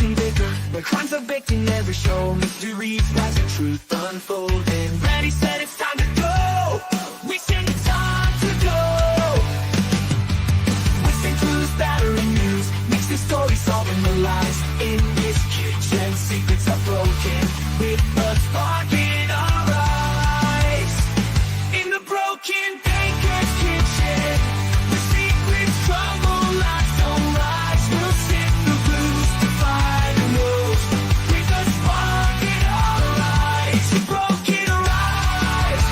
getting bigger, where crimes are baked in every show. Mysteries rise and truth unfolding. Ready, set, it's time to go. We sing it's time to go. Whistling through this battering news, mix the story solving the lies. In this kitchen, secrets are broken with a spark in our eyes. In the broken baker's kitchen, the secrets crumble like sunrise. We'll sift the blues to find the news with a spark in our eyes. Broken rise,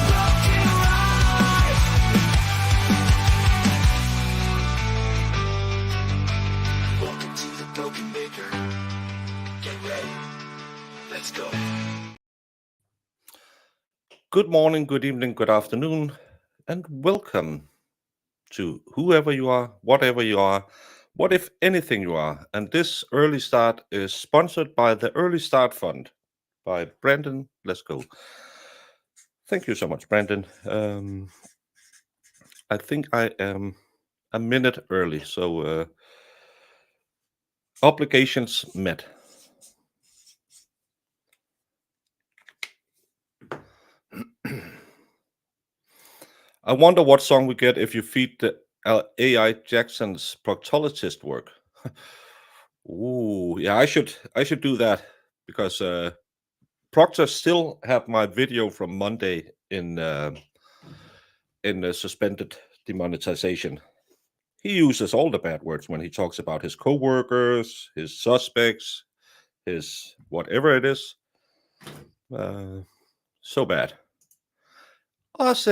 broken rise. Welcome to the Broken Baker. Get ready. Let's go. Good morning, good evening, good afternoon, and welcome to whoever you are, whatever you are, what if anything you are. And this early start is sponsored by the Early Start Fund by Brandon. Let's go. Thank you so much, Brandon. I think I am a minute early, so obligations met. I wonder what song we get if you feed the AI Jackson's proctologist work. Ooh, yeah, I should do that because Proctor still have my video from Monday in suspended demonetization. He uses all the bad words when he talks about his co-workers, his suspects, his whatever it is. So bad. Aussie!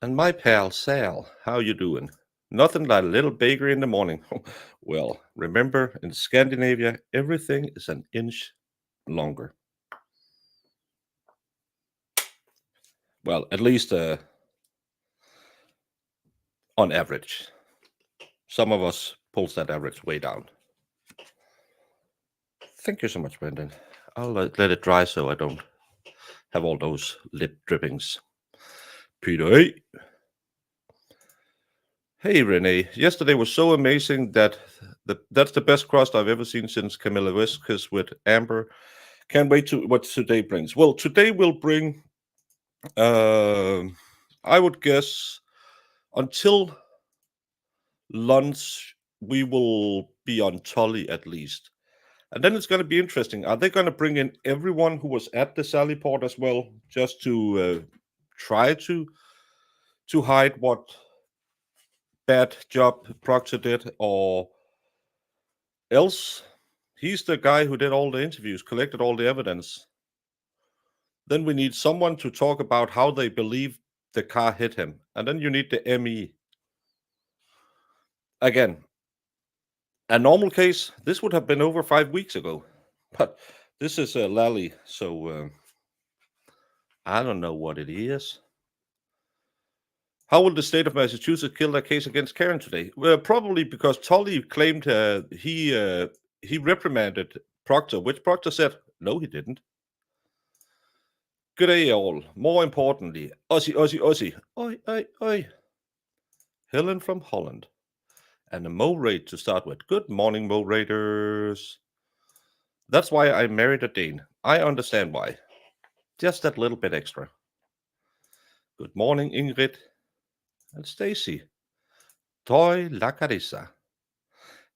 And my pal Sal, how you doing? Nothing like a little bakery in the morning. Well, remember, in Scandinavia, everything is an inch longer. Well, at least on average. Some of us pulls that average way down. Thank you so much, Brendan. I'll let it dry so I don't have all those lip drippings. Peter, hey. Hey, Renee. Yesterday was so amazing that that's the best crust I've ever seen since Camilla Weskus with Amber. Can't wait to what today brings. Well, today will bring, I would guess, until lunch, we will be on Tully at least. And then it's going to be interesting. Are they going to bring in everyone who was at the Sally Port as well, just to try to hide what bad job Proctor did, or else he's the guy who did all the interviews, collected all the evidence? Then we need someone to talk about how they believe the car hit him. And then you need the ME. Again, a normal case, this would have been over 5 weeks ago. But this is Lally, so I don't know what it is. How will the state of Massachusetts kill their case against Karen today? Well, probably because Tully claimed he reprimanded Proctor, which Proctor said, no, he didn't. Good day, all. More importantly, Aussie, Aussie, Aussie. Oi, oi, oi. Helen from Holland. And a Mo Raid to start with. Good morning, Mo Raiders. That's why I married a Dane. I understand why. Just that little bit extra. Good morning, Ingrid and Stacy. Toy La Carissa.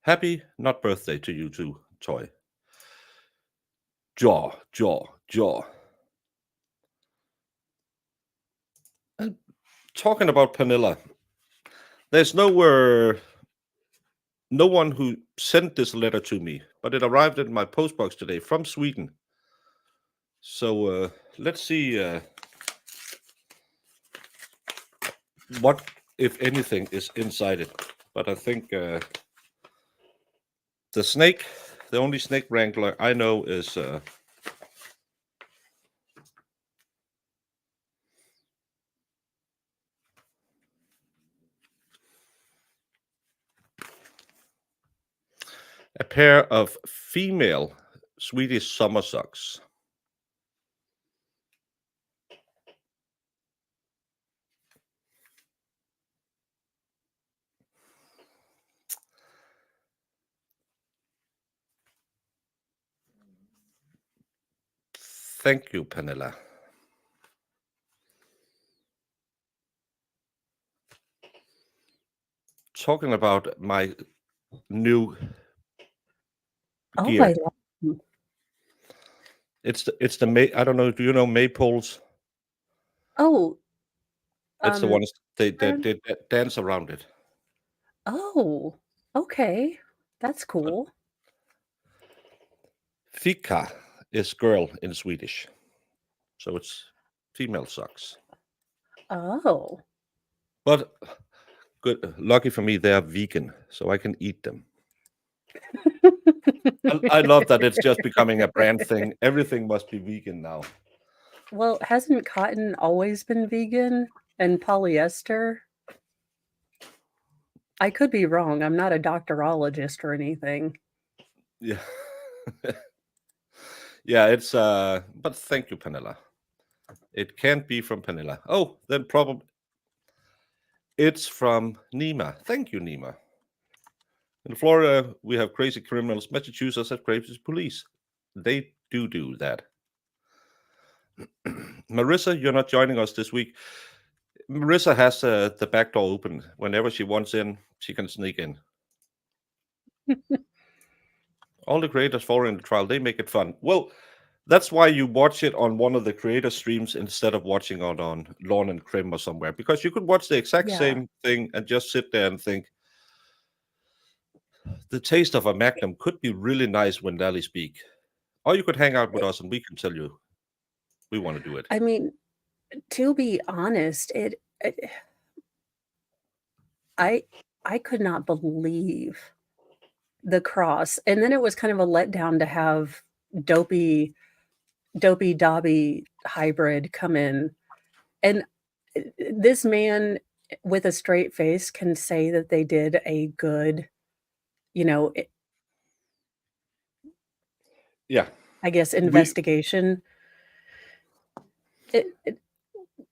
Happy not birthday to you too, Toy. Jaw. And talking about Pernilla, there's no one who sent this letter to me, but it arrived in my postbox today from Sweden. So let's see what, if anything, is inside it. But I think the only snake wrangler I know is a pair of female Swedish summer socks. Thank you, Pernilla. Talking about my new Oh, gear. I love them. It's the May. I don't know. Do you know maypoles? Oh, It's the ones they Aaron? dance around it. Oh, okay. That's cool. Fika is girl in Swedish, so it's female socks. Oh. But good, lucky for me, they are vegan, so I can eat them. I love that it's just becoming a brand thing. Everything must be vegan now. Well, hasn't cotton always been vegan and polyester? I could be wrong. I'm not a doctorologist or anything. Yeah. Yeah, it's but thank you, Pernilla. It can't be from Pernilla. Oh, then probably it's from Nima. Thank you, Nima. In Florida, we have crazy criminals. Massachusetts has crazy police. They do that. Marissa, you're not joining us this week. Marissa has the back door open. Whenever she wants in, she can sneak in. All the creators following the trial, they make it fun. Well, that's why you watch it on one of the creator streams instead of watching it on Lawn and Crim or somewhere, because you could watch the exact Yeah. same thing and just sit there and think, the taste of a Magnum could be really nice when Lally speak. Or you could hang out with us and we can tell you we want to do it. I mean, to be honest, I could not believe the cross. And then it was kind of a letdown to have Dopey Dobby hybrid come in. And this man with a straight face can say that they did a good, Yeah. I guess, investigation.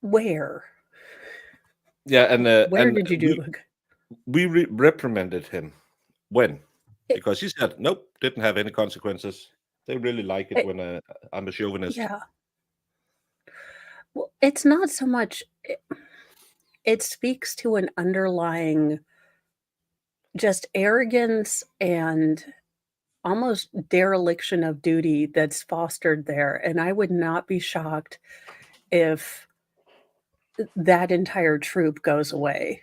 Where? Yeah, and Where did you do? we reprimanded him. When? Because he said, nope, didn't have any consequences. They really like it when I'm a chauvinist. Yeah. Well, it's not so much. It speaks to an underlying just arrogance and almost dereliction of duty that's fostered there. And I would not be shocked if that entire troop goes away.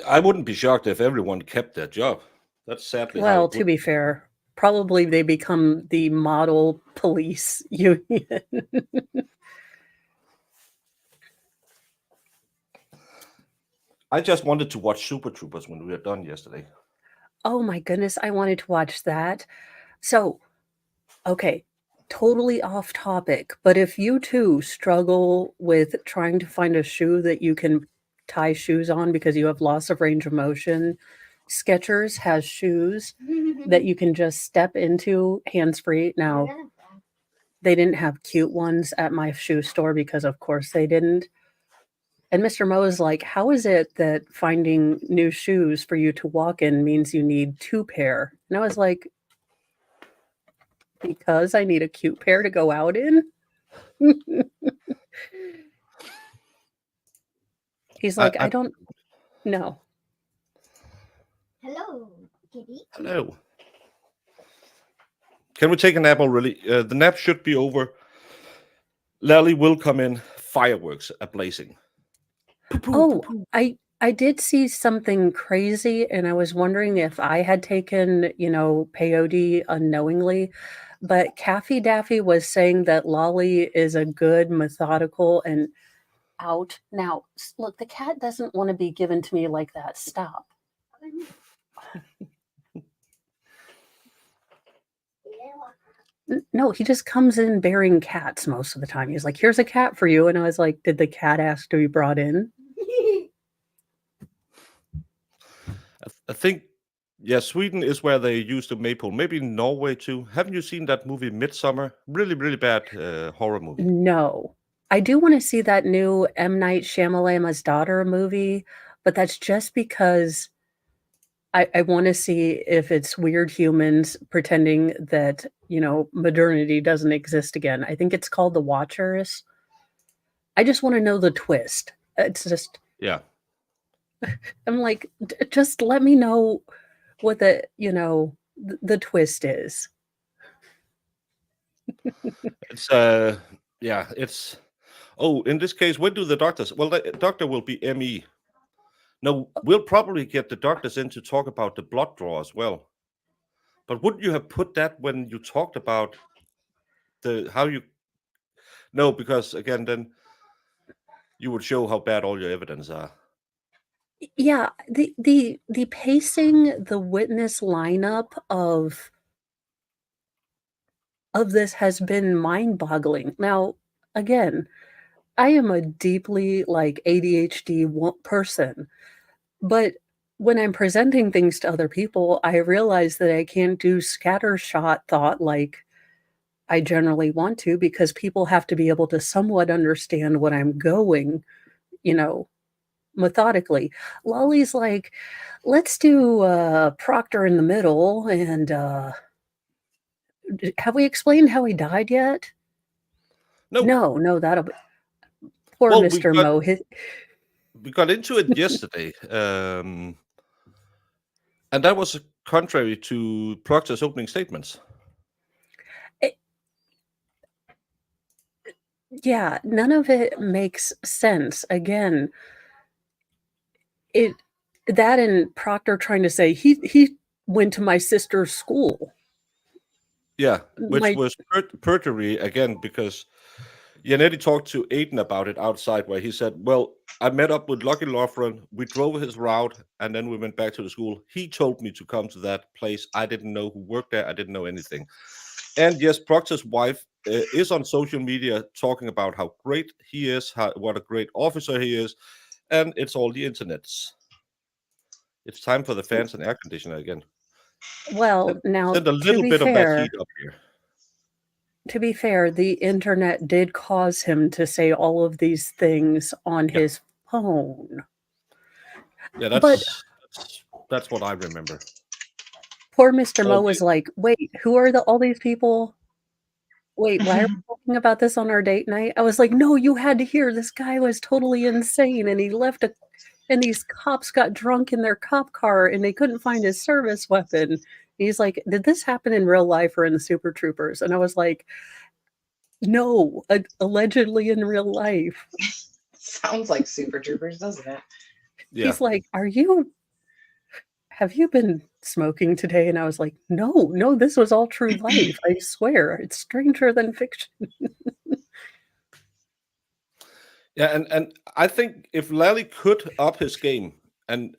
I wouldn't be shocked if everyone kept their job. That's sadly how Well, it to would be fair, probably they become the model police union. I just wanted to watch Super Troopers when we were done yesterday. Oh my goodness, I wanted to watch that. So, okay, totally off topic, but if you too struggle with trying to find a shoe that you can tie shoes on because you have loss of range of motion, Skechers has shoes that you can just step into hands-free. Now, they didn't have cute ones at my shoe store because of course they didn't. And Mr. Mo is like, how is it that finding new shoes for you to walk in means you need 2 pair? And I was like, because I need a cute pair to go out in. He's like, I don't know. Hello, kitty. Hello. Can we take a nap already? The nap should be over. Lally will come in, fireworks ablazing. Oh, I did see something crazy, and I was wondering if I had taken, peyote unknowingly. But Caffey Daffy was saying that Lolly is a good, methodical, and out. Now, look, the cat doesn't want to be given to me like that. Stop. No, he just comes in bearing cats most of the time. He's like, here's a cat for you. And I was like, did the cat ask to be brought in? I think, yeah, Sweden is where they use the maple. Maybe Norway too. Haven't you seen that movie Midsummer? Really, really bad horror movie. No. I do want to see that new M. Night Shyamalan's Daughter movie, but that's just because I want to see if it's weird humans pretending that, modernity doesn't exist again. I think it's called The Watchers. I just want to know the twist. It's just, Yeah. I'm like, just let me know what the twist is. It's yeah, it's in this case, when do the doctors? Well, the doctor will be ME. No, we'll probably get the doctors in to talk about the blood draw as well. But wouldn't you have put that when you talked about how you? No, because again, then you would show how bad all your evidence are. Yeah, the pacing, the witness lineup of this has been mind-boggling. Now, again, I am a deeply, like, ADHD person, but when I'm presenting things to other people, I realize that I can't do scattershot thought like I generally want to because people have to be able to somewhat understand what I'm going, you know, methodically. Lolly's like, "Let's do, Proctor in the middle, and, have we explained how he died yet?" No, No, that'll be poor well, Mr. Mo, his we got into it yesterday, and that was contrary to Proctor's opening statements. yeah, none of it makes sense. Again, that and Proctor trying to say, "He went to my sister's school." Yeah, which My was perjury again because Janetti talked to Aiden about it outside, where he said, "Well, I met up with Lucky Loughran. We drove his route, and then we went back to the school. He told me to come to that place. I didn't know who worked there. I didn't know anything." And yes, Proctor's wife is on social media talking about how great he is, what a great officer he is, and it's all the internets. It's time for the fans and air conditioner again. well, now, Send a little bit of that heat up here. to be fair, the internet did cause him to say all of these things on Yeah. his phone. Yeah, But that's what I remember. poor Mr. Mo All was like, "Wait, who are all these people? Wait, why are we talking about this on our date night?" I was like, "No, you had to hear. This guy was totally insane, and he left and these cops got drunk in their cop car, and they couldn't find his service weapon." He's like, "Did this happen in real life or in the Super Troopers?" And I was like, "No, allegedly in real life." Sounds like Super Troopers, doesn't it? Yeah. He's like, have you been smoking today?" And I was like, no, this was all true life. I swear. It's stranger than fiction. Yeah, and I think if Lally could up his game and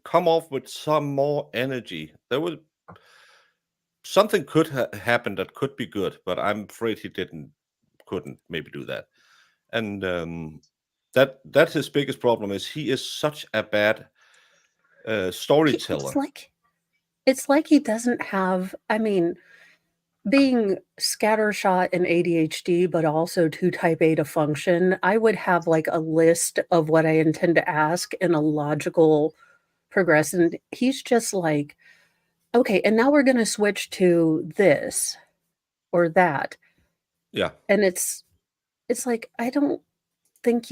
come off with some more energy, something could happen that could be good, but I'm afraid he couldn't maybe do that. And that's his biggest problem is he is such a bad storyteller. It's like he doesn't have, I mean, being scattershot and ADHD, but also too type A to function, I would have like a list of what I intend to ask in a logical progression. He's just like, okay, and now we're going to switch to this or that. Yeah. And it's like, I don't think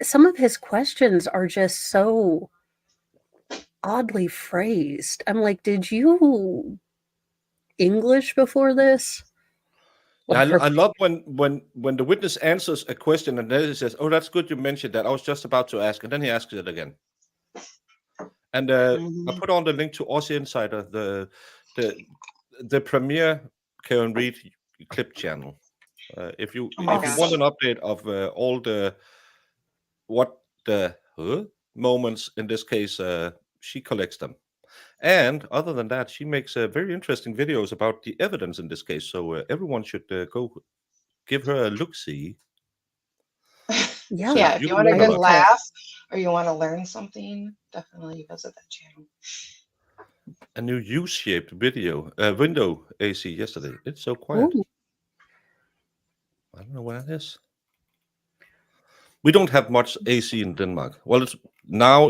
some of his questions are just so oddly phrased. I'm like, did you English before this? Yeah, Like, I love when the witness answers a question and then he says, "Oh, that's good you mentioned that. I was just about to ask," and then he asks it again. And I put on the link to Aussie Insider, the premier Karen Reed clip channel. If you want an update of all the moments in this case, she collects them. And other than that, she makes very interesting videos about the evidence in this case. So everyone should go give her a look-see. yeah, Yeah, if you want a learn a good lot. laugh or you want to learn something, definitely visit that channel. A new U-shaped window AC yesterday. It's so quiet. Ooh. I don't know where it is. We don't have much AC in Denmark. Well,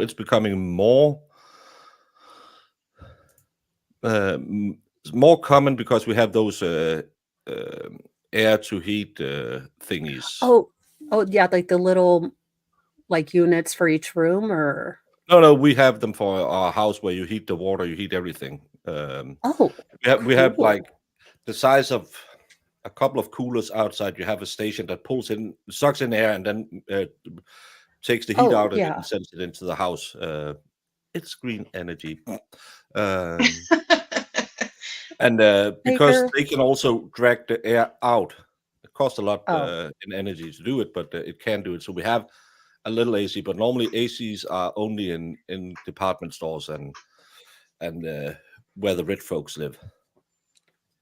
it's becoming more It's more common because we have those air to heat thingies. Oh, yeah, like the little like units for each room, or No, we have them for our house where you heat the water, you heat everything. oh, We have cool. like the size of a couple of coolers outside. You have a station that pulls in, sucks in air, and then takes the heat Oh, out of it yeah. and sends it into the house. It's green energy. Um, and because Baker. they can also drag the air out. It costs a lot Oh, in energy to do it, but it can do it. So we have a little AC, but normally ACs are only in department stores and where the rich folks live.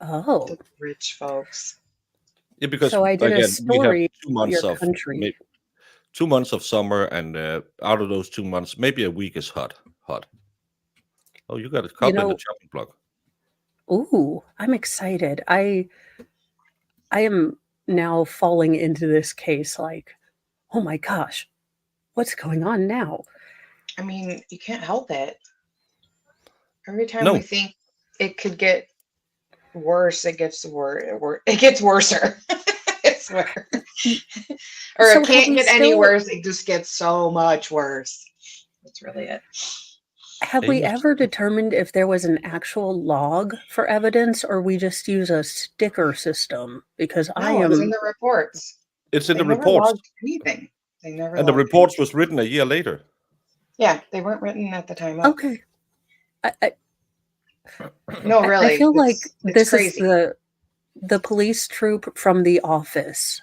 oh. The rich folks. Yeah, because So I did a again, we have story 2 about months your of country. 2 months of summer, and out of those 2 months, maybe a week is hot. Oh, you got a You cup in the know, chopping block. ooh, I'm excited. I am now falling into this case like, oh my gosh, what's going on now? I mean, you can't help it. Every time No, we think it could get worse, it gets worse. It gets worser. I swear. Y- Or So it have can't we get any still worse. It just gets so much worse. That's really it. have we Amy, ever determined if there was an actual log for evidence, or we just use a sticker system? Because I No, it's in am, the reports. it's in They the never reports, logged anything. They never and the logged anything. reports was written a year later. Yeah, they weren't written at the time of. okay. I, No, I really. feel like It's this is crazy. the police troop from The Office.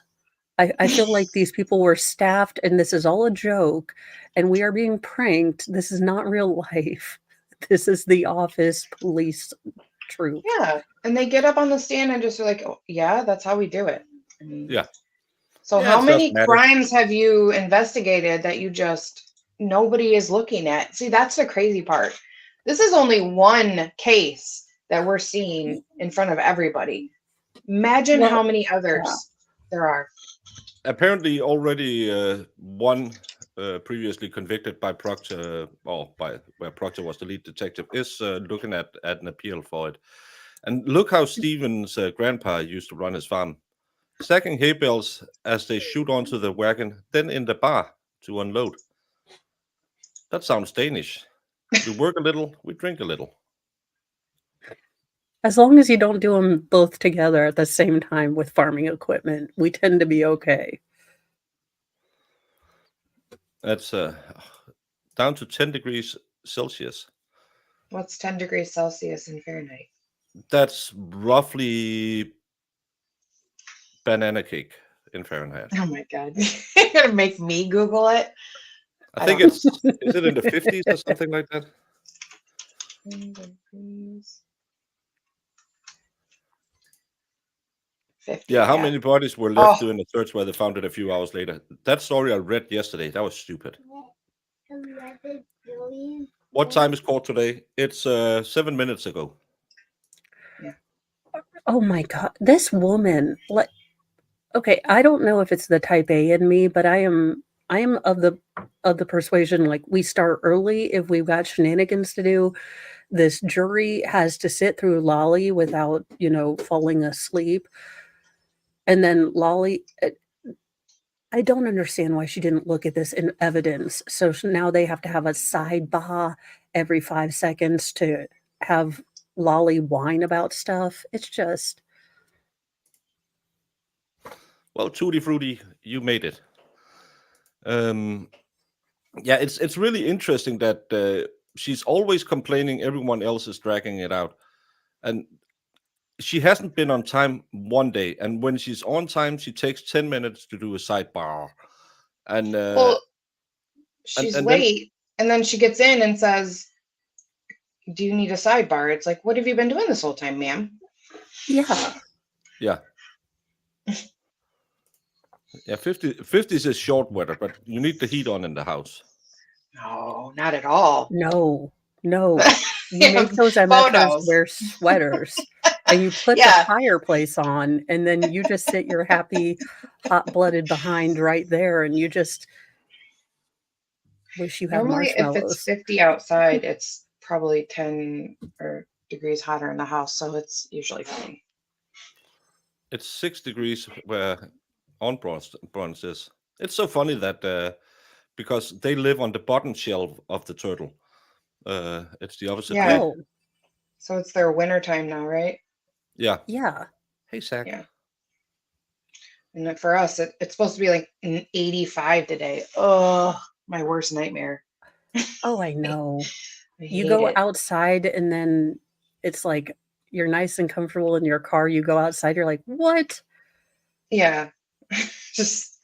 I feel like these people were staffed and this is all a joke and we are being pranked. This is not real life. This is The Office police troop. Yeah. And they get up on the stand and just are like, oh, yeah, that's how we do it. I mean, Yeah, so yeah, how it doesn't many matter. crimes have you investigated that you just nobody is looking at? See, that's the crazy part. This is only one case that we're seeing in front of everybody. Imagine Well, how many yeah. others there are. Apparently, already one previously convicted by Proctor, or by where Proctor was the lead detective, is looking at an appeal for it. And look how Stephen's grandpa used to run his farm, stacking hay bales as they shoot onto the wagon, then in the bar to unload. That sounds Danish. We work a little, we drink a little. As long as you don't do them both together at the same time with farming equipment, we tend to be okay. That's down to 10 degrees Celsius. What's 10 degrees Celsius in Fahrenheit? That's roughly banana cake in Fahrenheit. Oh my God. You're going to make me Google it? I think it's, is it in the 50s or something like that? 10 degrees. 50. Yeah, how many bodies were left Oh, doing the search where they found it a few hours later? That story I read yesterday, that was stupid. 11 billion. What time is court today? It's 7 minutes ago. Oh my God. This woman, like, okay, I don't know if it's the type A in me, but I am of the persuasion like we start early if we've got shenanigans to do. This jury has to sit through Lolly without, falling asleep. And then Lolly, I don't understand why she didn't look at this in evidence. So now they have to have a sidebar every 5 seconds to have Lolly whine about stuff. It's just, Well, Tutti Frutti, you made it. Yeah, it's really interesting that she's always complaining everyone else is dragging it out. And she hasn't been on time one day. And when she's on time, she takes 10 minutes to do a sidebar. And well, she's then late. And then she gets in and says, do you need a sidebar? It's like, what have you been doing this whole time, ma'am? yeah. yeah. Yeah, 50s is short weather, but you need the heat on in the house. No, not at all. No. You Yeah, make those MFers photos. wear sweaters and you put the Yeah. fireplace on and then you just sit your happy, hot-blooded behind right there and you just wish you had Normally, if it's marshmallows. 50 outside, it's probably 10 or degrees hotter in the house, so it's usually fine. It's 6 degrees where on bronze is. It's so funny that because they live on the bottom shelf of the turtle. It's the opposite Yeah. way. Oh, So it's their winter time now, right? Yeah. yeah. Hey, Zach. Yeah. And then for us, it's supposed to be like an 85 today. Oh, my worst nightmare. Oh, I know. I You hate go it. outside and then it's like you're nice and comfortable in your car. You go outside, you're like, what? Yeah. Just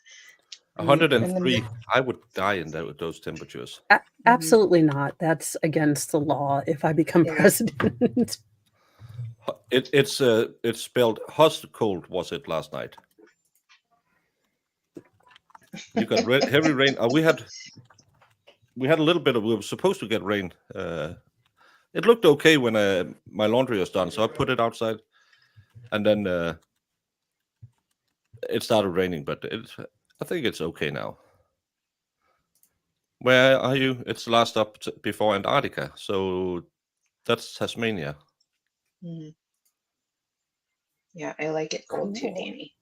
103. I would die in those temperatures. Absolutely not. That's against the law if I become Yeah. president. It's spelled hot cold, was it last night? You got heavy rain. We had a little bit of. We were supposed to get rain. It looked okay when my laundry was done, so I put it outside, and then it started raining. But I think it's okay now. Where are you? It's the last stop before Antarctica, so that's Tasmania. Mhm. Yeah, I like it cold too, Cool. Danny.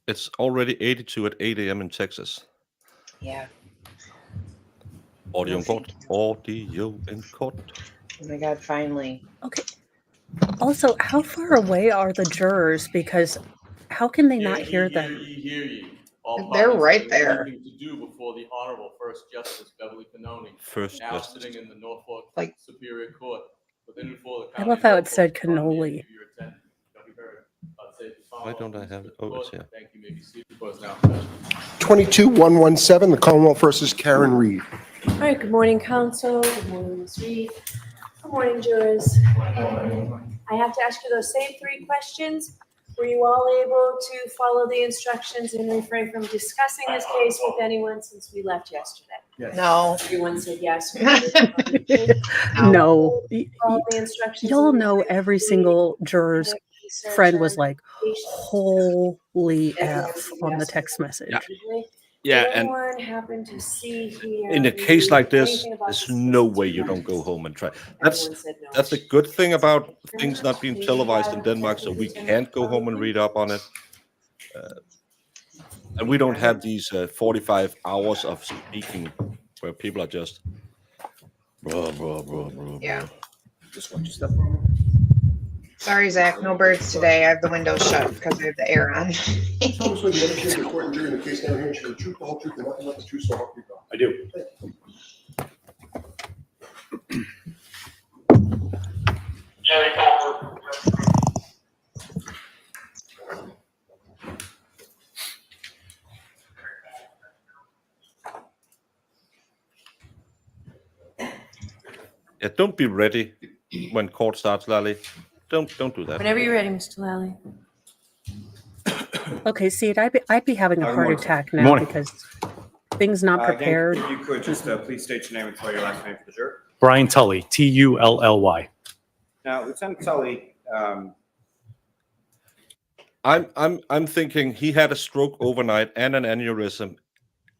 It's already 82 at 8 a.m. in Texas. Yeah. Audio No, in court. thank you. Audio in court. Oh my God, finally. Okay. Also, how far away are the jurors? Because how can they not hear them? Hear ye. All They're parties right have there. anything to do before the Honorable First Justice Beverly Cannoni, First now Justice. sitting in the Norfolk Like- Superior Court, within and for the I county love of how it Norfolk, said upon the cannoli. end of your attendance. Shall be heard. Say the Why don't I have it? Oh, it's here. Thank you. May be seated. Court is now. 22-117, the Commonwealth versus Karen Reed. All right, good morning, council. Good morning, Ms. Reed. Good morning, jurors. I have to ask you those same three questions. Were you all able to follow the instructions and refrain from discussing this case with anyone since we left yesterday? No. Everyone said yes. No. Follow the instructions. Y'all and know refrain every from single juror's research friend was on like, patients. holy F on the text message. Yeah, Did and anyone happen to see here? in a case like this, anything about there's this no case way tonight? you don't go home and try. Everyone said no. That's the good thing about things not being televised in Denmark, so we can't go home and read up on it. And we don't have these 45 hours of speaking where people are just blah, blah, blah, blah, Yeah. blah. Just watch your step on. Sorry, Zach. No birds today. I have the windows shut because I have the air on. Tell us when you ever the court and jury in the case down here, and show the truth, the whole truth, and nothing but the truth, so help you God. I do. Yeah, don't be ready when court starts, Lally. Don't do that. Whenever you're ready, Mr. Lally. Okay, see, I'd be having a Good heart morning. attack Good now morning. because things not Again, prepared. if you could just please state your name and spell your last name for the juror. Brian Tully, Tully. Now, Lieutenant Tully, I'm thinking he had a stroke overnight and an aneurysm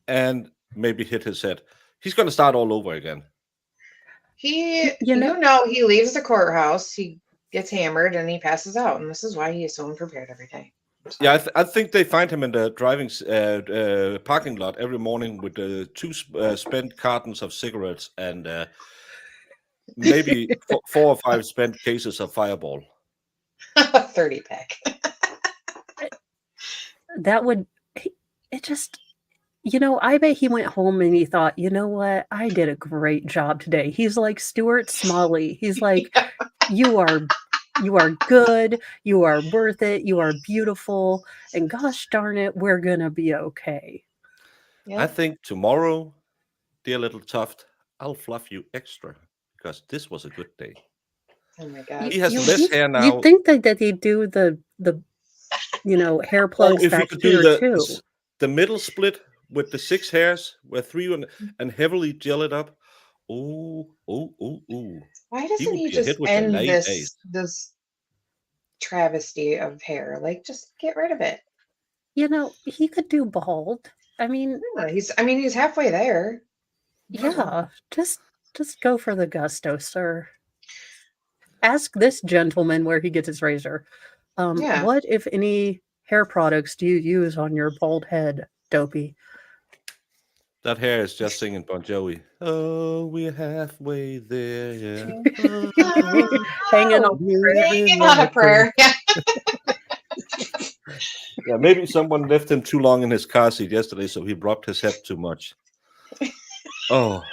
and maybe hit his head. He's going to start all over again. He, You know- he leaves the courthouse, he gets hammered, and he passes out. And this is why he is so unprepared every day. Yeah, I think they find him in the driving parking lot every morning with two spent cartons of cigarettes and maybe 4 or 5 spent cases of Fireball. 30 pack. That would, it just, I bet he went home and he thought, you know what? I did a great job today. He's like Stuart Smalley. He's like, you are good. You are worth it. You are beautiful. And gosh darn it, we're going to be okay. I think tomorrow, dear little Tuft, I'll fluff you extra because this was a good day. Oh my God. He has less hair now. You'd think that they do the hair plugs if you back could here do too. the middle split with the 6 hairs, where 3 and heavily gel it up. Ooh. Why He doesn't would he be a just hit with end the late days. this travesty of hair? Like, just get rid of it. He could do bald. I mean, Yeah, he's halfway there. yeah, just go for the gusto, sir. ask this gentleman where he gets his razor. Yeah. What, if any, hair products do you use on your bald head, Dopey? That hair is just singing Bon Jovi. Oh, we're halfway there, yeah. Hanging on. Hanging on a prayer. Yeah. Yeah, maybe someone left him too long in his car seat yesterday, so he rubbed his head too much. Oh,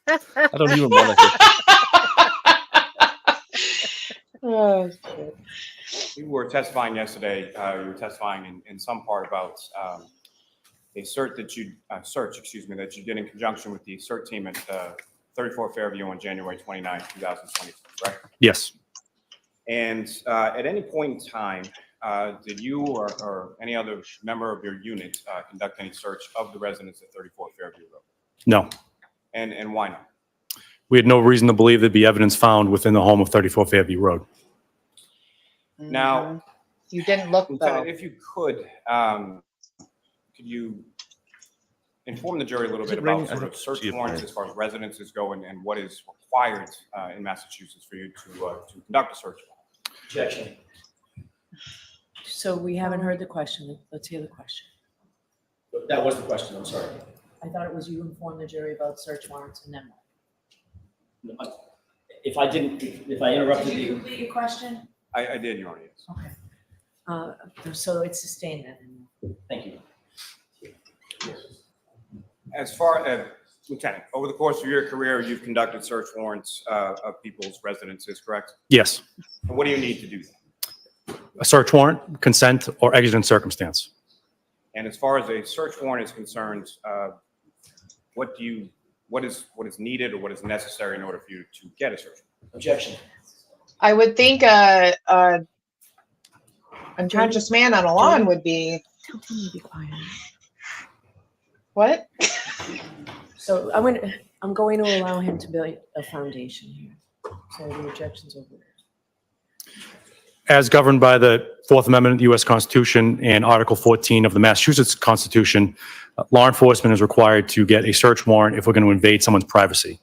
I don't even want to hear. Oh, shit. You were testifying yesterday, you were testifying in some part about a search that you did in conjunction with the CERT team at 34 Fairview on January 29, 2020, right? Yes. And at any point in time, did you or any other member of your unit conduct any search of the residents at 34 Fairview Road? No. And why not? We had no reason to believe there'd be evidence found within the home of 34 Fairview Road. Now, you didn't look, though. Lieutenant, if you could you inform the jury a little bit about sort of search warrants as far as residences go and what is required in Massachusetts for you to conduct a search warrant? Objection. So we haven't heard the question. Let's hear the question. That was the question, I'm sorry. I thought it was you informed the jury about search warrants and then what? If I interrupted Did you you. complete your question? I did, Your Honor, yes. Okay. So it's sustained then. Thank you. As far as, Lieutenant, over the course of your career, you've conducted search warrants of people's residences, correct? Yes. And what do you need to do that? A search warrant, consent, or exigent circumstance. And as far as a search warrant is concerned, what is needed or what is necessary in order for you to get a search warrant? Objection. I would think unconscious man on a lawn would be. Tell me to be quiet. What? So I'm going to allow him to build a foundation here. So the objection's over there. As governed by the Fourth Amendment of the U.S. Constitution and Article 14 of the Massachusetts Constitution, law enforcement is required to get a search warrant if we're going to invade someone's privacy.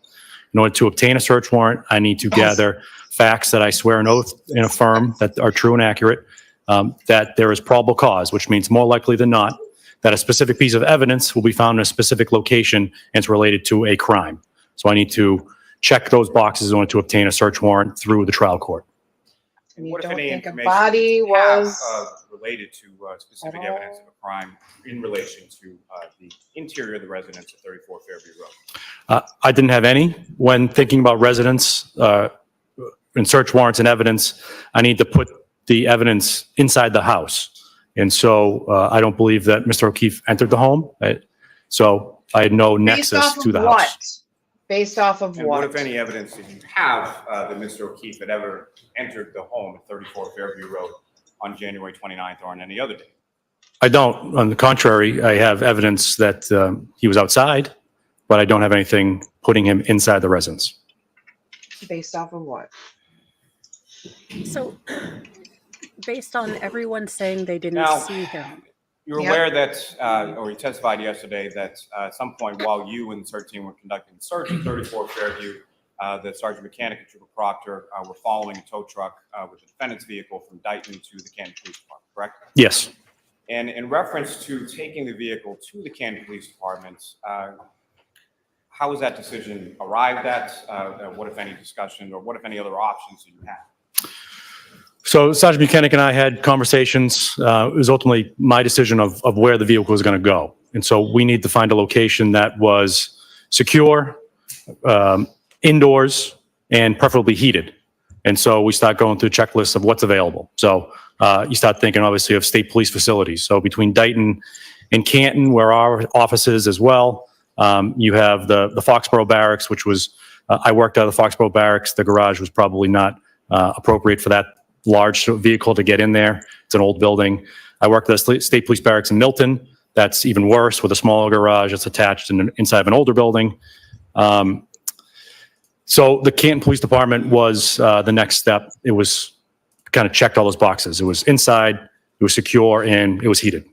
In order to obtain a search warrant, I need to gather facts that I swear an oath and affirm that are true and accurate, that there is probable cause, which means more likely than not that a specific piece of evidence will be found in a specific location and it's related to a crime. So I need to check those boxes in order to obtain a search warrant through the trial court. And you What if don't any think a information body you have, was related to specific at all? evidence of a crime in relation to the interior of the residence at 34 Fairview Road? I didn't have any. When thinking about residents and search warrants and evidence, I need to put the evidence inside the house. And so I don't believe that Mr. O'Keefe entered the home. So I had no based nexus off to of the what? house. Based off of And what? what, if any, evidence did you have that Mr. O'Keefe had ever entered the home at 34 Fairview Road on January 29th or on any other day? I don't. On the contrary, I have evidence that he was outside, but I don't have anything putting him inside the residence. Based off of what? So, based on everyone saying they didn't Now, see him. You're Yep. aware that, or you testified yesterday that at some point while you and the search team were conducting the search at 34 Fairview, that Sergeant Mechanic and Trooper Proctor were following a tow truck with the defendant's vehicle from Dighton to the Canton Police Department, correct? Yes. And in reference to taking the vehicle to the Canton Police Department, how was that decision arrived at? What, if any, discussion or what, if any, other options did you have? So Sergeant Mechanic and I had conversations. It was ultimately my decision of where the vehicle was going to go. And so we need to find a location that was secure, indoors, and preferably heated. And so we start going through checklists of what's available. So you start thinking, obviously, of state police facilities. So between Dighton and Canton, where our office is as well, you have the Foxborough Barracks, which was, I worked out of the Foxborough Barracks. The garage was probably not appropriate for that large vehicle to get in there. It's an old building. I worked at the State Police Barracks in Milton. That's even worse with a smaller garage that's attached inside of an older building. So the Canton Police Department was the next step. It was kind of checked all those boxes. It was inside, it was secure, and it was heated.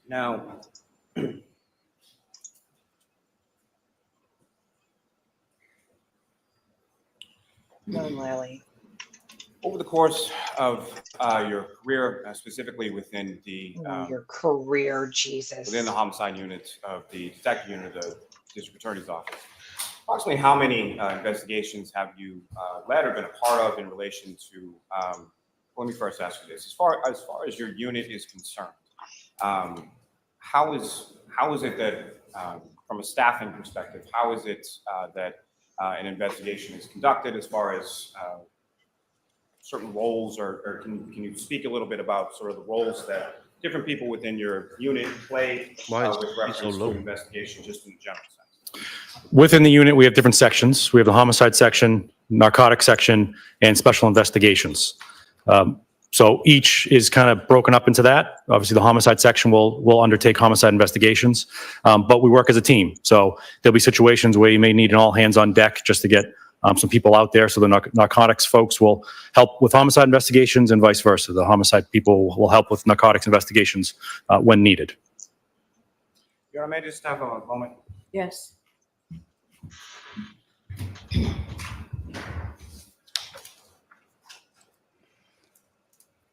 Now, Lily. Over the course of your career, specifically within the Your career, Jesus. within the homicide unit of the detective unit of the district attorney's office, approximately how many investigations have you led or been a part of in relation to? Let me first ask you this: as far as your unit is concerned, how is it that, from a staffing perspective, how is it that an investigation is conducted as far as certain roles, or can you speak a little bit about sort of the roles that different people within your unit play with reference to an investigation, just in the general sense? Within the unit, we have different sections. We have the homicide section, narcotics section, and special investigations. So each is kind of broken up into that. Obviously, the homicide section will undertake homicide investigations, but we work as a team. So there'll be situations where you may need an all hands on deck just to get some people out there. So the narcotics folks will help with homicide investigations and vice versa. The homicide people will help with narcotics investigations when needed. Your Honor, may I just have a moment? Yes.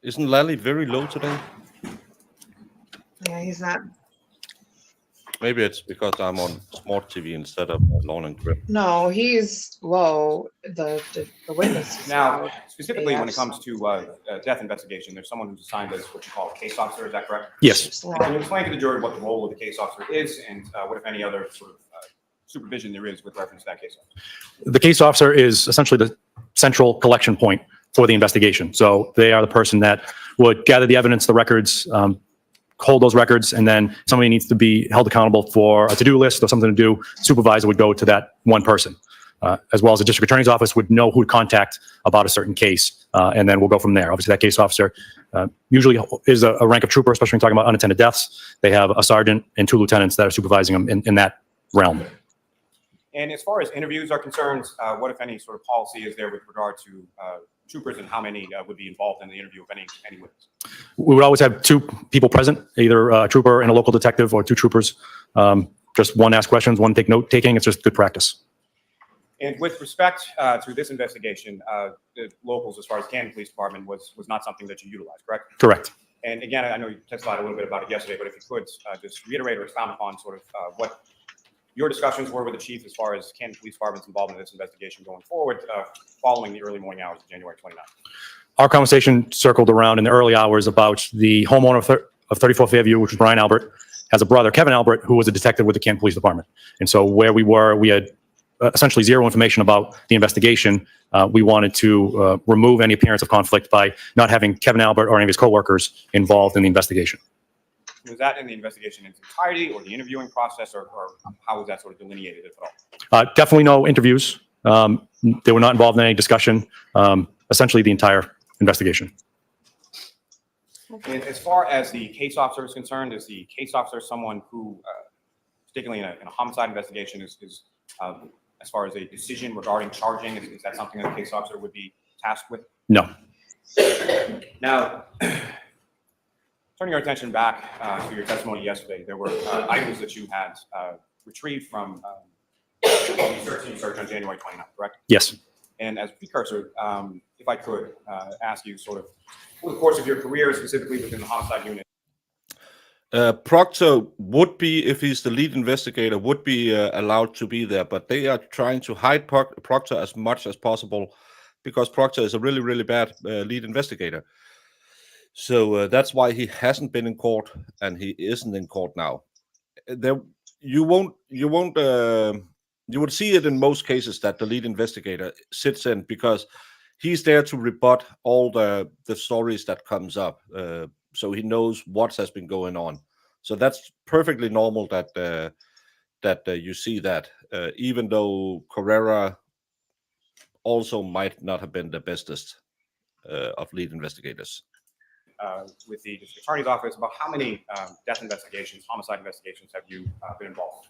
Isn't Lally very low today? Yeah, he's not. Maybe it's because I'm on smart TV instead of Lawn and Grip. No, he's low. The witness is Now, loud. specifically when it Yes. comes to death investigation, there's someone who's assigned as what you call a case officer. Is that correct? Yes. Can you explain to the jury what the role of the case officer is, and what, if any, other sort of supervision there is with reference to that case officer? The case officer is essentially the central collection point for the investigation. So they are the person that would gather the evidence, the records, hold those records, and then somebody needs to be held accountable for a to-do list or something to do. Supervisor would go to that one person, as well as the district attorney's office would know who to contact about a certain case, and then we'll go from there. Obviously, that case officer usually is a rank of trooper, especially when talking about unattended deaths. They have a sergeant and 2 lieutenants that are supervising them in that realm. And as far as interviews are concerned, what, if any, sort of policy is there with regard to troopers, and how many would be involved in the interview of any witness? We would always have 2 people present, either a trooper and a local detective, or 2 troopers. Just one ask questions, one take note taking. It's just good practice. And with respect to this investigation, the locals, as far as Canton Police Department, was not something that you utilized, correct? Correct. And again, I know you testified a little bit about it yesterday, but if you could just reiterate or expound upon sort of what your discussions were with the chief as far as Canton Police Department's involvement in this investigation going forward, following the early morning hours of January 29th. Our conversation circled around in the early hours about the homeowner of 34 Fairview, which was Brian Albert, has a brother, Kevin Albert, who was a detective with the Canton Police Department. And so where we were, we had essentially zero information about the investigation. We wanted to remove any appearance of conflict by not having Kevin Albert or any of his coworkers involved in the investigation. Was that in the investigation in its entirety, or the interviewing process, or how was that sort of delineated, if at all? Definitely no interviews. They were not involved in any discussion. Essentially the entire investigation. And as far as the case officer is concerned, is the case officer someone who, particularly in a homicide investigation, is as far as a decision regarding charging, is that something that the case officer would be tasked with? No. Now, turning our attention back to your testimony yesterday, there were items that you had retrieved from the search on January 29th, correct? Yes. And as a precursor, if I could ask you sort of, over the course of your career, specifically within the homicide unit. Proctor would be, if he's the lead investigator, would be allowed to be there, but they are trying to hide Proctor as much as possible because Proctor is a really, really bad lead investigator. So that's why he hasn't been in court, and he isn't in court now. You would see it in most cases that the lead investigator sits in because he's there to rebut all the stories that comes up. So he knows what has been going on. So that's perfectly normal that you see that, even though Carrera also might not have been the bestest of lead investigators. With the district attorney's office, about how many death investigations, homicide investigations have you been involved?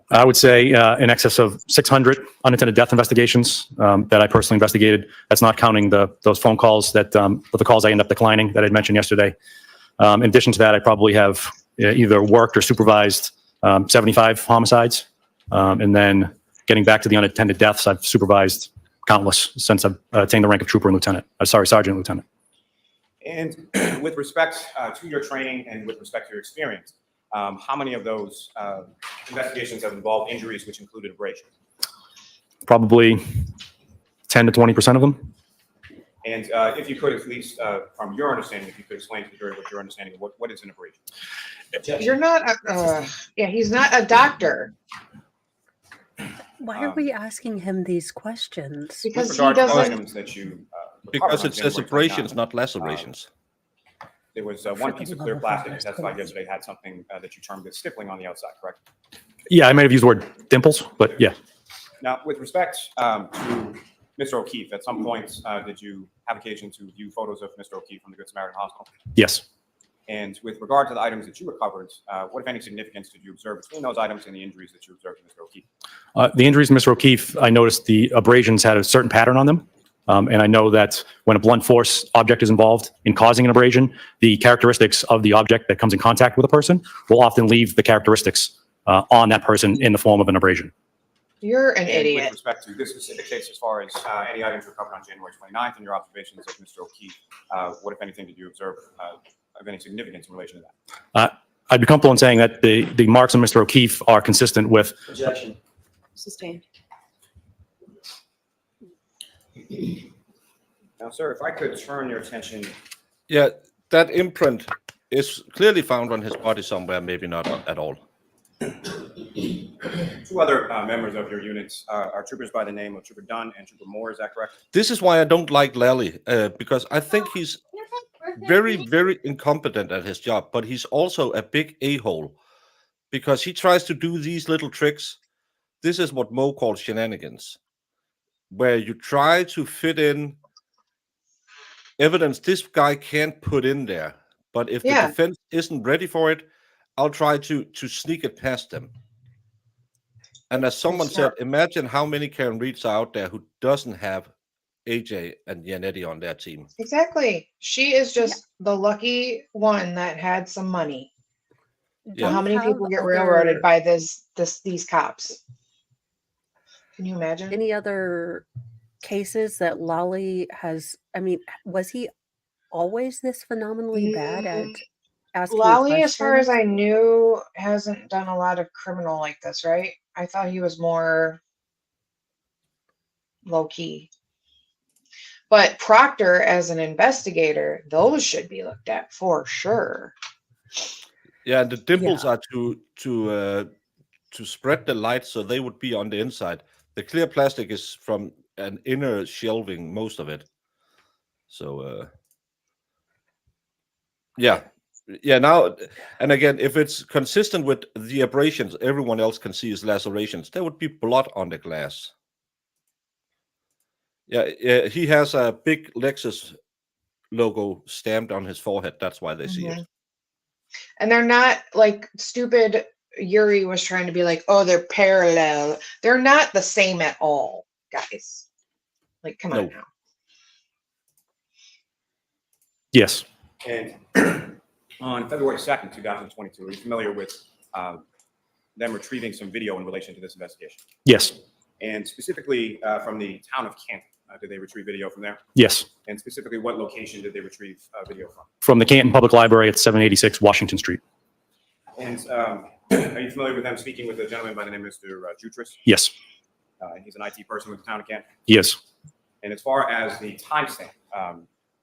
I would say in excess of 600 unattended death investigations that I personally investigated. That's not counting those phone calls the calls I end up declining that I mentioned yesterday. In addition to that, I probably have either worked or supervised 75 homicides. And then getting back to the unattended deaths, I've supervised countless since I've attained the rank of trooper and lieutenant. Sergeant and lieutenant. And with respect to your training and with respect to your experience, how many of those investigations have involved injuries which included abrasion? Probably 10 to 20% of them. And if you could, at least from your understanding, if you could explain to the jury what your understanding of what is an abrasion. You're not, yeah, he's not a doctor. Why are we asking him these questions? Because With he regard to the doesn't, items that you Because recovered it says on January abrasions, 29th, not lacerations. there was one For piece the of clear love of plastic Christ, that testified please. yesterday had something that you termed as stippling on the outside, correct? Yeah, I might have used the word dimples, but yeah. Now, with respect to Mr. O'Keefe, at some point, did you have occasion to view photos of Mr. O'Keefe from the Good Samaritan Hospital? Yes. And with regard to the items that you recovered, what, if any, significance did you observe between those items and the injuries that you observed to Mr. O'Keefe? The injuries to Mr. O'Keefe, I noticed the abrasions had a certain pattern on them. And I know that when a blunt force object is involved in causing an abrasion, the characteristics of the object that comes in contact with a person will often leave the characteristics on that person in the form of an abrasion. you're an And idiot. with respect to this specific case, as far as any items recovered on January 29th and your observations of Mr. O'Keefe, what, if anything, did you observe of any significance in relation to that? I'd be comfortable in saying that the marks on Mr. O'Keefe are consistent with. Objection. Sustained. Now, sir, if I could turn your attention, Yeah, that imprint is clearly found on his body somewhere, maybe not at all. two other members of your units are troopers by the name of Trooper Dunn and Trooper Moore, is that correct? This is why I don't like Lally, because I think he's very, very incompetent at his job, but he's also a big a-hole because he tries to do these little tricks. This is what Mo calls shenanigans, where you try to fit in evidence this guy can't put in there, but if the Yeah. defense isn't ready for it, I'll try to sneak it past them. And as someone said, imagine how many Karen Reeds are out there who doesn't have AJ and Janetti on their team. Exactly. She is just the lucky one that had some money. Yeah. How many Have people get other- railroaded by these cops? Can you imagine? Any other cases that Lolly has? I mean, was he always this phenomenally bad at asking Lally, as far as questions? I knew, hasn't done a lot of criminal like this, right? I thought he was more low key. But Proctor, as an investigator, those should be looked at for sure. Yeah, and the dimples are to spread the light so they would be on the inside. The clear plastic is from an inner shelving, most of it. So yeah. Now, and again, if it's consistent with the abrasions everyone else can see is lacerations, there would be blood on the glass. Yeah, he has a big Lexus logo stamped on his forehead. That's why they see it. And they're not like stupid. Yuri was trying to be like, oh, they're parallel. They're not the same at all, guys. Like, come on now. Yes. And on February 2nd, 2022, are you familiar with them retrieving some video in relation to this investigation? Yes. And specifically from the town of Canton, did they retrieve video from there? Yes. And specifically, what location did they retrieve video from? From the Canton Public Library at 786 Washington Street. And are you familiar with them speaking with a gentleman by the name of Mr. Jutras? Yes. He's an IT person with the town of Canton. Yes. And as far as the timestamp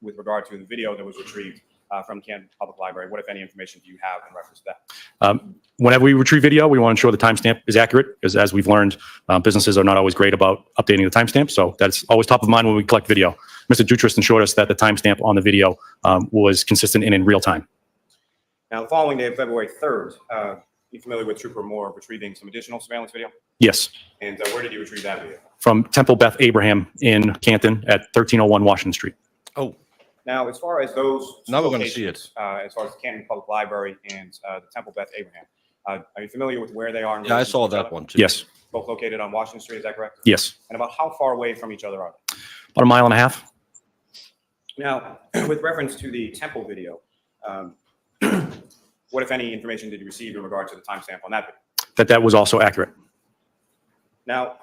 with regard to the video that was retrieved from Canton Public Library, what, if any, information do you have in reference to that? Whenever we retrieve video, we want to ensure the timestamp is accurate, because as we've learned, businesses are not always great about updating the timestamp. So that's always top of mind when we collect video. Mr. Jutras assured us that the timestamp on the video was consistent and in real time. Now, the following day, February 3rd, you familiar with Trooper Moore retrieving some additional surveillance video? Yes. And where did you retrieve that video? From Temple Beth Abraham in Canton at 1301 Washington Street. Oh. Now, as far as those now we're going to see it. As far as the Canton Public Library and the Temple Beth Abraham, are you familiar with where they are? Yeah, I saw that one too. Yes. Both located on Washington Street, is that correct? Yes. And about how far away from each other are they? About a mile and a half. Now, with reference to the Temple video, what, if any, information did you receive in regard to the timestamp on that video? That was also accurate. Now,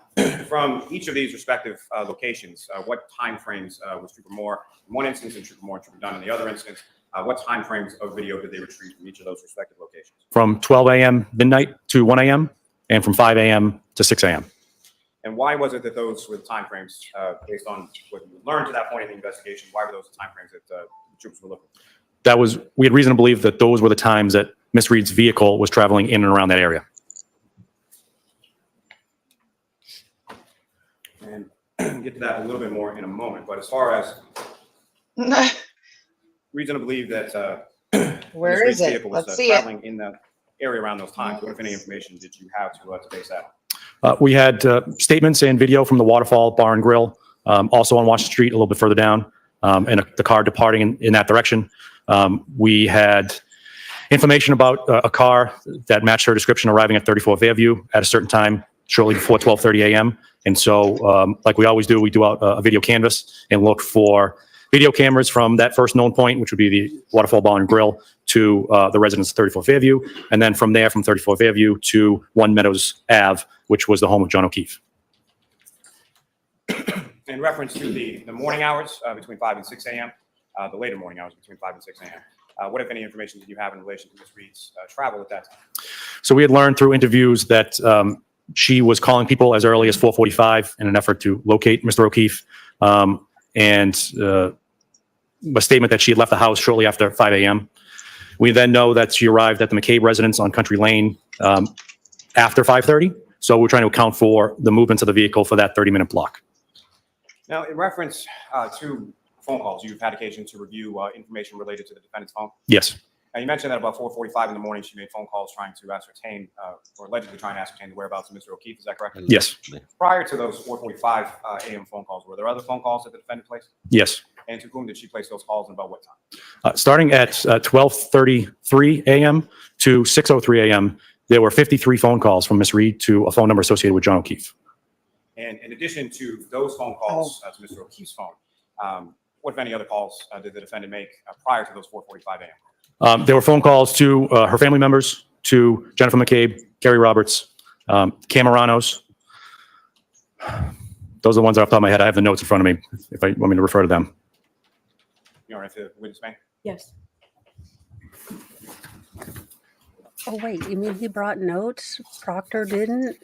From each of these respective locations, what timeframes was Trooper Moore in one instance and Trooper Moore and Trooper Dunn in the other instance? What timeframes of video did they retrieve from each of those respective locations? From 12 a.m. midnight to 1 a.m. and from 5 a.m. to 6 a.m. And why was it that those were the timeframes, based on what you learned to that point in the investigation? Why were those the timeframes that the troops were looking for? We had reason to believe that those were the times that Miss Reed's vehicle was traveling in and around that area. And get to that a little bit more in a moment. But as far as reason to believe that Where Ms. Reed's is it? vehicle was Let's see it. traveling in the area around those times, what if any information did you have to base that? We had statements and video from the Waterfall Bar and Grill, also on Washington Street, a little bit further down, and the car departing in that direction. We had information about a car that matched her description arriving at 34 Fairview at a certain time, shortly before 12:30 a.m. And so, like we always do, we do out a video canvas and look for video cameras from that first known point, which would be the Waterfall Bar and Grill, to the residence of 34 Fairview. And then from there, from 34 Fairview to 1 Meadows Ave, which was the home of John O'Keefe. In reference to the morning hours between 5 and 6 a.m., the later morning hours between 5 and 6 a.m., what, if any, information did you have in relation to Ms. Reed's travel at that time? So we had learned through interviews that she was calling people as early as 4:45 in an effort to locate Mr. O'Keefe, and a statement that she had left the house shortly after 5 a.m. We then know that she arrived at the McCabe residence on Country Lane after 5:30. So we're trying to account for the movements of the vehicle for that 30-minute block. Now, in reference to phone calls, you've had occasion to review information related to the defendant's phone. Yes. Now, you mentioned that about 4:45 in the morning, she made phone calls trying to ascertain, or allegedly trying to ascertain the whereabouts of Mr. O'Keefe. Is that correct? Yes. Prior to those 4:45 a.m. phone calls, were there other phone calls that the defendant placed? Yes. And to whom did she place those calls and about what time? Starting at 12:33 a.m. to 6:03 a.m., there were 53 phone calls from Ms. Reed to a phone number associated with John O'Keefe. And in addition to those phone calls to Mr. O'Keefe's phone, what, if any, other calls did the defendant make prior to those 4:45 a.m.? There were phone calls to her family members, to Jennifer McCabe, Gary Roberts, Camaranos. Those are the ones off the top of my head. I have the notes in front of me if I want me to refer to them. You all right to witness, ma'am? Yes. Oh, wait, you mean he brought notes? Proctor didn't?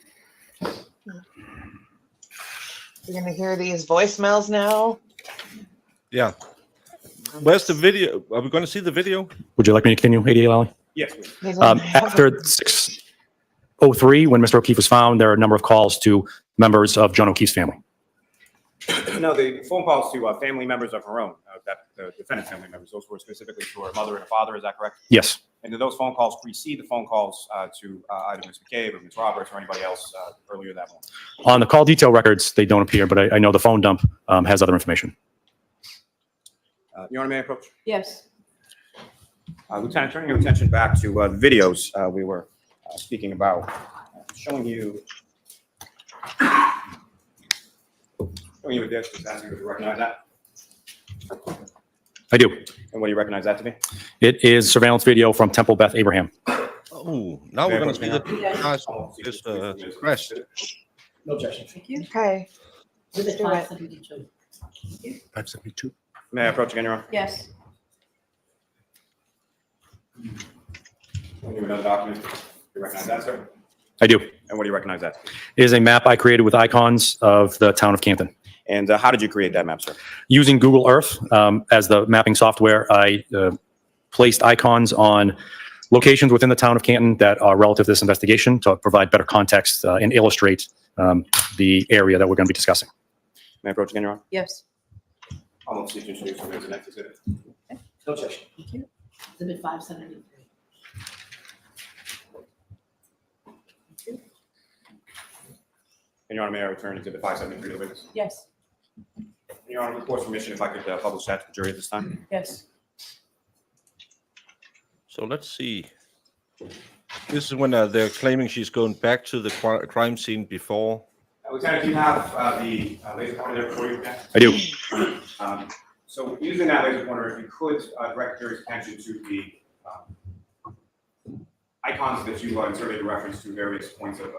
You're gonna hear these voicemails now. Yeah. Where's the video? Are we going to see the video? Would you like me to continue, ADA Lally? Yes, please. After 6:03, when Mr. O'Keefe was found, there are a number of calls to members of John O'Keefe's family. No, the phone calls to family members of her own, that the defendant's family members, those were specifically to her mother and father, is that correct? Yes. And did those phone calls precede the phone calls to either Ms. McCabe or Ms. Roberts or anybody else earlier that morning? On the call detail records, they don't appear, but I know the phone dump has other information. Your Honor, may I approach? Yes. Lieutenant, turning your attention back to the videos we were speaking about, showing you a disc, just asking you to recognize that. I do. And what do you recognize that to be? It is surveillance video from Temple Beth Abraham. Oh, now we're going to see the cars just crashed. No objection. Thank you. Okay. With do it. 572. 572. May I approach again, Your Honor? Yes. Another document. You recognize that, sir? I do. And what do you recognize that? It is a map I created with icons of the town of Canton. And how did you create that map, sir? Using Google Earth as the mapping software, I placed icons on locations within the town of Canton that are relative to this investigation to provide better context and illustrate the area that we're going to be discussing. May I approach again, Your Honor? Yes. I'll see you introduce the next exhibit. No objection. Thank you. Exhibit 573. And Your Honor, may I return exhibit 573 to the witness? Yes. Your Honor, with the court's permission, if I could publish that to the jury at this time. Yes. So let's see. This is when they're claiming she's going back to the crime scene before. Lieutenant, do you have the laser pointer there for you? Okay? I do. So using that laser pointer, if you could direct the jury's attention to the icons that you inserted a reference to various points of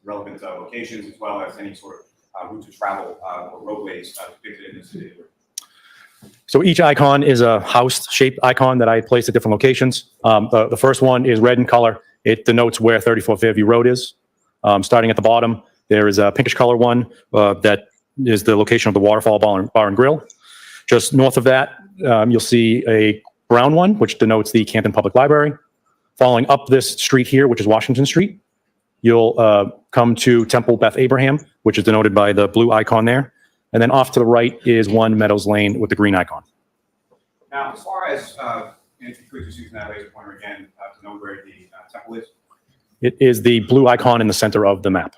relevant locations, as well as any sort of route to travel or roadways depicted in this video. So each icon is a house-shaped icon that I placed at different locations. The first one is red in color. It denotes where 34 Fairview Road is. Starting at the bottom, there is a pinkish color one that is the location of the Waterfall Bar and Grill. Just north of that, you'll see a brown one, which denotes the Canton Public Library. Following up this street here, which is Washington Street, you'll come to Temple Beth Abraham, which is denoted by the blue icon there. And then off to the right is 1 Meadows Lane with the green icon. Now, as far as, and if you could just use that laser pointer again to know where the temple is. It is the blue icon in the center of the map.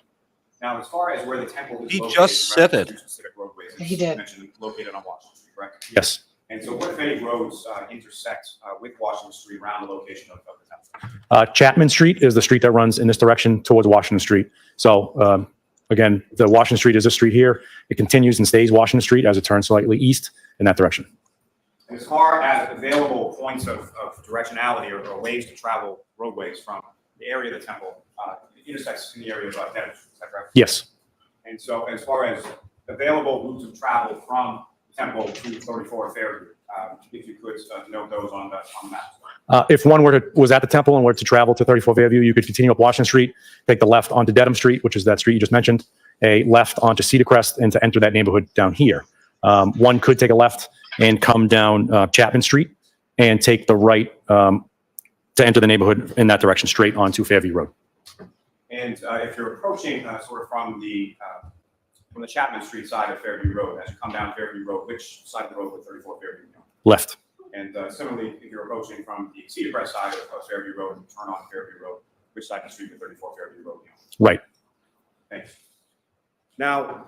Now, as far as where the temple is He located, just said reference it. to specific roadways, He did. mentioned located on Washington Street, correct? Yes. And so what if any roads intersect with Washington Street around the location of the temple? Chapman Street is the street that runs in this direction towards Washington Street. So again, the Washington Street is this street here. It continues and stays Washington Street as it turns slightly east in that direction. And as far as available points of directionality or ways to travel roadways from the area of the temple, it intersects in the area of Canton, is that correct? Yes. And so as far as available routes of travel from the temple to 34 Fairview, if you could note those on the map. If one was at the temple and were to travel to 34 Fairview, you could continue up Washington Street, take the left onto Dedham Street, which is that street you just mentioned, a left onto Cedar Crest, and to enter that neighborhood down here. One could take a left and come down Chapman Street and take the right to enter the neighborhood in that direction, straight onto Fairview Road. And if you're approaching sort of from the Chapman Street side of Fairview Road, as you come down Fairview Road, which side of the road would 34 Fairview be on? Left. And similarly, if you're approaching from the Cedar Crest side of Fairview Road and turn on Fairview Road, which side of the street would 34 Fairview Road be on? Right. Thanks. Now,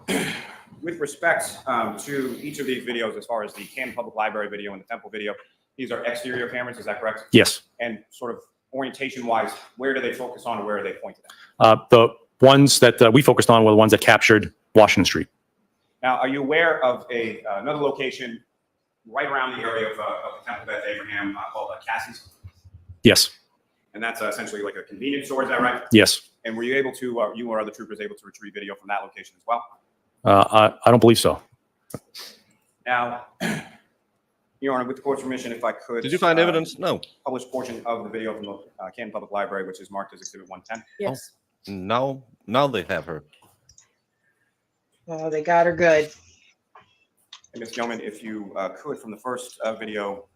with respect to each of these videos, as far as the Canton Public Library video and the Temple video, these are exterior cameras, is that correct? Yes. And sort of orientation-wise, where do they focus on or where are they pointed at? The ones that we focused on were the ones that captured Washington Street. Now, are you aware of another location right around the area of Temple Beth Abraham called Cassie's? Yes. And that's essentially like a convenience store, is that right? Yes. And were you able to, you or other troopers able to retrieve video from that location as well? I don't believe so. Now, Your Honor, with the court's permission, if I could. Did you find evidence? No. Publish portion of the video from the Canton Public Library, which is marked as Exhibit 110. Yes. Oh, now they have her. Oh, they got her good. And Ms. Gilman, if you could, from the first video,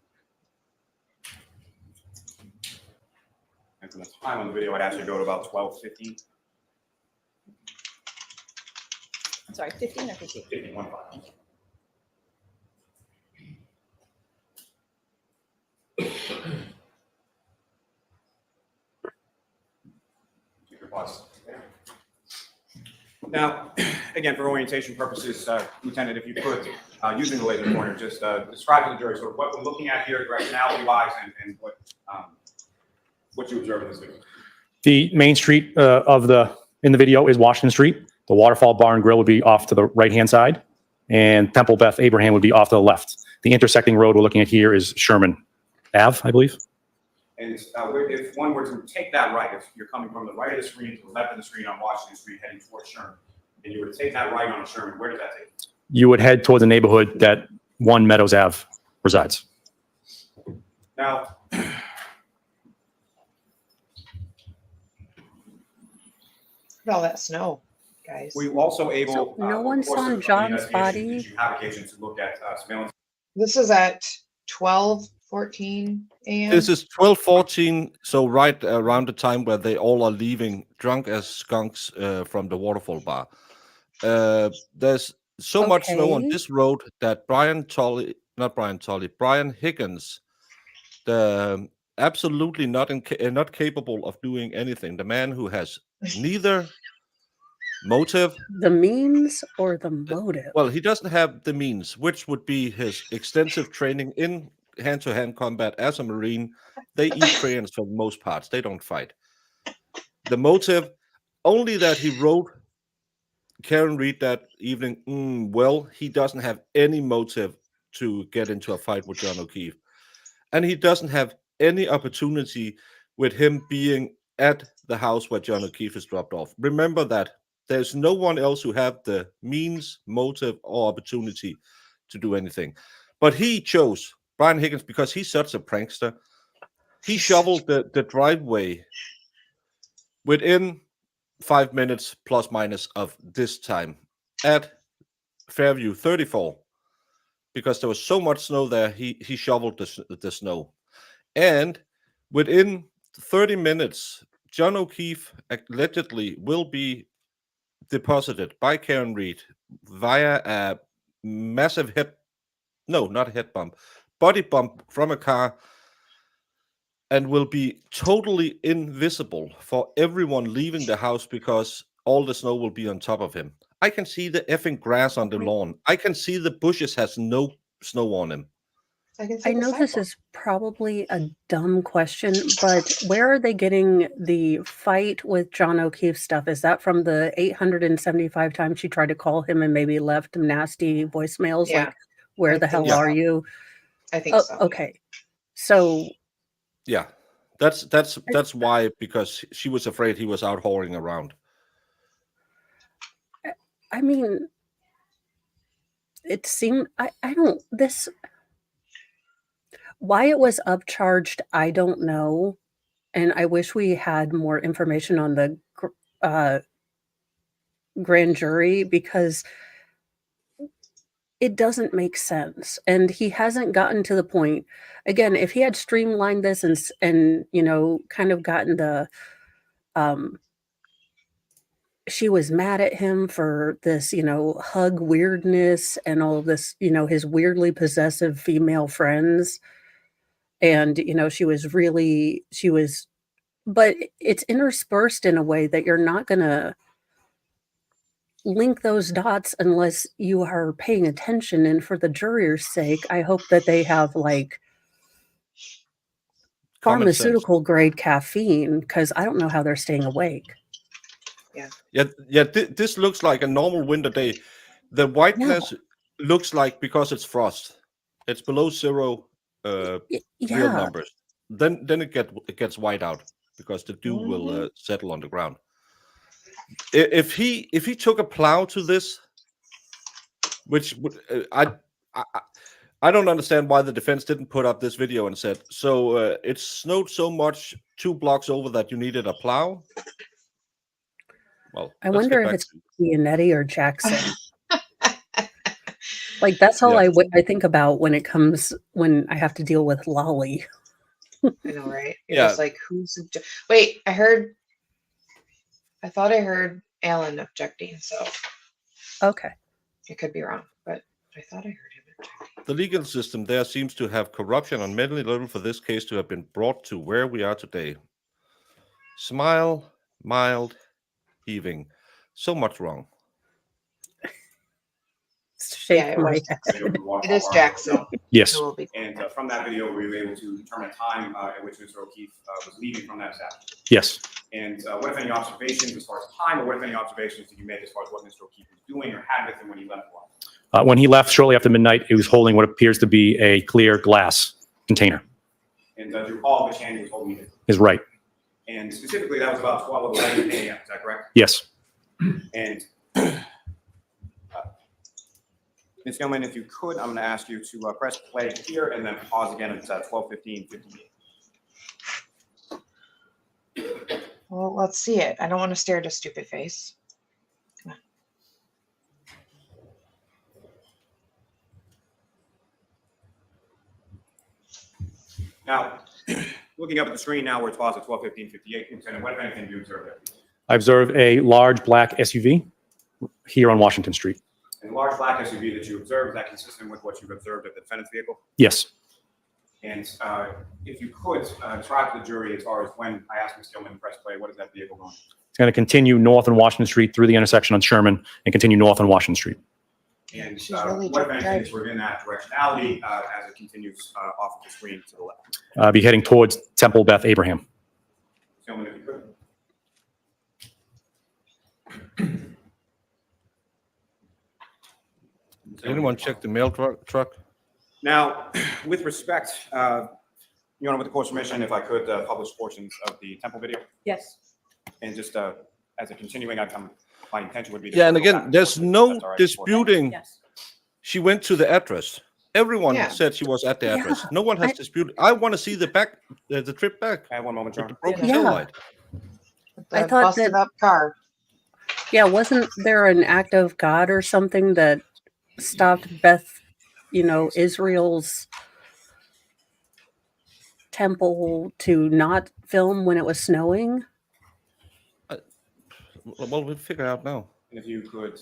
and from the time on the video, I'd ask you to go to about 12:15. Sorry, 15 or 15? 15, 1, 5. Now, again, for orientation purposes, Lieutenant, if you could, using the laser pointer, just describe to the jury sort of what we're looking at here, directionality-wise, and what you observe in this video. The main street in the video is Washington Street. The Waterfall Bar and Grill would be off to the right-hand side, and Temple Beth Abraham would be off to the left. The intersecting road we're looking at here is Sherman Ave, I believe. And if one were to take that right, if you're coming from the right of the screen to the left of the screen on Washington Street heading towards Sherman, and you were to take that right on Sherman, where does that take you? You would head towards the neighborhood that 1 Meadows Ave resides. Now, Look at all that snow, guys. were you also able? So no over one the course saw of the John's investigation, body? Did you have occasion to look at surveillance? This is at 12:14 a.m. This is 12:14, so right around the time where they all are leaving drunk as skunks from the Waterfall Bar. There's so much snow on Okay. this road that Brian Higgins, the absolutely not capable of doing anything. The man who has neither motive. The means or the motive? Well, he doesn't have the means, which would be his extensive training in hand-to-hand combat as a Marine. They eat crayons for the most parts. They don't fight. The motive, only that he wrote Karen Reed that evening, well, he doesn't have any motive to get into a fight with John O'Keefe. And he doesn't have any opportunity with him being at the house where John O'Keefe is dropped off. Remember that there's no one else who had the means, motive, or opportunity to do anything. But he chose Brian Higgins because he's such a prankster. He shoveled the driveway within 5 minutes plus minus of this time at Fairview 34, because there was so much snow there. He shoveled the snow, and within 30 minutes, John O'Keefe allegedly will be deposited by Karen Reed via a massive body bump from a car, and will be totally invisible for everyone leaving the house because all the snow will be on top of him. I can see the effing grass on the lawn. I can see the bushes has no snow on them. I know this is probably a dumb question, but where are they getting the fight with John O'Keefe stuff? Is that from the 875 times she tried to call him and maybe left nasty voicemails? Yeah, like, where I the hell think are so. you? I think so. Okay. So Yeah, that's why, because she was afraid he was out whoring around. I mean, it seemed I don't this why it was upcharged, I don't know, and I wish we had more information on the grand jury, because it doesn't make sense, and he hasn't gotten to the point. Again, if he had streamlined this and you know, kind of gotten the she was mad at him for this, you know, hug weirdness and all of this, you know, his weirdly possessive female friends. And, you know, she was, but it's interspersed in a way that you're not going to link those dots unless you are paying attention. And for the jury's sake, I hope that they have like Common sense. pharmaceutical grade caffeine, because I don't know how they're staying awake. Yeah. This looks like a normal winter day. The whiteness looks like because it's frost. It's below zero real numbers. Then it gets white out because the dew will settle on the ground. If he took a plow to this, which would I don't understand why the defense didn't put up this video and said, so it snowed so much 2 blocks over that you needed a plow. Well, I wonder if it's Giannetti or Jackson. Like, that's all I think about when I have to deal with Lolly. I know, right? You're just like, who's wait, I thought I heard Alan objecting, so okay. I could be wrong, but I thought I heard him objecting. The legal system there seems to have corruption on many levels for this case to have been brought to where we are today. Smile, mild, heaving. So much wrong. Shake my head. It is Jackson. Yes. And from that video, we were able to determine a time at which Mr. O'Keefe was leaving from that establishment. Yes. And what, if any, observations as far as time, or what, if any, observations did you make as far as what Mr. O'Keefe was doing or had with him when he left? When he left shortly after midnight, he was holding what appears to be a clear glass container. And do you recall which hand he was holding it? His right. And specifically, that was about 12:11 a.m. Is that correct? Yes. And Ms. Gilman, if you could, I'm going to ask you to press play here and then pause again at 12:15:58. Well, let's see it. I don't want to stare at a stupid face. Come on. Now, looking up at the screen now where it's paused at 12:15:58, Lieutenant, what, if anything, do you observe there? I observe a large black SUV here on Washington Street. And the large black SUV that you observed, is that consistent with what you've observed at the defendant's vehicle? Yes. And if you could describe to the jury as far as when I asked Ms. Gilman to press play, what is that vehicle going? It's going to continue north on Washington Street through the intersection on Sherman and continue north on Washington Street. And what, if anything, is within that directionality as it continues off of the screen to the left? Be heading towards Temple Beth Abraham. Ms. Gilman, if you could. Did anyone check the mail truck? Now, with respect, you Your Honor, with the court's permission, if I could publish portions of the Temple video, Yes. and just as a continuing, my intention would be to. Yeah, and go back again, and there's forth with no that's all right before that. disputing. Yes. She went to the address. Everyone Yeah. said she was at the Yeah, address. No one has disputed. I want to see the back, the trip back I have one moment, Your with the Honor. broken Yeah. tail light. I The thought busted that- up car. yeah, wasn't there an act of God or something that stopped Israel's temple to not film when it was snowing? Well, we'll figure out now. And if you could,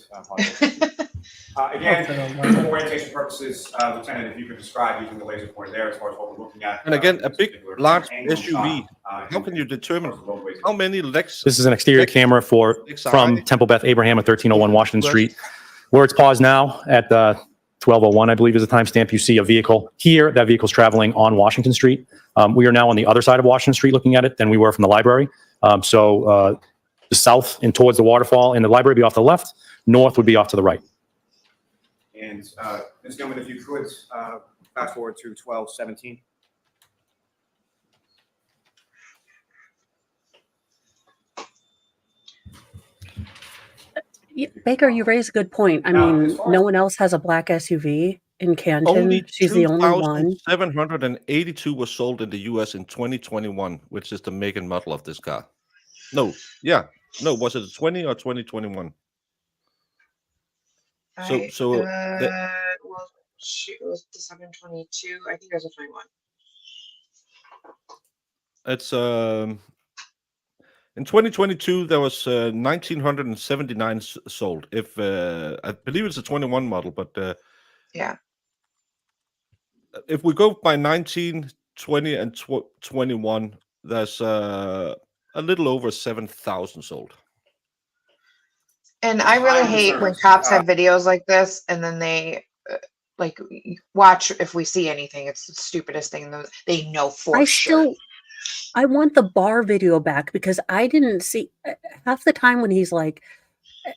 again, for orientation purposes, Lieutenant, if you could describe using the laser pointer there as far as what we're looking at. And again, a this big, particular large angle SUV. shot, How can you determine roadways. how many legs? This is an exterior camera from Temple Beth Abraham at 1301 Washington Street. Where it's paused now at 1201, I believe is the timestamp. You see a vehicle here. That vehicle's traveling on Washington Street. We are now on the other side of Washington Street looking at it than we were from the library. So the south and towards the waterfall and the library would be off to the left. North would be off to the right. And Ms. Gilman, if you could fast forward to 1217. Baker, you raise a good point. I Now, mean, as far no as- one else has a black SUV in Canton. Only She's the only one. 2,782 was sold in the U.S. in 2021, which is the make and model of this car. No, was it 20 or 2021? Well, shoot, it was December 22. I think it was a 21. It's in 2022 there was 1,979 sold. If I believe it's a 21 model, but Yeah. if we go by 19, 20, and 21, there's a little over 7,000 sold. And I really I'm hate when concerned, cops have videos like this and then they like watch if we see anything. It's the stupidest thing. They know for sure. I want the bar video back because I didn't see half the time when he's like,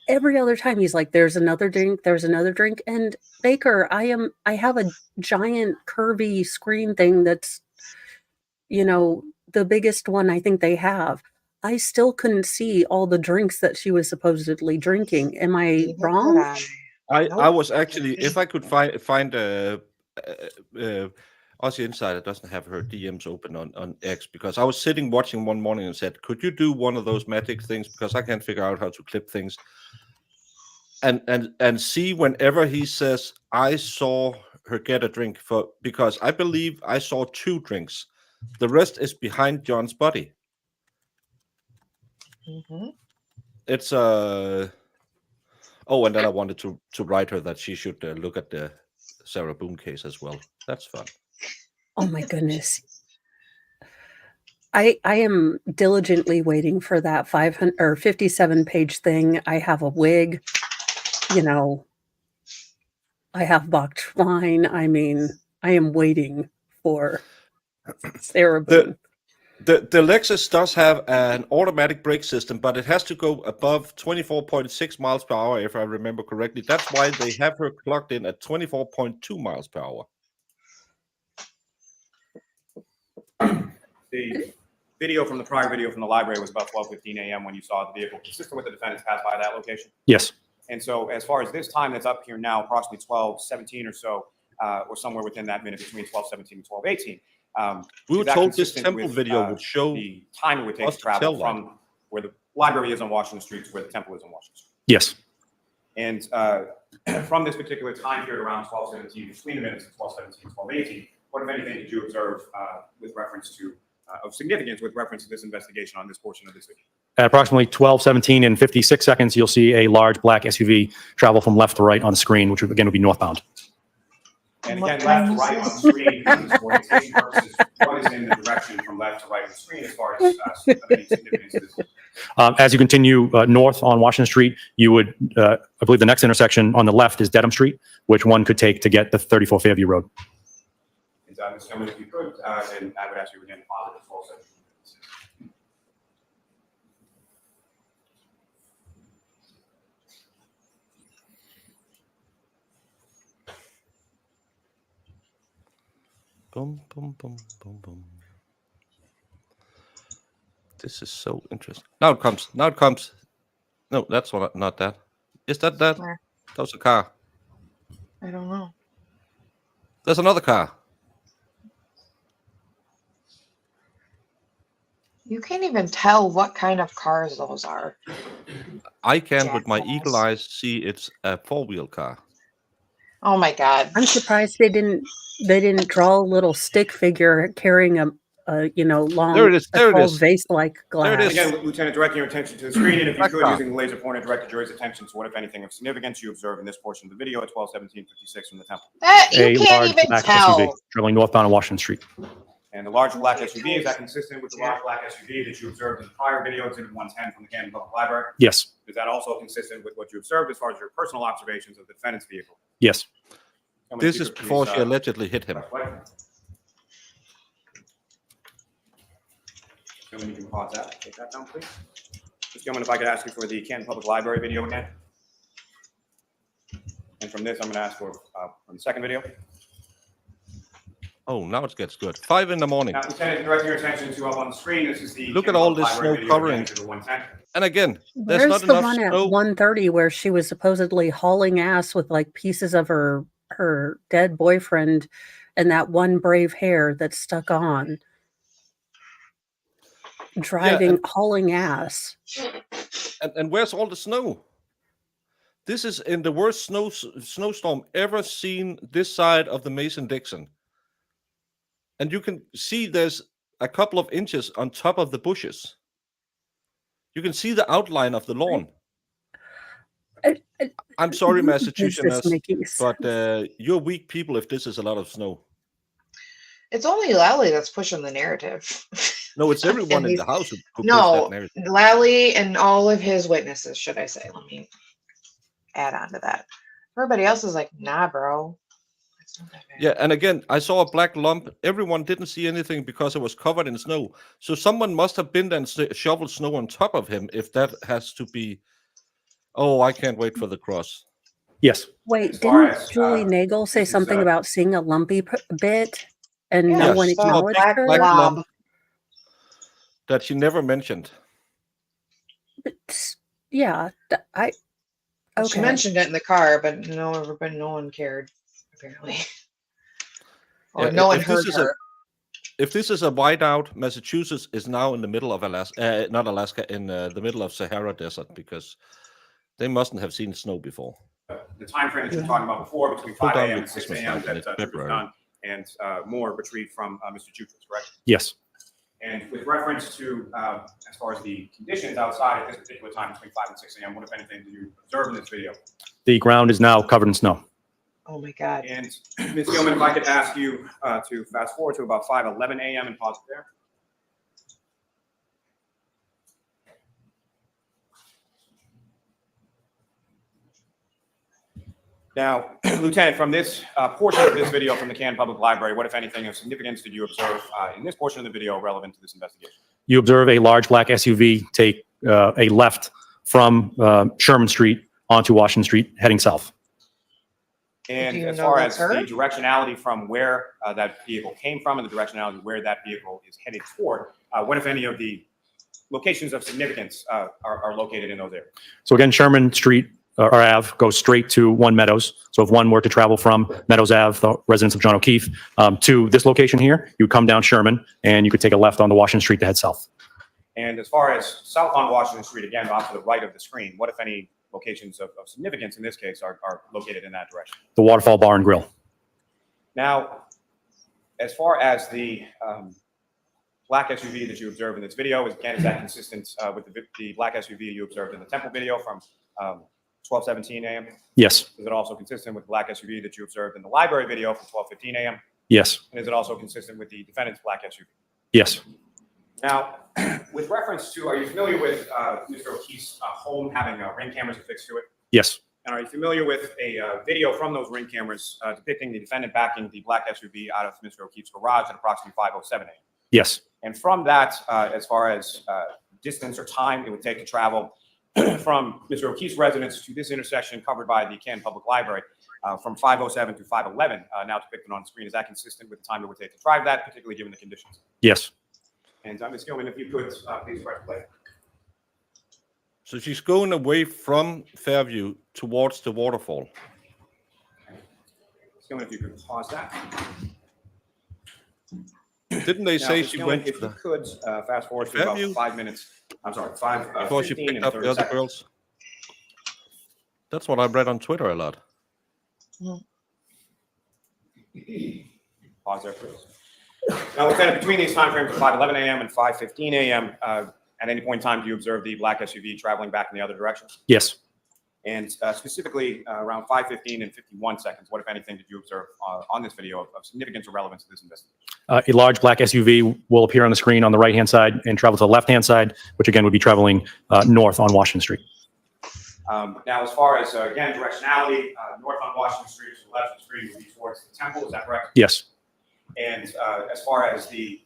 every other time he's like, there's another drink. And Baker, I have a giant curvy screen thing that's, the biggest one I think they have. I still couldn't see all the drinks that she was supposedly drinking. Am I Neither could wrong? I Nope. was actually, if I could find Aussie Insider doesn't have her DMs open on X, because I was sitting watching one morning and said, could you do one of those magic things, because I can't figure out how to clip things, and see whenever he says I saw her get a drink, because I believe I saw 2 drinks. The rest is behind John's body. Mhm. It's oh, and then I wanted to write her that she should look at the Sarah Boone case as well. That's fun. Oh my goodness. I am diligently waiting for that 500 or 57-page thing. I have a wig, I have boxed wine. I mean, I am waiting for Sarah Boone. The Lexus does have an automatic brake system, but it has to go above 24.6 miles per hour, if I remember correctly. That's why they have her clocked in at 24.2 miles per hour. The video from the prior video from the library was about 12:15 a.m. when you saw the vehicle consistent with the defendants pass by that location. Yes. And so as far as this time that's up here now, approximately 12:17 or so, or somewhere within that minute between 12:17 and 12:18. We were is that told this consistent temple with, video would show the time it would take us to to travel tell from where the library is on Washington Street to where the temple is on Washington Street. Yes. And from this particular time period around 12:17, between the minutes of 12:17 and 12:18, what, if anything, did you observe with reference to, of significance with reference to this investigation on this portion of this video? At approximately 12:17 and 56 seconds, you'll see a large black SUV travel from left to right on the screen, which again would be northbound. And What again, left to time right is on the screen, for orientation purposes, what is in the direction from left to right on the screen as far as any significance to this? As you continue north on Washington Street, you would, I believe the next intersection on the left is Dedham Street, which one could take to get the 34 Fairview Road. And Ms. Tillman, if you could, then I would ask you again to follow this whole section. Boom, boom, boom, boom, boom. This is so interesting. Now it comes. Now it comes. No, that's not that. Is that that? Where? That was a car. I don't know. There's another car. You can't even tell what kind of cars those are. I can, with my Jackass. eagle eyes, see it's a 4-wheel car. Oh my God. I'm surprised they didn't draw a little stick figure carrying a long There it is. a There it tall is. vase-like There it glass. is. Again, Lieutenant, directing your attention to the screen, and if you Black could, car. using the laser pointer, direct the jury's attention to what, if anything, of significance you observe in this portion of the video at 12:17:56 from the temple. That you A can't large even black tell. SUV traveling northbound on Washington Street. And the large black SUV, is that consistent with the large black SUV that you observed in the prior video, exhibit 110 from the Canton Public Library? Yes. Is that also consistent with what you observed as far as your personal observations of the defendant's vehicle? Yes. This is before she allegedly hit him. Gentlemen, you can pause that. Take that down, please. Just gentlemen, if I could ask you for the Canton Public Library video again. And from this, I'm going to ask for from the second video. Oh, now it gets good. 5 in the morning. Now, Lieutenant, directing your attention to up on the screen, this is the Look at Canton all Public this Library snow video covering. again, exhibit 110. And again, there's Where's not the enough one at snow. 1:30 where she was supposedly hauling ass with like pieces of her dead boyfriend and that one brave hair that's stuck on? Driving, hauling ass. And where's all the snow? This is in the worst snowstorm ever seen this side of the Mason-Dixon. And you can see there's a couple of inches on top of the bushes. You can see the outline of the lawn. I'm sorry, Massachusetts, but you're weak people if this is a lot of snow. It's only Lally that's pushing the narrative. No, it's everyone in the house who pushed No, that narrative. Lally and all of his witnesses, should I say. Let me add on to that. Everybody else is like, nah, bro. It's not that bad. Yeah, and again, I saw a black lump. Everyone didn't see anything because it was covered in snow. So someone must have been there and shoveled snow on top of him, if that has to be. Oh, I can't wait for the cross. Yes. Wait, didn't Julie Nagel say something about seeing a lumpy bit and no Yes, one saw a acknowledged big her? black Blob. lump that she never mentioned. Yeah, She okay. mentioned it in the car, but no one cared, apparently. Or Yeah, no one if heard this is her. If this is a whiteout, Massachusetts is now in the middle of Alaska, not Alaska, in the middle of Sahara Desert, because they mustn't have seen snow before. The time frame that you were talking about before, between Hold 5 on a.m. with and 6 Christmas a.m. lights in that was February. done, and more retrieved from Mr. Jutras, correct? Yes. And with reference to, as far as the conditions outside at this particular time between 5 and 6 a.m., what, if anything, did you observe in this video? The ground is now covered in snow. Oh my God. And Ms. Gilman, if I could ask you to fast forward to about 5:11 a.m. and pause it there. Now, Lieutenant, from this portion of this video from the Canton Public Library, what, if anything, of significance did you observe in this portion of the video relevant to this investigation? You observe a large black SUV take a left from Sherman Street onto Washington Street, heading south. And Do you as know far that's as her? the directionality from where that vehicle came from and the directionality where that vehicle is headed toward, what, if any, of the locations of significance are located in those areas? So again, Sherman Street or Ave goes straight to One Meadows. So if one were to travel from Meadows Ave, the residence of John O'Keefe, to this location here, you would come down Sherman and you could take a left onto Washington Street to head south. And as far as south on Washington Street, again, off to the right of the screen, what, if any, locations of significance in this case are located in that direction? The Waterfall Bar and Grill. Now, as far as the black SUV that you observed in this video, is that consistent with the black SUV you observed in the Temple video from 12:17 a.m.? Yes. Is it also consistent with the black SUV that you observed in the library video from 12:15 a.m.? Yes. And is it also consistent with the defendant's black SUV? Yes. Now, with reference to, are you familiar with Mr. O'Keefe's home having ring cameras affixed to it? Yes. And are you familiar with a video from those ring cameras depicting the defendant backing the black SUV out of Mr. O'Keefe's garage at approximately 5:07 a.m.? Yes. And from that, as far as distance or time it would take to travel from Mr. O'Keefe's residence to this intersection covered by the Canton Public Library from 5:07 to 5:11, now depicted on the screen, is that consistent with the time it would take to drive that, particularly given the conditions? Yes. And Ms. Gilman, if you could, please press play. So she's going away from Fairview towards the waterfall. Ms. Gilman, if you could pause that. Didn't they Now, say Ms. she Gilman, went to if you the could fast forward to about Fairview? 5 minutes. I'm sorry, before she 15 picked and up 30 the other seconds. girls? That's what I read on Twitter a lot. Pause there, please. Now, Lieutenant, between these timeframes of 5:11 a.m. and 5:15 a.m., at any point in time, do you observe the black SUV traveling back in the other direction? Yes. And specifically around 5:15 and 51 seconds, what, if anything, did you observe on this video of significance or relevance to this investigation? A large black SUV will appear on the screen on the right-hand side and travel to the left-hand side, which again would be traveling north on Washington Street. Now, as far as, again, directionality, north on Washington Street to the left of the screen would be towards the temple, is that correct? Yes. And as far as the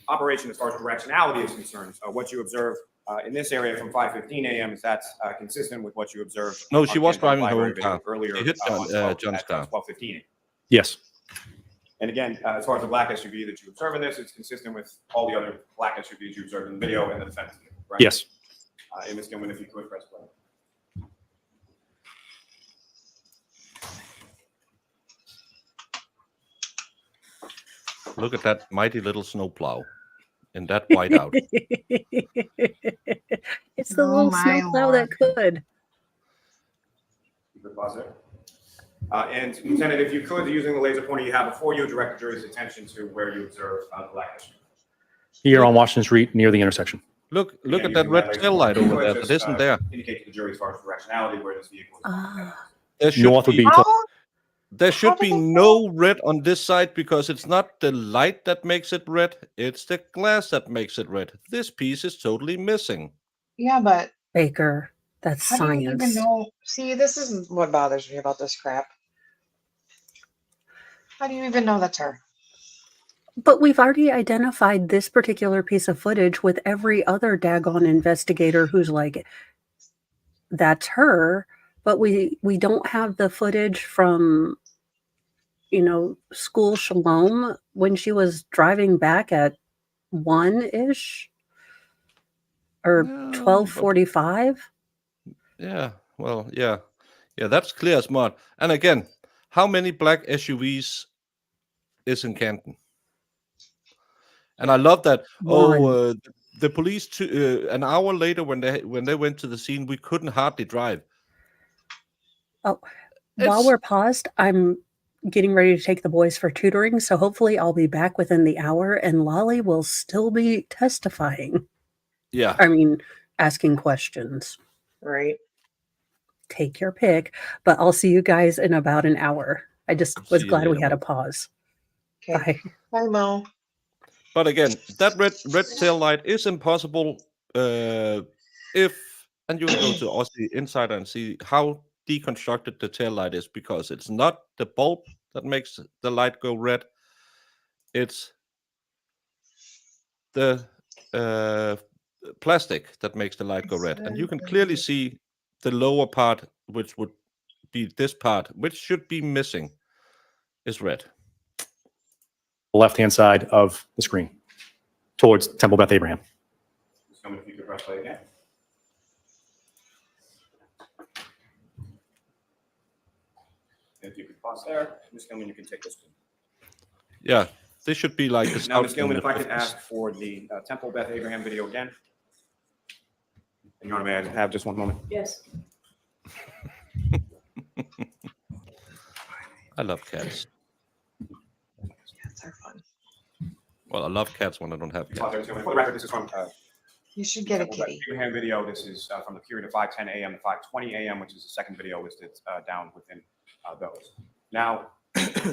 operation, as far as directionality is concerned, what you observe in this area from 5:15 a.m., is that consistent with what you observed? No, she on was Canton driving her own video car. earlier. She hit John's car. 12:15. Yes. And again, as far as the black SUV that you observe in this, it's consistent with all the other black SUVs you observed in the video and the defense vehicle, right? Yes. And Ms. Gilman, if you could press play. Look at that mighty little snowplow in that whiteout. It's the Oh little my snowplow that could. You could pause there. And Lieutenant, if you could, using the laser pointer you have before you, direct the jury's attention to where you observe the black SUV. Here on Washington Street near the intersection. Look Again, at that using red laser tail light pointer, over there. just, That isn't there. Indicate to the jury as far as directionality where this vehicle is. There should North would be How? There should How did be they no red on this side because it's not the light that makes it red, it's the glass that makes it red. This piece is totally missing. Yeah, but Baker, that's how do you even science. know? See, this is what bothers me about this crap. How do you even know that's her? But we've already identified this particular piece of footage with every other daggone investigator who's like, that's her. But we don't have the footage from, School Shalom when she was driving back at 1-ish or No, 12:45. Yeah, well, yeah, that's clear as mud. And again, how many black SUVs is in Canton? And I love that. One. The police an hour later when they went to the scene, we couldn't hardly drive. Oh, while we're paused, I'm getting ready to take the boys for tutoring, so hopefully I'll be back within the hour and Lolly will still be testifying. Yeah. I mean, asking questions. Right. Take your pick, but I'll see you guys in about an hour. I just was See you glad we later, had a Mo. pause. Okay. Bye. Bye, Mo. But again, that red tail light is impossible and you can go to Aussie Insider and see how deconstructed the tail light is, because it's not the bulb that makes the light go red. It's the plastic that makes the light go red. And you can clearly see the lower part, which would be this part, which should be missing, is red. The left-hand side of the screen towards Temple Beth Abraham. So if you could press play again. If you could pause there, Ms. Gilman, you can take this. Yeah, this should be like the Now, Ms. Scout Gilman, if I could unit. ask for the Temple Beth Abraham video again. And Your Honor, may I have just one moment? Yes. I love cats. Cats are fun. Well, I love cats when I don't have For cats. the record, this is from You should get a Temple Beth kitty. Abraham video. This is from the period of 5:10 a.m. to 5:20 a.m., which is the second video listed down within those. Now,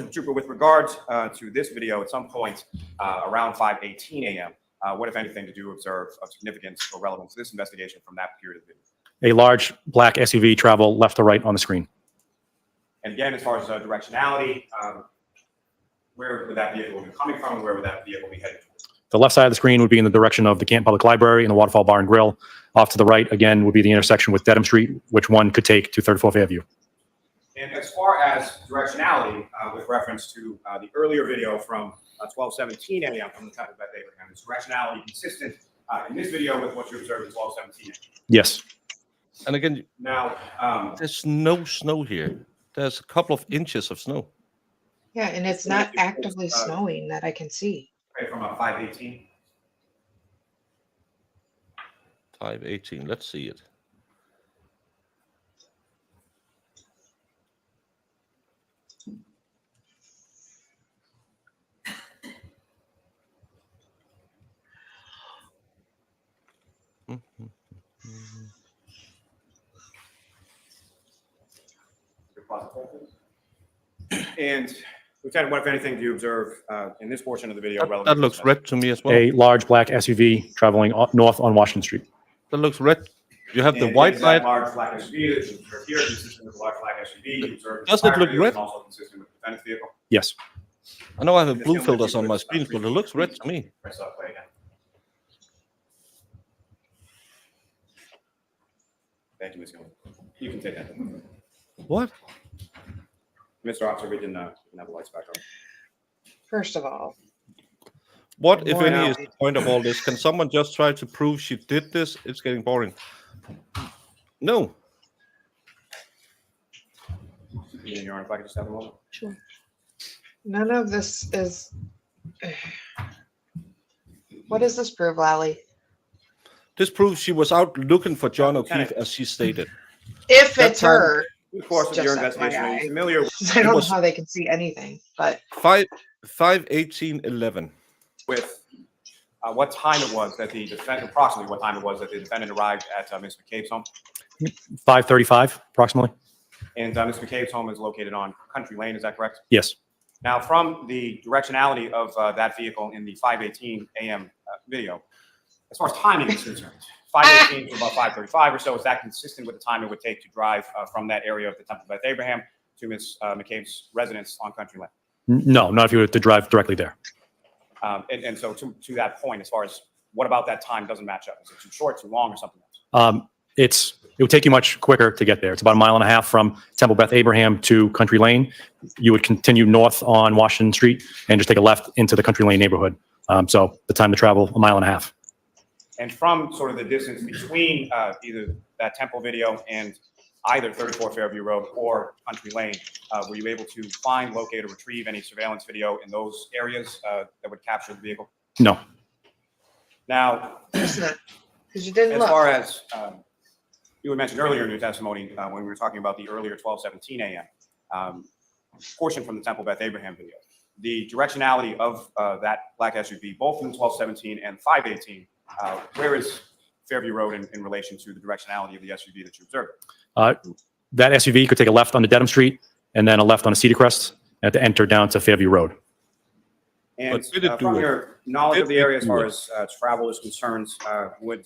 Trooper, with regards to this video, at some point around 5:18 a.m., what, if anything, did you observe of significance or relevance to this investigation from that period of the video? A large black SUV travel left to right on the screen. And again, as far as directionality, where would that vehicle be coming from, and where would that vehicle be headed towards? The left side of the screen would be in the direction of the Canton Public Library and the Waterfall Bar and Grill. Off to the right, again, would be the intersection with Dedham Street, which one could take to 34th Fairview. And as far as directionality, with reference to the earlier video from 12:17 a.m. from the Temple Beth Abraham, is directionality consistent in this video with what you observed at 12:17 a.m.? Yes. And again, Now, there's no snow here. There's a couple of inches of snow. Yeah, and it's not actively snowing that I can see. okay, from 5:18. 5:18. Let's see it. And Lieutenant, what, if anything, do you observe in this portion of the video? relevant That to looks this red to me as well. A large black SUV traveling north on Washington Street. That looks red. You have the And white is that light. large black SUV that's observed here consistent with the large black SUV you observed? Does it look red? And also consistent with the defendant's vehicle? Yes. I know I have This blue one filters lets you on my with, screen, but it looks red to me. Press up, play again. Thank you, Ms. Gilman. You can take that. What? Mr. Officer, we can have the lights back on. First of all, What, if More any, now. is the point of all this? Can someone just try to prove she did this? It's getting boring. No. Your Honor, if I could just have a moment. Sure. none of this is. What does this prove, Lally? This proves she was out looking for John Lieutenant. O'Keefe, as she stated. If That it's time- her, In the course of Just your investigation, are FYI. you familiar I don't know was- how they can see anything, but 5:18:11. with what time it was that the defendant, approximately what time it was that the defendant arrived at Ms. McCabe's home? 5:35 approximately. And Ms. McCabe's home is located on Country Lane, is that correct? Yes. Now, from the directionality of that vehicle in the 5:18 a.m. Video, as far as timing is concerned, 5:18 to about 5:35 or so, is that consistent with the time it would take to drive from that area of the Temple Beth Abraham to Ms. McCabe's residence on Country Lane? No, not if you were to drive directly there. And so to that point, as far as what about that time doesn't match up? Is it too short, too long, or something else? It would take you much quicker to get there. It's about a mile and a half from Temple Beth Abraham to Country Lane. You would continue north on Washington Street and just take a left into the Country Lane neighborhood. So the time to travel, a mile and a half. And from sort of the distance between either that Temple video and either 34 Fairview Road or Country Lane, were you able to find, locate, or retrieve any surveillance video in those areas that would capture the vehicle? No. Now, because you didn't as look. far as you had mentioned earlier in your testimony when we were talking about the earlier 12:17 a.m. Portion from the Temple Beth Abraham video, the directionality of that black SUV, both in 12:17 and 5:18, where is Fairview Road in relation to the directionality of the SUV that you observed? That SUV could take a left onto Dedham Street and then a left onto Cedar Crest and to enter down to Fairview Road. And But did it do from it? your knowledge of the Did it area as do far it? as travel is concerned, would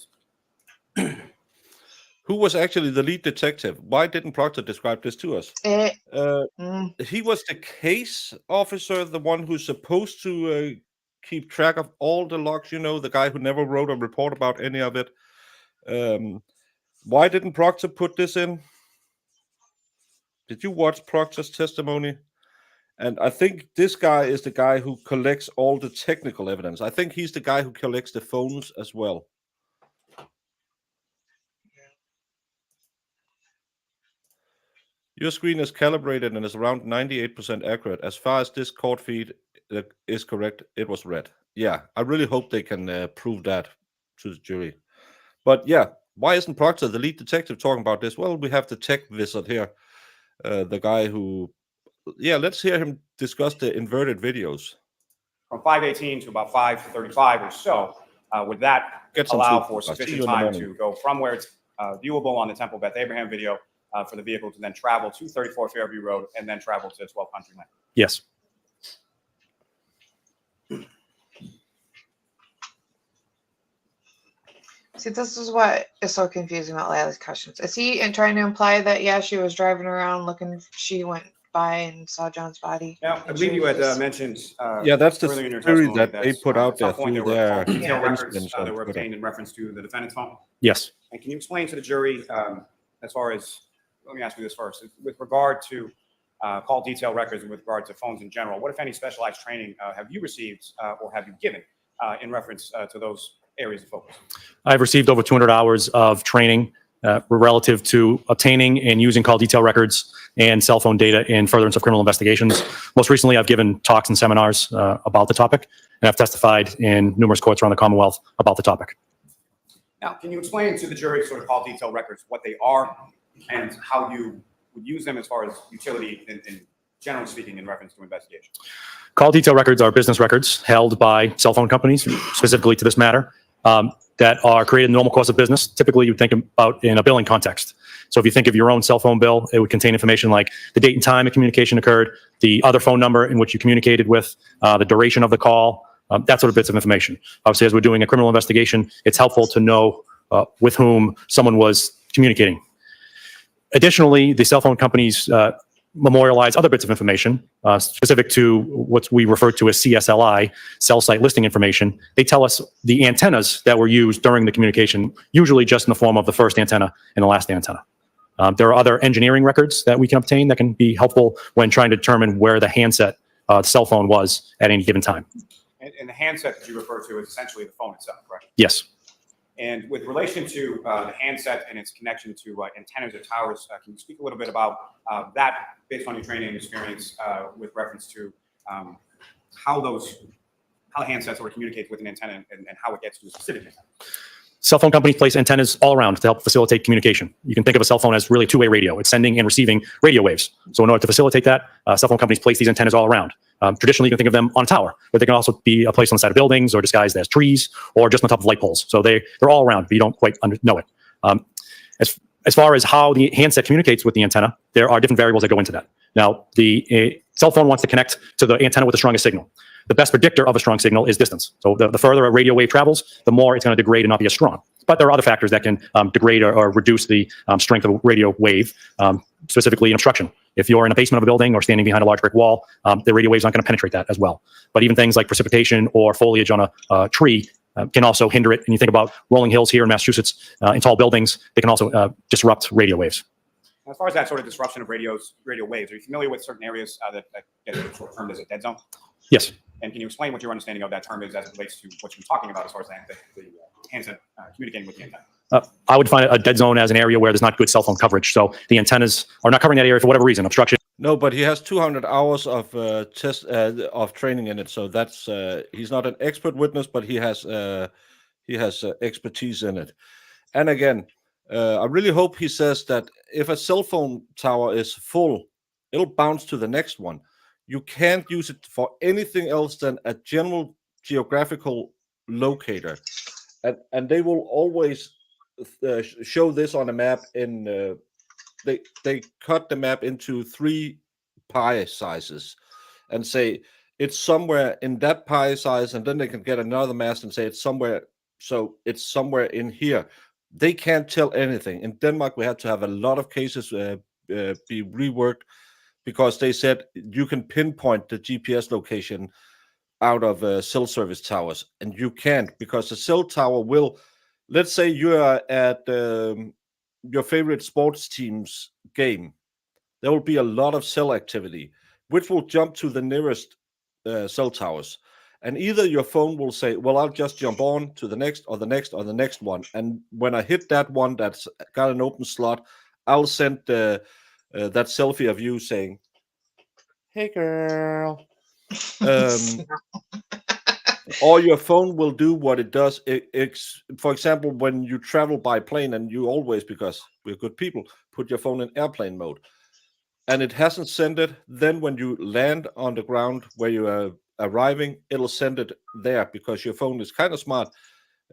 Who was actually the lead detective? Why didn't Proctor describe this to us? Eh, Uh, mm, he was the case officer, the one who's supposed to keep track of all the logs, the guy who never wrote a report about any of it. Why didn't Proctor put this in? Did you watch Proctor's testimony? And I think this guy is the guy who collects all the technical evidence. I think he's the guy who collects the phones as well. Your screen is calibrated and is around 98% accurate. As far as this court feed is correct, it was red. Yeah, I really hope they can prove that to the jury. But yeah, why isn't Proctor, the lead detective, talking about this? Well, we have the tech wizard here, the guy who... Yeah, let's hear him discuss the inverted videos. from 5:18 to about 5:35 or so, would that Get some allow sleep. for I'll see you sufficient in the time morning. to go from where it's viewable on the Temple Beth Abraham video for the vehicle to then travel to 34 Fairview Road and then travel to 12 Country Lane? Yes. See, this is what is so confusing about Lally's questions. Is he trying to imply that, yeah, she was driving around looking, she went by and saw John's body? Now, I And believe she you had was- mentioned Yeah, that's the earlier in your theory testimony that they put out at there some point through there were their detailed records incidents on that were Twitter. obtained in reference to the defendant's phone. Yes. And can you explain to the jury as far as let me ask you this first. With regard to call detail records and with regard to phones in general, what, if any, specialized training have you received or have you given in reference to those areas of focus? I've received over 200 hours of training relative to obtaining and using call detail records and cell phone data in furtherance of criminal investigations. Most recently, I've given talks and seminars about the topic, and I've testified in numerous courts around the Commonwealth about the topic. Now, can you explain to the jury sort of call detail records, what they are and how you would use them as far as utility in generally speaking in reference to investigation? Call detail records are business records held by cell phone companies, specifically to this matter, that are created in the normal course of business. Typically, you think about in a billing context. So if you think of your own cell phone bill, it would contain information like the date and time a communication occurred, the other phone number in which you communicated with, the duration of the call, that sort of bits of information. Obviously, as we're doing a criminal investigation, it's helpful to know with whom someone was communicating. Additionally, the cell phone companies memorialize other bits of information specific to what we refer to as CSLI, cell site listing information. They tell us the antennas that were used during the communication, usually just in the form of the first antenna and the last antenna. There are other engineering records that we can obtain that can be helpful when trying to determine where the handset, the cell phone was at any given time. And the handset that you refer to is essentially the phone itself, correct? Yes. And with relation to the handset and its connection to antennas or towers, can you speak a little bit about that based on your training and experience with reference to how the handsets or communicate with an antenna and how it gets to a specific antenna? Cell phone companies place antennas all around to help facilitate communication. You can think of a cell phone as really a two-way radio. It's sending and receiving radio waves. So in order to facilitate that, cell phone companies place these antennas all around. Traditionally, you can think of them on a tower, but they can also be placed on the side of buildings or disguised as trees or just on top of light poles. So they're all around, but you don't quite know it. As far as how the handset communicates with the antenna, there are different variables that go into that. Now, the cell phone wants to connect to the antenna with the strongest signal. The best predictor of a strong signal is distance. So the further a radio wave travels, the more it's going to degrade and not be as strong. But there are other factors that can degrade or reduce the strength of a radio wave, specifically in obstruction. If you're in a basement of a building or standing behind a large brick wall, the radio waves aren't going to penetrate that as well. But even things like precipitation or foliage on a tree can also hinder it. And you think about rolling hills here in Massachusetts in tall buildings, they can also disrupt radio waves. As far as that sort of disruption of radio waves, are you familiar with certain areas that get sort of termed as a dead zone? Yes. And can you explain what your understanding of that term is as it relates to what you're talking about as far as the handset communicating with the antenna? I would find a dead zone as an area where there's not good cell phone coverage. So the antennas are not covering that area for whatever reason, obstruction. No, but he has 200 hours of of training in it, so that's he's not an expert witness, but he has expertise in it. And again, I really hope he says that if a cell phone tower is full, it'll bounce to the next one. You can't use it for anything else than a general geographical locator, and they will always show this on a map in. They cut the map into 3 pie sizes and say it's somewhere in that pie size, and then they can get another map and say it's somewhere, so it's somewhere in here. They can't tell anything. In Denmark, we had to have a lot of cases be reworked because they said you can pinpoint the GPS location out of cell service towers, and you can't, because the cell tower will, let's say you are at your favorite sports team's game, there will be a lot of cell activity, which will jump to the nearest cell towers. And either your phone will say, well, I'll just jump on to the next or the next or the next one. And when I hit that one that's got an open slot, I'll send that selfie of you saying, hey, girl. Or your phone will do what it does. For example, when you travel by plane, and you always, because we're good people, put your phone in airplane mode, and it hasn't sent it, then when you land on the ground where you are arriving, it'll send it there, because your phone is kind of smart.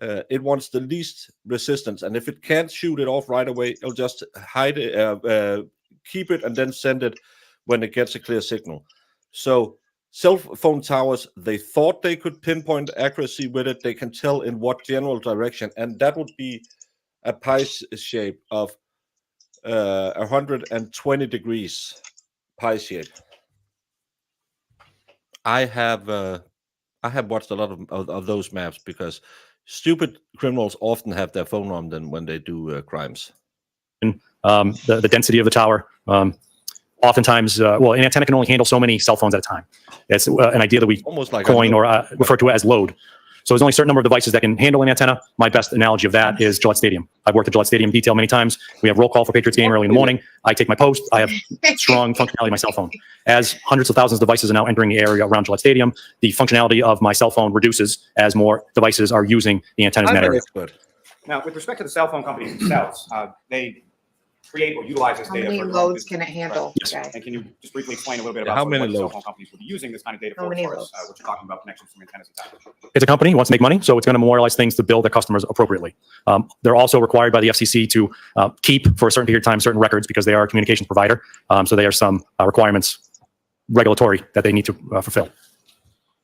It wants the least resistance, and if it can't shoot it off right away, it'll just hide it, keep it, and then send it when it gets a clear signal. So cell phone towers, they thought they could pinpoint accuracy with it. They can tell in what general direction, and that would be a pie shape of 120 degrees pie shape. I have watched a lot of those maps, because stupid criminals often have their phone on them when they do crimes. the density of the tower. Oftentimes, well, an antenna can only handle so many cell phones at a time. It's an idea that we Almost like coin or refer to as load. So there's only a certain number of devices that can handle an antenna. My best analogy of that is Gillette Stadium. I've worked at Gillette Stadium detail many times. We have roll call for Patriots game early in the morning. I take my post. I have strong functionality of my cell phone. As hundreds of thousands of devices are now entering the area around Gillette Stadium, the functionality of my cell phone reduces as more devices are using the antennas in that area. Now, with respect to the cell phone companies themselves, they create or utilize this How data many for their own loads can it business, handle? Yes. Okay. And can you just briefly explain a little bit Yeah, about how sort of many what cell loads? phone companies would be using this kind of data How for, many as far as loads? what you're talking about, connections from antennas and towers? It's a company who wants to make money, so it's going to memorialize things to bill their customers appropriately. They're also required by the FCC to keep for a certain period of time certain records because they are a communications provider. So there are some requirements regulatory that they need to fulfill.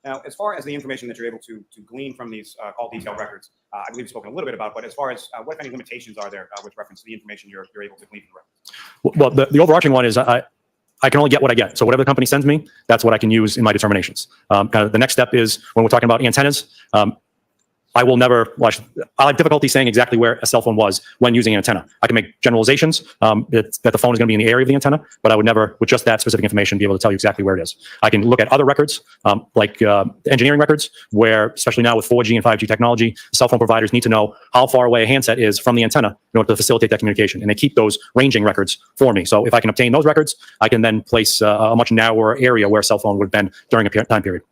Now, as far as the information that you're able to glean from these call detail records, I believe you've spoken a little bit about, but as far as what, if any, limitations are there with reference to the information you're able to glean from the records? Well, the overarching one is I can only get what I get. So whatever the company sends me, that's what I can use in my determinations. Kind of the next step is when we're talking about antennas, I will never watch. I'll have difficulty saying exactly where a cell phone was when using an antenna. I can make generalizations that the phone is going to be in the area of the antenna, but I would never, with just that specific information, be able to tell you exactly where it is. I can look at other records, like engineering records, where, especially now with 4G and 5G technology, cell phone providers need to know how far away a handset is from the antenna in order to facilitate that communication. And they keep those ranging records for me. So if I can obtain those records, I can then place a much narrower area where a cell phone would have been during a time period.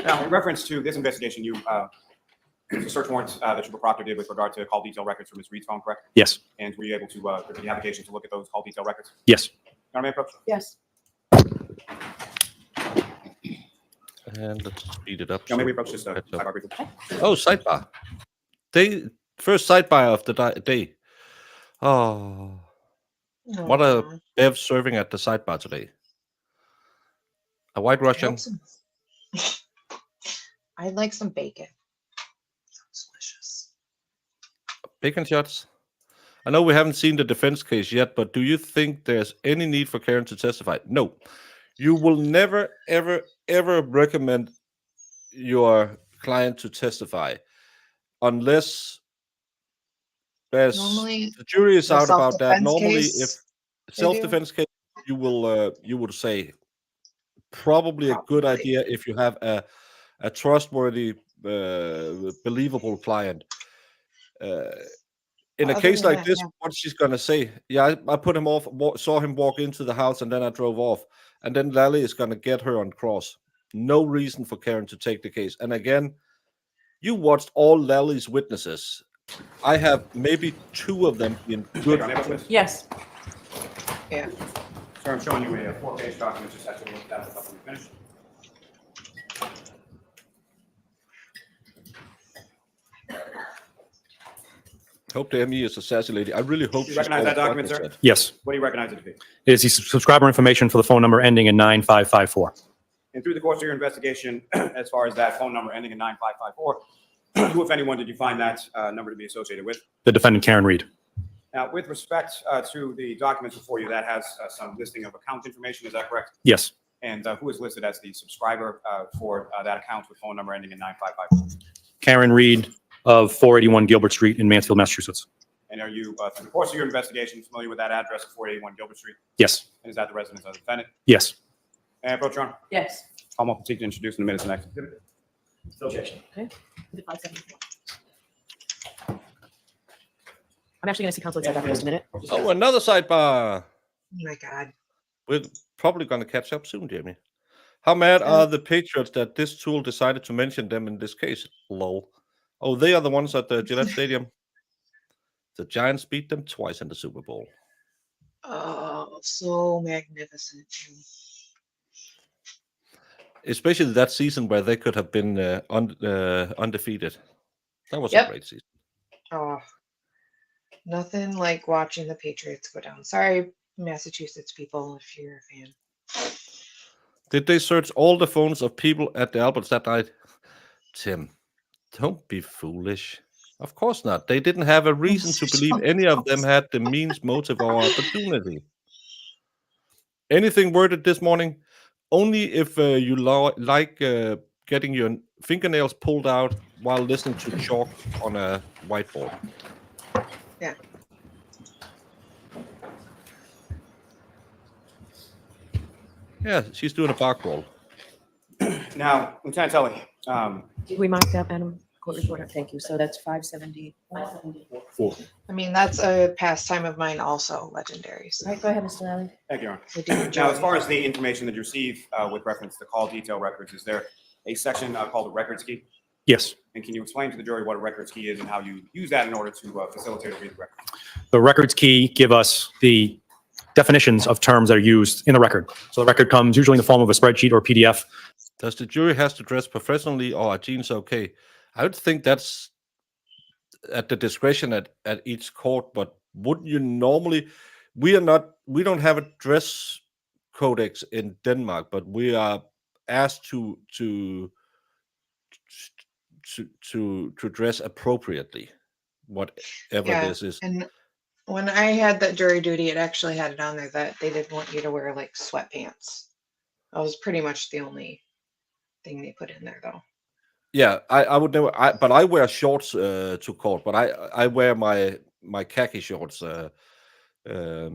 Now, in reference to this investigation, you the search warrants that Trooper Proctor did with regard to call detail records from Ms. Reed's phone, correct? Yes. And were you able to, with the application, to look at those call detail records? Yes. Madam Approach? Yes. And let's speed it up. No, maybe so approach just we'll catch up. sidebar briefly. Oh, sidebar. First sidebar of the day. Oh, what a Aw. Bev serving at the sidebar today. A White I Russian. hope some- I'd like some bacon. Sounds delicious. Bacon shots. I know we haven't seen the defense case yet, but do you think there's any need for Karen to testify? No. You will never, ever, ever recommend your client to testify unless there's Normally, the jury is the out about that. self-defense Normally, case, if they do. self-defense case, you would say probably a good idea if you have a trustworthy, believable client. In a Other case than like that, this, yeah. what she's gonna say? Yeah, I put him off. Saw him walk into the house, and then I drove off. And then Lally is gonna get her on cross. No reason for Karen to take the case. And again, you watched all Lally's witnesses. I have maybe 2 of them in good. Madam Approach? Yes. Yeah. Sir, I'm showing you a 4-page document, just have to look at that before we finish. Hope the ME is a sassy lady. I really hope Do you recognize that document, sir? Yes. What do you recognize it to be? It is the subscriber information for the phone number ending in 9554. And through the course of your investigation, as far as that phone number ending in 9554, who, if anyone, did you find that number to be associated with? The defendant, Karen Reed. Now, with respect to the documents before you, that has some listing of account information, is that correct? Yes. And who is listed as the subscriber for that account with phone number ending in 9554? Karen Reed of 481 Gilbert Street in Mansfield, Massachusetts. And are you, through the course of your investigation, familiar with that address of 481 Gilbert Street? Yes. And is that the residence of the defendant? Yes. And Approach, Your Honor. Yes. I'm going to proceed to introduce in the minutes the next exhibit. No objection. Exhibit 574. I'm actually going to see counsel inside that for just a minute. Oh, another sidebar. Oh my God. We're probably gonna catch up soon, Jamie. How mad are the Patriots that this tool decided to mention them in this case? Lol. Oh, they are the ones at the Gillette Stadium. The Giants beat them twice in the Super Bowl. Oh, so magnificent. Especially that season where they could have been undefeated. That was Yep. a great season. Oh, nothing like watching the Patriots go down. Sorry, Massachusetts people, if you're a fan. Did they search all the phones of people at the Alberts that night? Tim, don't be foolish. Of course not. They didn't have a reason to believe any of them had the means, motive, or opportunity. Anything worded this morning? Only if you like getting your fingernails pulled out while listening to chalk on a whiteboard. Yeah. Yeah, she's doing a bar crawl. Now, Lieutenant Tully, Did we mark that, Madam Court Reporter? Thank you. So that's 570. 4. I mean, that's a pastime of mine also, legendaries. All right, go ahead, Mr. Lally. thank you, Your Honor. I do enjoy Now, as far it. as the information that you receive with reference to call detail records, is there a section called a records key? Yes. And can you explain to the jury what a records key is and how you use that in order to facilitate or read the record? The records key give us the definitions of terms that are used in the record. So the record comes usually in the form of a spreadsheet or PDF. Does the jury has to dress professionally or are jeans okay? I would think that's at the discretion at each court, but wouldn't you normally, we don't have a dress codex in Denmark, but we are asked to dress appropriately, whatever Yeah, this is. and when I had that jury duty, it actually had it on there that they didn't want you to wear like sweatpants. That was pretty much the only thing they put in there, though. Yeah, I would never. But I wear shorts to court. But I wear my khaki shorts, and I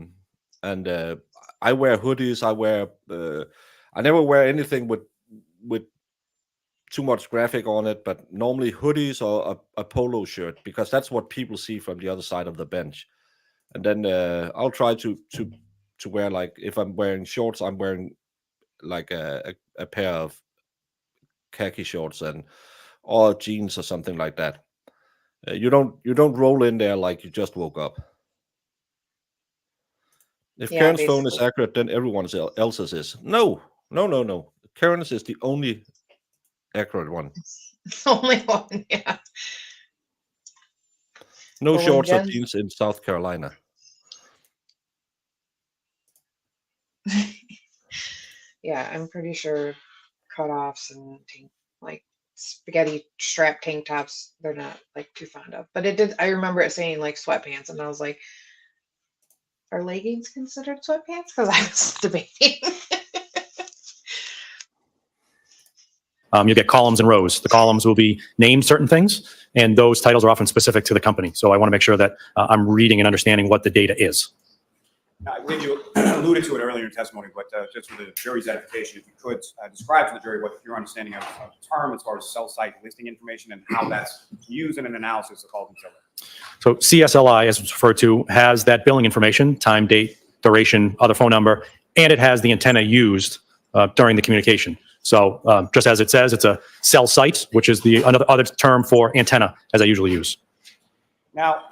wear hoodies. I never wear anything with too much graphic on it. But normally hoodies or a polo shirt, because that's what people see from the other side of the bench. And then I'll try to wear, like, if I'm wearing shorts, I'm wearing like a pair of khaki shorts or jeans or something like that. You don't roll in there like you just woke up. If Yeah, Karen's phone is basically. accurate, then everyone else's is. No. Karen's is the only accurate one. It's the only one, yeah. No But when shorts or Jen- jeans in South Carolina. Yeah, I'm pretty sure cutoffs and like spaghetti strap tank tops, they're not like too fond of. But it did, I remember it saying like sweatpants, and I was like, are leggings considered sweatpants? Because I was debating. You get columns and rows. The columns will be named certain things, and those titles are often specific to the company. So I want to make sure that I'm reading and understanding what the data is. I believe you alluded to it earlier in testimony, but just for the jury's edification, if you could describe to the jury what your understanding of the term as far as cell site listing information and how that's used in an analysis of call detail. So CSLI, as it's referred to, has that billing information, time, date, duration, other phone number, and it has the antenna used during the communication. So just as it says, it's a cell site, which is the other term for antenna, as I usually use. Now,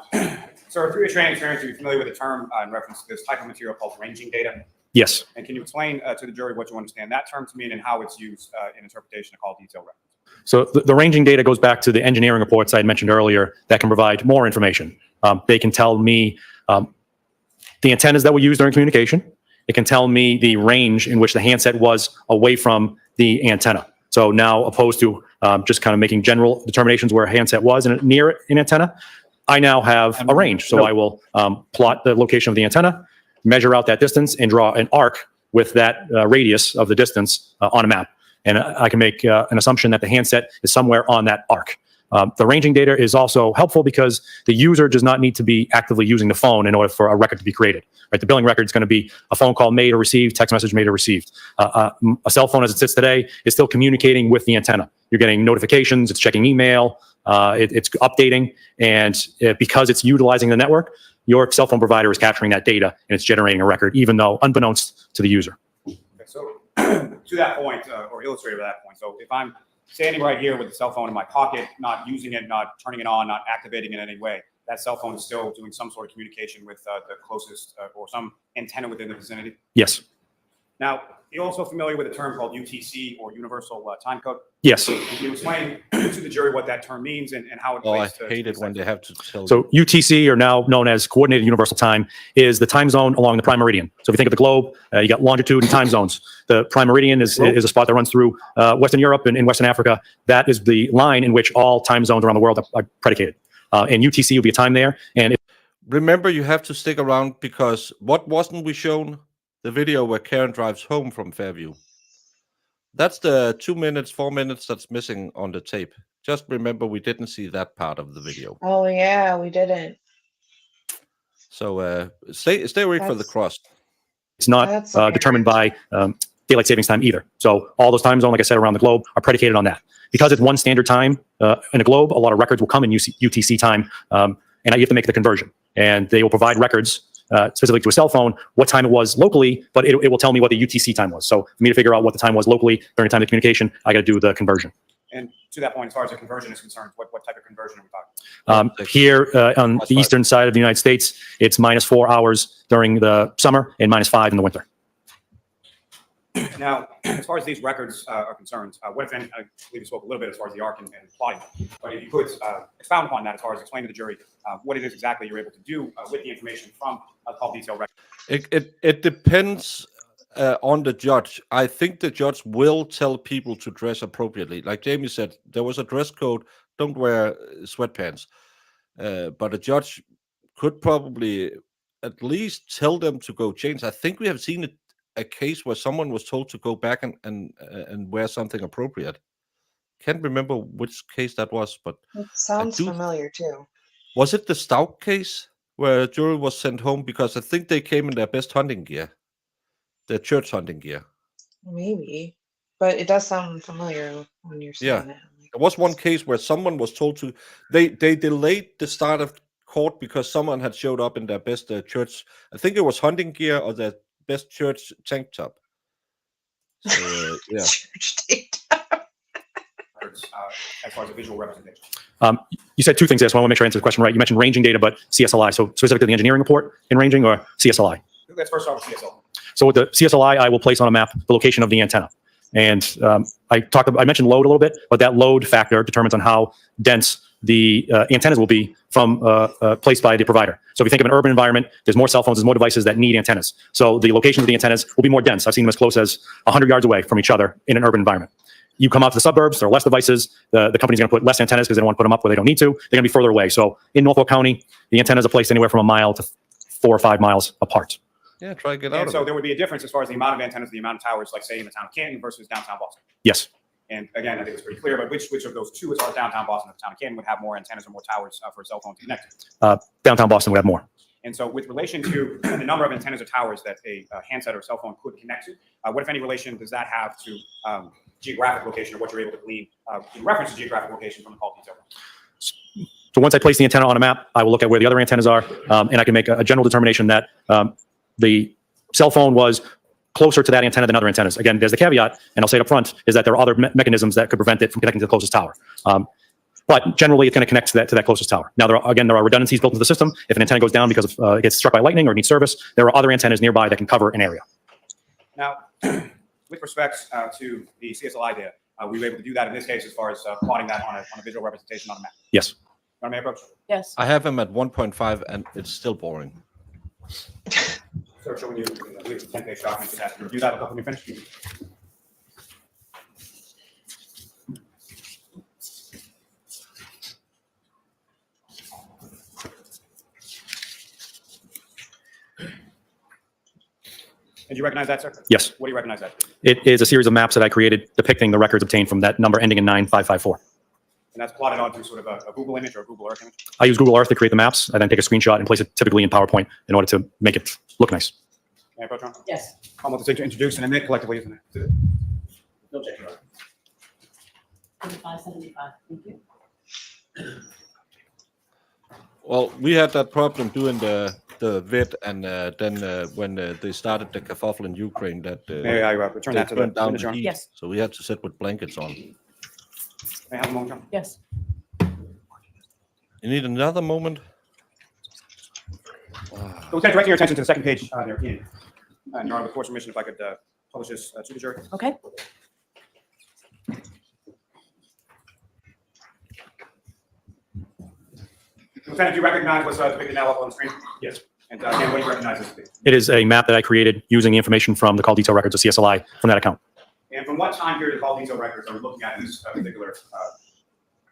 sir, through your training experience, are you familiar with the term in reference to this type of material called ranging data? Yes. And can you explain to the jury what you understand that term to mean and how it's used in interpretation of call detail records? So the ranging data goes back to the engineering reports I had mentioned earlier that can provide more information. They can tell me the antennas that were used during communication. It can tell me the range in which the handset was away from the antenna. So now, opposed to just kind of making general determinations where a handset was and near an antenna, I now have a range. So I will plot the location of the antenna, measure out that distance, and draw an arc with that radius of the distance on a map. And I can make an assumption that the handset is somewhere on that arc. The ranging data is also helpful because the user does not need to be actively using the phone in order for a record to be created. Right? The billing record is going to be a phone call made or received, text message made or received. A cell phone, as it sits today, is still communicating with the antenna. You're getting notifications, it's checking email, it's updating, and because it's utilizing the network, your cell phone provider is capturing that data and it's generating a record, even though unbeknownst to the user. Okay, so to that point, or illustrative of that point, so if I'm standing right here with the cell phone in my pocket, not using it, not turning it on, not activating it in any way, that cell phone is still doing some sort of communication with the closest or some antenna within the vicinity? Yes. Now, you're also familiar with a term called UTC or Universal Time Code? Yes. Can you explain to the jury what that term means and how it relates I hate it when they have to tell. So UTC, or now known as Coordinated Universal Time, is the time zone along the prime meridian. So if you think of the globe, you got longitude and time zones. The prime meridian is a spot that runs through Western Europe and in Western Africa. That is the line in which all time zones around the world are predicated. And UTC will be a time there. And Remember, you have to stick around because what wasn't we shown? The video where Karen drives home from Fairview. That's the 2 minutes, 4 minutes that's missing on the tape. Just remember, we didn't see that part of the video. Oh yeah, we didn't. So stay awake for the cross. it's not That's determined by daylight savings time either. So all those time zones, like I said, around the globe are predicated on that. Because it's one standard time in a globe, a lot of records will come in UTC time, and you have to make the conversion. And they will provide records specific to a cell phone, what time it was locally, but it will tell me what the UTC time was. So for me to figure out what the time was locally during the time of communication, I got to do the conversion. And to that point, as far as the conversion is concerned, what type of conversion are we talking? Here on the eastern side of the United States, it's -4 hours during the summer and -5 in the winter. Now, as far as these records are concerned, what if any, I believe you spoke a little bit as far as the arc and plotting, but if you could expound upon that as far as explain to the jury what it is exactly you're able to do with the information from a call detail record. It depends on the judge. I think the judge will tell people to dress appropriately. Like Jamie said, there was a dress code, don't wear sweatpants. But a judge could probably at least tell them to go change. I think we have seen a case where someone was told to go back and wear something appropriate. Can't remember which case that was, but It sounds familiar too. Was it the Stout case where a jury was sent home because I think they came in their best hunting gear, their church hunting gear? Maybe, but it does sound familiar when you're saying that. There was one case where someone was told to, they delayed the start of court because someone had showed up in their best church, I think it was hunting gear or their best church tank top. So, yeah. Church tank top. As far as a visual representation. You said two things there, so I want to make sure I answer the question right. You mentioned ranging data, but CSLI. So specific to the engineering report in ranging or CSLI? Let's first start with CSLI. So with the CSLI, I will place on a map the location of the antenna. And I mentioned load a little bit, but that load factor determines on how dense the antennas will be from placed by the provider. So if you think of an urban environment, there's more cell phones, there's more devices that need antennas. So the locations of the antennas will be more dense. I've seen them as close as 100 yards away from each other in an urban environment. You come out to the suburbs, there are less devices. The company's going to put less antennas because they don't want to put them up where they don't need to. They're going to be further away. So in Norfolk County, the antennas are placed anywhere from 1 mile to 4 or 5 miles apart. Yeah, try to get out And of so it. there would be a difference as far as the amount of antennas, the amount of towers, like say in the town of Canton versus downtown Boston. Yes. And again, I think it's pretty clear, but which of those two, as far as downtown Boston and the town of Canton, would have more antennas or more towers for a cell phone to connect to? Downtown Boston would have more. And so with relation to the number of antennas or towers that a handset or cell phone could connect to, what, if any, relation does that have to geographic location or what you're able to glean in reference to geographic location from the call detail? So once I place the antenna on a map, I will look at where the other antennas are, and I can make a general determination that the cell phone was closer to that antenna than other antennas. Again, there's the caveat, and I'll say it up front, is that there are other mechanisms that could prevent it from connecting to the closest tower. But generally, it's going to connect to that closest tower. Now, there are redundancies built into the system. If an antenna goes down because it gets struck by lightning or needs service, there are other antennas nearby that can cover an area. Now, with respect to the CSLI data, we were able to do that in this case as far as plotting that on a visual representation on a map. Yes. Want me to approach? Yes. I have him at 1.5 and it's still boring. So showing you, I believe it's a 10-page document to that. Review that a couple when you finish. And you recognize that, sir? Yes. What do you recognize that? It is a series of maps that I created depicting the records obtained from that number ending in 9554. And that's plotted onto sort of a Google image or a Google Earth image? I use Google Earth to create the maps. I then take a screenshot and place it typically in PowerPoint in order to make it look nice. May I approach, Ron? Yes. I'm going to introduce and admit collectively, isn't it? No objection, Your Honor. 575, thank you. Well, we had that problem doing the vid, and then when they started the kerfuffle in Ukraine, that May I return they that to the turned down witness, the Your Honor? heat, Yes. so we had to sit with blankets on. May I have a moment, John? Yes. You need another moment? So Lieutenant, directing your attention to the second page there, Ian. And Your Honor, with court's permission, if I could publish this to the jury. Okay. Lieutenant, do you recognize what's depicted now up on the screen? Yes. And again, what do you recognize this to be? It is a map that I created using the information from the call detail records of CSLI from that account. And from what time period of call detail records are we looking at in this particular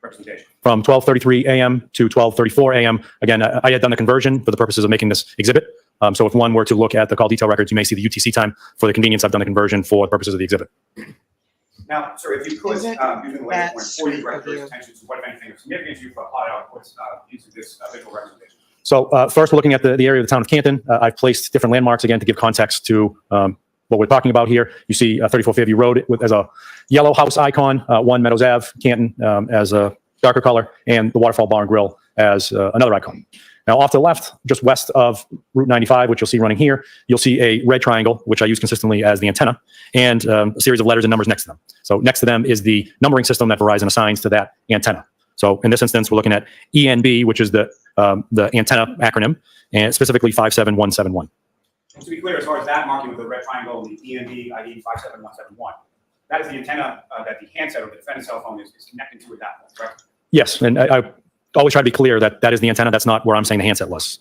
representation? From 12:33 a.m. to 12:34 a.m. Again, I had done the conversion for the purposes of making this exhibit. So if one were to look at the call detail records, you may see the UTC time. For the convenience, I've done the conversion for the purposes of the exhibit. Now, sir, if you could, Is it using the latest point, that's before you direct review? your attention to what, if anything, of significance you've plotted out what's into this visual representation. So first, we're looking at the area of the town of Canton. I've placed different landmarks again to give context to what what we're talking about here. You see 34 Fairview Road as a yellow house icon, 1 Meadows Ave, Canton as a darker color, and the Waterfall Bar and Grill as another icon. Now, off to the left, just west of Route 95, which you'll see running here, you'll see a red triangle, which I use consistently as the antenna, and a series of letters and numbers next to them. So next to them is the numbering system that Verizon assigns to that antenna. So in this instance, we're looking at ENB, which is the antenna acronym, and specifically 57171. To be clear, as far as that marking with the red triangle, the ENB ID 57171, that is the antenna that the handset or the defendant's cell phone is connecting to at that point, correct? Yes, and I always try to be clear that that is the antenna. That's not where I'm saying the handset was.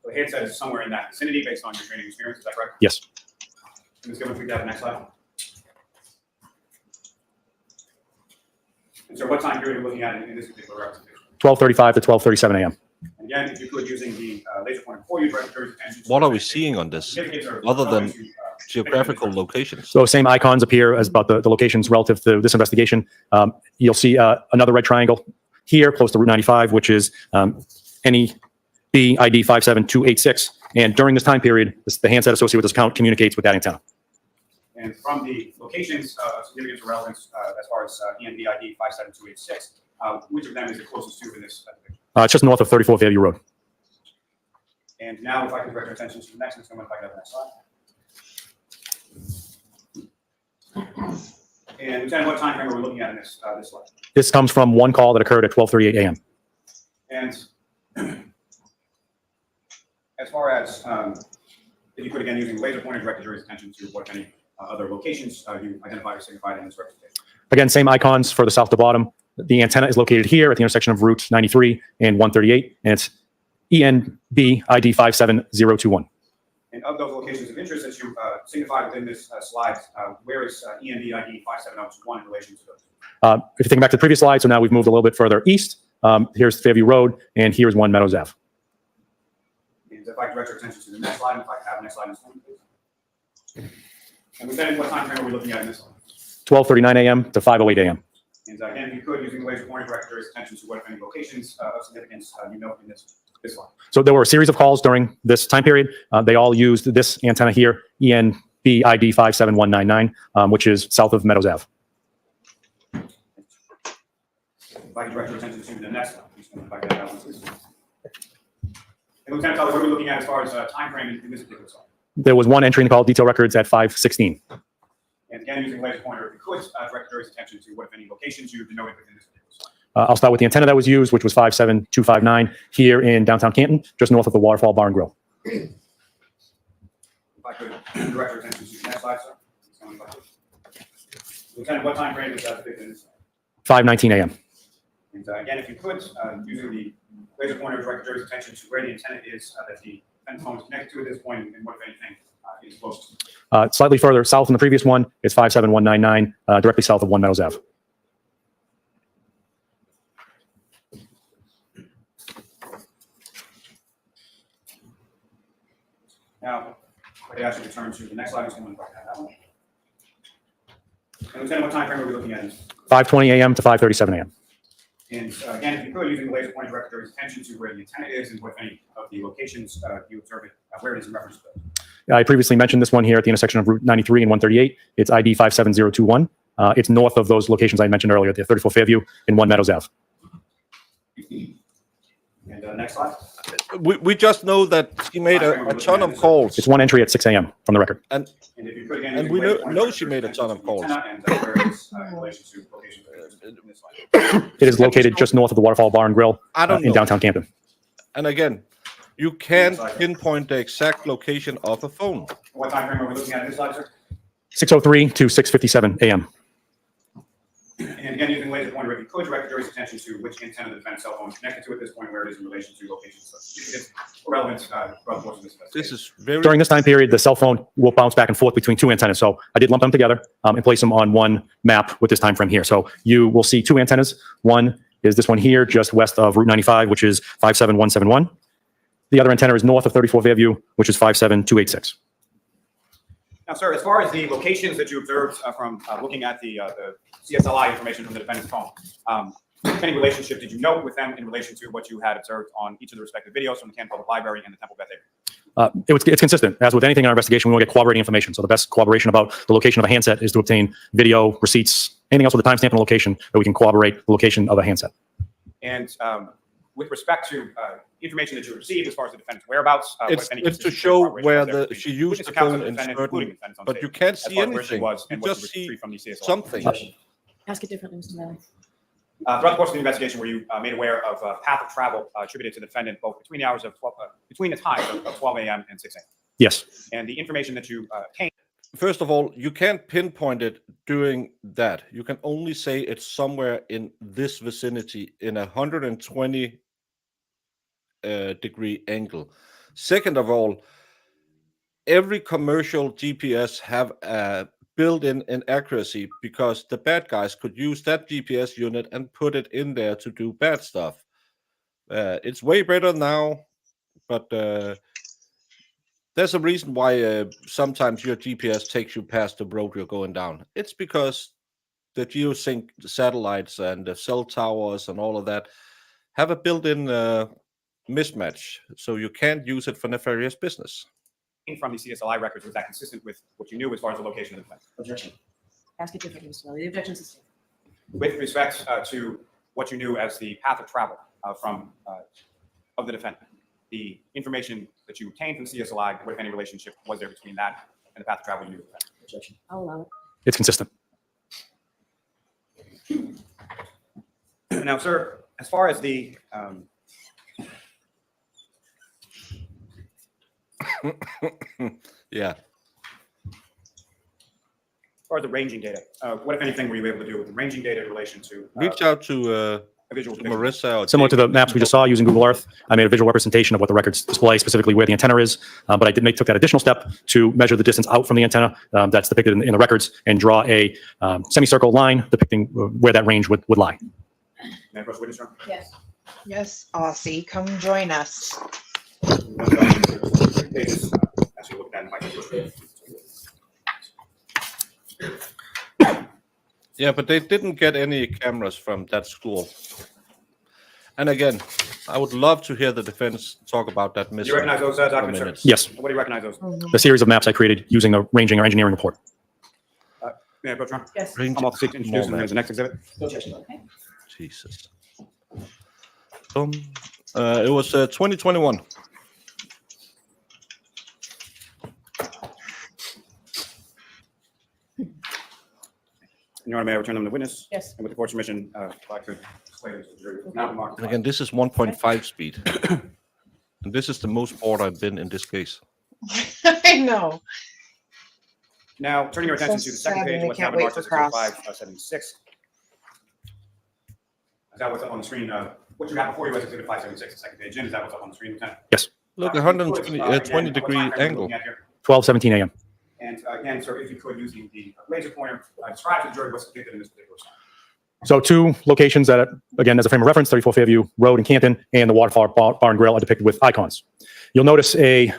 So the handset is somewhere in that vicinity based on your training experience, is that correct? Yes. Ms. Gibbons, we got the next slide. And so what time period are we looking at in this particular representation? 12:35 to 12:37 a.m. And again, if you could, using the laser pointer for you, direct your attention. What are we seeing on this, other than geographical locations? So same icons appear as about the locations relative to this investigation. You'll see another red triangle here close to Route 95, which is NEB ID 57286. And during this time period, the handset associated with this account communicates with that antenna. And from the locations of significance or relevance as far as ENB ID 57286, which of them is the closest to in this picture? It's just north of 34 Fairview Road. And now if I could direct your attention to the next one, if I could have the next slide. And Lieutenant, what time frame are we looking at in this slide? This comes from one call that occurred at 12:38 a.m. And as far as, if you could again, using laser pointer, direct the jury's attention to what any other locations you identified or signified in this representation. Again, same icons for the south to bottom. The antenna is located here at the intersection of Route 93 and 138, and it's ENB ID 57021. And of those locations of interest that you signified within this slide, where is ENB ID 57021 in relation to those? If you think back to the previous slide, so now we've moved a little bit further east. Here's Fairview Road, and here's 1 Meadows Ave. And if I could direct your attention to the next slide, if I could have the next slide in this one, please. And Lieutenant, what time frame are we looking at in this one? 12:39 a.m. to 5:08 a.m. And again, if you could, using the laser pointer, direct your attention to what if any locations of significance you know in this slide. So there were a series of calls during this time period. They all used this antenna here, ENB ID 57199, which is south of Meadows Ave. If I could direct your attention to the next slide, please. If I could have that one, please. And Lieutenant Tully, what are we looking at as far as time frame in this particular slide? There was one entry in the call detail records at 5:16. And again, using laser pointer, if you could, direct your attention to what if any locations you've denoted within this particular slide. I'll start with the antenna that was used, which was 57259 here in downtown Canton, just north of the Waterfall Bar and Grill. If I could direct your attention to the next slide, sir. Lieutenant, what time frame is that depicted in this slide? 5:19 a.m. And again, if you could, using the laser pointer, direct your attention to where the antenna is that the phone is connected to at this point, and what if anything is close to. Slightly further south than the previous one is 57199, directly south of 1 Meadows Ave. Now, I could ask you to turn to the next slide. Someone like that one. And Lieutenant, what time frame are we looking at? 5:20 a.m. to 5:37 a.m. And again, if you could, using the laser pointer, direct your attention to where the antenna is and what any of the locations you observe it, where it is in reference to those. I previously mentioned this one here at the intersection of Route 93 and 138. It's ID 57021. It's north of those locations I mentioned earlier, the 34 Fairview and 1 Meadows Ave. And next slide. We just know that she made a ton of calls. It's one entry at 6 a.m. from the record. And if you could, again, and we know she made a ton of calls. It is located just north of the Waterfall Bar and Grill in downtown Canton. And again, you can't pinpoint the exact location of a phone. What time frame are we looking at in this slide, sir? 6:03 to 6:57 a.m. And again, using laser pointer, if you could direct the jury's attention to which antenna the defense cell phone is connected to at this point, where it is in relation to locations relevant throughout the course of this investigation. This is very... During this time period, the cell phone will bounce back and forth between two antennas. So I did lump them together and place them on one map with this time frame here. So you will see two antennas. One is this one here, just west of Route 95, which is 57171. The other antenna is north of 34 Fairview, which is 57286. Now, sir, as far as the locations that you observed from looking at the CSLI information from the defendant's phone, any relationship did you note with them in relation to what you had observed on each of the respective videos from the Canton Public Library and the Temple Beth area? It's consistent. As with anything in our investigation, we want to get corroborating information. So the best corroboration about the location of a handset is to obtain video, receipts, anything else with a timestamp and location that we can corroborate the location of a handset. And with respect to information that you received as far as the defendant's whereabouts, it's to show where she used the phone in certain, but you can't see anything. You just see something. Ask it differently, Mr. Malley. Throughout the course of the investigation, were you made aware of a path of travel attributed to the defendant both between the hours of 12, between the times of 12 a.m. and 6 a.m.? Yes. And the information that you obtained. First of all, you can't pinpoint it doing that. You can only say it's somewhere in this vicinity in a 120 degree angle. Second of all, every commercial GPS have a built-in inaccuracy because the bad guys could use that GPS unit and put it in there to do bad stuff. It's way better now, but there's a reason why sometimes your GPS takes you past the road you're going down. It's because the geosync satellites and the cell towers and all of that have a built-in mismatch, so you can't use it for nefarious business. From the CSLI records, was that consistent with what you knew as far as the location of the defendant? Objection. Ask it differently, Mr. Malley. The objection sustained. With respect to what you knew as the path of travel of the defendant, the information that you obtained from CSLI, what if any relationship was there between that and the path of travel you knew? Objection. I'll allow it. It's consistent. Now, sir, as far as the yeah. As far as the ranging data, what, if anything, were you able to do with the ranging data in relation to reach out to a visual Marissa? Similar to the maps we just saw using Google Earth, I made a visual representation of what the records display, specifically where the antenna is. But I took that additional step to measure the distance out from the antenna that's depicted in the records and draw a semicircle line depicting where that range would lie. May I approach the witness room? Yes. Yes, Aussie, come join us. Pages, actually look at that. Yeah, but they didn't get any cameras from that school. And again, I would love to hear the defense talk about that Do missing. you recognize those documents, sir? Yes. What do you recognize those? The series of maps I created using a ranging or engineering report. May I approach, Ron? Yes. I'm off to introduce him as the next exhibit. Objection. Okay. Jesus. It was 2021. Your Honor, may I return them to the witness? Yes. And with the court's permission, I'd like to display this to the jury. Now, mark And again, this is 1.5 speed. And this is the most bored I've been in this case. I know. Now, turning your attention to the second sad page, when they what's can't now been wait marked for as cross. 576. Is that what's up on the screen? What you have before you is exhibit 576, the second page in. Is that what's up on the screen, Lieutenant? Yes. Look, If you could, 120 again, degree what time frame are we angle. looking at here? 12:17 a.m. And again, sir, if you could, using the laser pointer, describe to the jury what's depicted in this particular slide. So two locations that, again, as a frame of reference, 34 Fairview Road in Canton and the Waterfall Bar and Grill are depicted with icons. You'll notice a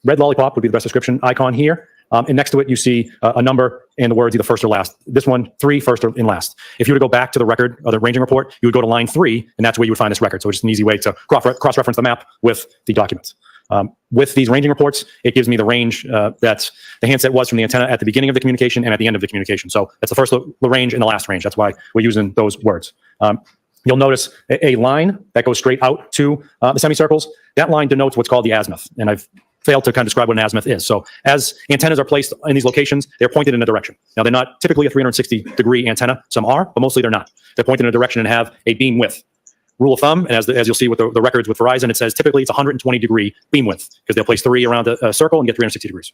red lollipop would be the best description icon here. And next to it, you see a number and the words either first or last. This one, 3, first or in last. If you were to go back to the record or the ranging report, you would go to line 3, and that's where you would find this record. So it's just an easy way to cross-reference the map with the documents. With these ranging reports, it gives me the range that the handset was from the antenna at the beginning of the communication and at the end of the communication. So that's the first range and the last range. That's why we're using those words. You'll notice a line that goes straight out to the semicircles. That line denotes what's called the azimuth, and I've failed to kind of describe what an azimuth is. So as antennas are placed in these locations, they're pointed in a direction. Now, they're not typically a 360-degree antenna. Some are, but mostly they're not. They're pointed in a direction and have a beam width. Rule of thumb, and as you'll see with the records with Verizon, it says typically it's 120-degree beam width because they'll place 3 around a circle and get 360 degrees.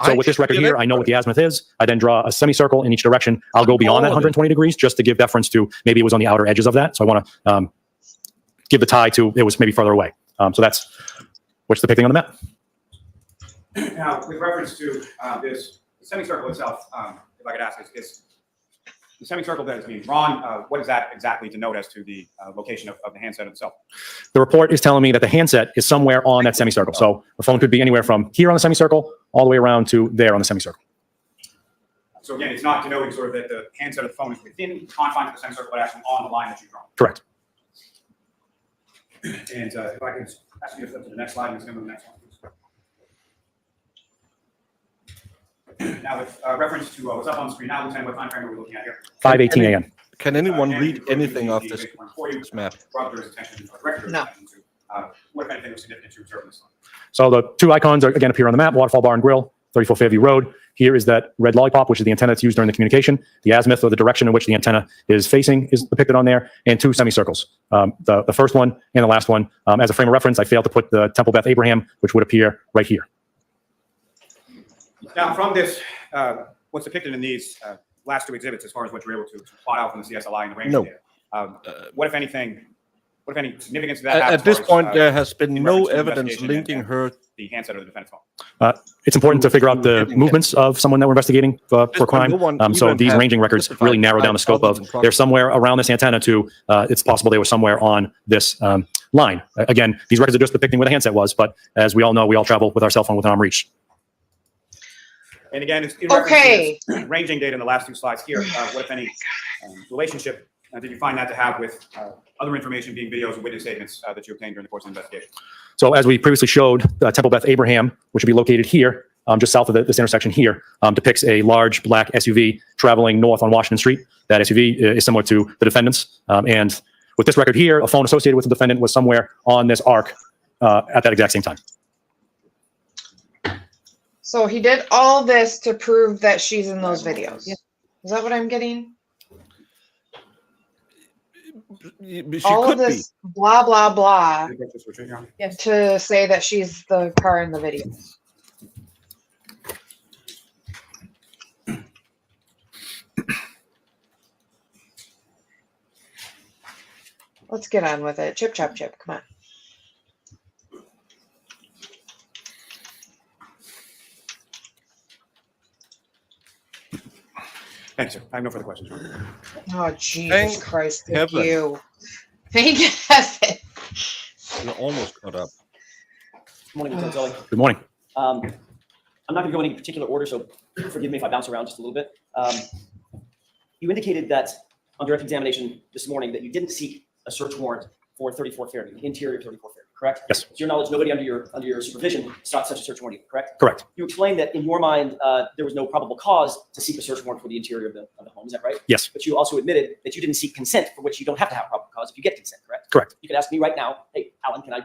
So with this record here, I know what the azimuth is. I then draw a semicircle in each direction. I'll go beyond that 120 degrees just to give deference to maybe it was on the outer edges of that. So I want to give the tie to it was maybe further away. So that's what's depicting on the map. Now, with reference to this semicircle itself, if I could ask, is the semicircle that is being drawn, what does that exactly denote as to the location of the handset itself? The report is telling me that the handset is somewhere on that semicircle. So the phone could be anywhere from here on the semicircle all the way around to there on the semicircle. So again, it's not denoting sort of that the handset of the phone is within confines of the semicircle, but actually on the line that you've drawn. Correct. And if I could ask you to flip to the next slide and let's go to the next one, please. Now, with reference to what's up on the screen now, Lieutenant, what time frame are we looking at here? 5:18 a.m. Can anyone Can read you put anything the off this before you map? brought their attention, director's No. attention to, what if anything was significant to observe in this line? So the two icons are, again, appear on the map: Waterfall Bar and Grill, 34 Fairview Road. Here is that red lollipop, which is the antenna that's used during the communication. The azimuth, or the direction in which the antenna is facing, is depicted on there, and two semicircles. The first one and the last one. As a frame of reference, I failed to put the Temple Beth Abraham, which would appear right here. Now, from this, what's depicted in these last two exhibits, as far as what you're able to plot out from the CSLI and the range No. data, what if anything? What if any significance to that? have At as this far as, point, there has been in no reference to the evidence investigation linking and her. the handset of the defendant's phone? It's important to figure out the Getting movements of someone that we're investigating for This one, crime. no one So even these has ranging records testified really narrow down the scope other of, than they're prosecutor. somewhere around this antenna to, it's possible they were somewhere on this line. Again, these records are just depicting where the handset was, but as we all know, we all travel with our cell phone within arm reach. And again, it's in Okay. reference to this ranging data in the last two slides here. What, if any, relationship did you find that to have with other information, being videos and witness statements that you obtained during the course of the investigation? So as we previously showed, Temple Beth Abraham, which would be located here, just south of this intersection here, depicts a large black SUV traveling north on Washington Street. That SUV is similar to the defendant's. And with this record here, a phone associated with the defendant was somewhere on this arc at that exact same time. So he did all this to prove that she's in those videos. Is that what I'm getting? She All could of be. this blah blah blah Yes. to say that she's the car in the video. Let's get on with it. Chip chop chip. Come on. Thanks, sir. I have no further questions. Oh Jesus Thank Christ! Thank heaven. you. Thank heaven. You're almost caught up. Good morning, Lieutenant Tully. Good morning. I'm not going to go in any particular order, so forgive me if I bounce around just a little bit. You indicated that on direct examination this morning that you didn't seek a search warrant for 34 Fairview, interior 34 Fairview, correct? Yes. To your knowledge, nobody under your supervision sought such a search warrant, correct? Correct. You explained that in your mind there was no probable cause to seek a search warrant for the interior of the home. Is that right? Yes. But you also admitted that you didn't seek consent, for which you don't have to have probable cause if you get consent, correct? Correct. You could ask me right now, hey, Alan, can I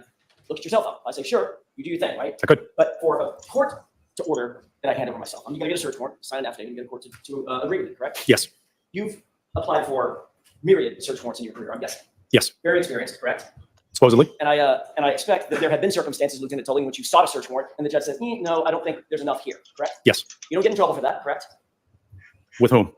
look at your cell phone? I say, sure, you do your thing, right? I could. But for a court to order that I hand over myself, I'm going to get a search warrant, sign an affidavit, and get a court to agree with it, correct? Yes. You've applied for myriad search warrants in your career, I'm guessing. Yes. Very experienced, correct? Supposedly. And I expect that there have been circumstances, Lieutenant Tully, in which you sought a search warrant, and the judge says, no, I don't think there's enough here, correct? Yes. You don't get in trouble for that, correct? With whom?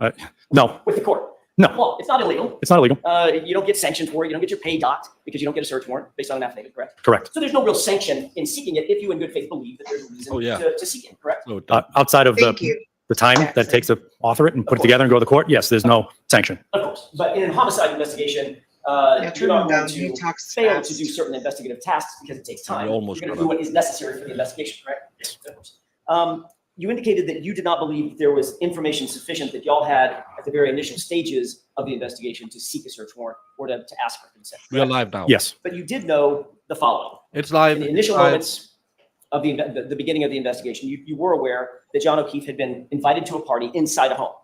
No. With the court. No. Well, it's not illegal. It's not illegal. You don't get sanctioned for it. You don't get your pay docked because you don't get a search warrant based on an affidavit, correct? Correct. So there's no real sanction in seeking it if you in good faith believe that there's a reason to seek it, correct? No, Outside of Thank you. the time that it takes to author it and put it together and go to the court, yes, there's no sanction. Of course. But in a homicide investigation, Yeah, you're turn not him going down. He to talks fail fast. to do certain investigative tasks because it takes time. You almost You're going got to do what is necessary for the investigation, correct? Yes. Of course. You indicated that you did not believe there was information sufficient that y'all had at the very initial stages of the investigation to seek a search warrant or to ask for consent. we are live now. Yes. But you did know the following. It's live. In the initial Live. moments of the beginning of the investigation, you were aware that John O'Keefe had been invited to a party inside a home,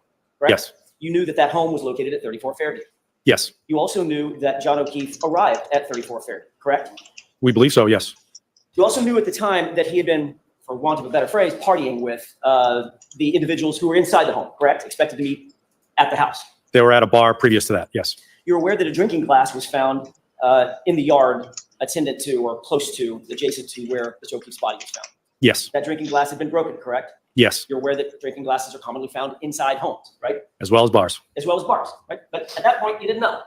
correct? Yes. You knew that that home was located at 34 Fairview. Yes. You also knew that John O'Keefe arrived at 34 Fairview, correct? We believe so, yes. You also knew at the time that he had been, for want of a better phrase, partying with the individuals who were inside the home, correct? Expected to meet at the house. They were at a bar previous to that, yes. You're aware that a drinking glass was found in the yard attendant to or close to, adjacent to where Mr. O'Keefe's body was found. Yes. That drinking glass had been broken, correct? Yes. You're aware that drinking glasses are commonly found inside homes, right? As well as bars. As well as bars, right? But at that point, you didn't know.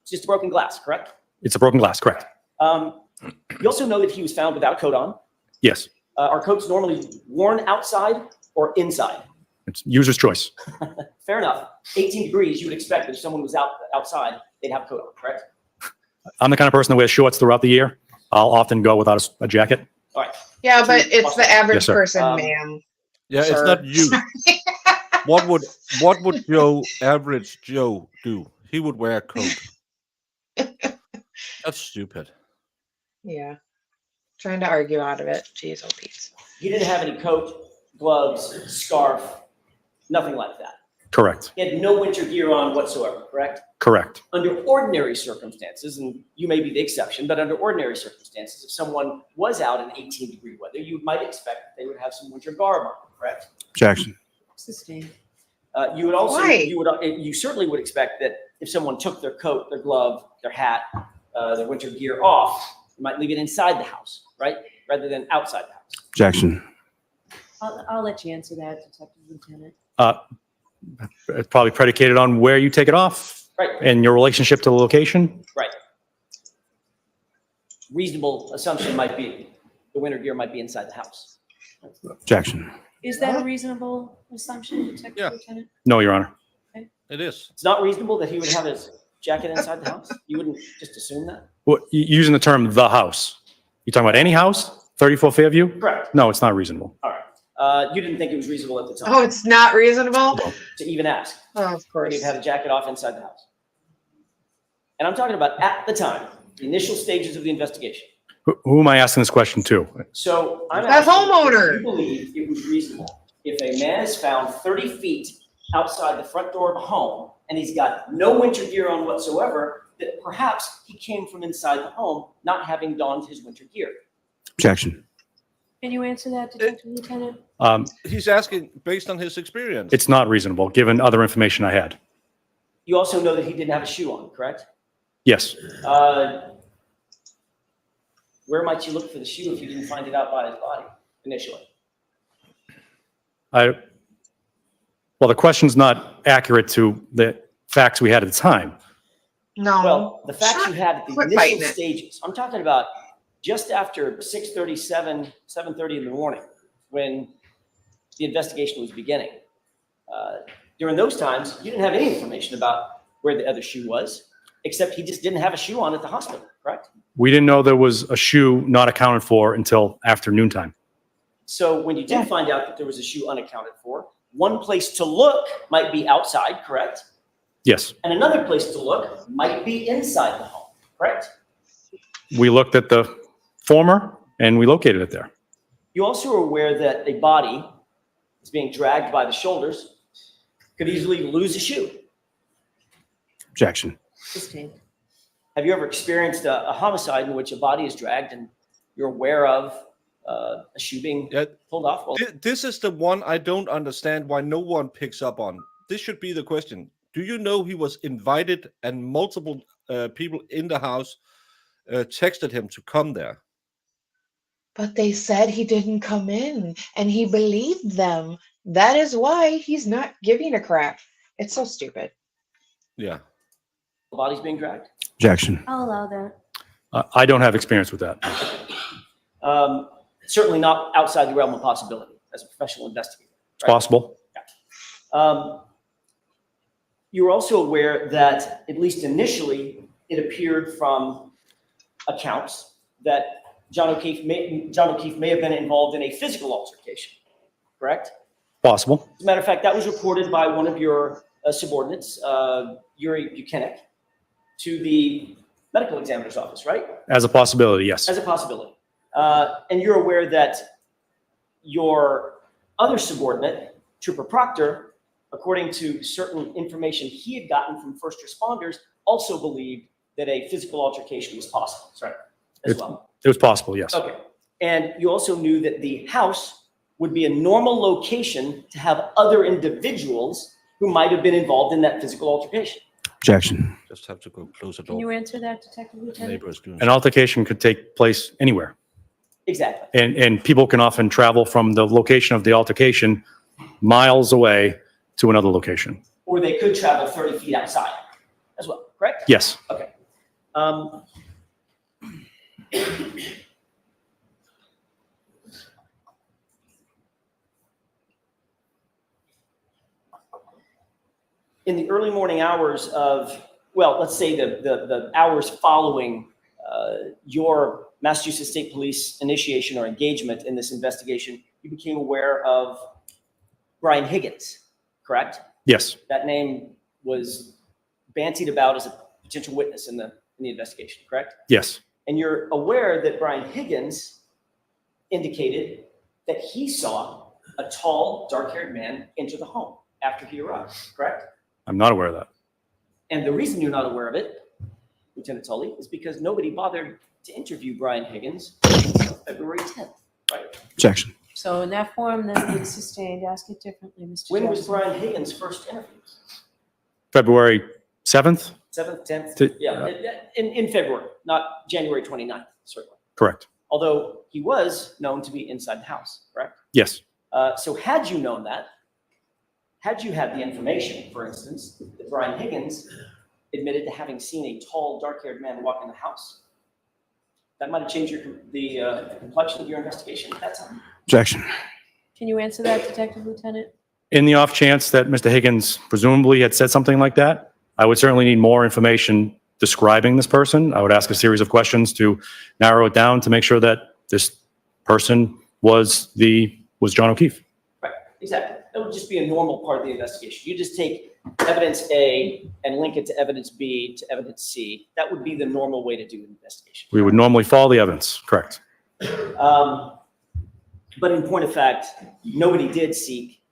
It's just a broken glass, correct? It's a broken glass, correct. You also know that he was found without a coat on. Yes. Are coats normally worn outside or inside? It's user's choice. Fair enough. 18 degrees, you would expect that if someone was outside, they'd have a coat on, correct? I'm the kind of person that wears shorts throughout the year. I'll often go without a jacket. All right. Yeah, but it's the average Yes, sir. person, ma'am. Yeah, it's Sir. not you. What would average Joe do? He would wear a coat. That's stupid. Yeah. Trying to argue out of it. Jeez, oh Pete. He didn't have any coat, gloves, scarf, Nothing like that. Correct. He had no winter gear on whatsoever, correct? Correct. Under ordinary circumstances, and you may be the exception, but under ordinary circumstances, if someone was out in 18-degree weather, you might expect that they would have some winter garb on, correct? Objection. Sustained. You would also, Why? you certainly would expect that if someone took their coat, their glove, their hat, their winter gear off, you might leave it inside the house, right? Rather than outside the house. Objection. I'll let you answer that, Detective Lieutenant. It's probably predicated on where you take it off Right, and your relationship to the location. right. Reasonable assumption might be the winter gear might be inside the house. Objection. Is that a reasonable assumption, Detective Yeah. Lieutenant? No, Your Honor. It is. It's not reasonable that he would have his jacket inside the house? You wouldn't just assume that? Well, using the term "the house," you talking about any house? 34 Fairview? Correct. No, it's not reasonable. All right. You didn't think it was reasonable at the time Oh, it's not reasonable? to even ask. Oh, of Or course. he'd have a jacket off inside the house. And I'm talking about at the time, the initial stages of the investigation. Who am I asking this question to? So I'm The asking homeowner. if you believe it was reasonable if a man is found 30 feet outside the front door of a home and he's got no winter gear on whatsoever, that perhaps he came from inside the home not having donned his winter gear. Objection. Can you answer that, Detective Lieutenant? He's asking based on his experience. It's not reasonable, given other information I had. You also know that he didn't have a shoe on, correct? Yes. Where might you look for the shoe if you didn't find it out by his body initially? Well, the question's not accurate to the facts we had at the time. No. Well, the facts you had at the Quit fighting initial it. stages, I'm talking about just after 6:37, 7:30 in the morning, when the investigation was beginning. During those times, you didn't have any information about where the other shoe was, except he just didn't have a shoe on at the hospital, correct? We didn't know there was a shoe not accounted for until after noontime. So when you did find out that there was a shoe unaccounted for, one place to look might be outside, correct? Yes. And another place to look might be inside the home, correct? We looked at the former and we located it there. You also are aware that a body is being dragged by the shoulders, could easily lose a shoe. Objection. Sustained. Have you ever experienced a homicide in which a body is dragged and you're aware of a shoe being Yeah. pulled off? Well, This is the one I don't understand why no one picks up on. This should be the question. Do you know he was invited and multiple people in the house texted him to come there? But they said he didn't come in and he believed them. That is why he's not giving a crap. It's so stupid. Yeah. the body's being dragged? Objection. I'll allow that. I don't have experience with that. Certainly not outside the realm of possibility as a professional investigator. It's possible. You're also aware that, at least initially, it appeared from accounts that John O'Keefe may have been involved in a physical altercation, correct? Possible. As a matter of fact, that was reported by one of your subordinates, Yuri Buchanan, to the medical examiner's office, right? As a possibility, yes. As a possibility. And you're aware that your other subordinate, Trooper Proctor, according to certain information he had gotten from first responders, also believed that a physical altercation was possible, right? As well. It was possible, yes. Okay. And you also knew that the house would be a normal location to have other individuals who might have been involved in that physical altercation. Objection. Just have to go close the Can you door. answer that, Detective Lieutenant? Neighbors doing An altercation could take place anywhere. Exactly. And people can often travel from the location of the altercation miles away to another location. Or they could travel 30 feet outside as well, correct? Yes. Okay. In the early morning hours of, well, let's say the hours following your Massachusetts State Police initiation or engagement in this investigation, you became aware of Brian Higgins, correct? Yes. That name was bantied about as a potential witness in the investigation, correct? Yes. And you're aware that Brian Higgins indicated that he saw a tall, dark-haired man enter the home after he arrived, correct? I'm not aware of that. And the reason you're not aware of it, Lieutenant Tully, is because nobody bothered to interview Brian Higgins until February 10th, right? Objection. So in that form, then it's sustained. Ask it differently, Mr. When was Jackson. Brian Higgins first interviewed? February 7th? 7th, 10th? To- Yeah, in February, not January 29th, certainly. Correct. Although he was known to be inside the house, correct? Yes. So had you known that, had you had the information, for instance, that Brian Higgins admitted to having seen a tall, dark-haired man walk in the house, that might have changed the complexion of your investigation at that time. Objection. Can you answer that, Detective Lieutenant? In the off chance that Mr. Higgins presumably had said something like that, I would certainly need more information describing this person. I would ask a series of questions to narrow it down to make sure that this person was John O'Keefe. Right, exactly. That would just be a normal part of the investigation. You just take evidence A and link it to evidence B to evidence C. That would be the normal way to do an investigation. We would normally follow the evidence. Correct. But in point of fact, nobody did seek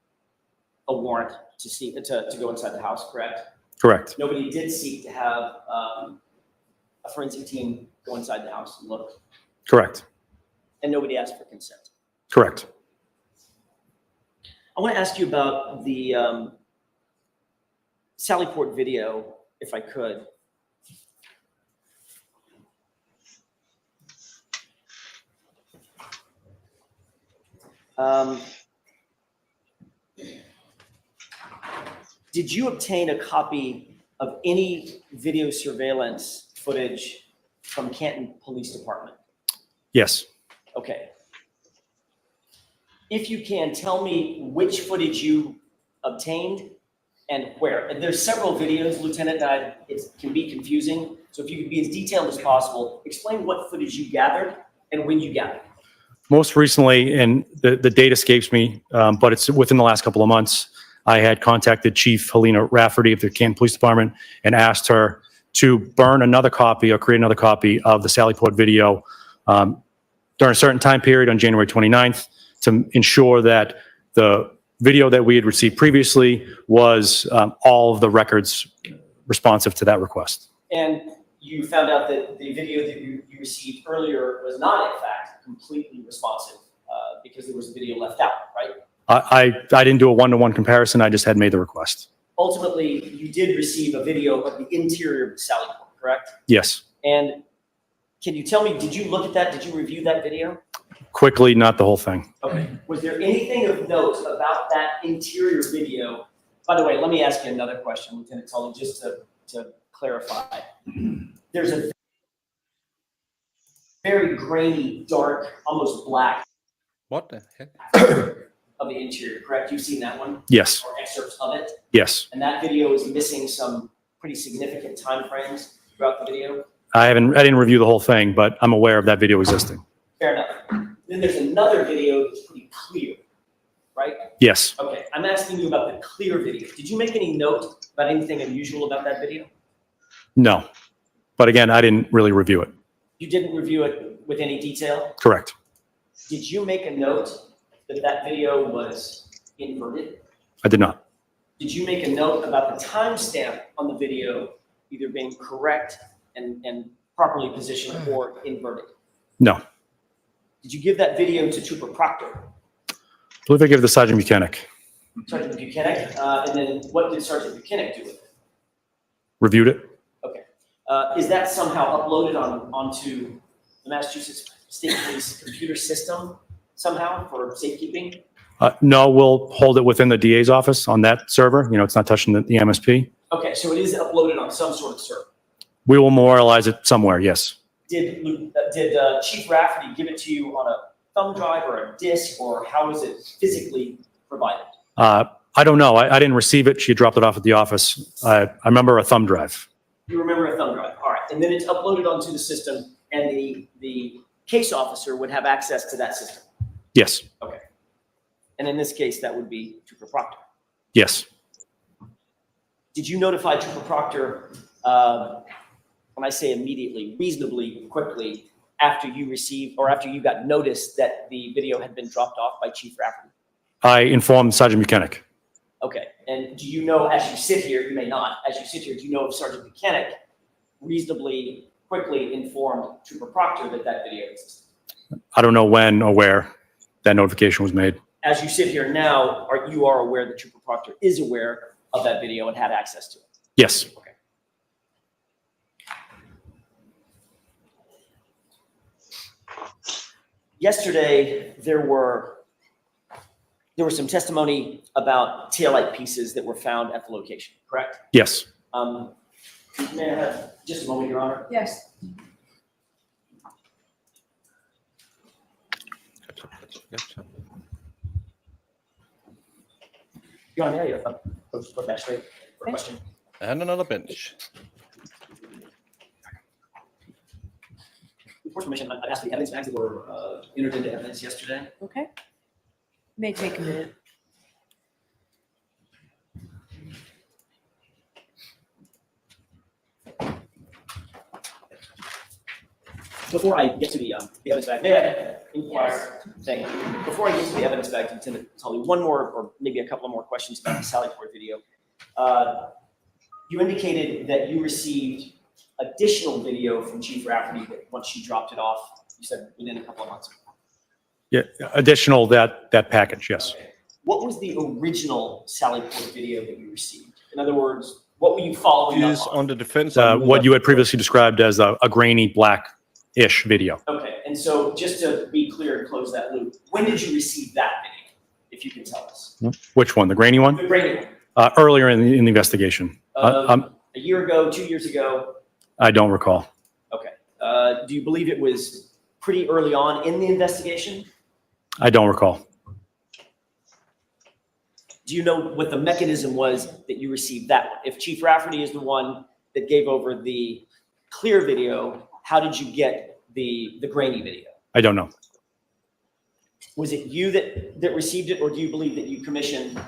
a warrant to go inside the house, correct? Correct. Nobody did seek to have a forensic team go inside the house and look, Correct. and nobody asked for consent. Correct. I want to ask you about the Sallyport video, if I could. Did you obtain a copy of any video surveillance footage from Canton Police Department? Yes. Okay. If you can, tell me which footage you obtained and where. And there's several videos, Lieutenant, that it can be confusing. So if you could be as detailed as possible, explain what footage you gathered and when you gathered. Most recently, and the date escapes me, but it's within the last couple of months, I had contacted Chief Helena Rafferty of the Canton Police Department and asked her to burn another copy or create another copy of the Sallyport video during a certain time period on January 29th to ensure that the video that we had received previously was all of the records responsive to that request. And you found out that the video that you received earlier was not, in fact, completely responsive because there was a video left out, right? I didn't do a one-to-one comparison. I just had made the request. Ultimately, you did receive a video of the interior of Sallyport, correct? Yes. And can you tell me, did you look at that? Did you review that video? Quickly, not the whole thing. Okay. Was there anything of note about that interior video? By the way, let me ask you another question, Lieutenant Tully, just to clarify. There's a very grainy, dark, almost black What the heck? of the interior, correct? You've seen that one? Yes. Or excerpts of it? Yes. And that video is missing some pretty significant time frames throughout the video? I didn't review the whole thing, but I'm aware of that video existing. Fair enough. Then there's another video that's pretty clear, right? Yes. Okay, I'm asking you about the clear video. Did you make any note about anything unusual about that video? No. But again, I didn't really review it. You didn't review it with any detail? Correct. Did you make a note that that video was inverted? I did not. Did you make a note about the timestamp on the video either being correct and properly positioned or inverted? No. Did you give that video to Trooper Proctor? I believe I gave it to Sergeant Buchanan. Sergeant Buchanan? And then what did Sergeant Buchanan do with it? Reviewed it. Okay. Is that somehow uploaded onto the Massachusetts State Police computer system somehow for safekeeping? No, we'll hold it within the DA's office on that server. You know, it's not touching the MSP. Okay, so it is uploaded on some sort of server. We will memorialize it somewhere, yes. Did Chief Rafferty give it to you on a thumb drive or a disk, or how was it physically provided? I don't know. I didn't receive it. She dropped it off at the office. I remember a thumb drive. You remember a thumb drive. All right. And then it's uploaded onto the system, and the case officer would have access to that system. Yes. Okay. And in this case, that would be Trooper Proctor. Yes. Did you notify Trooper Proctor, when I say immediately, reasonably quickly, after you received or after you got notice that the video had been dropped off by Chief Rafferty? I informed Sergeant Buchanan. Okay, and do you know, as you sit here, you may not, as you sit here, do you know if Sergeant Mechanic reasonably quickly informed Trooper Proctor that that video existed? I don't know when or where that notification was made. As you sit here now, you are aware that Trooper Proctor is aware of that video and had access to it? Yes. Okay. Yesterday, there were some testimony about taillight pieces that were found at the location, correct? Yes. May I have just a moment, Your Honor? Yes. Your Honor, yeah, go back straight for a question. And another bench. With court's permission, I'd ask for the evidence bags that were entered into evidence yesterday. Okay. May take a minute. Before I get to the evidence bag, may I inquire? Thank you. Before I get to the evidence bag, Lieutenant Tully, one more or maybe a couple of more questions about the Sally Port video. You indicated that you received additional video from Chief Rafferty that once she dropped it off, you said within a couple of months. Yeah. Additional that package. Yes. Okay. What was the original Sally Port video that you received? In other words, what were you following He up is on? on the defense. What you had previously described as a grainy black-ish video. Okay, and so just to be clear and close that loop, when did you receive that video, if you can tell us? Which one? The grainy one? The grainy one. Earlier in the investigation. A year ago, 2 years ago? I don't recall. Okay. Do you believe it was pretty early on in the investigation? I don't recall. Do you know what the mechanism was that you received that one? If Chief Rafferty is the one that gave over the clear video, how did you get the grainy video? I don't know. Was it you that received it, or do you believe that you commissioned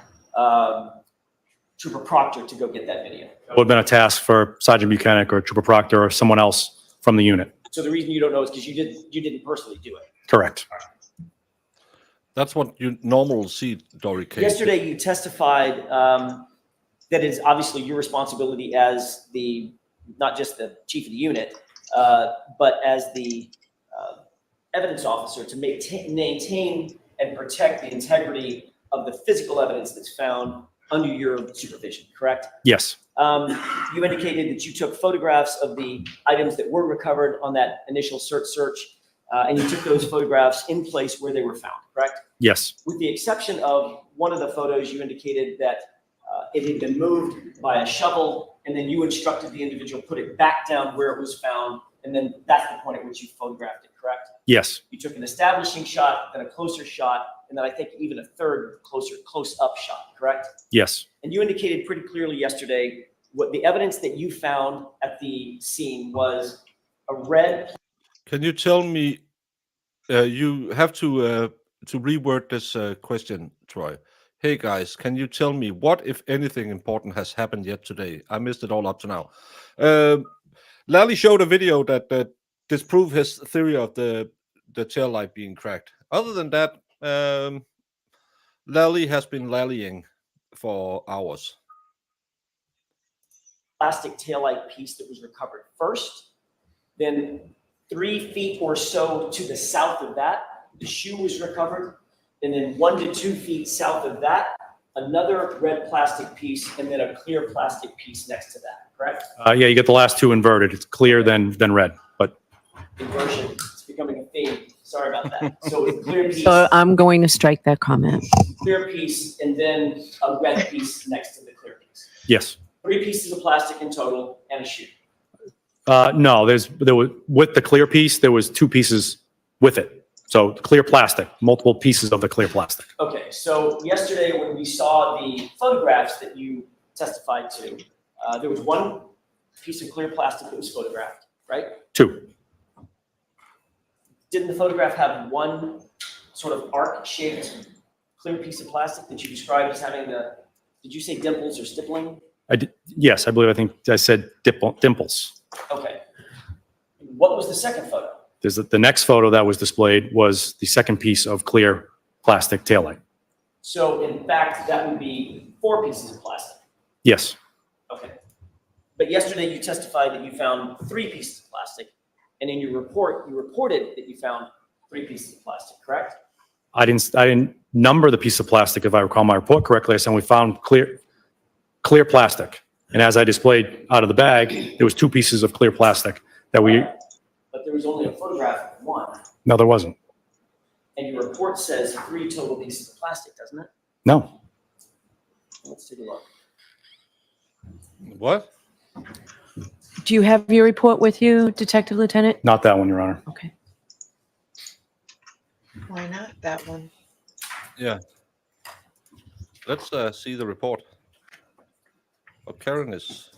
Trooper Proctor to go get that video? It would have been a task for Sergeant Buchanan or Trooper Proctor or someone else from the unit. So the reason you don't know is because you didn't personally do it. Correct. That's what you normally see, Dory Kate. Yesterday, you testified that it is obviously your responsibility as not just the chief of the unit, but as the evidence officer to maintain and protect the integrity of the physical evidence that's found under your supervision, correct? Yes. You indicated that you took photographs of the items that were recovered on that initial search, and you took those photographs in place where they were found, correct? Yes. With the exception of one of the photos, you indicated that it had been moved by a shovel, and then you instructed the individual put it back down where it was found, and then that's the point at which you photographed it, correct? Yes. You took an establishing shot, then a closer shot, and then I think even a third close-up shot, correct? Yes. And you indicated pretty clearly yesterday what the evidence that you found at the scene was a red. Can you tell me, you have to reword this question, Troy. Hey guys, can you tell me what, if anything, important has happened yet today? I missed it all up to now. Lally showed a video that disproved his theory of the tail light being cracked. Other than that, Lally has been lallying for hours. Plastic taillight piece that was recovered first, then 3 feet or so to the south of that, the shoe was recovered, and then 1 to 2 feet south of that, another red plastic piece, and then a clear plastic piece next to that, correct? Yeah, you get the last two inverted. It's clear, then red. But Inversion, it's becoming a theme. Sorry about that. So it's clear piece, So I'm going to strike that comment. clear piece, and then a red piece next to the clear piece. yes. 3 pieces of plastic in total and a shoe. No, there was with the clear piece, there was 2 pieces with it. So clear plastic, multiple pieces of the clear plastic. Okay, so yesterday when we saw the photographs that you testified to, there was 1 piece of clear plastic that was photographed, right? 2. Didn't the photograph have 1 sort of arc-shaped clear piece of plastic that you described as having did you say dimples or stippling? Yes, I think I said dimples. Okay. What was the second photo? There's the next photo that was displayed was the second piece of clear plastic taillight. So in fact, that would be 4 pieces of plastic. Yes, Okay. But yesterday you testified that you found 3 pieces of plastic, and in your report, you reported that you found 3 pieces of plastic, correct? I didn't number the piece of plastic, if I recall my report correctly. I said we found clear plastic. And as I displayed out of the bag, there was 2 pieces of clear plastic that we, But there was only a photograph of 1, no, there wasn't. and your report says 3 total pieces of plastic, doesn't it? No. Let's take a look. What? Do you have your report with you, Detective Lieutenant? Not that one, Your Honor. Okay. Why not that one? Yeah. Let's see the report. Oh, Karen is.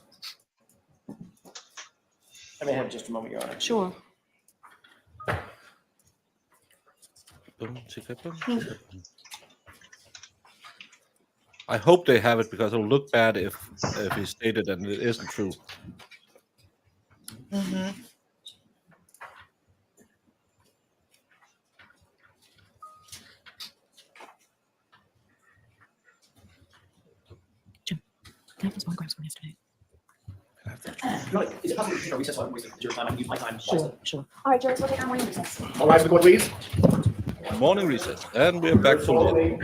I may have just a moment, Your Honor. Sure. I hope they have it because it'll look bad if he stated and it isn't true. Mm-hmm. That was one from yesterday. Is it possible to take a recess while I'm wasting your time? I can use my time wisely. Sure. All right, Joyce, we'll take our morning recess. All rise for the court, please. Morning recess, and we're back to normal.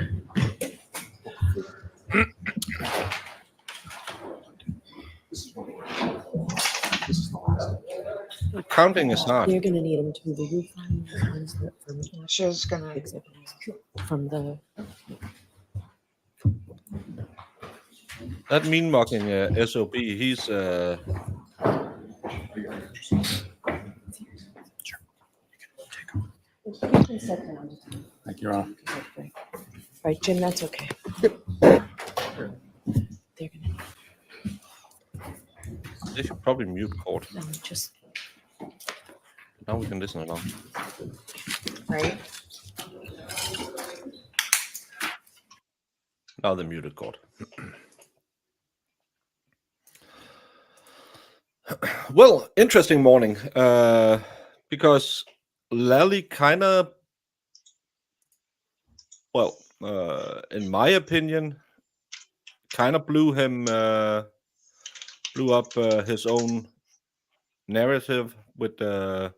Counting is hard. You're gonna need them to the roof ones that from She was gonna. from the. That mean mugging SOB, he's Thank you, Your Honor. Right, Jim, that's okay. They're gonna, they should probably mute court. no, just, Now we can listen along. Right? Now they muted court. Well, interesting morning. Because Lally kind of, well, in my opinion, kind of blew up his own narrative with the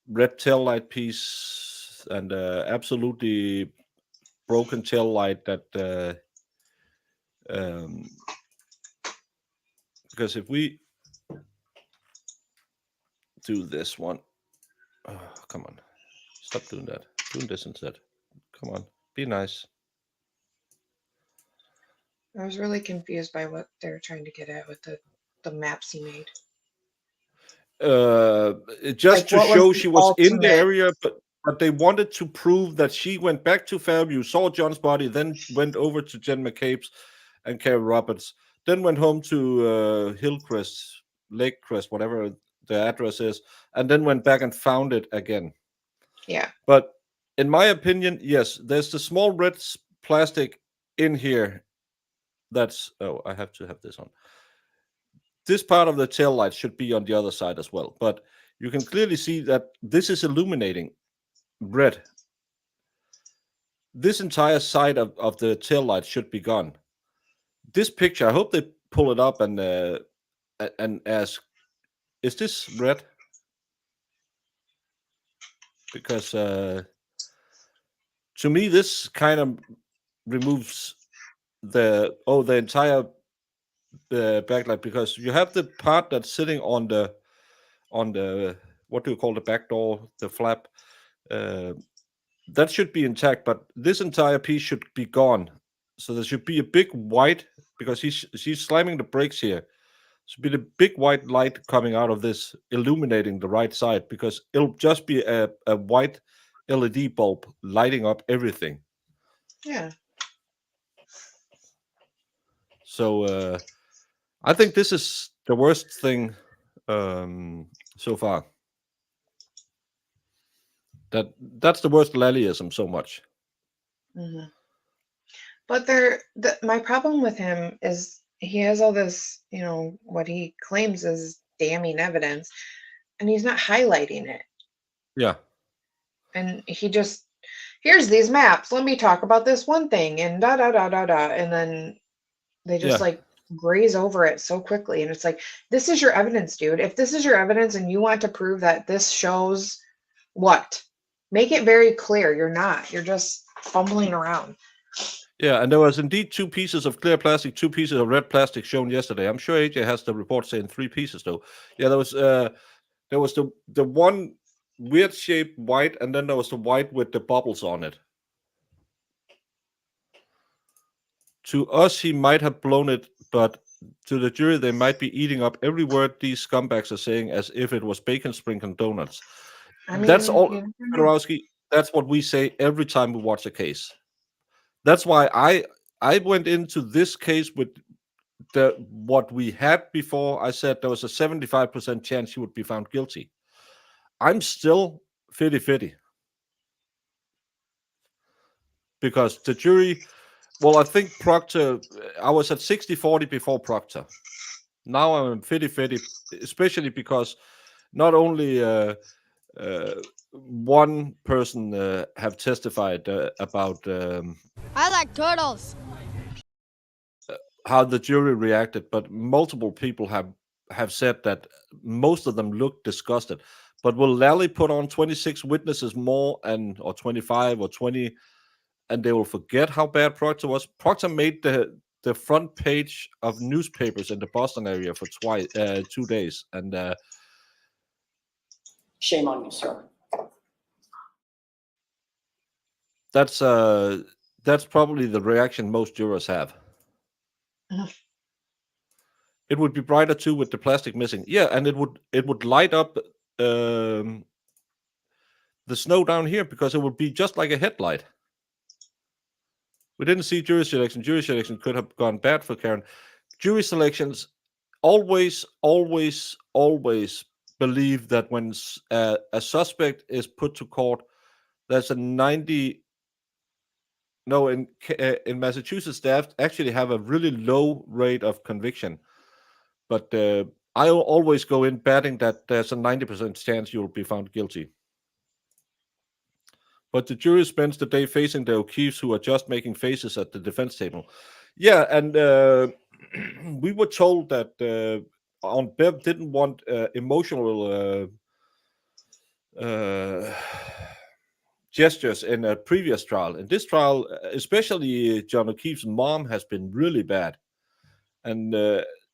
red tail light piece and absolutely broken tail light that because if we do this one, oh, come on, stop doing that. Doing this instead. Come on, be nice. I was really confused by what they were trying to get at with the maps he made. Just Like, to what was show the she was in the ultimate- area, but they wanted to prove that she went back to Fairview, saw John's body, then went over to Jen McCabe's and Carol Roberts, then went home to Hillcrest, Lakecrest, whatever the address is, and then went back and found it again. Yeah. But in my opinion, yes, there's the small red plastic in here. That's, oh, I have to have this on. This part of the tail light should be on the other side as well, but you can clearly see that this is illuminating red. This entire side of the tail light should be gone. This picture, I hope they pull it up and ask, is this red? Because to me, this kind of removes the entire backlight, because you have the part that's sitting on the what do you call the back door, the flap, that should be intact, but this entire piece should be gone. So there should be a big white, because she's slamming the brakes here. Should be the big white light coming out of this, illuminating the right side, because it'll just be a white LED bulb lighting up everything. Yeah. So I think this is the worst thing so far. That's the worst Lallyism so much. Mm-hmm. But my problem with him is he has all this, what he claims is damning evidence, and he's not highlighting it. Yeah. And here's these maps. Let me talk about this one thing and da da da da da. And then they just Yeah. like graze over it so quickly. And it's like, this is your evidence, dude. If this is your evidence and you want to prove that this shows what, make it very clear. You're not. You're just fumbling around. Yeah, and there was indeed 2 pieces of clear plastic, 2 pieces of red plastic shown yesterday. I'm sure AJ has the report saying 3 pieces though. Yeah, there was the one weird shaped white, and then there was the white with the bubbles on it. To us, he might have blown it, but to the jury, they might be eating up every word these scumbags are saying as if it was bacon sprinkled donuts. I mean, That's all, you never know. Pedorowski. That's what we say every time we watch a case. That's why I went into this case with what we had before. I said there was a 75% chance he would be found guilty. I'm still 50-50 because the jury. Well, I think Proctor. I was at 60-40 before Proctor. Now I'm 50-50, especially because not only one person have testified about I like turtles. how the jury reacted, but multiple people have said that most of them looked disgusted. But will Lally put on 26 witnesses more, or 25 or 20, and they will forget how bad Proctor was? Proctor made the front page of newspapers in the Boston area for 2 days, and Shame on you, sir. that's probably the reaction most jurors have. It would be brighter too with the plastic missing. Yeah, and it would light up the snow down here because it would be just like a headlight. We didn't see jury selection. Jury selection could have gone bad for Karen. Jury selections always believe that when a suspect is put to court, there's a 90. No, in Massachusetts, they actually have a really low rate of conviction. But I always go in betting that there's a 90% chance you'll be found guilty. But the jury spends the day facing the O'Keefes who are just making faces at the defense table. Yeah, and we were told that Aunt Bev didn't want emotional gestures in a previous trial. In this trial, especially John O'Keefe's mom has been really bad. And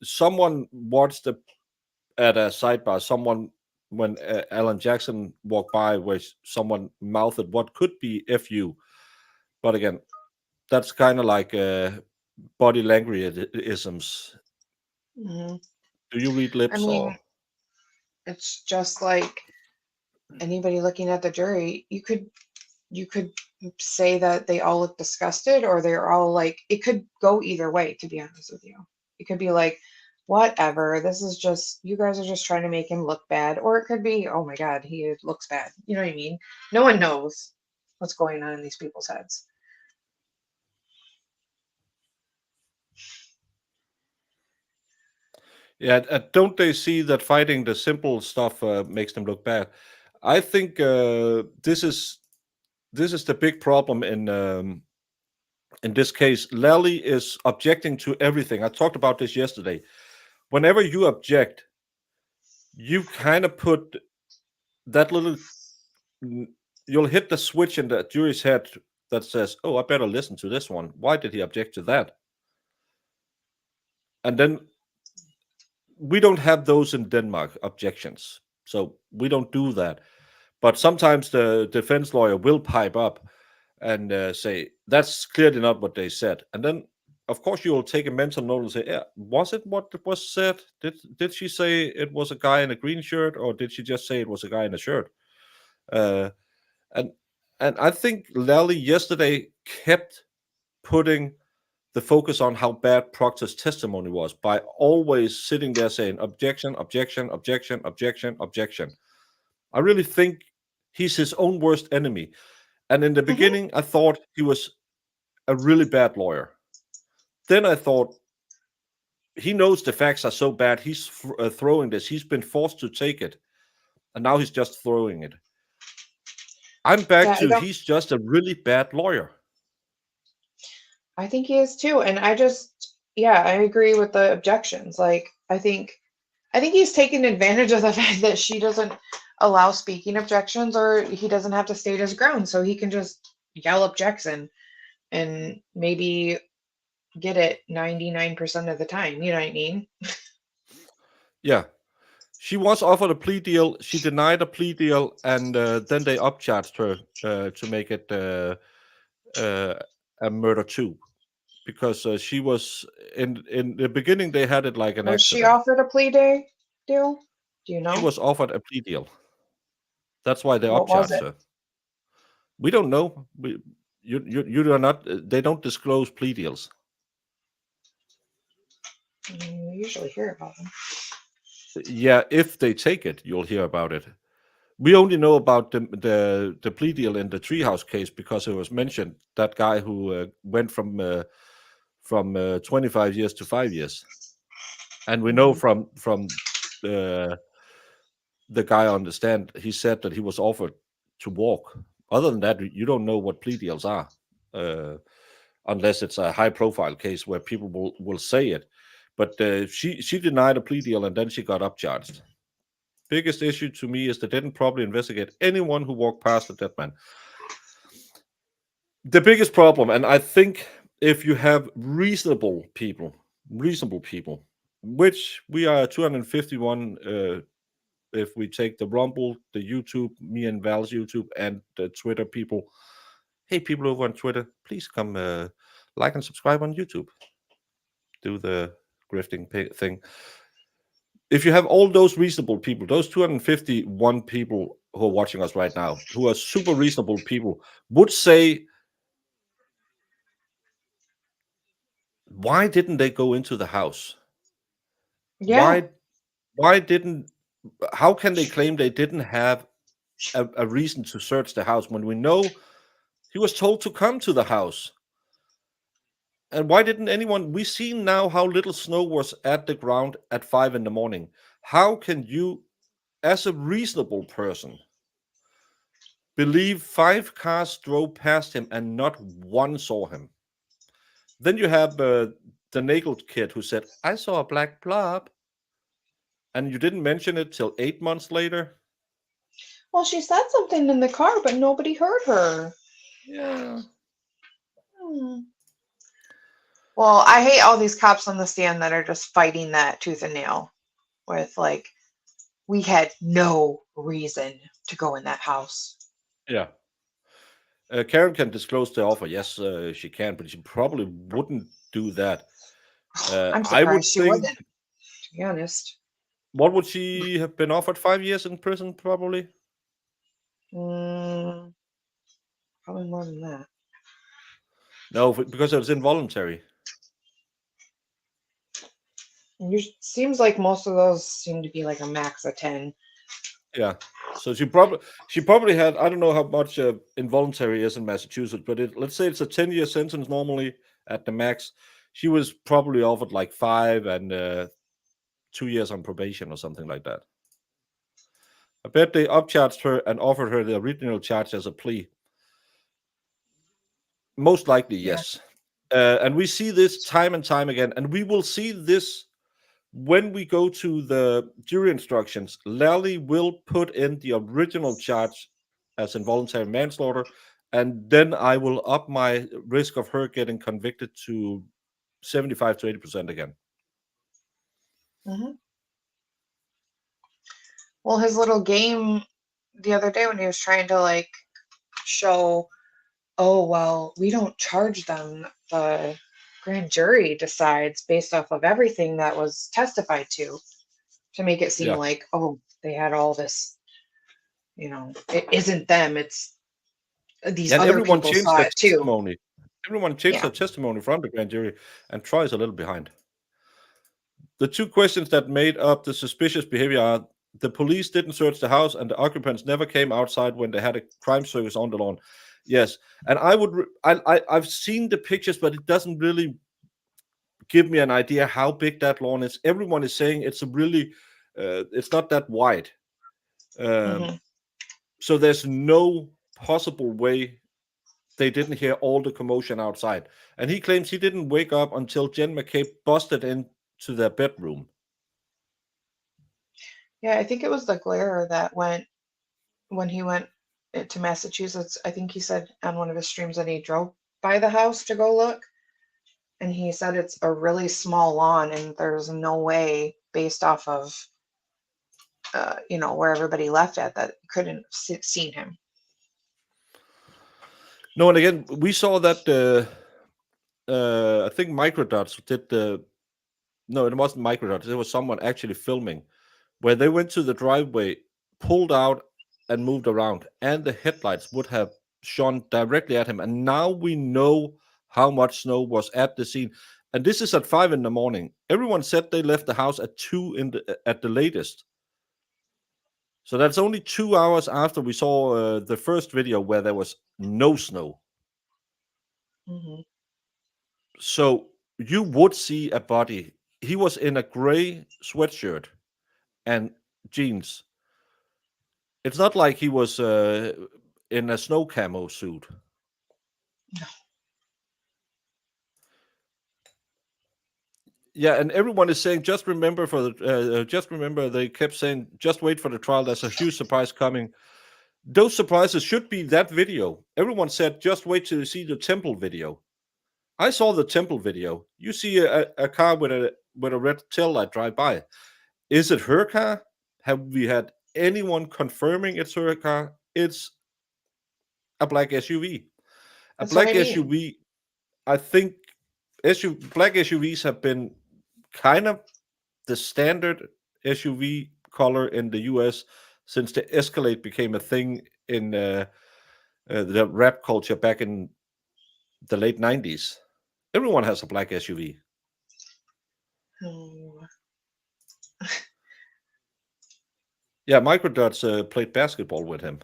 someone watched at a sidebar, when Alan Jackson walked by, where someone mouthed what could be "F you," but again, that's kind of like body language-isms. Mm-hmm. Do you read lips? I mean, or it's just like anybody looking at the jury. You could say that they all look disgusted, or they're all like, it could go either way, to be honest with you. It could be like, whatever, this is just, you guys are just trying to make him look bad. Or it could be, oh my God, he looks bad. You know what I mean? No one knows what's going on in these people's heads. Yeah, don't they see that fighting the simple stuff makes them look bad? I think this is the big problem in this case. Lally is objecting to everything. I talked about this yesterday. Whenever you object, you kind of put that little, you'll hit the switch in the jury's head that says, oh, I better listen to this one. Why did he object to that? And then we don't have those in Denmark, objections. So we don't do that. But sometimes the defense lawyer will pipe up and say, that's clearly not what they said. And then, of course, you will take a mental note and say, yeah, was it what was said? Did she say it was a guy in a green shirt, or did she just say it was a guy in a shirt? And I think Lally yesterday kept putting the focus on how bad Proctor's testimony was by always sitting there saying objection, objection, objection, objection, objection. I really think he's his own worst enemy. And in the beginning, I thought he was a really bad lawyer. Then I thought, he knows the facts are so bad, he's throwing this. He's been forced to take it. And now he's just throwing it. I'm back Yeah, to he's just a really bad lawyer. I think he is too. And I agree with the objections. Like, I think he's taking advantage of the fact that she doesn't allow speaking objections, or he doesn't have to state his ground, so he can just yell objection and maybe get it 99% of the time. You know what I mean? Yeah. She was offered a plea deal. She denied a plea deal, and then they upcharged her to make it a murder too, because she was in the beginning they had it like an Was she accident. offered a plea deal? Do you know? She was offered a plea deal. That's why they What was upcharged it? her. We don't know. You are not. They don't disclose plea deals. We usually hear about them. Yeah, if they take it, you'll hear about it. We only know about the plea deal in the Treehouse case because it was mentioned, that guy who went from 25 years to 5 years, and we know from the guy on the stand, he said that he was offered to walk. Other than that, you don't know what plea deals are, unless it's a high-profile case where people will say it. But she denied a plea deal, and then she got upcharged. Biggest issue to me is they didn't properly investigate anyone who walked past the dead man. The biggest problem, and I think if you have reasonable people, which we are 251, if we take the Rumble, the YouTube, me and Val's YouTube, and the Twitter people. Hey, people over on Twitter, please come like and subscribe on YouTube. Do the grifting thing. If you have all those reasonable people, those 251 people who are watching us right now, who are super reasonable people, would say, why didn't they go into the house? Yeah. How can they claim they didn't have a reason to search the house when we know he was told to come to the house? And why didn't anyone? We see now how little snow was at the ground at 5 a.m. How can you, as a reasonable person, believe 5 cars drove past him and not one saw him? Then you have the naked kid who said, I saw a black blob. And you didn't mention it till 8 months later. Well, she said something in the car, but nobody heard her. Yeah. Well, I hate all these cops on the stand that are just fighting that tooth and nail with, like, we had no reason to go in that house. Yeah. Karen can disclose the offer. Yes, she can, but she probably wouldn't do that. I'm I would surprised she think, wouldn't, to be honest. what would she have been offered? 5 years in prison, probably? Probably more than that. No, because it was involuntary. Seems like most of those seem to be like a max of 10. Yeah. So she probably had, I don't know how much involuntary is in Massachusetts, but let's say it's a 10-year sentence normally at the max. She was probably offered like 5 and 2 years on probation or something like that. I bet they upcharged her and offered her the original charge as a plea. Most likely, yes. And we see this time and time again, and we will see this when we go to the jury instructions. Lally will put in the original charge as involuntary manslaughter, and then I will up my risk of her getting convicted to 75 to 80% again. Mm-hmm. Well, his little game the other day when he was trying to, like, show, oh, well, we don't charge them. The grand jury decides based off of everything that was testified to make it seem like, oh, they had all this, it isn't them, it's these And other everyone people changed saw their it too. testimony. Everyone changed their testimony from the grand jury, and Troy is a little behind. The 2 questions that made up the suspicious behavior are: the police didn't search the house, and the occupants never came outside when they had a crime circus on the lawn. Yes, and I've seen the pictures, but it doesn't really give me an idea how big that lawn is. Everyone is saying it's it's not that wide. So there's no possible way they didn't hear all the commotion outside. And he claims he didn't wake up until Jen McCabe busted into their bedroom. Yeah, I think it was the glare that went when he went to Massachusetts. I think he said on one of his streams that he drove by the house to go look. And he said it's a really small lawn and there's no way based off of, where everybody left at that couldn't have seen him. No, and again, we saw that I think Microdots did the. No, it wasn't Microdots. It was someone actually filming where they went to the driveway, pulled out, and moved around, and the headlights would have shone directly at him. And now we know how much snow was at the scene. And this is at 5 a.m. Everyone said they left the house at 2 at the latest. So that's only 2 hours after we saw the first video where there was no snow. Mm-hmm. So you would see a body. He was in a gray sweatshirt and jeans. It's not like he was in a snow camo suit. No. Yeah, and everyone is saying, just remember they kept saying, just wait for the trial. There's a huge surprise coming. Those surprises should be that video. Everyone said, just wait till you see the temple video. I saw the temple video. You see a car with a red tail light drive by. Is it her car? Have we had anyone confirming it's her car? It's a black SUV. That's Black what I mean. SUV. I think black SUVs have been kind of the standard SUV color in the US since the Escalade became a thing in the rap culture back in the late 90s. Everyone has a black SUV. Oh. Yeah, Microdots played basketball with him.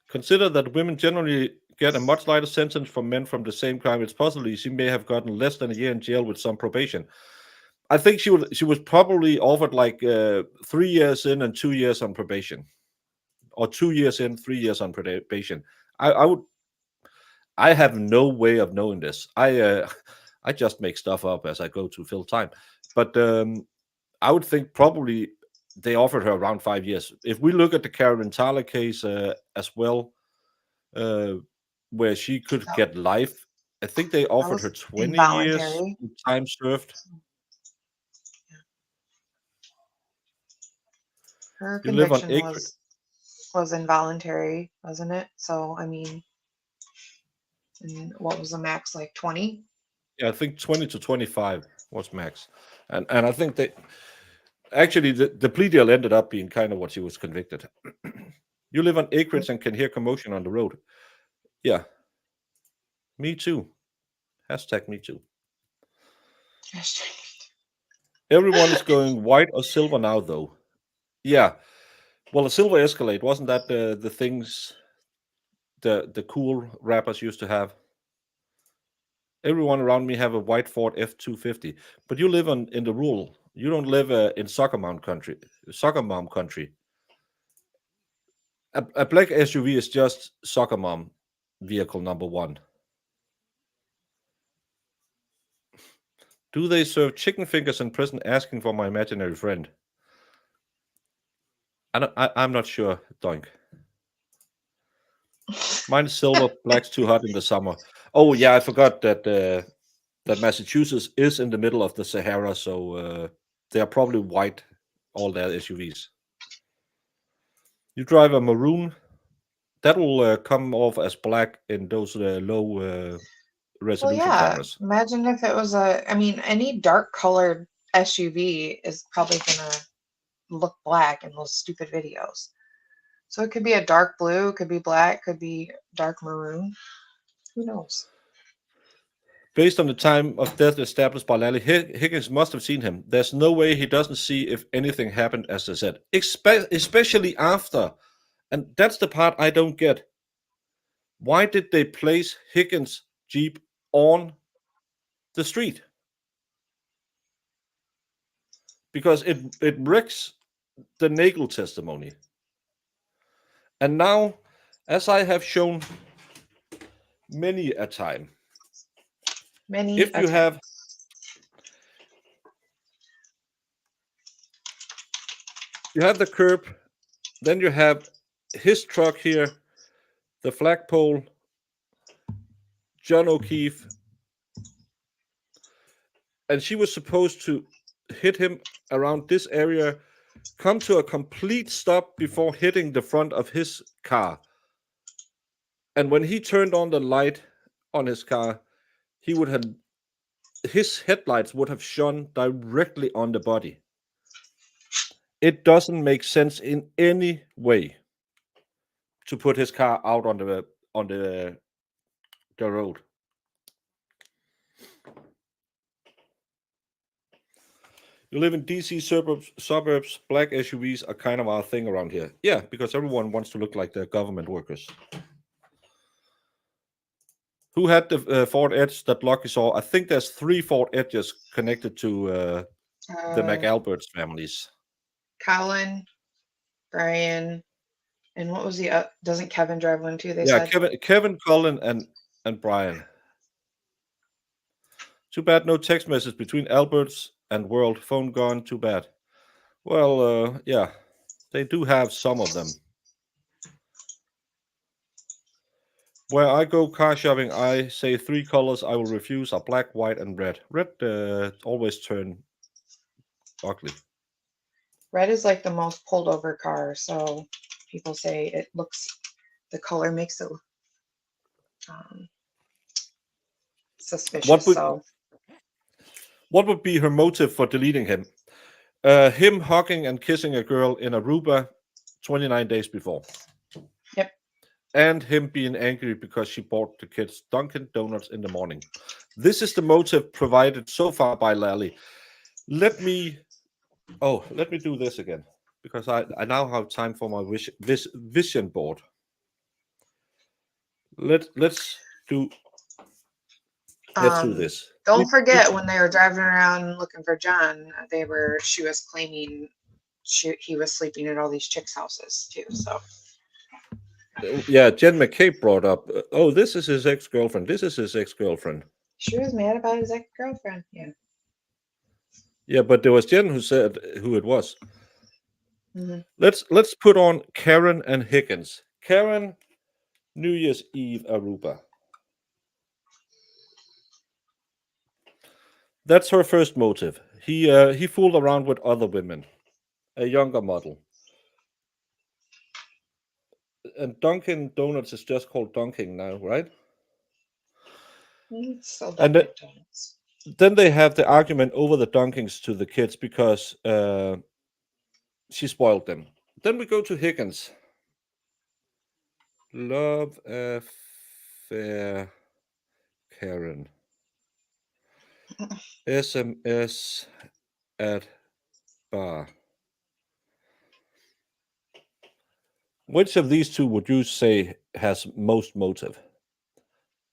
Consider that women generally get a much lighter sentence from men from the same crime. It's possible she may have gotten less than a year in jail with some probation. I think she was probably offered like 3 years in and 2 years on probation, or 2 years in, 3 years on probation. I have no way of knowing this. I just make stuff up as I go to fill time, but I would think probably they offered her around 5 years. If we look at the Karen Thaler case as well, where she could get life, I think they offered her 20 years time served. Her You live on conviction was involuntary, wasn't it? So I mean, and what was the max, like 20? Yeah, I think 20 to 25 was max, and I think they actually the plea deal ended up being kind of what she was convicted. You live on acreage and can hear commotion on the road. Yeah, me too. Hashtag me too. Everyone is going white or silver now, though. Yeah. Well, a silver Escalade, wasn't that the things the cool rappers used to have? Everyone around me have a white Ford F-250, but you live in the rural. You don't live in soccer mom country. A black SUV is just soccer mom vehicle number one. Do they serve chicken fingers in prison? Asking for my imaginary friend. I'm not sure, Doink. Mine is silver, black's too hot in the summer. Oh yeah, I forgot that that Massachusetts is in the middle of the Sahara, so they are probably white, all their SUVs. You drive a maroon, that will come off as black in those low resolution cameras. Imagine if it was any dark colored SUV is probably gonna look black in those stupid videos. So it could be a dark blue, it could be black, could be dark maroon. Who knows? Based on the time of death established by Lally, Higgins must have seen him. There's no way he doesn't see if anything happened, as I said. Especially after. And that's the part I don't get. Why did they place Higgins' Jeep on the street? Because it wrecks the Nagel testimony. And now, as I have shown many a time, if you have the curb, then you have his truck here, the flagpole, John O'Keefe, and she was supposed to hit him around this area, come to a complete stop before hitting the front of his car. And when he turned on the light on his car, his headlights would have shone directly on the body. It doesn't make sense in any way to put his car out on the road. You live in DC suburbs, black SUVs are kind of our thing around here. Yeah, because everyone wants to look like they're government workers. Who had the Ford Edge that Lucky saw? I think there's 3 Ford Edges connected to the McAlberts families. Colin, Brian, and what was the doesn't Kevin drive one too? They Yeah, said Kevin, Colin, and Brian. Too bad no text message between Alberts and World. Phone gone. Too bad. Well, yeah, they do have some of them. Where I go car shopping, I say 3 colors I will refuse are black, white, and red. Red always turn ugly. red is like the most pulled over car, so people say the color makes it suspicious. What would be her motive for deleting him? Him hugging and kissing a girl in Aruba 29 days before. Yep. And him being angry because she bought the kids Dunkin' Donuts in the morning. This is the motive provided so far by Lally. Let me do this again, because I now have time for my vision board. Let's do this. Don't forget when they were driving around looking for John, she was claiming he was sleeping at all these chicks' houses too. So yeah, Jen McCabe brought up, oh, this is his ex-girlfriend. This is his ex-girlfriend. She was mad about his ex-girlfriend. Yeah. Yeah, but there was Jen who said who it was. Mm-hmm. Let's put on Karen and Higgins. Karen, New Year's Eve, Aruba. That's her first motive. He fooled around with other women, a younger model. And Dunkin' Donuts is just called Dunkin' now, right? So and then they have the argument over the Dunkings to the kids because she spoiled them. Then we go to Higgins. Love affair, Karen. SMS at bar. Which of these two would you say has most motive?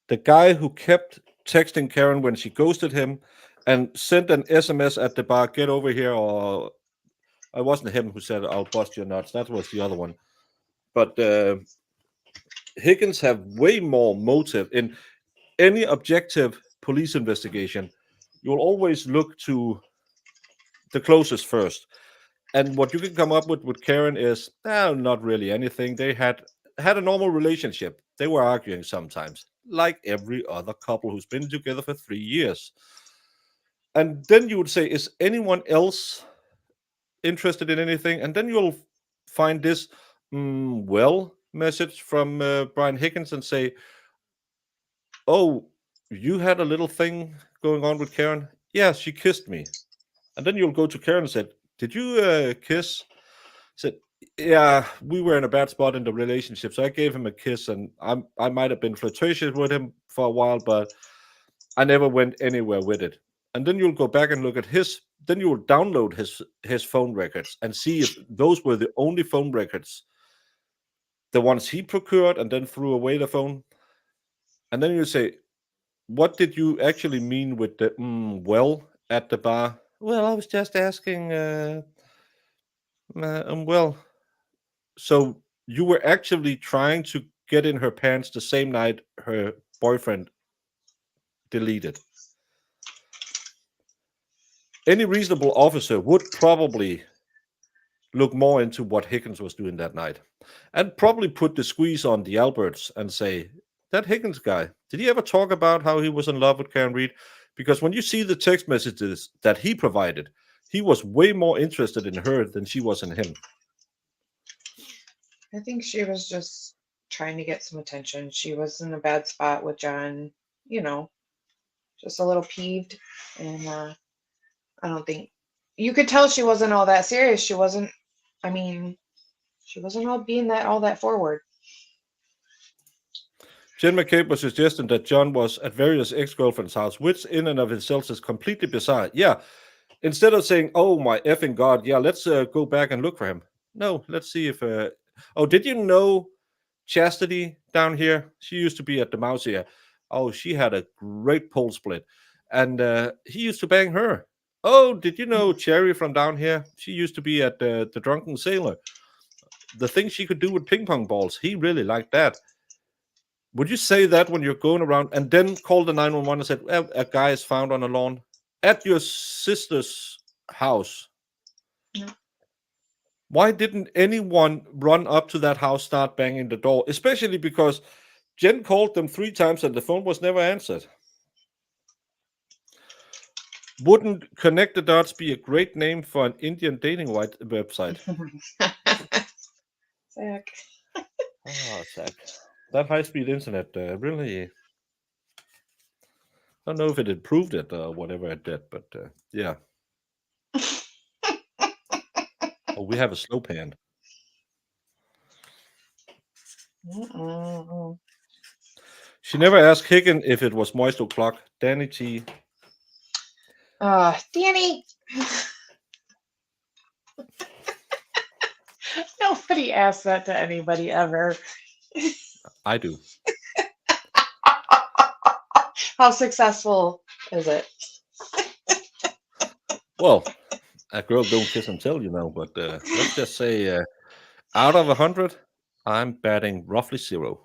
The guy who kept texting Karen when she ghosted him and sent an SMS at the bar, get over here, or it wasn't him who said, I'll bust your nuts. That was the other one. But Higgins have way more motive. In any objective police investigation, you'll always look to the closest first. And what you can come up with Karen is, not really anything. They had a normal relationship. They were arguing sometimes, like every other couple who's been together for 3 years. And then you would say, is anyone else interested in anything? And then you'll find this message from Brian Higgins and say, oh, you had a little thing going on with Karen? Yeah, she kissed me. And then you'll go to Karen and say, did you kiss? Said, yeah, we were in a bad spot in the relationship, so I gave him a kiss, and I might have been flirtatious with him for a while, but I never went anywhere with it. And then you'll go back and look at then you will download his phone records and see if those were the only phone records, the ones he procured and then threw away the phone. And then you say, what did you actually mean with the well at the bar? Well, I was just asking, well, so you were actually trying to get in her pants the same night her boyfriend deleted. Any reasonable officer would probably look more into what Higgins was doing that night and probably put the squeeze on the Alberts and say, that Higgins guy, did he ever talk about how he was in love with Karen Reed? Because when you see the text messages that he provided, he was way more interested in her than she was in him. I think she was just trying to get some attention. She was in a bad spot with John, you know, just a little peeved. And I don't think you could tell she wasn't all that serious. She wasn't, I mean, she wasn't all being all that forward. Jen McCabe was suggesting that John was at various ex-girlfriends' house, which in and of itself is completely bizarre. Yeah, instead of saying, oh my effing God, yeah, let's go back and look for him. No, let's see if... oh, did you know Chastity down here? She used to be at the Mouse here. Oh, she had a great pole split. And he used to bang her. Oh, did you know Cherry from down here? She used to be at the Drunken Sailor. The thing she could do with ping pong balls, he really liked that. Would you say that when you're going around and then call the 911 and said, well, a guy is found on a lawn at your sister's house? No. Why didn't anyone run up to that house, start banging the door? Especially because Jen called them 3 times and the phone was never answered. Wouldn't Connect the Dots be a great name for an Indian dating website? Zach. Oh, Zach. That high-speed internet really... I don't know if it improved it or whatever it did, but yeah. Oh, we have a slow pan. She never asked Higgin if it was moist o'clock. Danny T. Danny. Nobody asks that to anybody ever. I do. How successful is it? Well, a girl don't kiss and tell, you know, but let's just say out of 100, I'm batting roughly 0.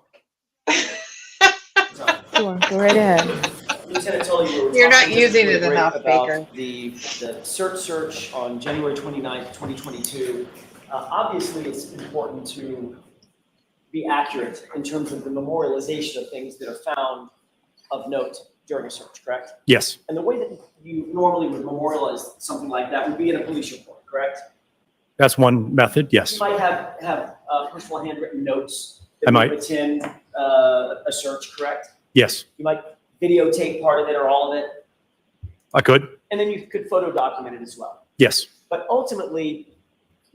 Sure, go right ahead. I'm just gonna tell you, You're not talking using really it great enough, about Baker. The search on January 29th, 2022. Obviously, it's important to be accurate in terms of the memorialization of things that are found of note during a search, correct? Yes, And the way that you normally would memorialize something like that would be in a police report, correct? that's one method, You yes. might have personal handwritten notes I that might. would attend a search, correct? Yes, You might videotape part of it or all of it, I could. and then you could photo document it as well. Yes, But ultimately,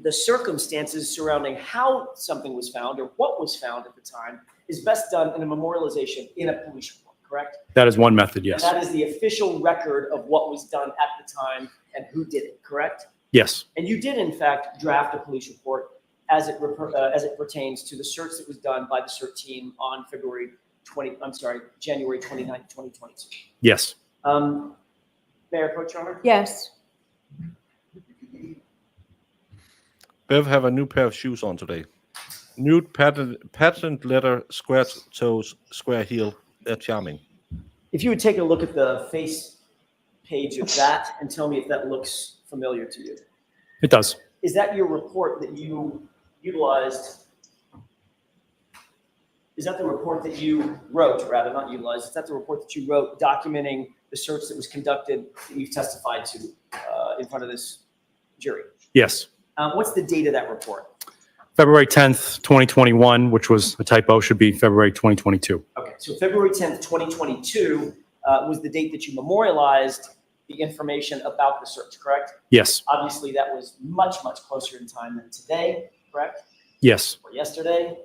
the circumstances surrounding how something was found or what was found at the time is best done in a memorialization in a police report, correct? that is one method, yes. And that is the official record of what was done at the time and who did it, correct? Yes, And you did, in fact, draft a police report as it pertains to the search that was done by the CERT team on January 29th, 2022. yes. Mayor Pro Charmer? Yes. Bev have a new pair of shoes on today. Nude patent leather, square toes, square heel. They're charming. If you would take a look at the face page of that and tell me if that looks familiar to you. It does. Is that your report that you utilized? Is that the report that you wrote, rather, not utilized? Is that the report that you wrote documenting the search that was conducted that you've testified to in front of this jury? Yes. What's the date of that report? February 10th, 2021, which was a typo, should be February 2022. Okay, so February 10th, 2022 was the date that you memorialized the information about the search, correct? Yes, Obviously, that was much, much closer in time than today, correct? yes, Or yesterday,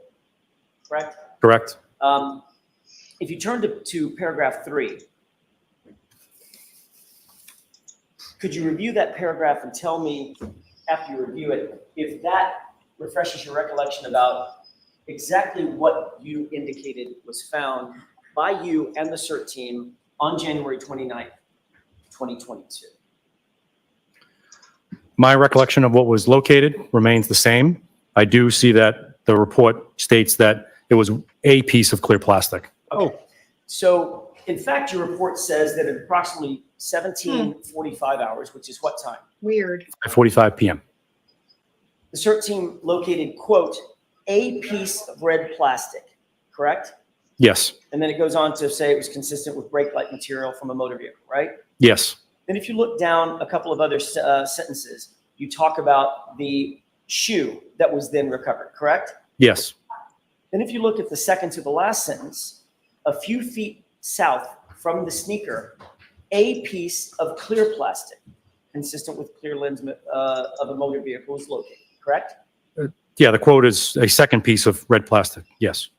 correct? correct. If you turn to paragraph 3, could you review that paragraph and tell me, after you review it, if that refreshes your recollection about exactly what you indicated was found by you and the CERT team on January 29th, 2022? My recollection of what was located remains the same. I do see that The report states that it was a piece of clear plastic. Okay. So, in fact, your report says that at approximately 17:45 hours, which is what time? Weird. 5:45 p.m. The CERT team located, quote, a piece of red plastic, correct? Yes. And then it goes on to say it was consistent with brake-like material from a motor vehicle, right? Yes. Then if you look down a couple of other sentences, you talk about the shoe that was then recovered, correct? Yes. Then if you look at the second to the last sentence, a few feet south from the sneaker, a piece of clear plastic consistent with clear lens of a motor vehicle was located, correct? Yeah, the quote is a second piece of red plastic. Yes.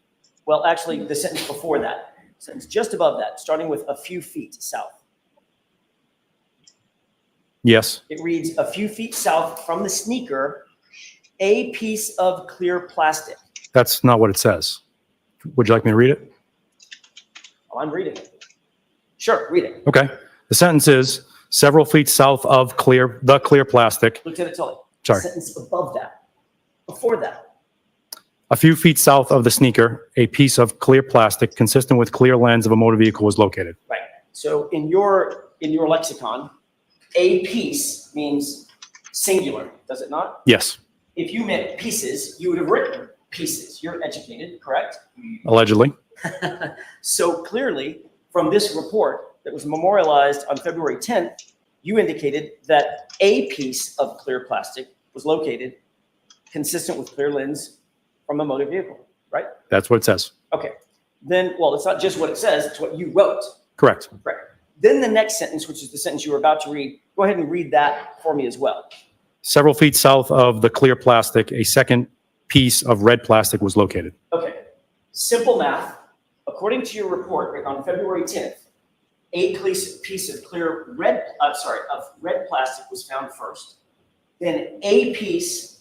Well, actually, the sentence before that, sentence just above that, starting with a few feet south. Yes. It reads, a few feet south from the sneaker, a piece of clear plastic. That's not what it says. Would you like me to read it? Oh, I'm reading it. Sure, read it. Okay. The sentence is several feet south of the clear plastic. Lieutenant Tully. Sorry. Sentence above that, before that. A few feet south of the sneaker, a piece of clear plastic consistent with clear lens of a motor vehicle was located. Right. So in your lexicon, a piece means singular, does it not? Yes. If you meant pieces, you would have written pieces. You're educated, correct? Allegedly. So clearly, from this report that was memorialized on February 10th, you indicated that a piece of clear plastic was located consistent with clear lens from a motor vehicle, right? That's what it says. Okay. Then, well, it's not just what it says, it's what you wrote. Correct. Right. Then the next sentence, which is the sentence you were about to read, go ahead and read that for me as well. Several feet south of the clear plastic, a second piece of red plastic was located. Okay. Simple math. According to your report on February 10th, a piece of red plastic was found first. Then a piece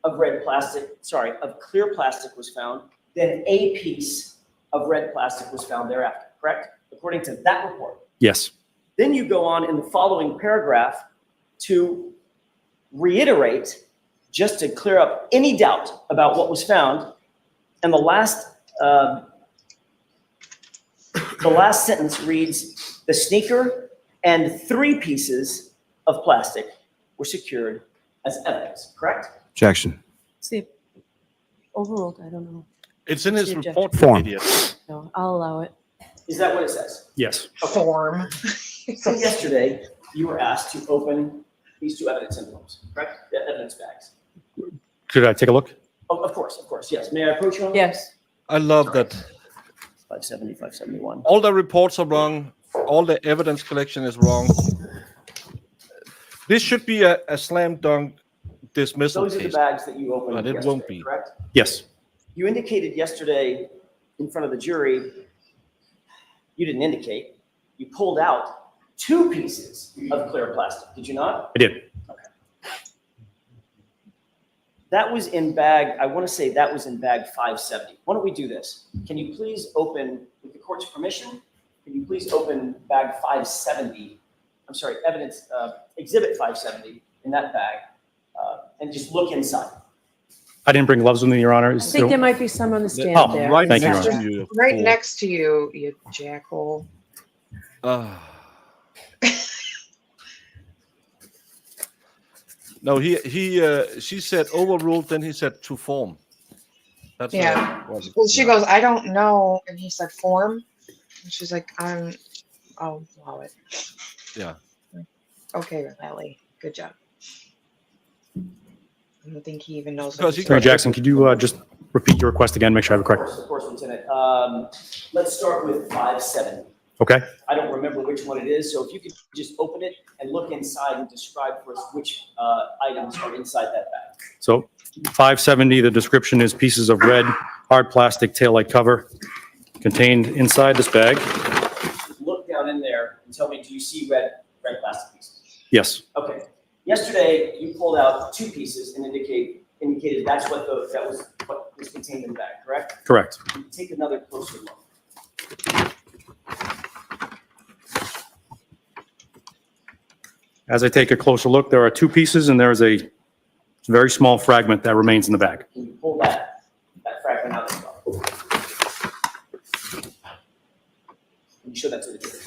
of clear plastic was found. Then a piece of red plastic was found thereafter, correct? According to that report. Yes. Then you go on in the following paragraph to reiterate, just to clear up any doubt about what was found. And the last sentence reads, the sneaker and 3 pieces of plastic were secured as evidence, correct? Objection. See, overruled, I don't know. It's in his See report, Form. idiot. No, I'll allow it. Is that what it says? Yes. Form. So yesterday, you were asked to open these 2 evidence envelopes, correct? The evidence bags. Could I take a look? Oh, of course, yes. May I approach you on that? Yes. I love that 570, 571. all the reports are wrong. All the evidence collection is wrong. This should be a slam dunk dismissal Those are the case. bags that you opened But it yesterday, won't be. correct? Yes. You indicated yesterday in front of the jury, you didn't indicate, you pulled out 2 pieces of clear plastic, did you not? I did. That was in bag, I want to say that was in bag 570. Why don't we do this? Can you please open, with the court's permission, can you please open bag 570? I'm sorry, evidence, exhibit 570 in that bag, and just look inside. I didn't bring gloves with me, Your Honor. I think there might be some on the stand Oh, there. Right Thank you, next Your to you. Right fool. next to you, you jackhole. No, she said overruled, then he said to form. That's Yeah. what Well, she goes, I don't know. And he said, form. And she's like, I'll allow it. Yeah. Okay, Lally. Good job. I don't think he even knows. Because he Attorney Jackson, could you just repeat your request again, make sure I have it correct? Of course, Lieutenant. Let's start with 570. Okay. I don't remember which one it is, so if you could just open it and look inside and describe for us which items are inside that bag. So 570, the description is pieces of red, hard plastic taillight cover contained inside this bag. Just look down in there and tell me, do you see red plastic pieces? Yes. Okay. Yesterday, you pulled out 2 pieces and indicated that was what was contained in the bag, correct? Correct. Take another closer look. As I take a closer look, there are 2 pieces and there is a very small fragment that remains in the bag. Can you pull that and how they go. Can you show that to the jury?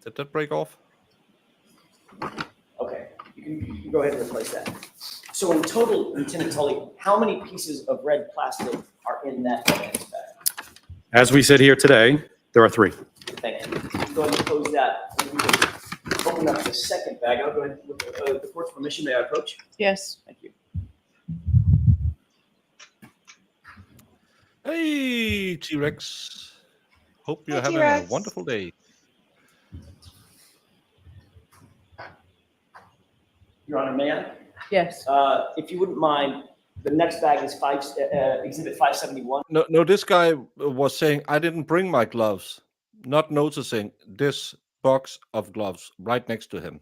Did that break off? Okay, you can go ahead and replace that. So in total, Lieutenant Tully, how many pieces of red plastic are in that evidence bag? As we sit here today, there are 3. Thank you. Go ahead and close that. And we can open up the second bag. I'll go ahead with the court's permission. May I approach? Yes. Thank you. Hey, T-Rex. Hope you're Hey, having T-Rex. a wonderful day. Your Honor, may I? Yes. If you wouldn't mind, the next bag is Exhibit 571. No, this guy was saying, I didn't bring my gloves, not noticing this box of gloves right next to him.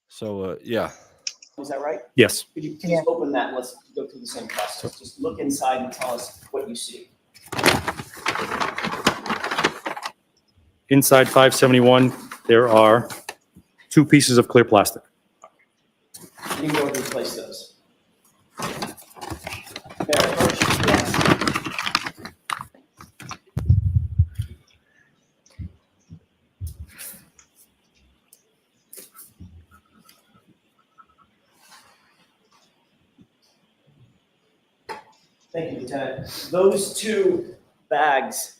So, yeah. Is that right? Yes. Could you please open that and let's go through the same process? Just look inside and tell us what you see. Inside 571, there are 2 pieces of clear plastic. You can go and replace those. May I approach? Yes. Thank you, Lieutenant. Those 2 bags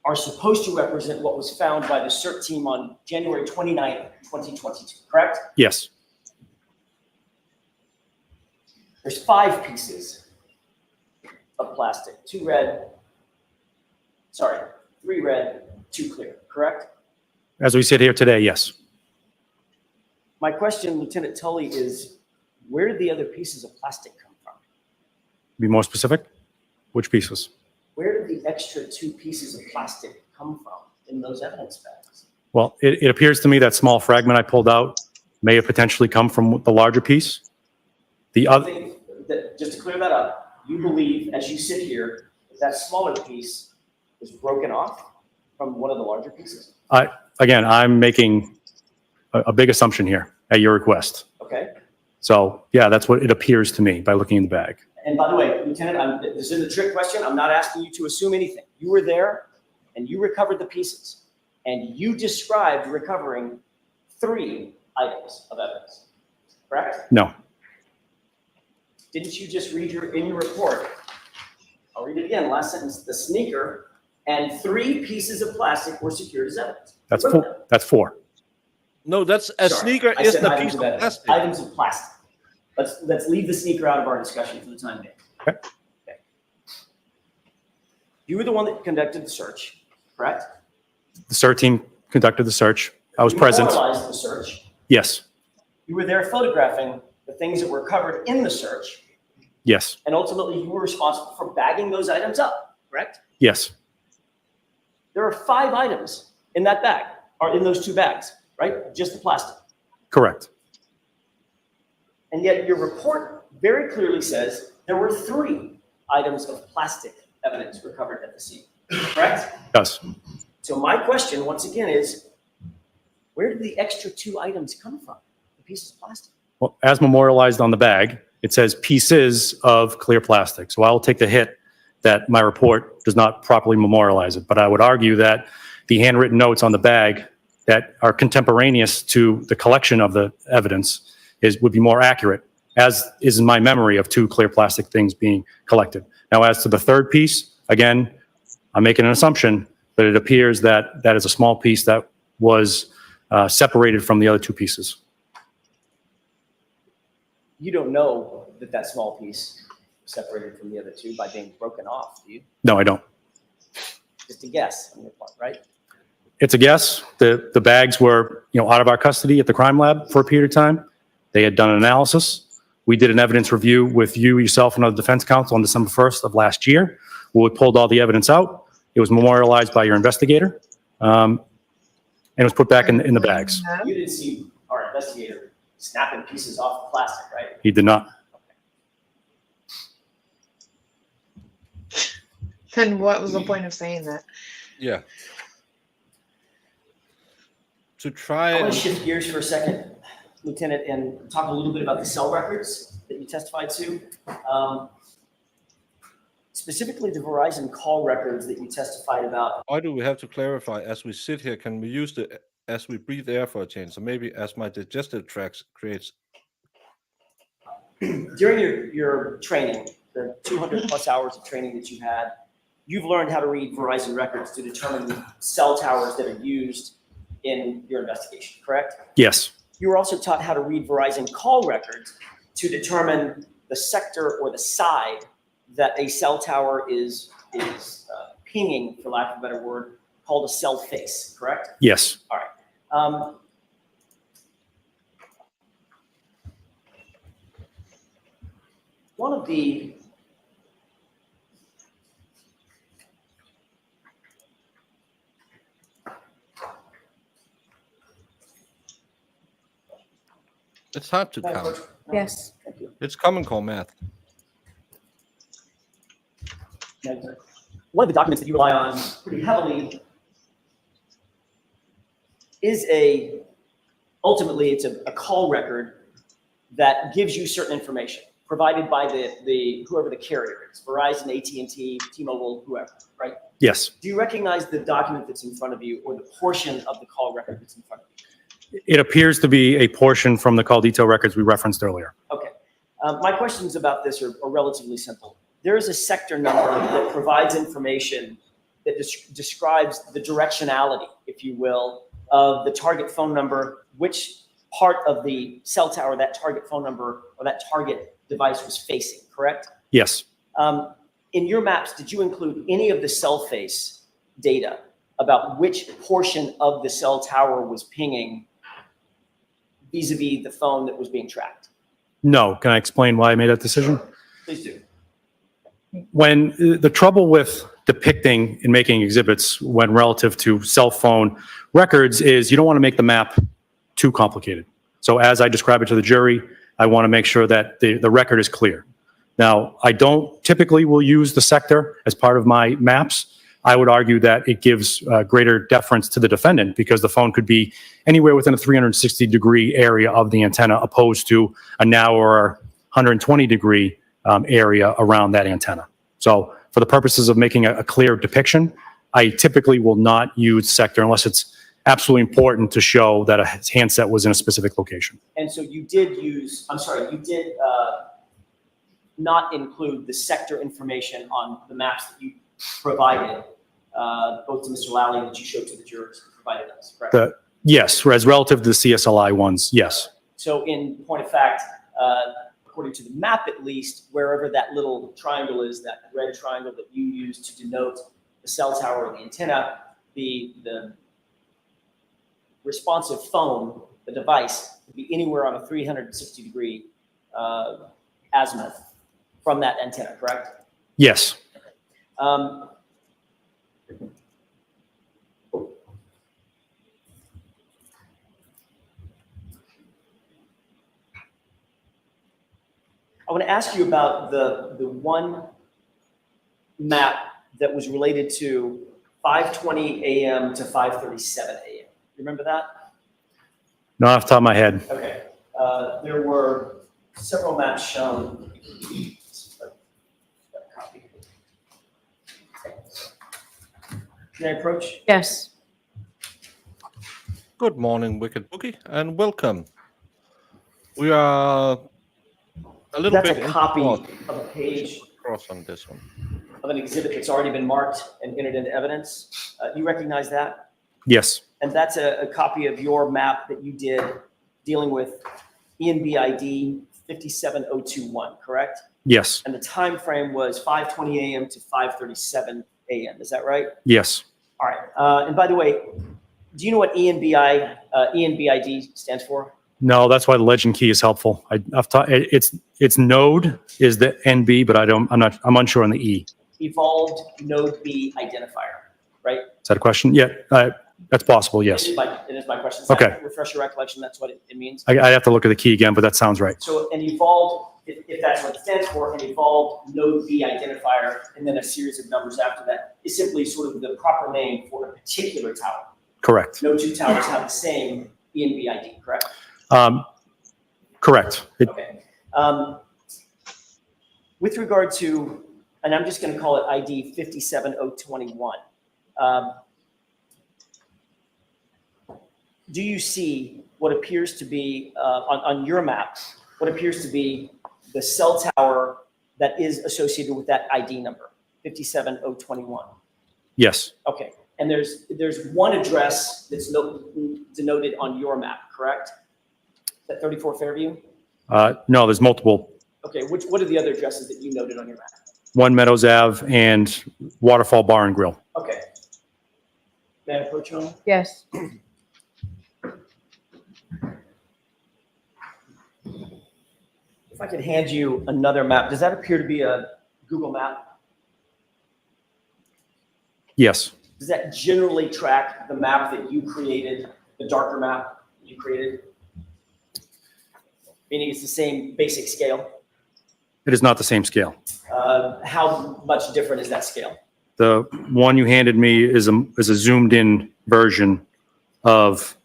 are supposed to represent what was found by the CERT team on January 29th, 2022, correct? Yes. There's 5 pieces of plastic, 2 red, 3 red, 2 clear, correct? As we sit here today, yes. My question, Lieutenant Tully, is where did the other pieces of plastic come from? Be more specific? Which pieces? Where did the extra 2 pieces of plastic come from in those evidence bags? Well, it appears to me that small fragment I pulled out may have potentially come from the larger piece. The other, Just to clear that up, you believe, as you sit here, that smaller piece was broken off from one of the larger pieces? again, I'm making a big assumption here at your request. Okay. So yeah, that's what it appears to me by looking in the bag. And by the way, Lieutenant, this isn't a trick question. I'm not asking you to assume anything. You were there and you recovered the pieces and you described recovering 3 items of evidence, correct? No. Didn't you just read in your report? I'll read it again. Last sentence, the sneaker and 3 pieces of plastic were secured as evidence. That's 4. That's 4. No, that's a Sorry, sneaker I is said the items piece of evidence. plastic. Items of plastic. Let's leave the sneaker out of our discussion for the time being. Okay. Okay. You were the one that conducted the search, correct? The CERT team conducted the search. I was You present. memorialized the search. Yes. You were there photographing the things that were covered in the search, Yes. and ultimately you were responsible for bagging those items up, correct? Yes. There are 5 items in that bag, or in those 2 bags, right? Just the plastic. Correct. And yet your report very clearly says there were 3 items of plastic evidence recovered at the scene, correct? Yes. So my question, once again, is where did the extra 2 items come from? The pieces of plastic? Well, as memorialized on the bag, it says pieces of clear plastic. So I'll take the hit that my report does not properly memorialize it. But I would argue that the handwritten notes on the bag that are contemporaneous to the collection of the evidence would be more accurate, as is in my memory of 2 clear plastic things being collected. Now, as to the 3rd piece, again, I'm making an assumption, but it appears that that is a small piece that was separated from the other 2 pieces. You don't know that that small piece was separated from the other 2 by being broken off, do you? No, I don't. Just a guess on your part, right? It's a guess. The bags were, out of our custody at the crime lab for a period of time. They had done an analysis. We did an evidence review with you, yourself, and other defense counsel on December 1st of last year. We pulled all the evidence out. It was memorialized by your investigator, and it was put back in the bags. You didn't see our investigator snapping pieces off the plastic, right? He did not. Then what was the point of saying that? Yeah. To try I want and to shift gears for a second. Lieutenant, and talk a little bit about the cell records that you testified to. Specifically the Verizon call records that you testified about. Why do we have to clarify as we sit here? Can we use the as we breathe air for a change? So maybe as my digestive tract creates. During your training, the 200 plus hours of training that you had, you've learned how to read Verizon records to determine cell towers that are used in your investigation, correct? Yes. You were also taught how to read Verizon call records to determine the sector or the side that a cell tower is pinging, for lack of a better word, called a cell face, correct? Yes. All right. One of the It's hard to count. Yes. Thank you. It's common core math. One of the documents that you rely on pretty heavily is ultimately it's a call record that gives you certain information provided by whoever the carrier is, Verizon, AT&T, T-Mobile, whoever, right? Yes. Do you recognize the document that's in front of you or the portion of the call record that's in front of you? It appears to be a portion from the call detail records we referenced earlier. Okay. My questions about this are relatively simple. There is a sector number that provides information that describes the directionality, if you will, of the target phone number, which part of the cell tower that target phone number or that target device was facing, correct? Yes. In your maps, did you include any of the cell face data about which portion of the cell tower was pinging vis-a-vis the phone that was being tracked? No. Can I explain why I made that decision? Please do. When the trouble with depicting and making exhibits when relative to cell phone records is you don't want to make the map too complicated. So as I describe it to the jury, I want to make sure that the record is clear. Now, I don't typically will use the sector as part of my maps. I would argue that it gives greater deference to the defendant because the phone could be anywhere within a 360-degree area of the antenna opposed to a narrower 120-degree area around that antenna. So for the purposes of making a clear depiction, I typically will not use sector unless it's absolutely important to show that a handset was in a specific location. And so you did not include the sector information on the maps that you provided, both to Mr. Lally and that you showed to the jurors and provided us, correct? Yes, whereas relative to the CSLI ones, yes. So in point of fact, according to the map at least, wherever that little triangle is, that red triangle that you use to denote the cell tower or the antenna, the responsive phone, the device, would be anywhere on a 360-degree azimuth from that antenna, correct? Yes. I want to ask you about the one map that was related to 5:20 a.m. to 5:37 a.m. You remember that? Not off the top of my head. Okay. There were several maps shown. Can I approach? Yes. Good morning, Wicked Bookie, and welcome. We are a little That's bit a copy of a page cross on this one. of an exhibit that's already been marked and entered into evidence. You recognize that? Yes. And that's a copy of your map that you did dealing with ENBID 57021, correct? Yes. And the time frame was 5:20 a.m. to 5:37 a.m. Is that right? Yes. All right. And by the way, do you know what ENBID stands for? No, that's why the legend key is helpful. It's node is the NB, but I'm unsure on the E. Evolved Node B Identifier, right? Is that a question? Yeah, that's possible. Yes. It is my question. Okay. Refresh your recollection. That's what it means. I have to look at the key again, but that sounds right. So an evolved, if that's what it stands for, an evolved Node B identifier, and then a series of numbers after that is simply sort of the proper name for a particular tower. Correct. No two towers have the same ENBID, correct? Correct. Okay. With regard to, and I'm just going to call it ID 57021, do you see what appears to be, on your map, what appears to be the cell tower that is associated with that ID number, 57021? Yes. Okay. And there's one address that's denoted on your map, correct? Is that 34 Fairview? No, there's multiple. Okay. What are the other addresses that you noted on your map? 1 Meadows Ave and Waterfall Bar and Grill. Okay. May I approach you on? Yes. If I could hand you another map, does that appear to be a Google map? Yes. Does that generally track the map that you created, the darker map you created? Meaning it's the same basic scale? It is not the same scale. How much different is that scale? The one you handed me is a zoomed in version of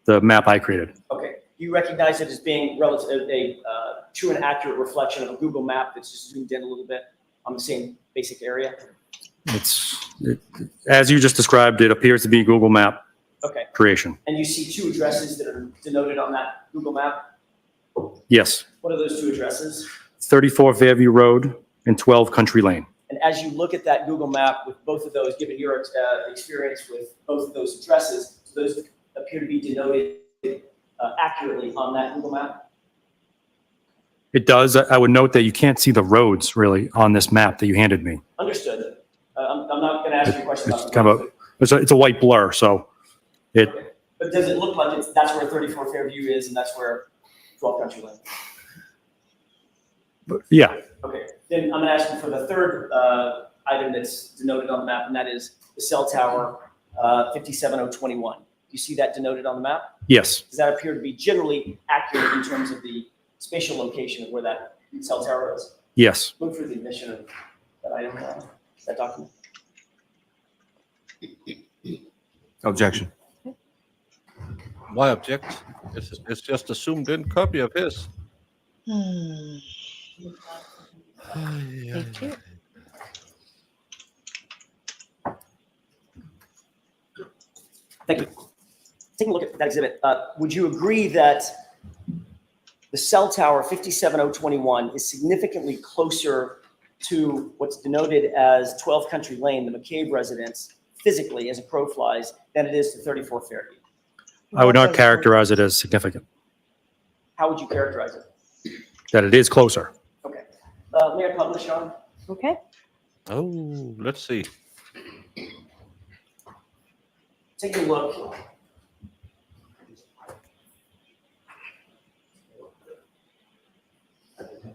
the map I created. Okay. Do you recognize it as being relative, a true and accurate reflection of a Google map that's just zoomed in a little bit on the same basic area? As you just described, it appears to be Google Map Okay. creation. And you see two addresses that are denoted on that Google map? Yes. What are those two addresses? 34 Fairview Road and 12 Country Lane. And as you look at that Google map with both of those, given your experience with both of those addresses, do those appear to be denoted accurately on that Google map? It does. I would note that you can't see the roads really on this map that you handed me. Understood. I'm not going to ask you a question about It's the kind of roads, it's a white blur, so it, okay. But does it look like that's where 34 Fairview is and that's where 12 Country Lane? yeah. Okay, then I'm going to ask you for the third item that's denoted on the map, and that is the cell tower 57021. Do you see that denoted on the map? Yes. Does that appear to be generally accurate in terms of the spatial location of where that cell tower is? Yes. Look for the admission of that item, that document. Objection. Why object? It's just a zoomed in copy of his. Thank you. Thank you. Taking a look at that exhibit, would you agree that the cell tower 57021 is significantly closer to what's denoted as 12 Country Lane, the McCabe residence, physically as a crow flies, than it is to 34 Fairview? I would not characterize it as significant, How would you characterize it? that it is closer. Okay. May I publish, Sean? Okay. Oh, let's see. Take a look.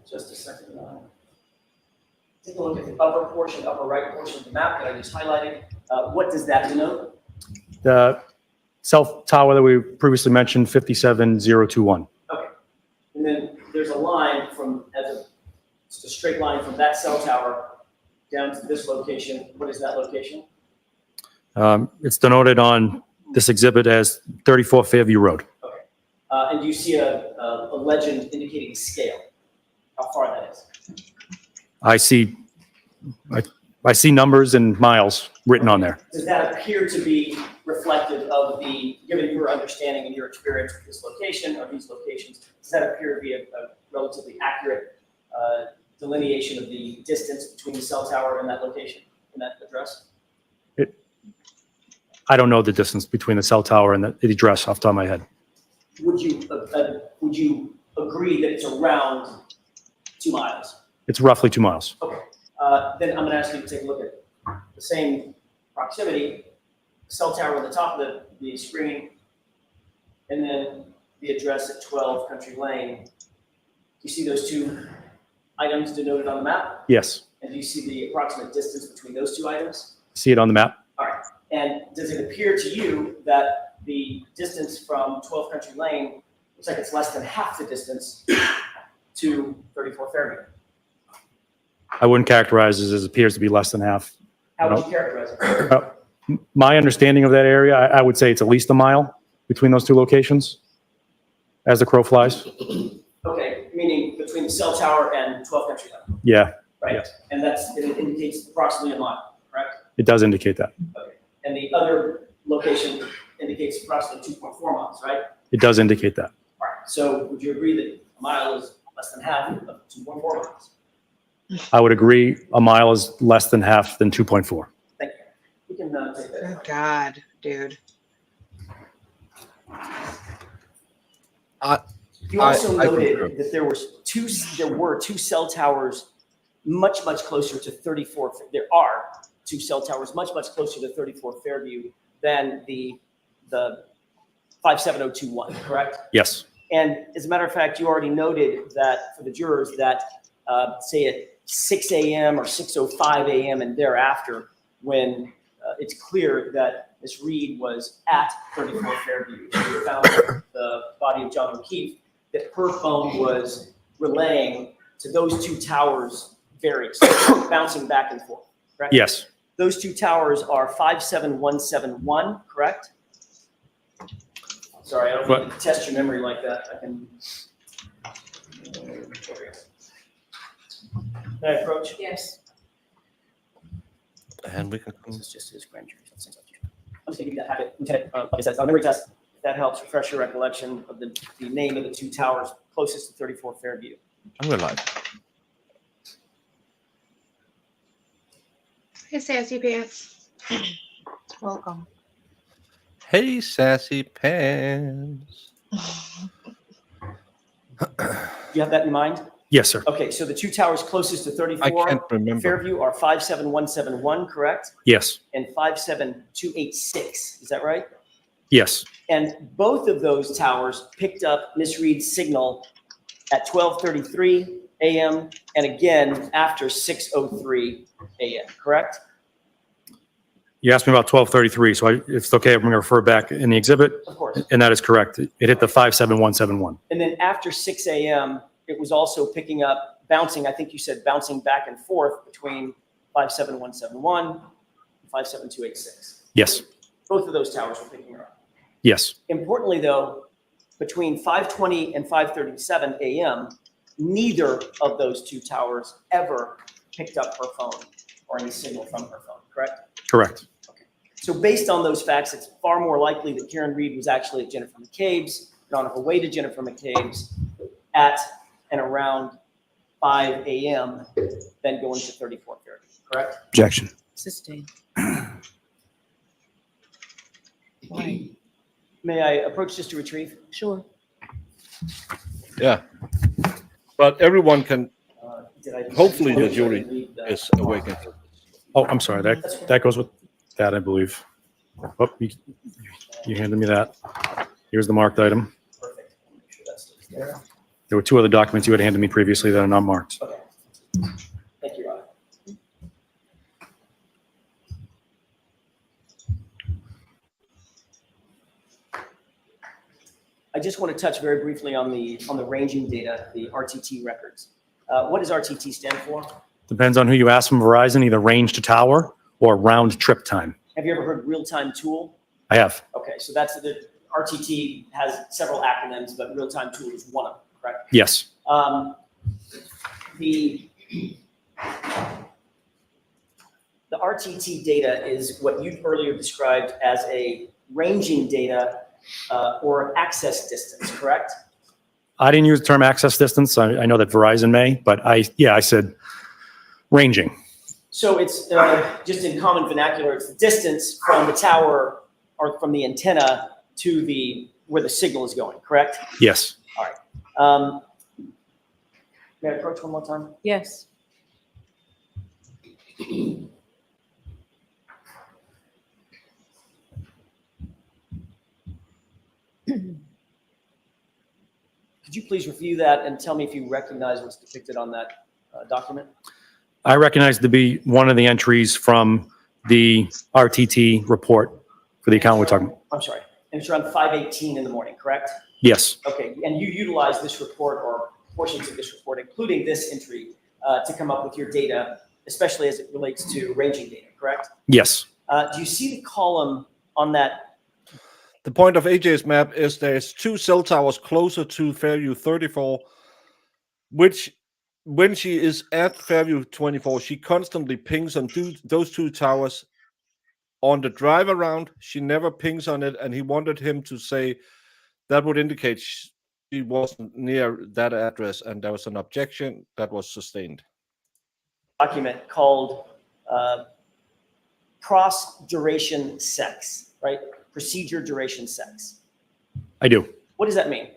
Just a second. Take a look at the upper portion, upper right portion of the map that I just highlighted. What does that denote? The cell tower that we previously mentioned, 57021. Okay. And then there's a line from, just a straight line from that cell tower down to this location. What is that location? It's denoted on this exhibit as 34 Fairview Road. Okay. And do you see a legend indicating scale? How far that is? I see numbers and miles written on there. Does that appear to be reflective of the, given your understanding and your experience with this location or these locations, does that appear to be a relatively accurate delineation of the distance between the cell tower and that location, and that address? I don't know the distance between the cell tower and the address off the top of my head. Would you agree that it's around 2 miles? It's roughly 2 miles. Okay. Then I'm going to ask you to take a look at the same proximity, cell tower at the top of the screen, and then the address at 12 Country Lane. Do you see those two items denoted on the map? Yes. And do you see the approximate distance between those two items? See it on the map? All right. And does it appear to you that the distance from 12 Country Lane looks like it's less than half the distance to 34 Fairview? I wouldn't characterize it as it appears to be less than half. How would you characterize it? My understanding of that area, I would say it's at least a mile between those two locations as the crow flies. Okay. between cell tower and 12th entry level, Yeah, right? Yes. And it indicates approximately a mile, correct? it does indicate that. Okay. And the other location indicates approximately 2.4 miles, right? It does indicate that. All right. So would you agree that a mile is less than half of 2.4 miles? I would agree a mile is less than half than 2.4. Thank you. We can take that. Oh God, dude. You also I concur. noted that there were two cell towers much closer to 34. There are two cell towers much closer to 34 Fairview than the 57021, correct? Yes. And as a matter of fact, you already noted that for the jurors that say at 6 a.m. or 6:05 a.m. and thereafter, when it's clear that Ms. Reed was at 34 Fairview, she found the body of John O'Keefe, that her phone was relaying to those two towers bouncing back and forth, correct? Yes. Those two towers are 57171, correct? Sorry, I don't need to test your memory like that. I can. Can I approach? Yes. And we can. This is just his grand jury. I'm just gonna give you that habit. Lieutenant, like I said, it's a memory test. If that helps refresh your recollection of the name of the two towers closest to 34 Fairview. I'm alive. Hey, sassy pants. Welcome. Hey, sassy pants. You have that in mind? Yes, sir. Okay, so the two towers closest to I 34 can't remember. Fairview are 57171, correct? Yes. And 57286, is that right? Yes. And both of those towers picked up Miss Reed's signal at 12:33 a.m. and again after 6:03 a.m., correct? You asked me about 1233, so if it's okay, I'm going to refer back in the exhibit, Of course. and that is correct. It hit the 57171. And then after 6 a.m., it was also picking up, bouncing, I think you said bouncing back and forth between 57171 and 57286. Yes. Both of those towers were picking her up. Yes. Importantly, though, between 5:20 and 5:37 a.m., neither of those two towers ever picked up her phone or any signal from her phone, correct? Correct. So based on those facts, it's far more likely that Karen Reed was actually at Jennifer McCabe's and on her way to Jennifer McCabe's at and around 5 a.m. than going to 34 Fairview, correct? Objection. Sustained. May I approach just to retrieve? Sure. Yeah. But everyone can, Did I- hopefully the jury is awakened. Oh, I'm sorry. That goes with that, I believe. Oh, you handed me that. Here's the marked item. Perfect. Make sure that stays there. There were two other documents you had handed me previously that are not marked. Okay. Thank you, Rod. I just want to touch very briefly on the ranging data, the RTT records. What does RTT stand for? Depends on who you ask from Verizon, either range to tower or round trip time. Have you ever heard real-time tool? I have. Okay, so that's the RTT has several acronyms, but real-time tool is one of them, correct? Yes. The RTT data is what you earlier described as a ranging data or access distance, correct? I didn't use the term access distance. I know that Verizon may, but I said ranging. So it's just in common vernacular, it's the distance from the tower or from the antenna to where the signal is going, correct? Yes. All right. May I approach one more time? Yes. Could you please review that and tell me if you recognize what's depicted on that document? I recognize to be one of the entries from the RTT report for the account we're talking about. I'm sorry. And it's around 5:18 in the morning, correct? Yes. Okay. And you utilize this report or portions of this report, including this entry, to come up with your data, especially as it relates to ranging data, correct? Yes. Do you see the column on that? The point of AJ's map is there's two cell towers closer to Fairview 34 which when she is at Fairview 24, she constantly pings on those two towers. On the drive around, she never pings on it, and he wanted him to say that would indicate she wasn't near that address, and there was an objection that was sustained. Document called cross duration sex, right? Procedure duration sex. I do. What does that mean?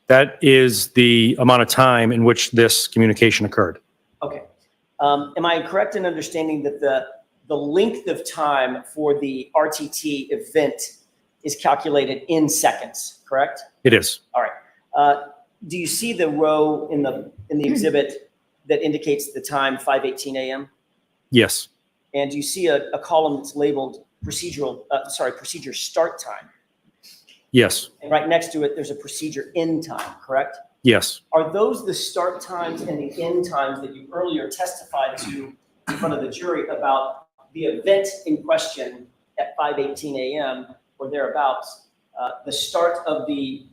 That is the amount of time in which this communication occurred. Okay. Am I correct in understanding that the length of time for the RTT event is calculated in seconds, correct? It is. All right. Do you see the row in the exhibit that indicates the time 5:18 a.m.? Yes. And do you see a column that's labeled procedure start time? Yes. And right next to it, there's a procedure end time, correct? Yes. Are those the start times and the end times that you earlier testified to in front of the jury about the event in question at 5:18 a.m. or thereabouts, the start of the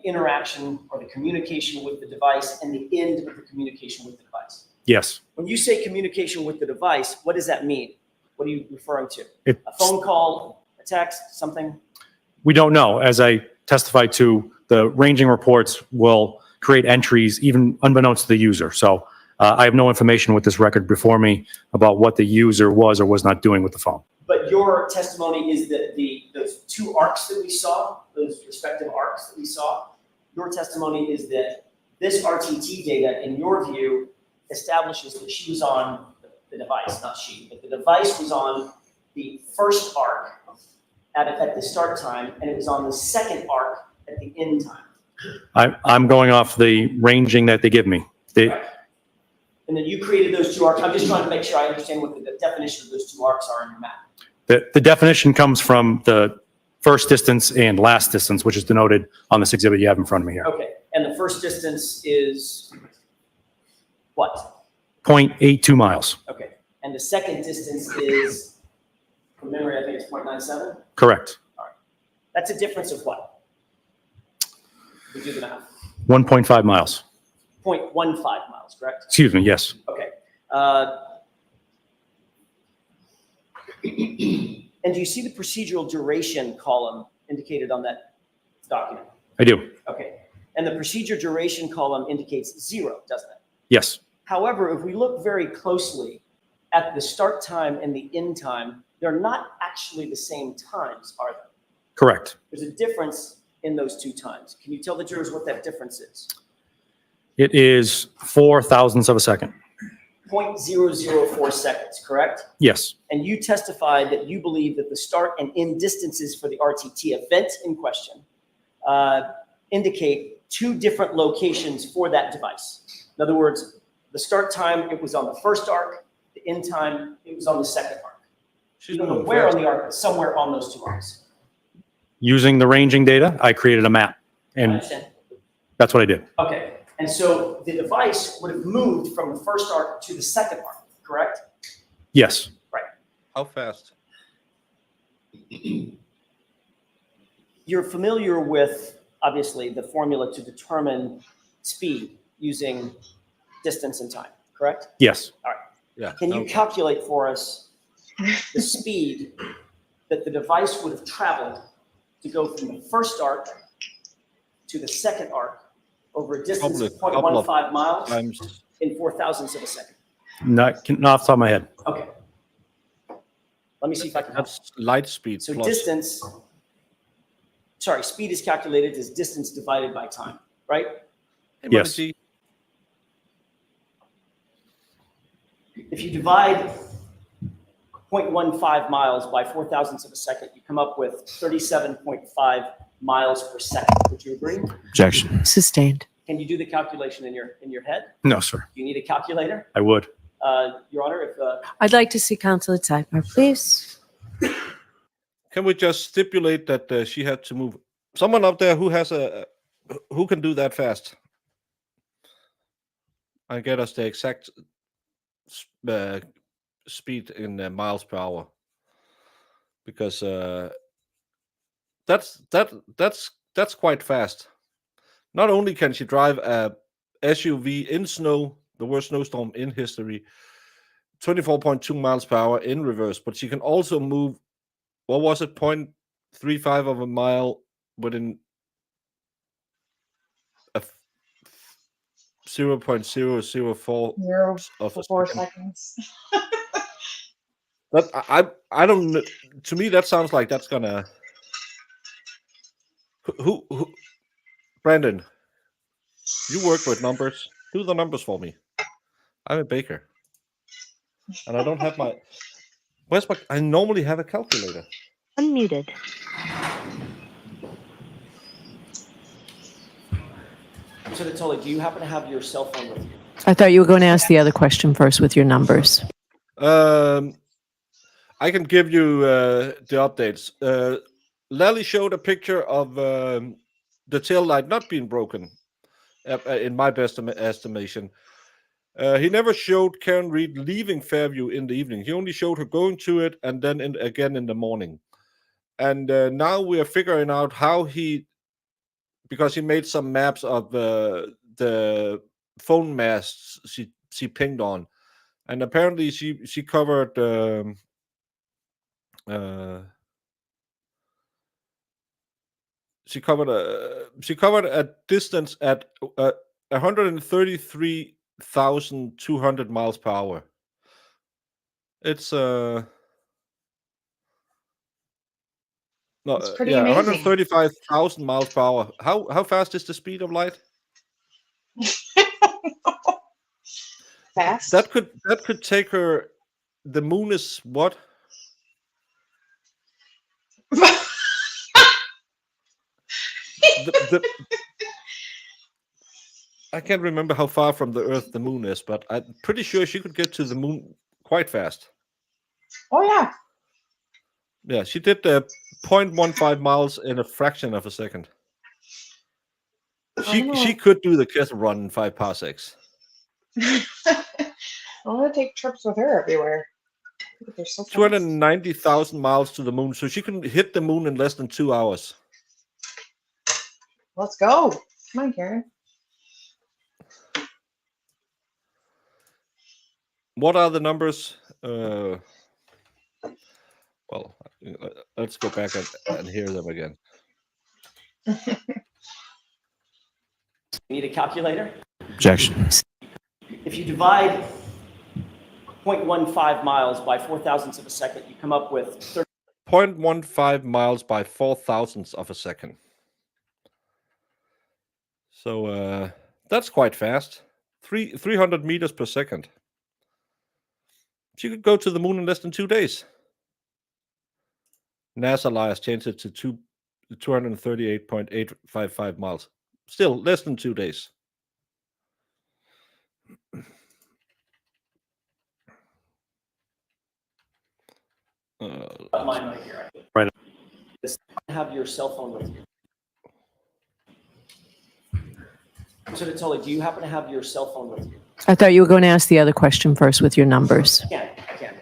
interaction or the communication with the device and the end of the communication with the device? Yes. When you say communication with the device, what does that mean? What are you referring to? It's, A phone call, a text, something? we don't know. As I testified to, the ranging reports will create entries even unbeknownst to the user. So I have no information with this record before me about what the user was or was not doing with the phone. But your testimony is that those two arcs that we saw, those respective arcs that we saw, your testimony is that this RTT data, in your view, establishes that she was on the device, not she, but the device was on the first arc at the start time, and it was on the second arc at the end time. I'm going off the ranging that they give me. And then you created those two arcs. I'm just trying to make sure I understand what the definition of those two arcs are in your map. The definition comes from the first distance and last distance, which is denoted on this exhibit you have in front of me here. Okay, and the first distance is what? 0.82 miles. Okay, and the second distance is, from memory, I think it's 0.97? Correct. All right. That's a difference of what? We do the math. 1.5 miles. 0.15 miles, correct? Excuse me, yes. Okay. And do you see the procedural duration column indicated on that document? I do. Okay. And the procedure duration column indicates 0, doesn't it? Yes. However, if we look very closely at the start time and the end time, they're not actually the same times, are they? Correct. There's a difference in those two times. Can you tell the jurors what that difference is? It is 4 thousandths of a second. 0.004 seconds, correct? Yes. And you testified that you believe that the start and end distances for the RTT event in question indicate two different locations for that device. In other words, the start time, it was on the first arc. The end time, it was on the second arc. You don't know where on the arc, but somewhere on those two arcs. Using the ranging data, I created a map, I and understand. that's what I did. Okay. And so the device would have moved from the first arc to the second arc, correct? Yes. Right. How fast? You're familiar with, obviously, the formula to determine speed using distance and time, correct? Yes. All right. Yeah. Can you calculate for us the speed that the device would have traveled to go from the first arc to the second arc over a distance of 0.15 miles in 4 thousandths of a second? Not off the top of my head. Okay. Let me see if I can help. That's light speed. So plus. speed is calculated as distance divided by time, right? Hey, Yes. Monty. If you divide 0.15 miles by 4 thousandths of a second, you come up with 37.5 miles per second. Would you agree? Objection. Sustained. Can you do the calculation in your head? No, sir. Do you need a calculator? I would. Your Honor, if I'd like to see Counsel at sidebar, please. Can we just stipulate that she had to move? Someone out there who has who can do that fast? And get us the exact speed in miles per hour, because that's quite fast. Not only can she drive a SUV in snow, the worst snowstorm in history, 24.2 miles per hour in reverse. But she can also move, what was it, 0.35 of a mile within a 0.004 of a 4 second. seconds. That I don't know. To me, that sounds like that's gonna. Who Brandon, you work with numbers. Do the numbers for me. I'm a baker, and I don't have my. Where's my? I normally have a calculator. Unmuted. So Natoli, do you happen to have your cell phone with you? I thought you were going to ask the other question first with your numbers. I can give you the updates. Lally showed a picture of the tail light not being broken, in my best estimation. He never showed Karen Reed leaving Fairview in the evening. He only showed her going to it and then again in the morning. And now we are figuring out how because he made some maps of the phone masts she pinged on, and apparently she covered she covered a distance at 133,200 miles per hour. It's no, It's pretty yeah, amazing. 135,000 miles per hour. How fast is the speed of light? Fast. That could take her. The moon is what? I can't remember how far from the Earth the moon is, but I'm pretty sure she could get to the moon quite fast. Oh yeah. Yeah, she did 0.15 miles in a fraction of a second. She could do the Kessel Run in 5 parsecs. I want to take trips with her everywhere. They're so fast. 290,000 miles to the moon, so she can hit the moon in less than 2 hours. Let's go. Come on, Karen. What are the numbers? Well, let's go back and hear them again. You need a calculator? Objection. If you divide 0.15 miles by 4 thousandths of a second, you come up with 0.15 miles by 4 thousandths of a second. So that's quite fast. 300 meters per second. She could go to the moon in less than 2 days. NASA liars changed it to 238.855 miles. Still less than 2 days. mine right here. Right. Have your cell phone with you. So Natoli, do you happen to have your cell phone with you? I thought you were going to ask the other question first with your numbers. I can.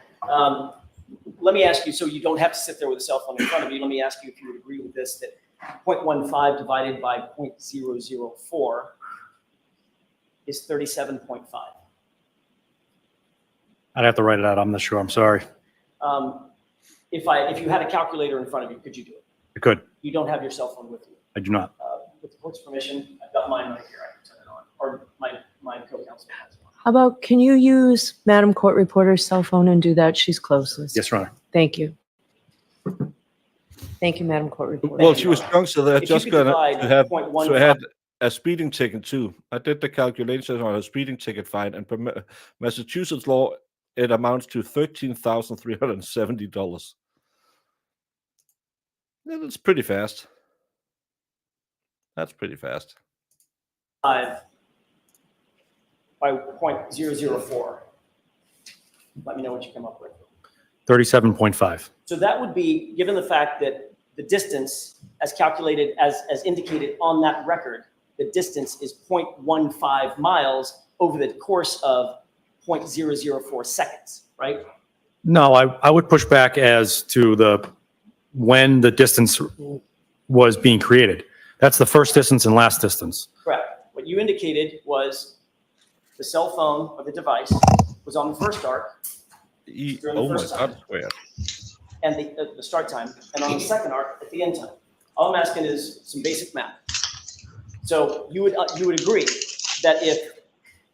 Let me ask you, so you don't have to sit there with a cell phone in front of you. Let me ask you if you would agree with this, that 0.15 divided by 0.004 is 37.5. I'd have to write it out. I'm not sure. I'm sorry. If you had a calculator in front of you, could you do it? I could. You don't have your cell phone with you. I do not. With the court's permission, I've got mine right here. I can turn it on, or my co-counsel has one. How about, can you use Madam Court Reporter's cell phone and do that? She's closest. Yes, Your Honor. Thank you. Thank you, Madam Court Reporter. Well, she was young, so they're If you just could gonna divide have. 0.15 So I had a speeding ticket too. I did the calculations on a speeding ticket fine, and per Massachusetts law, it amounts to $13,370. Yeah, that's pretty fast. That's pretty fast. By 0.004. Let me know what you come up with. 37.5. So that would be, given the fact that the distance, as calculated, as indicated on that record, the distance is 0.15 miles over the course of 0.004 seconds, right? No, I would push back as to when the distance was being created. That's the first distance and last distance. Correct. What you indicated was the cell phone or the device was on the first arc during the Oh my first God, time, swear. and the start time, and on the second arc at the end time. All I'm asking is some basic math. So you would agree that if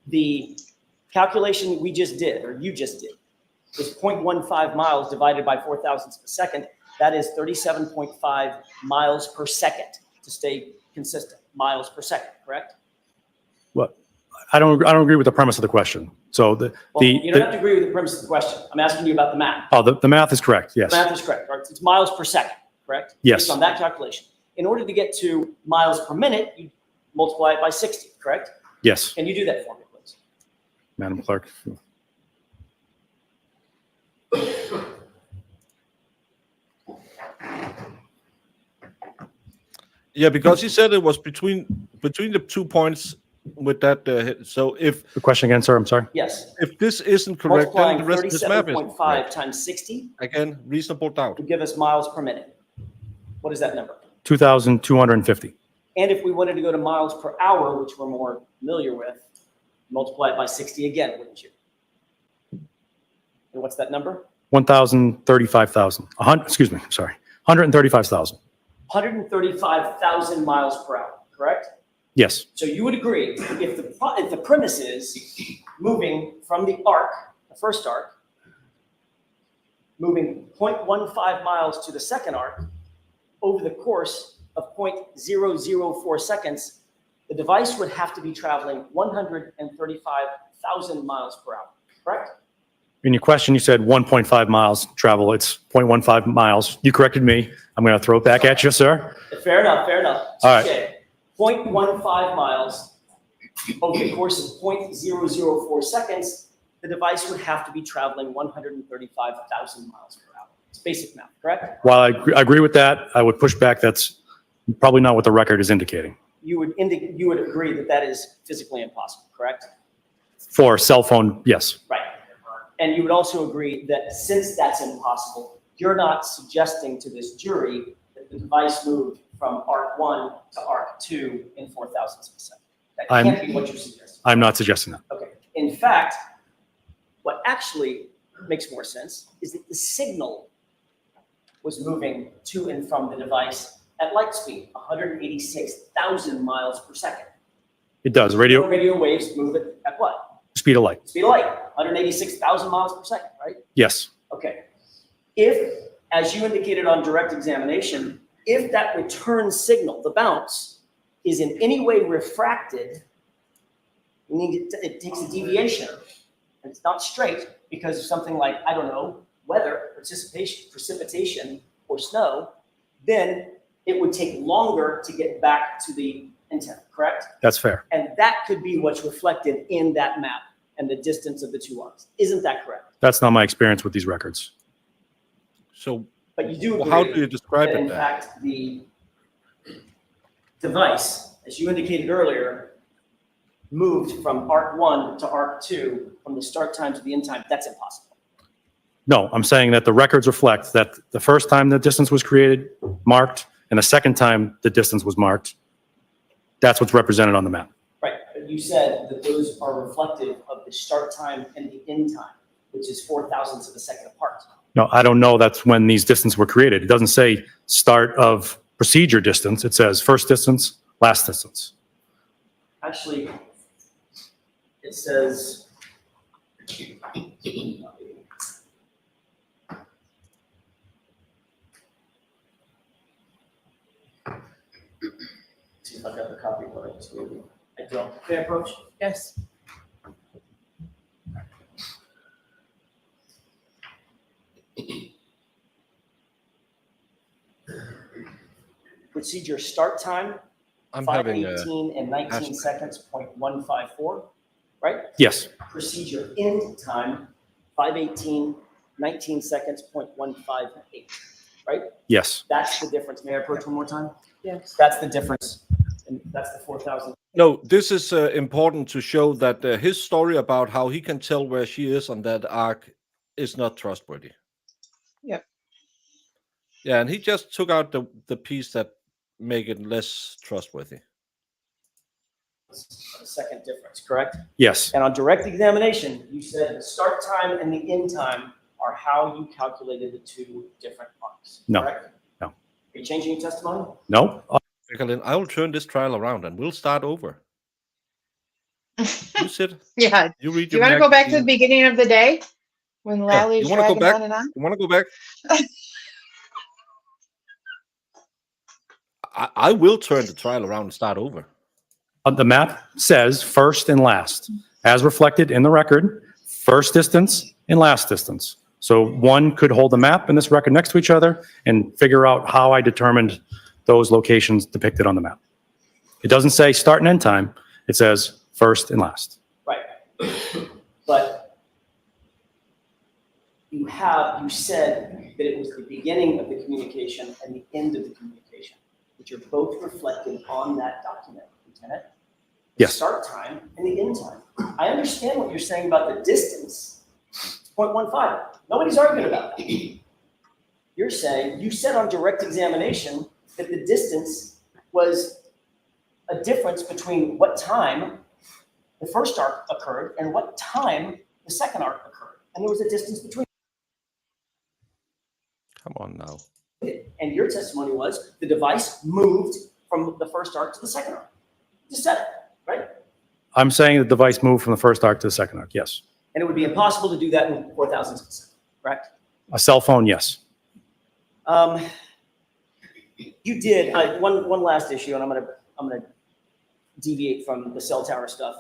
the calculation we just did, or you just did, is 0.15 miles divided by 4 thousandths of a second, that is 37.5 miles per second, to stay consistent, miles per second, correct? Well, I don't agree with the premise of the question. So Well, you don't have to agree with the premise of the question. I'm asking you about the math. the math is correct, yes. The math is correct, right? It's miles per second, correct? Yes. Based on that calculation. In order to get to miles per minute, you multiply it by 60, correct? Yes, Can you do that for me, please? Madam Clerk. Yeah, because he said it was between the 2 points with that. So if The question again, sir, I'm sorry. Yes. this isn't correct, then Multiplying the rest of this map is 37.5 correct. times 60 Again, reasonable doubt. would give us miles per minute. What is that number? 2,250. And if we wanted to go to miles per hour, which we're more familiar with, multiply it by 60 again, wouldn't you? And what's that number? 1,035,000. Excuse me, I'm sorry. 135,000. 135,000 miles per hour, correct? Yes, So you would agree, if the premise is moving from the arc, the first arc, moving 0.15 miles to the second arc, over the course of 0.004 seconds, the device would have to be traveling 135,000 miles per hour, correct? in your question, you said 1.5 miles travel. It's 0.15 miles. You corrected me. I'm going to throw it back at you, sir. Fair enough, fair enough. All right. Okay. 0.15 miles over the course of 0.004 seconds, the device would have to be traveling 135,000 miles per hour. It's basic math, correct? While I agree with that, I would push back. That's probably not what the record is indicating. You would agree that that is physically impossible, correct? For a cell phone, yes. Right. And you would also agree that since that's impossible, you're not suggesting to this jury that the device moved from arc 1 to arc 2 in 4 thousandths of a second. That can't be what you're suggesting. I'm not suggesting that. Okay. In fact, what actually makes more sense is that the signal was moving to and from the device at light speed, 186,000 miles per second. It does. Radio Radio waves move at what? speed of light. Speed of light, 186,000 miles per second, right? Yes. Okay. If, as you indicated on direct examination, if that return signal, the bounce, is in any way refracted, it takes a deviation, and it's not straight because of something like, I don't know, weather, precipitation, or snow, then it would take longer to get back to the intent, correct? That's fair. And that could be what's reflected in that map and the distance of the two arcs. Isn't that correct? That's not my experience with these records. So But you do agree how do you describe that it in then? fact the device, as you indicated earlier, moved from arc 1 to arc 2 from the start time to the end time. That's impossible. No, I'm saying that the records reflect that the first time the distance was created, marked, and the second time the distance was marked, that's what's represented on the map. Right, but you said that those are reflective of the start time and the end time, which is 4 thousandths of a second apart. No, I don't know that's when these distances were created. It doesn't say start of procedure distance. It says first distance, last distance. Actually, it says, see if I got the copy of what I just gave you. I don't. Fair approach? Yes. Procedure start time, I'm having 5:18 and 19 seconds, 0.154, right? Yes. Procedure end time, 5:18, 19 seconds, 0.158, right? Yes. That's the difference. May I approach one more time? Yes. That's the difference. And that's the 4,000. No, this is important to show that his story about how he can tell where she is on that arc is not trustworthy. Yep. Yeah, and he just took out the piece that make it less trustworthy. of a second difference, correct? Yes, And on direct examination, you said the start time and the end time are how you calculated the two different arcs, No. correct? No. Are you changing your testimony? no, Jacqueline, I will turn this trial around and we'll start over. You sit. Yeah. You read Do you your want to go back to the magazine. beginning of the day when Lally's You want to go dragging back? on and on? You want to go back? I will turn the trial around and start over. The map says first and last, as reflected in the record, first distance and last distance. So one could hold the map and this record next to each other and figure out how I determined those locations depicted on the map. It doesn't say start and end time. It says first and last. Right. But you said that it was the beginning of the communication and the end of the communication, which are both reflected on that document, Lieutenant. The Yes. start time and the end time. I understand what you're saying about the distance. It's 0.15. Nobody's arguing about that. You said on direct examination that the distance was a difference between what time the first arc occurred and what time the second arc occurred. And there was a distance between. Come on now. And your testimony was the device moved from the first arc to the second arc. You just said it, right? I'm saying the device moved from the first arc to the second arc, yes. And it would be impossible to do that in 4,000 seconds, correct? A cell phone, yes. You did one last issue, and I'm gonna deviate from the cell tower stuff.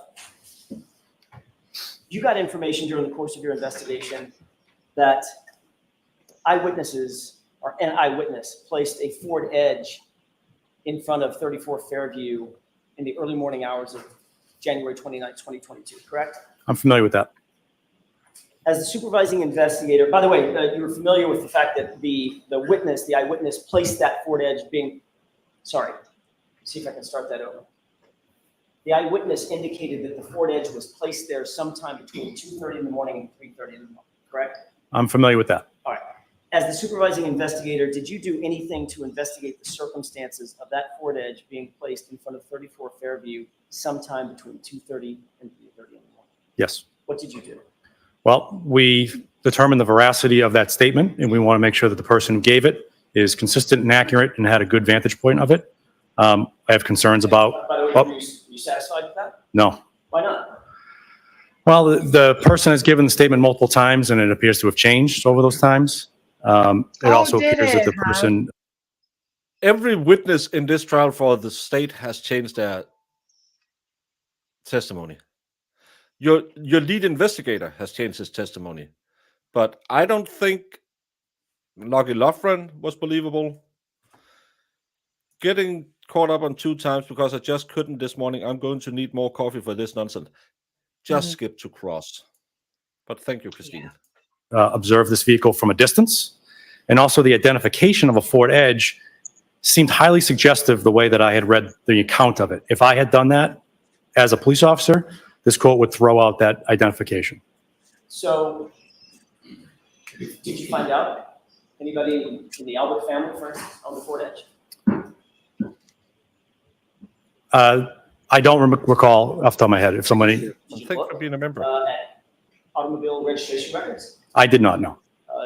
You got information during the course of your investigation that an eyewitness placed a Ford Edge in front of 34 Fairview in the early morning hours of January 29, 2022, correct? I'm familiar with that. As the supervising investigator, by the way, you were familiar with the fact that the eyewitness placed that Ford Edge see if I can start that over. The eyewitness indicated that the Ford Edge was placed there sometime between 2:30 in the morning and 3:30 in the morning, correct? I'm familiar with that. All right. As the supervising investigator, did you do anything to investigate the circumstances of that Ford Edge being placed in front of 34 Fairview sometime between 2:30 and 3:30 in the morning? Yes. What did you do? Well, we determined the veracity of that statement, and we want to make sure that the person who gave it is consistent and accurate and had a good vantage point of it. I have concerns about. By the way, Oh, were you satisfied with that? no. Why not? Well, the person has given the statement multiple times, and it appears to have changed over those times. It also did appears that the it, huh? person. Every witness in this trial for the state has changed their testimony. Your lead investigator has changed his testimony, but I don't think Lucky Loughran was believable. Getting caught up on 2 times because I just couldn't this morning. I'm going to need more coffee for this nonsense. Just skip to cross. But thank you, Christine. Observe this vehicle from a distance, and also the identification of a Ford Edge seemed highly suggestive the way that I had read the account of it. If I had done that as a police officer, this court would throw out that identification. So, did you find out anybody in the Albert family, for instance, on the Ford Edge? I don't recall off the top of my head if somebody. Thanks for being a member. At automobile registration records? I did not know.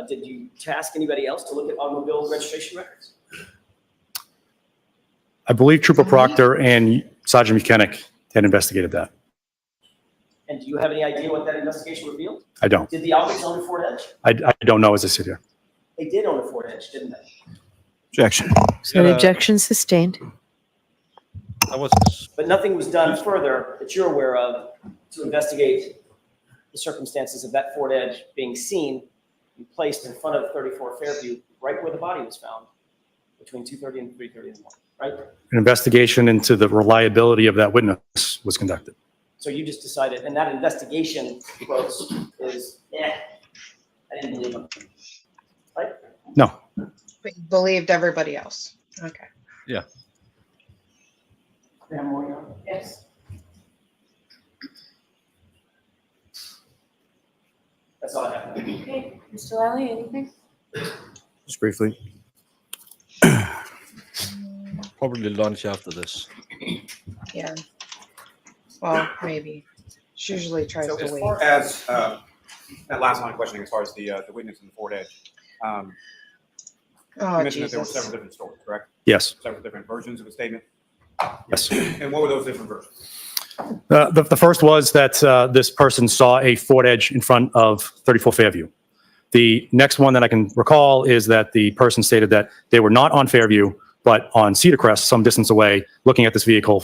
Did you task anybody else to look at automobile registration records? I believe Trooper Proctor and Sergeant Mechanic had investigated that. And do you have any idea what that investigation revealed? I don't. Did the Alberts own a Ford Edge? I don't know as I sit here. They did own a Ford Edge, didn't they? Objection. So the objection sustained. That was But nothing was done further that you're aware of to investigate the circumstances of that Ford Edge being seen and placed in front of 34 Fairview, right where the body was found, between 2:30 and 3:30 in the morning, right? An investigation into the reliability of that witness was conducted. So you just decided, and that investigation, quotes, is, I didn't believe him, right? No. But you believed everybody else. Okay. Yeah. Yes. That's all I have. Okay, Mr. Lally, anything? Just briefly. probably lunch after this. Yeah. Well, maybe. She usually tries So to as wait. far as that last line of questioning, as far as the witness in the Ford Edge, you Oh, mentioned that there were Jesus. several different stories, correct? Yes. Several different versions of a statement. Yes. And what were those different versions? The first was that this person saw a Ford Edge in front of 34 Fairview. The next one that I can recall is that the person stated that they were not on Fairview, but on Cedar Crest, some distance away, looking at this vehicle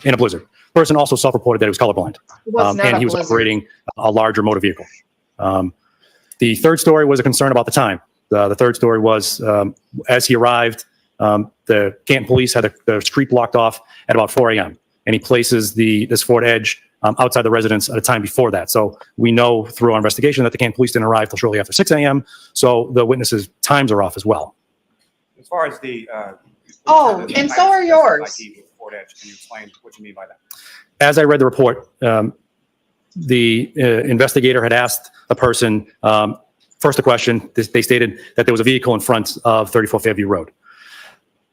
in a blizzard. The person also self-reported that he was colorblind, It was not and a he was blizzard. operating a larger motor vehicle. The third story was a concern about the time. The third story was as he arrived, the Canton police had the street blocked off at about 4 a.m. and he places this Ford Edge outside the residence at a time before that. So we know through our investigation that the Canton police didn't arrive till shortly after 6 a.m. So the witnesses' times are off as well. As far as the Oh, and so are yours. ID with Ford Edge, can you explain what you mean by that? As I read the report, the investigator had asked a person, first a question, they stated that there was a vehicle in front of 34 Fairview Road.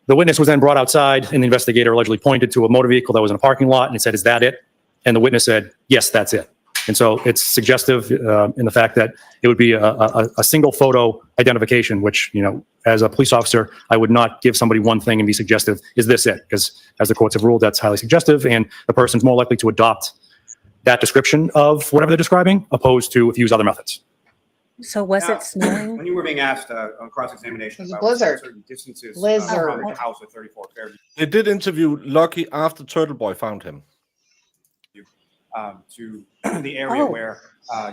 The witness was then brought outside and the investigator allegedly pointed to a motor vehicle that was in a parking lot and he said, "Is that it?" And the witness said, "Yes, that's it." And so it's suggestive in the fact that it would be a single photo identification, which, you know, as a police officer, I would not give somebody one thing and be suggestive, "Is this it?" Because as the courts have ruled, that's highly suggestive and the person's more likely to adopt that description of whatever they're describing, opposed to if you use other methods. So was Now, it snowing? When you were being asked on cross-examination It was a about blizzard. certain distances Blizzard. from the house at 34 Fairview They did interview Lucky after Turtle Boy found him. To the area Oh. where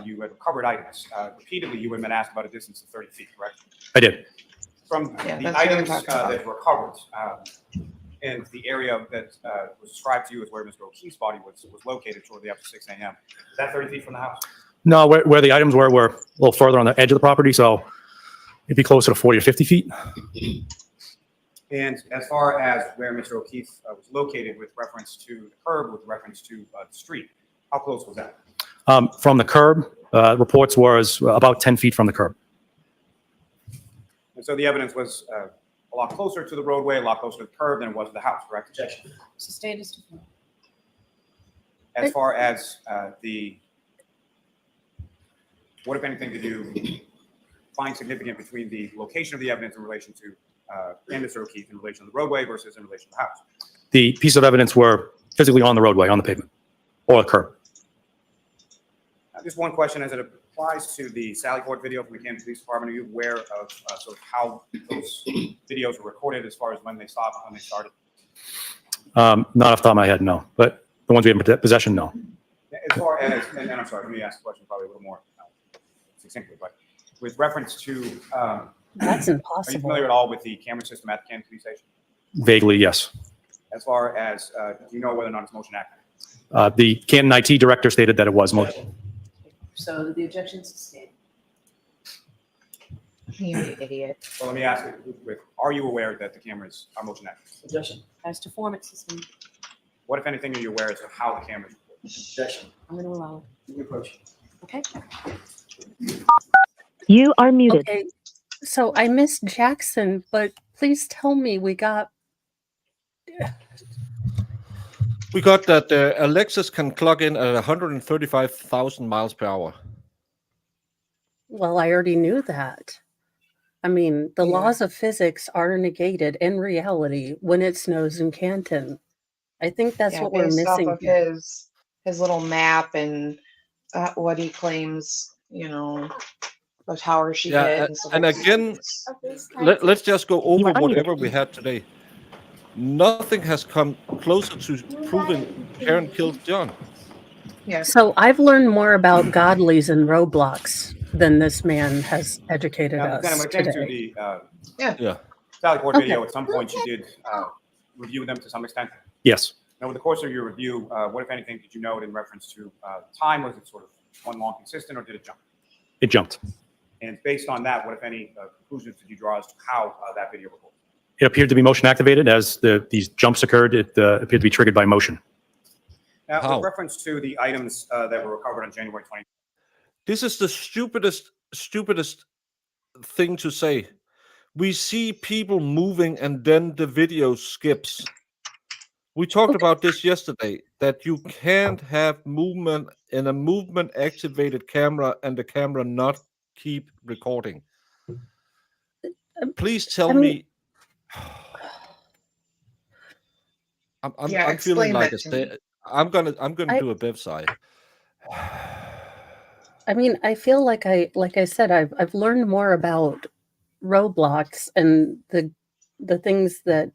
you had recovered items, repeatedly you had been asked about a distance of 30 feet, correct? I did. From Yeah, the that's what we're items talking about. that were recovered and the area that was described to you as where Mr. O'Keefe's body was located shortly after 6 a.m. Is that 30 feet from the house? No, where the items were a little further on the edge of the property, so it'd be closer to 40 or 50 feet. And as far as where Mr. O'Keefe was located with reference to the curb, with reference to the street, how close was that? From the curb, reports was about 10 feet from the curb. And so the evidence was a lot closer to the roadway, a lot closer to the curb than it was to the house, correct? Objection. Sustained as to form. As far as what, if anything, did you find significant between the location of the evidence in relation to and Mr. O'Keefe in relation to the roadway versus in relation to the house? The piece of evidence were physically on the roadway, on the pavement, or the curb. Just one question as it applies to the Sally Port video from the Canton Police Department. Are you aware of sort of how those videos were recorded as far as when they stopped, when they started? Not off the top of my head, no. But the ones we have in possession, no. As far as, and I'm sorry, let me ask the question probably a little more succinctly, but with reference to, That's are you impossible. familiar at all with the camera system at the Canton Police Station? Vaguely, yes. As far as, do you know whether or not it's motion active? The Canton IT director stated that it was motion. So the objection sustained. You idiot. So let me ask you, are you aware that the cameras are motion active? Objection. As to form, it's sustained. What, if anything, are you aware as to how the cameras report? Objection. I'm going to allow it. You approach. Okay? You are muted. Okay, so I missed Jackson, but please tell me we got that Alexis can clock in at 135,000 miles per hour. Well, I already knew that. I mean, the Yeah. laws of physics are negated in reality when it snows in Canton. I think that's what we're based off missing of here. his little map and what he claims, you know, the tower she Yeah, hit and stuff and like that. again, let's just go over whatever we had today. Nothing has come closer to proving Karen killed John. Yeah. So I've learned more about godlies and Roblox than this man has educated Now, Lieutenant, us when it came to today. the Yeah. Sally Port Okay. video, at some point you did review them to some extent. Yes. Now, over the course of your review, what, if anything, did you note in reference to time? Was it sort of one long consistent, or did it jump? It jumped. And based on that, what, if any, conclusions did you draw as to how that video recorded? It appeared to be motion activated as these jumps occurred. It appeared to be triggered by motion. Now, How? with reference to the items that were recovered on January 20th, This is the stupidest thing to say. We see people moving and then the video skips. We talked about this yesterday, that you can't have movement in a movement activated camera and the camera not keep recording. Please tell I mean, me. Yeah, I'm feeling explain like that a to me. I'm gonna do a Bev sigh. I mean, I feel like I said, I've learned more about Roblox and the things that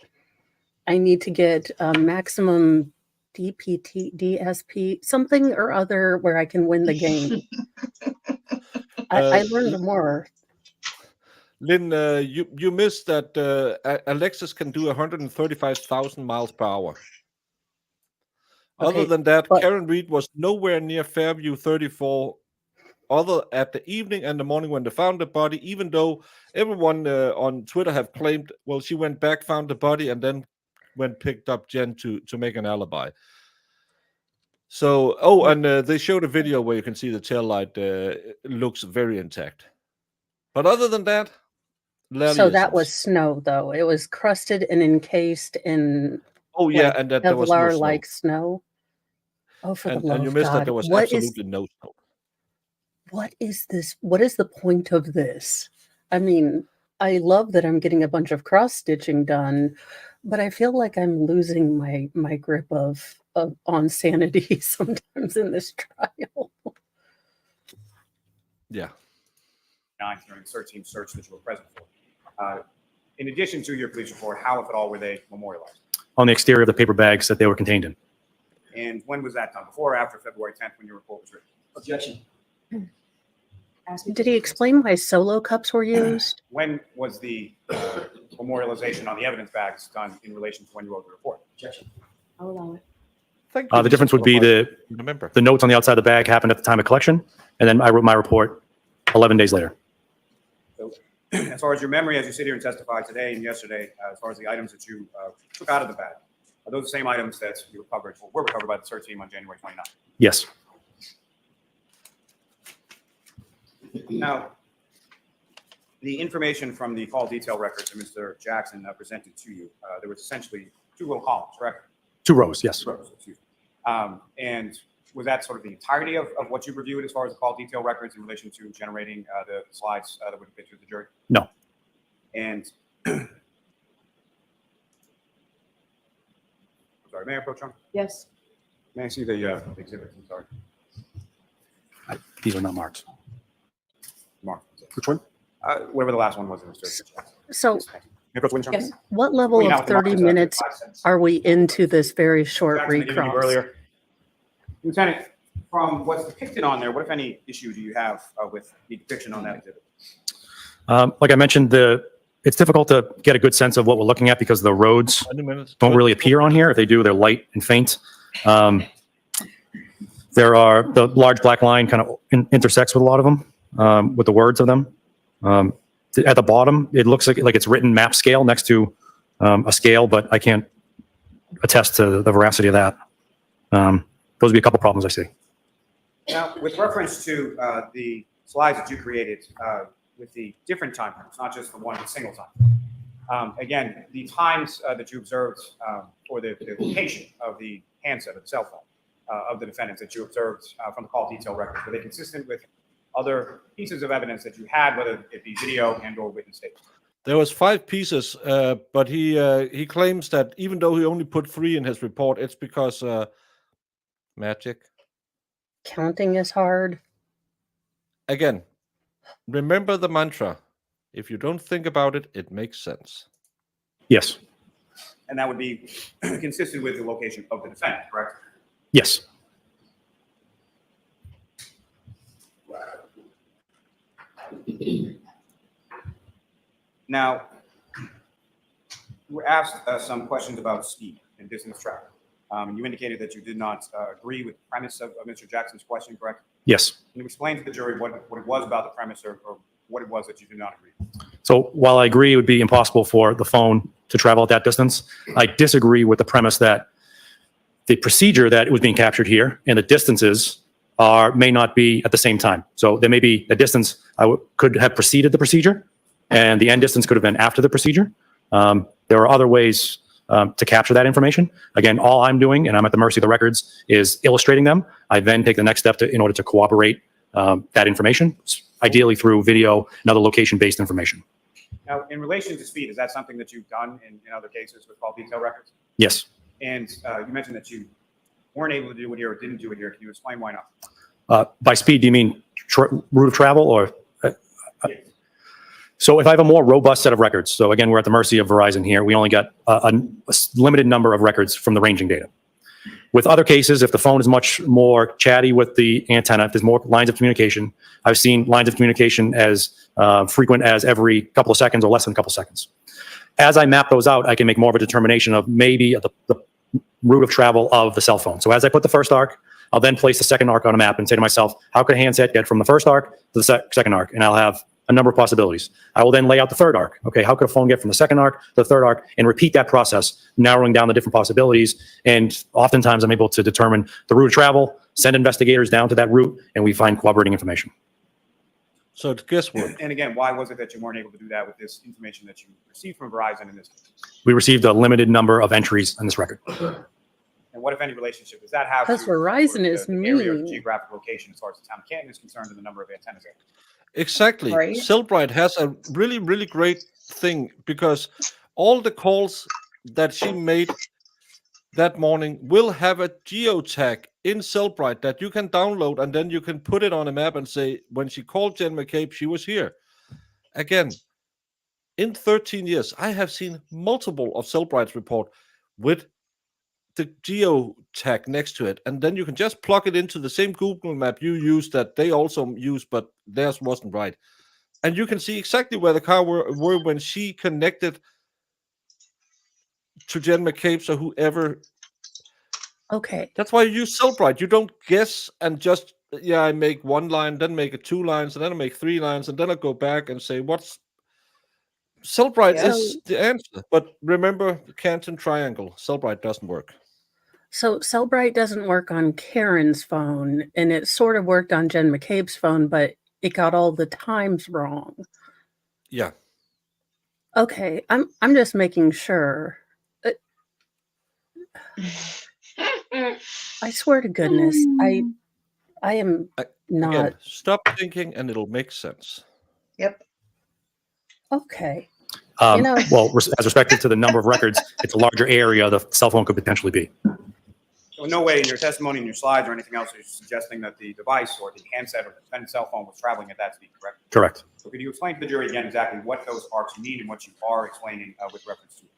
I need to get maximum DPT, DSP, something or other where I can win the game. I learned more. Lynn, you missed that Alexis can do 135,000 miles per hour. Other Okay, than that, but Karen Reed was nowhere near Fairview 34 other at the evening and the morning when they found the body, even though everyone on Twitter have claimed, well, she went back, found the body, and then went picked up Jen to make an alibi. So, and they showed a video where you can see the tail light looks very intact. But other than that, so that Lally was snow, though. It was crusted and encased in oh yeah, like and that there was no Kevlar snow. like snow. Oh, for the And love you of missed that God. there was What is absolutely no snow. what is this? What is the point of this? I mean, I love that I'm getting a bunch of cross stitching done, but I feel like I'm losing my grip of on sanity sometimes in this trial. Yeah. During the search team search that you were present for. In addition to your police report, how, if at all, were they memorialized? On the exterior of the paper bags that they were contained in. And when was that done? Before or after February 10th when your report was written? Objection. Did he explain why solo cups were used? When was the memorialization on the evidence bags done in relation to when you wrote the report? Objection. I'll allow it. Thank you. The difference would be the notes on the outside of the bag happened at the time of collection, and then I wrote my report 11 days later. So, as far as your memory, as you sit here and testify today and yesterday, as far as the items that you took out of the bag, are those the same items that you recovered or were recovered by the search team on January 29th? Yes. Now, the information from the call detail records that Mr. Jackson presented to you, there was essentially two little columns, correct? 2 rows, yes. Two rows, excuse me. And was that sort of the entirety of what you reviewed as far as the call detail records in relation to generating the slides that would fit to the jury? No. And sorry, may I approach him? Yes. May I see the exhibits? I'm sorry. These are not marked. Mark. Which one? Whatever the last one was, Mr. Jackson. So, May I approach Winchester? Yes. what level Pointing out of the mark 30 is, minutes 5 cents. are we into this very short Jackson had given you recross? earlier. Lieutenant, from what's depicted on there, what, if any, issue do you have with the depiction on that exhibit? Like I mentioned, it's difficult to get a good sense of what we're looking at because the roads 20 minutes. don't really appear on here. If they do, they're light and faint. There are the large black line kind of intersects with a lot of them, with the words of them. At the bottom, it looks like it's written map scale next to a scale, but I can't attest to the veracity of that. Those would be a couple problems I see. Now, with reference to the slides that you created with the different time frames, not just the one single time. Again, the times that you observed or the location of the handset of the cell phone of the defendants that you observed from the call detail records, were they consistent with other pieces of evidence that you had, whether it be video and or witness statements? There was 5 pieces, but he claims that even though he only put 3 in his report, it's because magic. Counting is hard. Again, remember the mantra. If you don't think about it, it makes sense. Yes. And that would be consistent with the location of the defendant, correct? Yes. Now, you were asked some questions about speed and distance travel. You indicated that you did not agree with the premise of Mr. Jackson's question, correct? Yes. Can you explain to the jury what it was about the premise or what it was that you did not agree with? So while I agree it would be impossible for the phone to travel at that distance, I disagree with the premise that the procedure that was being captured here and the distances may not be at the same time. So there may be a distance could have preceded the procedure, and the end distance could have been after the procedure. There are other ways to capture that information. Again, all I'm doing, and I'm at the mercy of the records, is illustrating them. I then take the next step in order to corroborate that information, ideally through video and other location-based information. Now, in relation to speed, is that something that you've done in other cases with call detail records? Yes. And you mentioned that you weren't able to do it here or didn't do it here. Can you explain why not? By speed, do you mean route of travel or? So if I have a more robust set of records, so again, we're at the mercy of Verizon here. We only got a limited number of records from the ranging data. With other cases, if the phone is much more chatty with the antenna, if there's more lines of communication, I've seen lines of communication as frequent as every couple of seconds or less than a couple of seconds. As I map those out, I can make more of a determination of maybe the route of travel of the cell phone. So as I put the first arc, I'll then place the second arc on a map and say to myself, how could a handset get from the first arc to the second arc? And I'll have a number of possibilities. I will then lay out the third arc. Okay, how could a phone get from the second arc to the third arc, and repeat that process, narrowing down the different possibilities. And oftentimes I'm able to determine the route of travel, send investigators down to that route, and we find corroborating information. So it's guesswork. And again, why was it that you weren't able to do that with this information that you received from Verizon in this case? We received a limited number of entries in this record. And what, if any, relationship does that have Because to Verizon the is area of mean. geographic location as far as the town of Canton is concerned and the number of antennas there? Exactly. Right. Cellbrite has a really, really great thing because all the calls that she made that morning will have a geotag in Cellbrite that you can download, and then you can put it on a map and say, when she called Jen McCabe, she was here. Again, in 13 years, I have seen multiple of Cellbrite's report with the geotag next to it, and then you can just plug it into the same Google map you use that they also use, but theirs wasn't right, and you can see exactly where the car were when she connected to Jen McCabe. So whoever, Okay. that's why you use Cellbrite. You don't guess and just, yeah, I make one line, then make it 2 lines, and then I make 3 lines, and then I go back and say what's Cellbrite Yeah. is the answer. But remember the Canton triangle. Cellbrite doesn't work. So Cellbrite doesn't work on Karen's phone, and it sort of worked on Jen McCabe's phone, but it got all the times wrong. Yeah. Okay, I'm just making sure. I swear to goodness, I am not Again, stop thinking and it'll make sense. Yep. okay. Well, as respected to the number of records, it's a larger area the cell phone could potentially be. So in no way in your testimony, in your slides or anything else, are you suggesting that the device or the handset or the defendant's cell phone was traveling at that speed, correct? Correct. So could you explain to the jury again exactly what those arcs mean and what you are explaining with reference to it?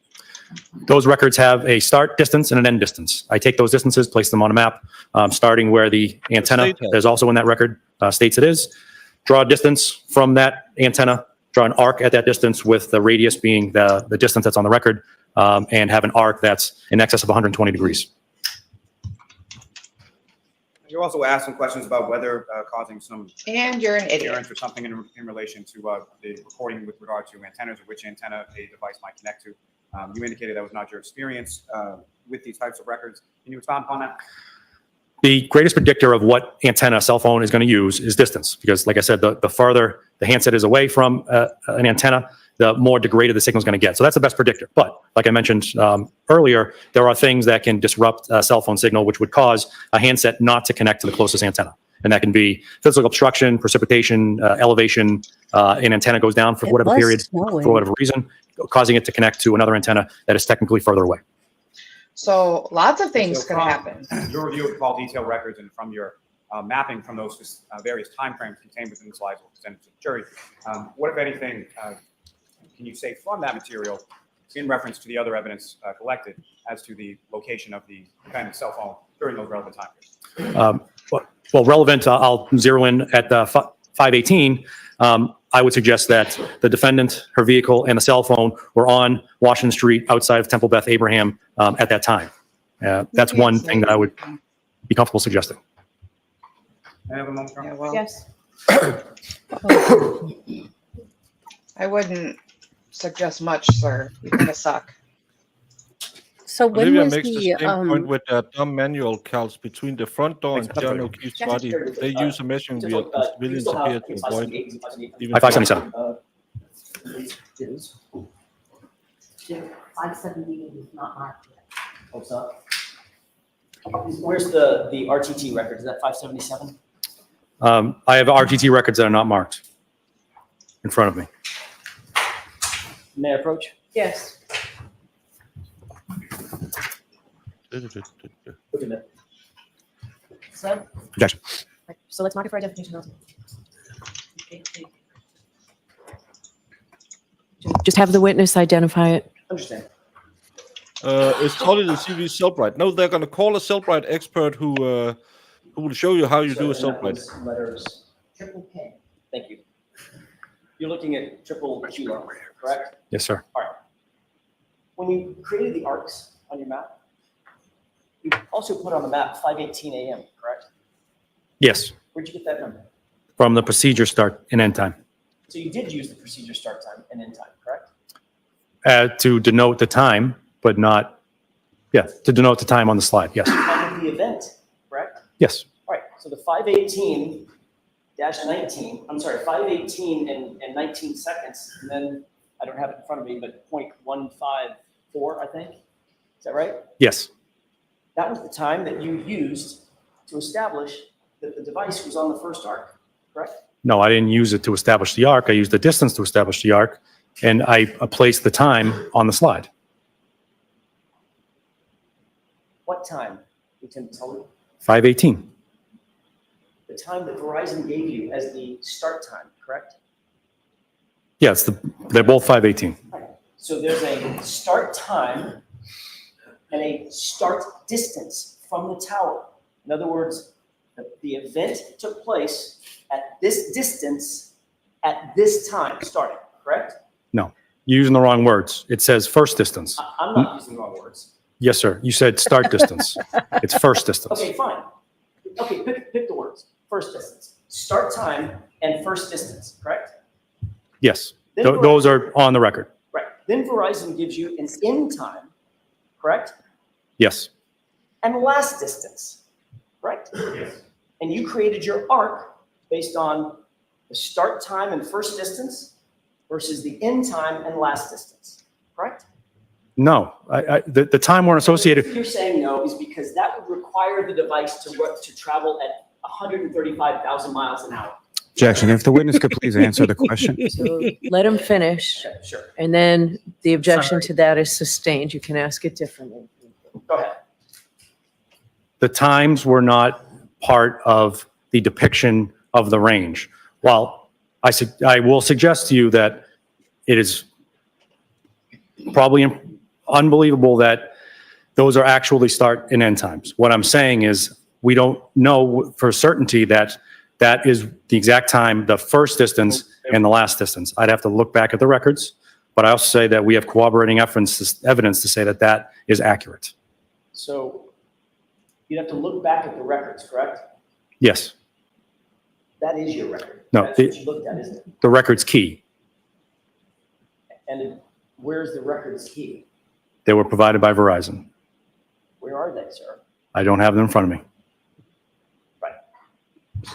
Those records have a start distance and an end distance. I take those distances, place them on a map, starting where the antenna state has. is also in that record states it is. Draw a distance from that antenna, draw an arc at that distance with the radius being the distance that's on the record, and have an arc that's in excess of 120 degrees. You also asked some questions about weather causing some And you're an idiot. interference or something in relation to the recording with regard to antennas or which antenna a device might connect to. You indicated that was not your experience with these types of records. Can you expound upon that? The greatest predictor of what antenna a cell phone is going to use is distance, because like I said, the farther the handset is away from an antenna, the more degraded the signal is going to get. So that's the best predictor. But like I mentioned earlier, there are things that can disrupt a cell phone signal, which would cause a handset not to connect to the closest antenna. And that can be physical obstruction, precipitation, elevation, an antenna goes down for It whatever was period, snowing. for whatever reason, causing it to connect to another antenna that is technically further away. So lots of things So could from happen. Your review of call detail records and from your mapping from those various timeframes contained within the slides we'll present to the jury, what, if anything, can you say from that material in reference to the other evidence collected as to the location of the defendant's cell phone during those relevant time periods? Well, relevant, I'll zero in at 518. I would suggest that the defendant, her vehicle, and the cell phone were on Washington Street outside of Temple Beth Abraham at that time. That's one thing that I would be comfortable suggesting. May I have a moment, Carl? Yeah, well, Yes. I wouldn't suggest much, sir. You're gonna suck. So when Olivia was makes the the same point with dumb manual calcs between the front door and Thanks, John Patrick. O'Keefe's body. They use a measuring wheel and civilians appear to avoid even. 577. 578 is not marked yet. Oh, it's not? Where's the RTT record? Is that 577? I have RTT records that are not marked in front of me. May I approach? Yes. Look at that. So, Objection. so let's mark it for identification also. Just have the witness identify it. Understand. Is Tully the CV Cellbrite? No, they're going to call a Cellbrite expert who will show you how you do a So, and that Cellbrite. was letters. Triple K. Thank you. You're looking at triple Q, correct? Yes, sir. All right. When you created the arcs on your map, you also put on the map 5:18 a.m., correct? Yes, Where'd you get that number? from the procedure start and end time. So you did use the procedure start time and end time, correct? To denote the time, but not, yeah, to denote the time on the slide, yes. Time of the event, correct? Yes, All right, so the 5:18-19, I'm sorry, 5:18 and 19 seconds, and then, I don't have it in front of me, but 0.154, I think. Is that right? yes, That was the time that you used to establish that the device was on the first arc, correct? no, I didn't use it to establish the arc, I used the distance to establish the arc, and I placed the time on the slide. What time, Lieutenant Tully? 5:18, The time that Verizon gave you as the start time, correct? yeah, they're both 5:18. So there's a start time and a start distance from the tower. In other words, the event took place at this distance at this time starting, correct? No, you're using the wrong words. It says first distance. I'm not using the wrong words. Yes, sir, you said start distance. It's first distance. Okay, fine. Okay, pick the words. First distance. Start time and first distance, correct? Yes, Then those are on the record. Right. Then Verizon gives you an end time, correct? Yes, And last distance, correct? Yes. And you created your arc based on the start time and first distance versus the end time and last distance, correct? no, the time weren't associated. You're saying no is because that would require the device to travel at 135,000 miles an hour. Objection. If the witness could please answer the question. So let him finish, Okay, sure. and then the objection to that is sustained. You can ask it differently. Go ahead. The times were not part of the depiction of the range. While I will suggest to you that it is probably unbelievable that those are actually start and end times. What I'm saying is we don't know for certainty that that is the exact time, the first distance and the last distance. I'd have to look back at the records, but I also say that we have corroborating evidence to say that that is accurate. So you'd have to look back at the records, correct? Yes, That is your record. No, That's what you looked at, isn't it? the record's key. And where's the records key? They were provided by Verizon. Where are they, sir? I don't have them in front of me.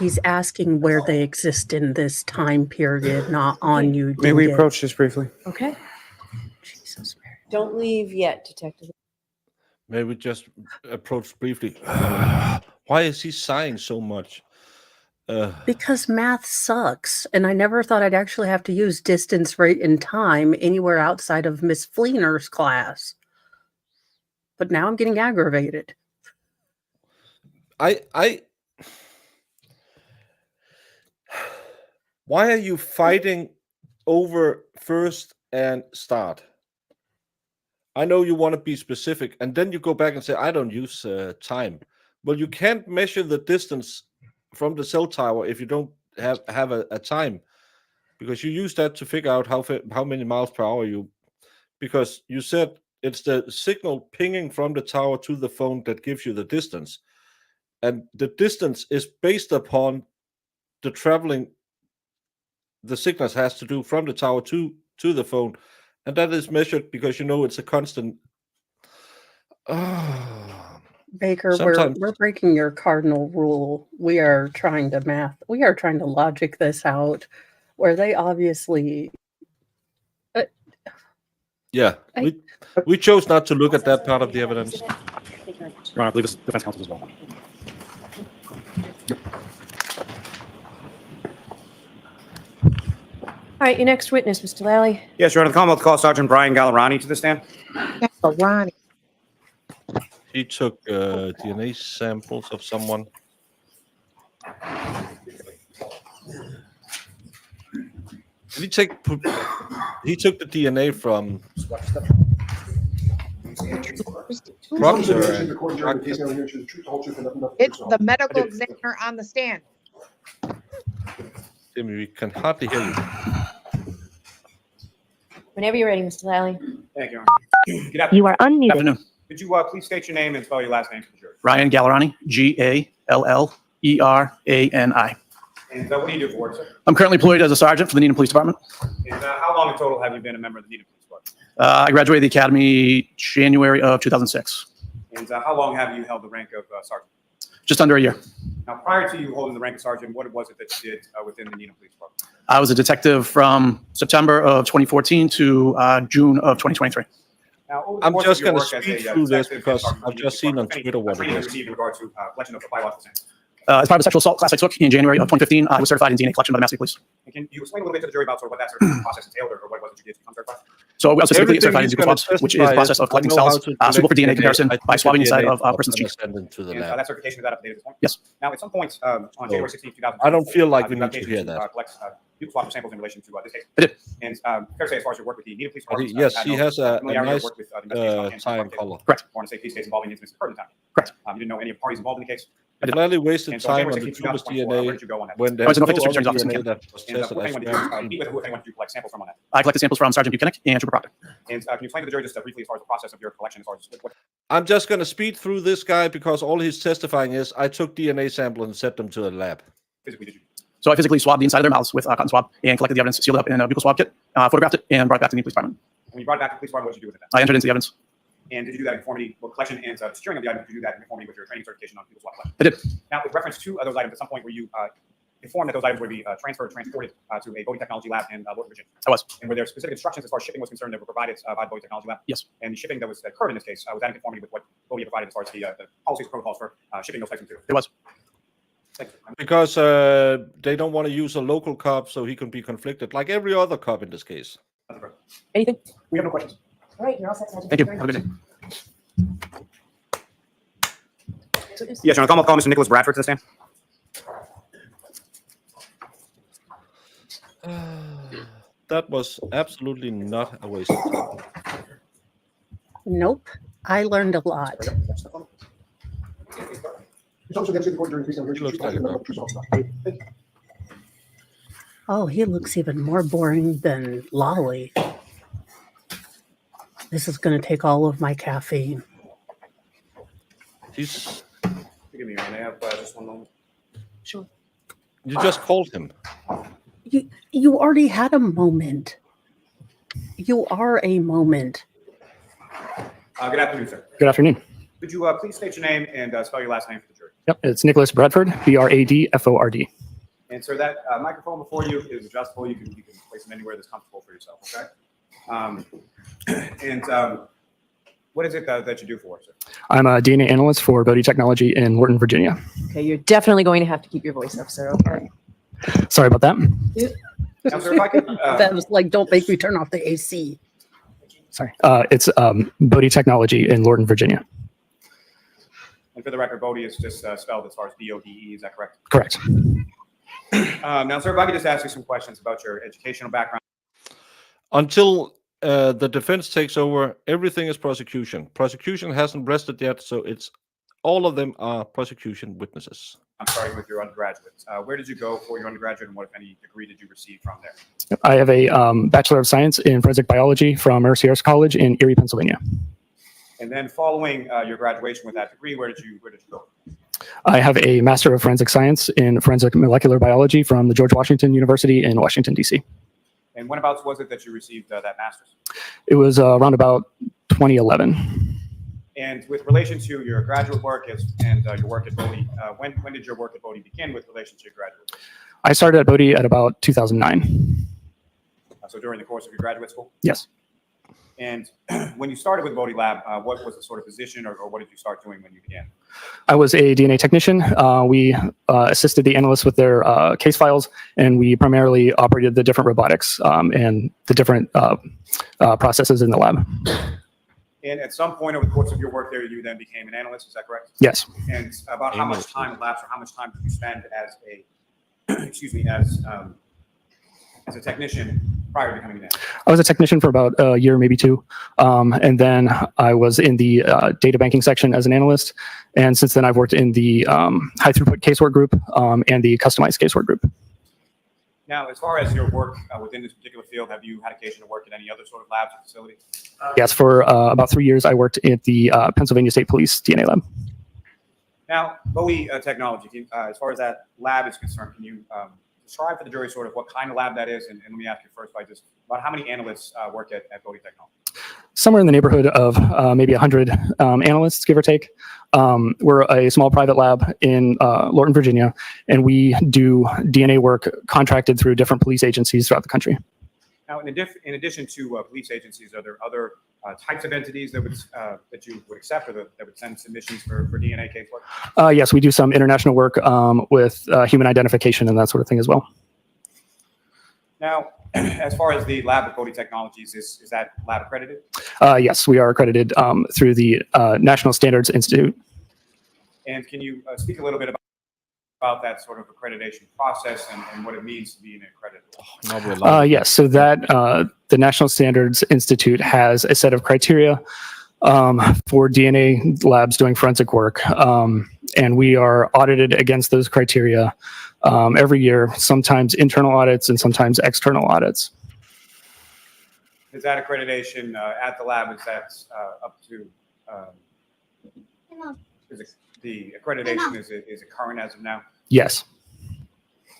He's asking where they exist in this time period, not on you. May we Dingus. approach this briefly? Okay, Jesus Mary. don't leave yet, Detective. May we just approach briefly? Why is he sighing so much? Because math sucks, and I never thought I'd actually have to use distance, rate, and time anywhere outside of Miss Fleener's class. But now I'm getting aggravated. Why are you fighting over first and start? I know you want to be specific, and then you go back and say, I don't use time. Well, you can't measure the distance from the cell tower if you don't have a time, because you use that to figure out how many miles per hour because you said it's the signal pinging from the tower to the phone that gives you the distance. And the distance is based upon the traveling the signals has to do from the tower to the phone. And that is measured because it's a constant. Baker, we're breaking your cardinal rule. We are trying to logic this out, where they obviously Yeah, we chose not to look at that part of the evidence. Your Honor, I believe this defense counsel as well. All right, your next witness, Mr. Lally. Yes, Your Honor, the Commonwealth calls Sergeant Brian Gallerani to the stand. Ronnie. He took DNA samples of someone. Did he take? He took the DNA from. It's the medical examiner on the stand. Timmy, we can hardly hear you. Whenever you're ready, Mr. Lally. Thank you, Your Honor. Good afternoon. You are unmuted. Afternoon. Could you please state your name and spell your last name for the jury? Ryan Gallerani, Gallerani. And what do you do for work, sir? I'm currently employed as a sergeant for the Needham Police Department. And how long in total have you been a member of the Needham Police Department? I graduated the academy January of 2006. And how long have you held the rank of sergeant? Just under a year. Now, prior to you holding the rank of sergeant, what was it that you did within the Needham Police Department? I was a detective from September of 2014 to June of 2023. Now, over the I'm course just of your going to work as speed a through this detective because and sergeant I've in the just seen on Department, Twitter what training it you is. received in regard to collection of biological samples. As part of a sexual assault class I took in January of 2015, I was certified in DNA collection by the Mass City Police. And can you explain a little bit to the jury about sort of what that certification process entailed, or what was it you did to become certified? So I was specifically Everything certified in he's Super gonna swabs, which is the testify process of is, collecting I know how cells, to suitable for collect DNA comparison I by took swabbing the inside DNA of a person's I'm gonna cheek. send it to the And lab. that certification is that up to date at this point? Yes. Now, at some point on January 16, 2000, I don't feel like we need to hear that. collect butyl swab samples in relation to this case. I did. And fair to say, as far as your work with the Needham Police But Department, yes, he has a familiarity or nice work with the investigation tie and case, color. Correct. or in a case involving incidents occurred in the town. Correct. You didn't know any of the parties involved in the case. I gladly wasted And so time January on the 16, Tuba's 2024, where DNA did you go on that? when I there's was an no officer other of the DNA office. that was And tested what as anyone did well. you meet with, who anyone did you collect samples from on that? I collected samples from Sergeant Buchanan and Trooper Proctor. And can you explain to the jury just briefly as far as the process of your collection, as far as what I'm just going to speed through this guy because all he's testifying is I took DNA sample and sent them to the lab. physically did you do? So I physically swabbed the inside of their mouths with a cotton swab and collected the evidence, sealed it up in a buccal swab kit, photographed it, and brought it back to the police department. When you brought it back to the police department, what did you do with it then? I entered into the evidence. And did you do that in conformity with collection and securing of the item? Did you do that in conformity with your training certification on butyl swab collection? I did. Now, with reference to those items, at some point were you informed that those items would be transported to a voting technology lab in Lorton, Virginia? I was. And were there specific instructions as far as shipping was concerned that were provided by the voting technology lab? Yes. And the shipping that occurred in this case, was that in conformity with what Voting provided as far as the policies and protocols for shipping those types of materials? It was. Thank you. Because they don't want to use a local cop so he can be conflicted like every other cop in this case. Anything? We have no questions. All right, you're all set. Thank you. Have a good day. Yes, Your Honor, call Mr. Nicholas Bradford to the stand. That was absolutely not a waste of time. Nope. I learned a lot. He looks like a doctor. Oh, he looks even more boring than Lolly. This is going to take all of my caffeine. He's. Forgive me, Your Honor, I have just one moment. Sure. You just called him. You already had a moment. You are a moment. Good afternoon, sir. Good afternoon. Could you please state your name and spell your last name for the jury? Yep, it's Nicholas Bradford, Bradford. And sir, that microphone before you is adjustable. You can place it anywhere that's comfortable for yourself. Okay. What is it that you do for us, sir? I'm a DNA analyst for Bodie Technology in Lorton, Virginia. Okay, you're definitely going to have to keep your voice up, sir. Okay. Sorry about that. Now, sir, if I could, That was like, don't make me turn off the AC. Sorry. It's Bodie Technology in Lorton, Virginia. and for the record, Bodie is just spelled as far as B-O-D-E. Is that correct? Correct. Now, sir, if I could just ask you some questions about your educational background. Until the defense takes over, everything is prosecution. Prosecution hasn't rested yet, so it's all of them are prosecution witnesses. I'm starting with your undergraduate. Where did you go for your undergraduate, and what, if any, degree did you receive from there? I have a Bachelor of Science in Forensic Biology from Mercyhurst College in Erie, Pennsylvania. And then, following your graduation with that degree, where did you go? I have a Master of Forensic Science in Forensic Molecular Biology from the George Washington University in Washington, D.C. And whenabouts was it that you received that master's? It was around about 2011. And with relation to your graduate work and your work at Bodie, when did your work at Bodie begin with relation to your graduate work? I started at Bodie at about 2009. So during the course of your graduate school? Yes. And when you started with Bodhi Lab, what was the sort of position, or what did you start doing when you began? I was a DNA technician. We assisted the analysts with their case files, and we primarily operated the different robotics and the different processes in the lab. And at some point over the course of your work there, you then became an analyst, is that correct? Yes. And about how much time elapsed, or how much time did you spend as a, excuse me, as a technician prior to becoming an analyst? I was a technician for about a year, maybe two. And then I was in the data banking section as an analyst. And since then, I've worked in the high throughput casework group and the customized casework group. Now, as far as your work within this particular field, have you had occasion to work at any other sort of labs or facilities? Yes, for about 3 years, I worked at the Pennsylvania State Police DNA lab. Now, Bowie Technology, as far as that lab is concerned, can you describe for the jury sort of what kind of lab that is? And let me ask you first about how many analysts work at Bowie Technology? Somewhere in the neighborhood of maybe 100 analysts, give or take. We're a small private lab in Lorton, Virginia, and we do DNA work contracted through different police agencies throughout the country. Now, in addition to police agencies, are there other types of entities that would that you would accept, or that would send submissions for DNA casework? Yes, we do some international work with human identification and that sort of thing as well. Now, as far as the lab at Bodhi Technologies, is that lab accredited? Yes, we are accredited through the National Standards Institute. And can you speak a little bit about that sort of accreditation process and what it means to be an accredited? Yes, so that the National Standards Institute has a set of criteria for DNA labs doing forensic work. And we are audited against those criteria every year, sometimes internal audits and sometimes external audits. Is that accreditation at the lab, is that up to, the accreditation, is it current as of now? Yes.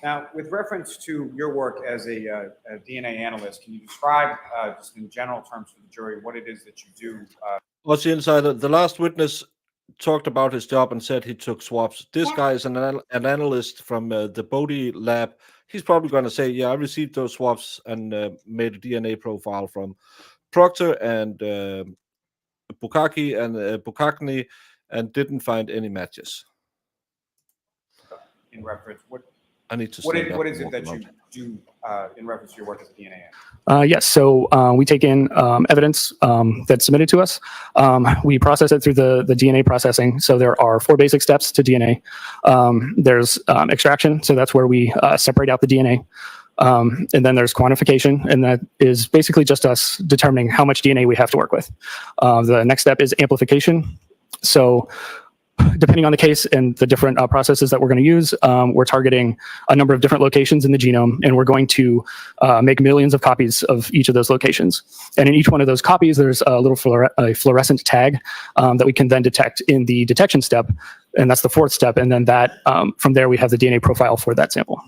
Now, with reference to your work as a DNA analyst, can you describe just in general terms for the jury what it is that you do? What's the insider? The last witness talked about his job and said he took swabs. This guy is an analyst from the Bodhi lab. He's probably going to say, yeah, I received those swabs and made a DNA profile from Proctor and Bukakni and didn't find any matches. In reference, what I need to. What is it that you do in reference to your work as a DNA analyst? Yes, so we take in evidence that's submitted to us. We process it through the DNA processing. So there are 4 basic steps to DNA. There's extraction, so that's where we separate out the DNA. And then there's quantification, and that is basically just us determining how much DNA we have to work with. The next step is amplification. So depending on the case and the different processes that we're going to use, we're targeting a number of different locations in the genome, and we're going to make millions of copies of each of those locations. And in each one of those copies, there's a little fluorescent tag that we can then detect in the detection step, and that's the 4th step. And then that from there, we have the DNA profile for that sample.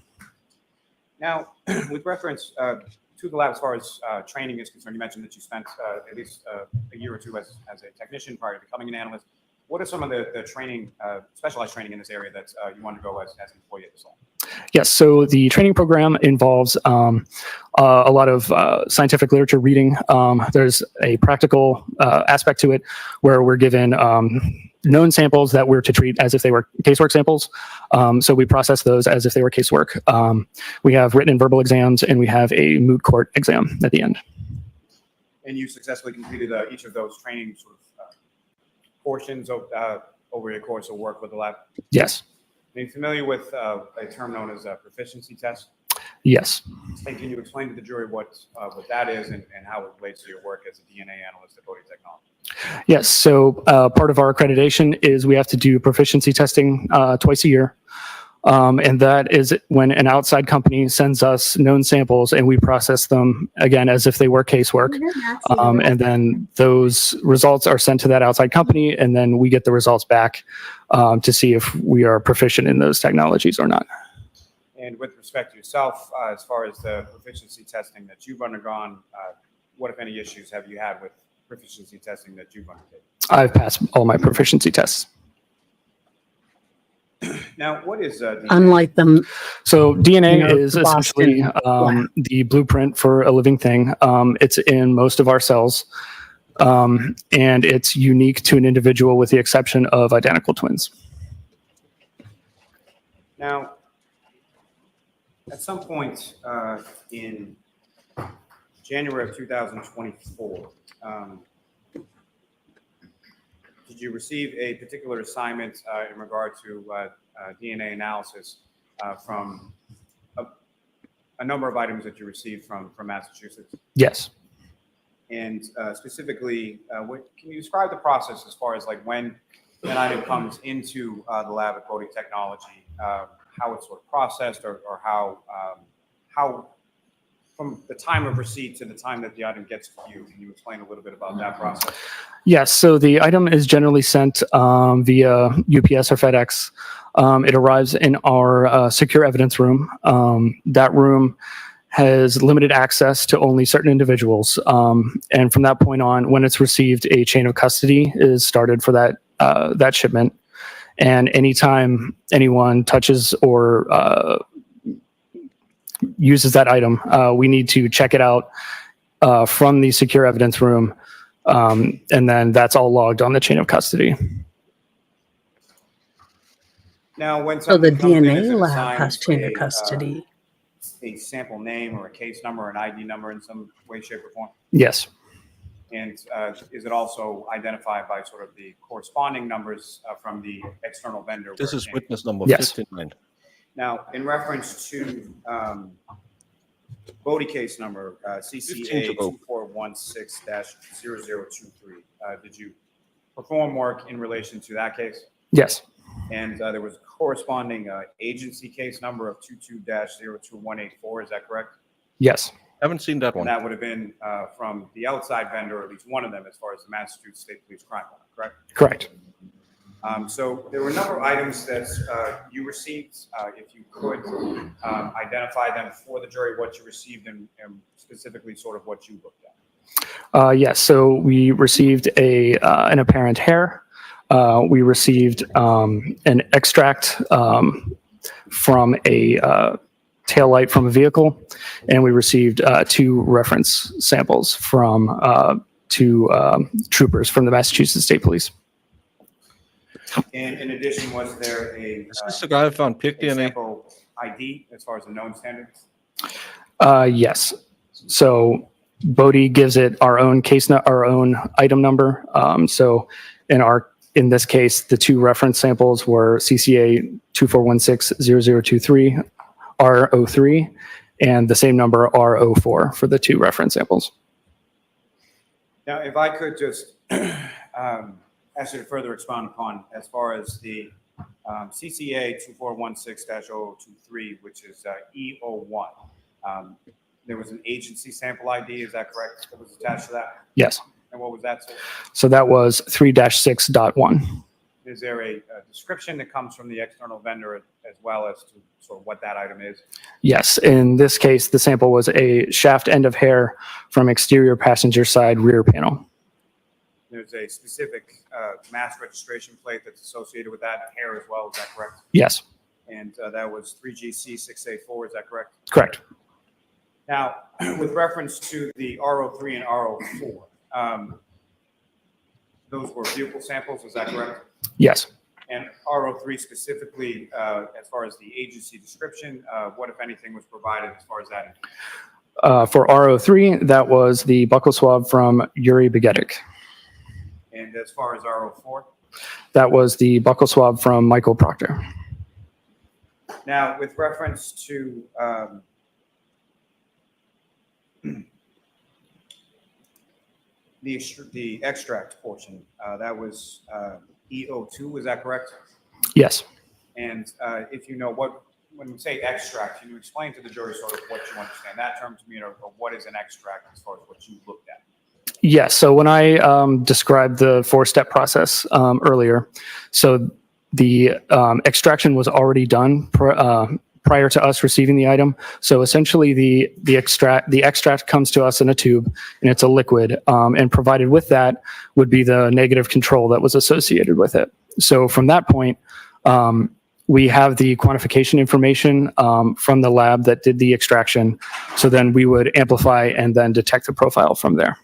Now, with reference to the lab, as far as training is concerned, you mentioned that you spent at least a year or two as a technician prior to becoming an analyst. What are some of the training, specialized training in this area that you want to go as an employee at this lab? Yes, so the training program involves a lot of scientific literature reading. There's a practical aspect to it where we're given known samples that we're to treat as if they were casework samples. So we process those as if they were casework. We have written and verbal exams, and we have a moot court exam at the end. And you successfully completed each of those training sort of portions of, over your course of work with the lab? Yes. Are you familiar with a term known as a proficiency test? Yes. And can you explain to the jury what that is and how it relates to your work as a DNA analyst at Bodhi Technology? Yes. So part of our accreditation is we have to do proficiency testing twice a year. And that is when an outside company sends us known samples and we process them again as if they were casework. And then those results are sent to that outside company, and then we get the results back to see if we are proficient in those technologies or not. And with respect to yourself, as far as the proficiency testing that you've undergone, what, if any, issues have you had with proficiency testing that you've undertaken? I've passed all my proficiency tests. Now, what is DNA? Unlike them. So DNA You know, is essentially the blueprint for a living thing. It's in most of our cells. and it's unique to an individual with the exception of identical twins. Now, at some point in January of 2024, did you receive a particular assignment in regard to DNA analysis from a number of items that you received from Massachusetts? Yes. And specifically, can you describe the process as far as like when an item comes into the lab at Bodie Technology, how it's sort of processed, or how from the time of receipt to the time that the item gets to you? Can you explain a little bit about that process? Yes. So the item is generally sent via UPS or FedEx. It arrives in our secure evidence room. That room has limited access to only certain individuals. And from that point on, when it's received, a chain of custody is started for that shipment. And anytime anyone touches or uses that item, we need to check it out from the secure evidence room. And then that's all logged on the chain of custody. Now, when So the something comes in, is DNA it lab assigned has chain of a, custody. a sample name or a case number or an ID number in some way, shape, or form? Yes. And is it also identified by sort of the corresponding numbers from the external vendor? This where it is came witness number Yes. 59. Now, in reference to Bodie case number 15 CCA to go. 2416-0023, did you perform work in relation to that case? Yes. And there was a corresponding agency case number of 22-02184, is that correct? Yes. Haven't seen that And one. that would have been from the outside vendor, or at least one of them, as far as the Massachusetts State Police crime lab, correct? Correct. So there were a number of items that you received. If you could identify them for the jury, what you received, and specifically sort of what you looked at. Yes. So we received an apparent hair. We received an extract from a taillight from a vehicle, and we received 2 reference samples from 2 troopers from the Massachusetts State Police. And in addition, was there a Is this the guy who found pig DNA? sample ID as far as the known standards? Yes. So Bodie gives it our own our own item number. So in this case, the 2 reference samples were CCA 2416-0023 R03 and the same number R04 for the 2 reference samples. Now, if I could just ask you to further expound upon as far as the CCA 2416-0023, which is E01. There was an agency sample ID, is that correct, that was attached to that? Yes. And what was that? So that was 3-6.1. Is there a description that comes from the external vendor as well as to sort of what that item is? Yes. In this case, the sample was a shaft end of hair from exterior passenger side rear panel. There's a specific mass registration plate that's associated with that hair as well, is that correct? Yes. And that was 3GC6A4, is that correct? Correct. Now, with reference to the R03 and R04, those were vehicle samples, is that correct? Yes. And R03 specifically, as far as the agency description, what, if anything, was provided as far as that? For R03, that was the buccal swab from Yuri Begetic. And as far as R04? That was the buccal swab from Michael Proctor. Now, with reference to the extract portion, that was E02, is that correct? Yes. And if you know when we say extract, can you explain to the jury sort of what you understand that term to mean, or what is an extract as far as what you looked at? Yes. So when I described the 4-step process earlier, so the extraction was already done prior to us receiving the item. So essentially, the extract comes to us in a tube, and it's a liquid. And provided with that would be the negative control that was associated with it. So from that point, we have the quantification information from the lab that did the extraction. So then we would amplify and then detect the profile from there.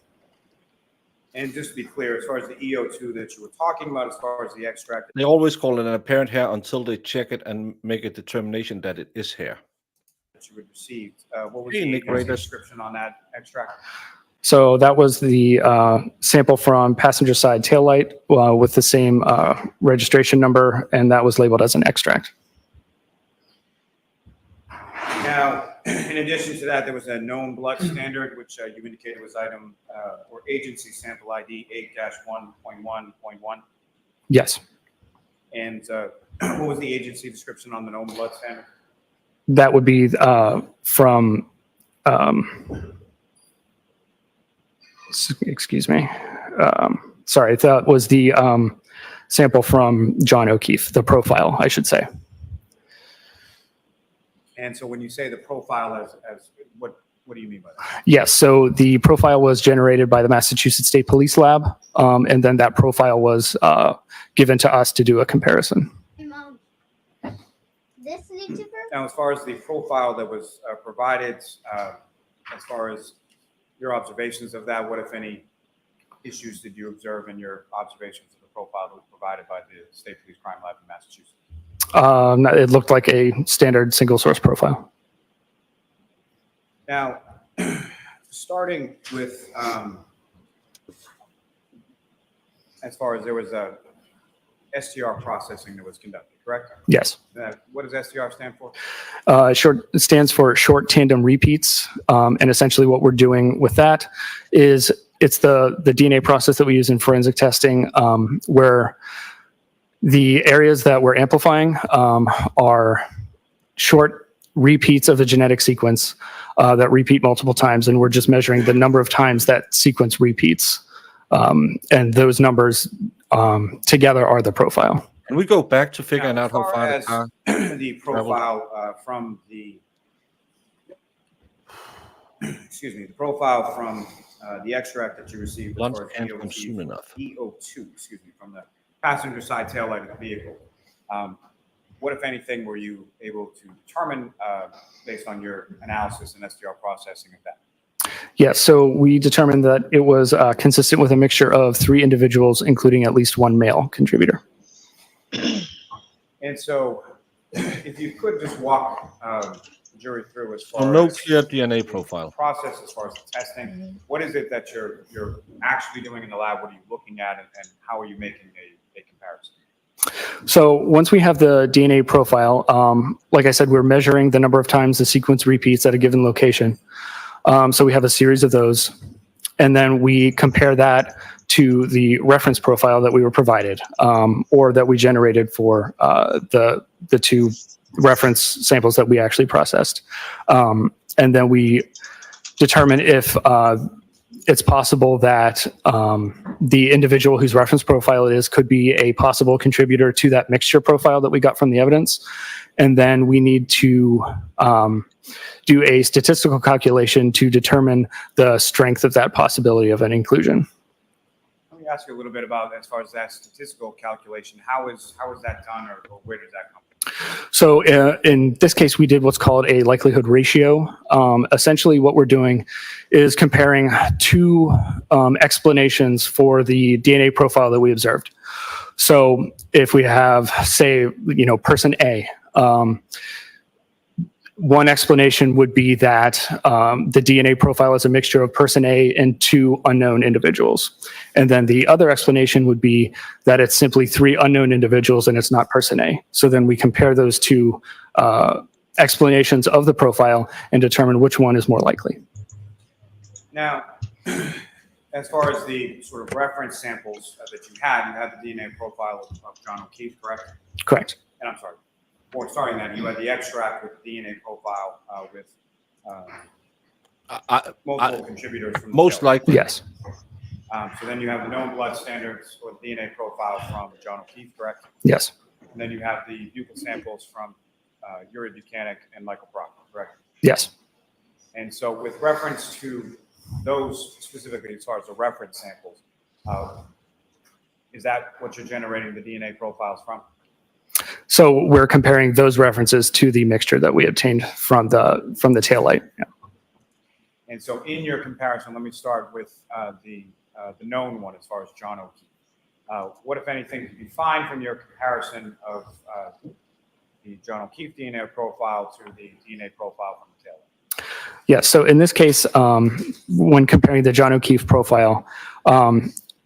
And just to be clear, as far as the EO2 that you were talking about, as far as the extract They always call it an apparent hair until they check it and make a determination that it is hair. that you had received, what was Hey, the Nick agency Raiders. description on that extract? So that was the sample from passenger side taillight with the same registration number, and that was labeled as an extract. Now, in addition to that, there was a known blood standard, which you indicated was item or agency sample ID 8-1.1.1. Yes, And what was the agency description on the known blood standard? that would be from, excuse me, sorry, that was the sample from John O'Keefe, the profile, I should say. And so when you say the profile as what do you mean by that? Yes, so the profile was generated by the Massachusetts State Police Lab, and then that profile was given to us to do a comparison. Now, as far as the profile that was provided, as far as your observations of that, what, if any, issues did you observe in your observations of the profile that was provided by the State Police Crime Lab in Massachusetts? It looked like a standard single source profile. Now, starting with, as far as there was a STR processing that was conducted, correct? Yes. What does STR stand for? It stands for short tandem repeats. And essentially what we're doing with that is it's the DNA process that we use in forensic testing, where the areas that we're amplifying are short repeats of the genetic sequence that repeat multiple times. And we're just measuring the number of times that sequence repeats. And those numbers together are the profile. And we go back to figuring Now, out how far the car the profile from the, excuse me, the profile from the extract that you received as lunch far as can't EO2, consume enough. excuse me, from the passenger side tail light of the vehicle. What, if anything, were you able to determine based on your analysis and STR processing of that? Yes, so we determined that it was consistent with a mixture of 3 individuals, including at least 1 male contributor. And so, if you could just walk the jury through as far So no as clear DNA profile. process, as far as the testing, what is it that you're actually doing in the lab? What are you looking at, and how are you making a comparison? So once we have the DNA profile, like I said, we're measuring the number of times the sequence repeats at a given location. So we have a series of those, and then we compare that to the reference profile that we were provided, or that we generated for the 2 reference samples that we actually processed. And then we determine if it's possible that the individual whose reference profile it is could be a possible contributor to that mixture profile that we got from the evidence. And then we need to do a statistical calculation to determine the strength of that possibility of an inclusion. Let me ask you a little bit about, as far as that statistical calculation, how is that done, or where does that come from? So in this case, we did what's called a likelihood ratio. Essentially, what we're doing is comparing 2 explanations for the DNA profile that we observed. So if we have, say, person A, one explanation would be that the DNA profile is a mixture of person A and 2 unknown individuals. And then the other explanation would be that it's simply 3 unknown individuals and it's not person A. So then we compare those 2 explanations of the profile and determine which one is more likely. Now, as far as the sort of reference samples that you had the DNA profile of John O'Keefe, correct? Correct. And I'm sorry, before starting that, you had the extract with the DNA profile with multiple contributors from the Most tail. likely. Yes. So then you have the known blood standards or DNA profile from John O'Keefe, correct? Yes. And then you have the buccal samples from Uri Buchanan and Michael Proctor, correct? Yes. And so with reference to those specifically, as far as the reference samples, is that what you're generating the DNA profiles from? So we're comparing those references to the mixture that we obtained from the taillight. Yeah. And so in your comparison, let me start with the the known one as far as John O'Keefe. What, if anything, did you find from your comparison of the John O'Keefe DNA profile to the DNA profile from the Taylor? Yeah, so in this case, when comparing the John O'Keefe profile,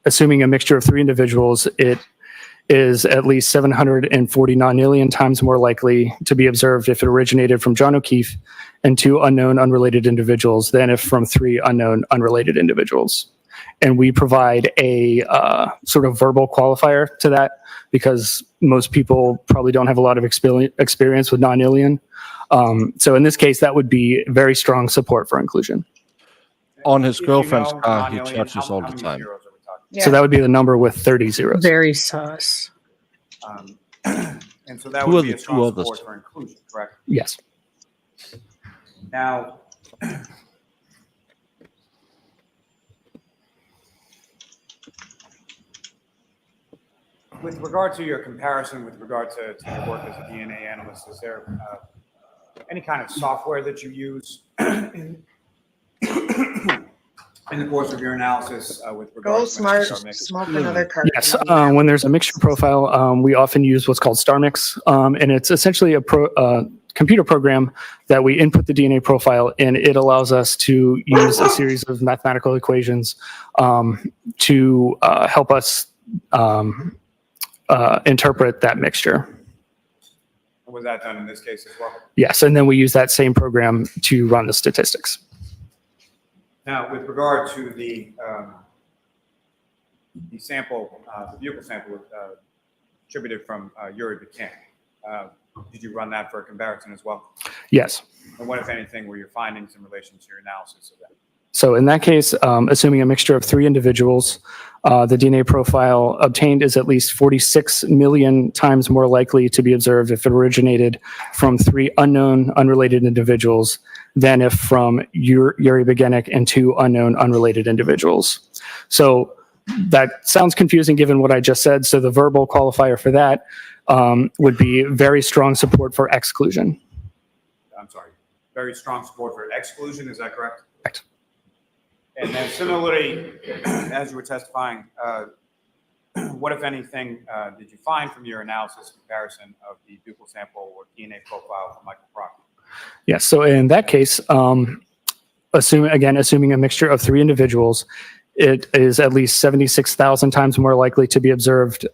assuming a mixture of 3 individuals, it is at least 749 million times more likely to be observed if it originated from John O'Keefe and 2 unknown unrelated individuals than if from 3 unknown unrelated individuals. And we provide a sort of verbal qualifier to that because most people probably don't have a lot of experience with non-alien. So in this case, that would be very strong support for inclusion. On his If you girlfriend's know car, he non-alien, touches how all the many time. zeros are we talking? Yeah. So that would be the number with 30 zeros. Very sus. And so that Who would are be the a two strong others? support for inclusion, correct? Yes. Now, with regard to your comparison, with regard to your work as a DNA analyst, is there any kind of software that you use in the course of your analysis with regard Go to smart, STR mix? smoke another card. Yes, when there's a mixture profile, we often use what's called star mix, and it's essentially a computer program that we input the DNA profile, and it allows us to use a series of mathematical equations to help us interpret that mixture. Was that done in this case as well? Yes, and then we use that same program to run the statistics. Now, with regard to the sample, the vehicle sample attributed from Yuri Buchanan, did you run that for a comparison as well? Yes. And what, if anything, were your findings in relation to your analysis of that? So in that case, assuming a mixture of 3 individuals, the DNA profile obtained is at least 46 million times more likely to be observed if it originated from 3 unknown, unrelated individuals than if from Yuri Begenik and 2 unknown, unrelated individuals. So that sounds confusing given what I just said. So the verbal qualifier for that would be very strong support for exclusion. I'm sorry, very strong support for exclusion, is that correct? Correct. And then similarly, as you were testifying, what, if anything, did you find from your analysis comparison of the buccal sample or DNA profile from Michael Proctor? Yes, so in that case, assuming a mixture of 3 individuals, it is at least 76,000 times more likely to be observed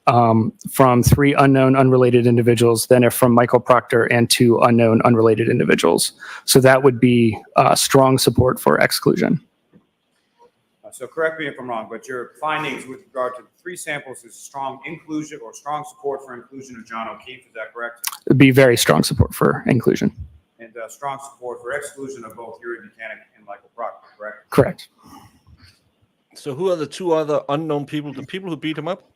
from 3 unknown unrelated individuals than if from Michael Proctor and 2 unknown unrelated individuals. So that would be strong support for exclusion. So correct me if I'm wrong, but your findings with regard to the 3 samples is strong inclusion or strong support for inclusion of John O'Keefe, is that correct? It'd be very strong support for inclusion. And strong support for exclusion of both Yuri Buchanan and Michael Proctor, correct? Correct. So who are the 2 other unknown people, the people who beat him up?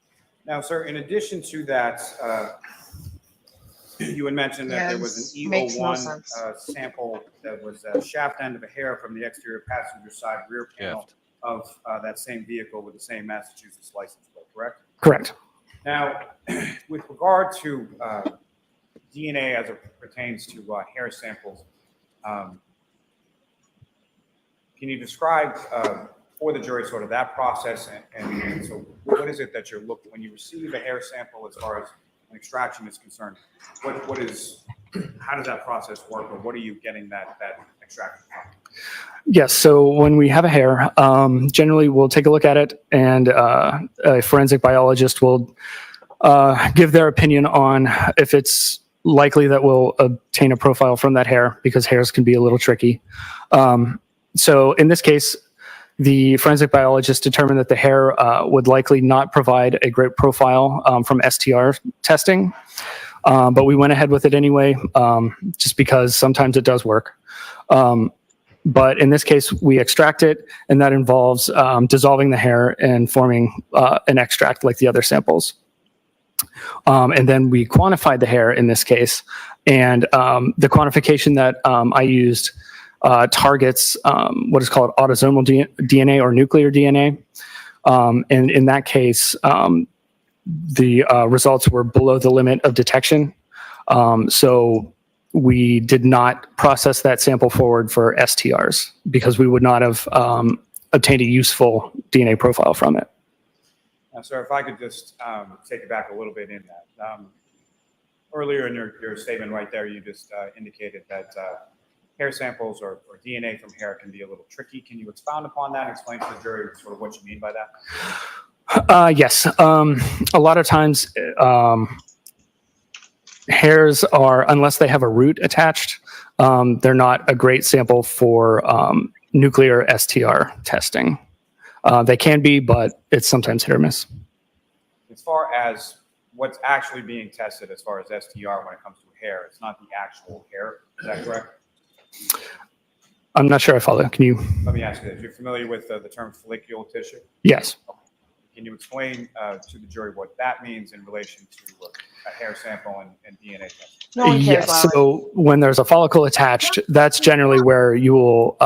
Now, sir, in addition to that, you had mentioned that there was an Makes no E01 sense. sample that was a shaft end of a hair from the exterior passenger side rear panel of that same vehicle with the same Massachusetts license plate, correct? Correct. Now, with regard to DNA as it pertains to hair samples, can you describe for the jury sort of that process and so what is it that you're looking when you receive a hair sample as far as an extraction is concerned? What is how does that process work, or what are you getting that extraction from? Yes, so when we have a hair, generally we'll take a look at it, and a forensic biologist will give their opinion on if it's likely that we'll obtain a profile from that hair, because hairs can be a little tricky. So in this case, the forensic biologist determined that the hair would likely not provide a great profile from STR testing, but we went ahead with it anyway, just because sometimes it does work. But in this case, we extract it, and that involves dissolving the hair and forming an extract like the other samples. And then we quantified the hair in this case, and the quantification that I used targets what is called autosomal DNA or nuclear DNA. And in that case, the results were below the limit of detection. So we did not process that sample forward for STRs because we would not have obtained a useful DNA profile from it. Sir, if I could just take it back a little bit in that. Earlier in your statement right there, you just indicated that hair samples or DNA from hair can be a little tricky. Can you expound upon that and explain to the jury sort of what you mean by that? Yes. A lot of times, hairs are, unless they have a root attached, they're not a great sample for nuclear STR testing. They can be, but it's sometimes hit or miss. As far as what's actually being tested as far as STR when it comes to hair, it's not the actual hair. Is that correct? I'm not sure I follow. Can you? Let me ask you this. You're familiar with the term follicular tissue? Yes. Can you explain to the jury what that means in relation to a hair sample and DNA test? No one cares, Yes. So when there's a follicle attached, that's generally where you will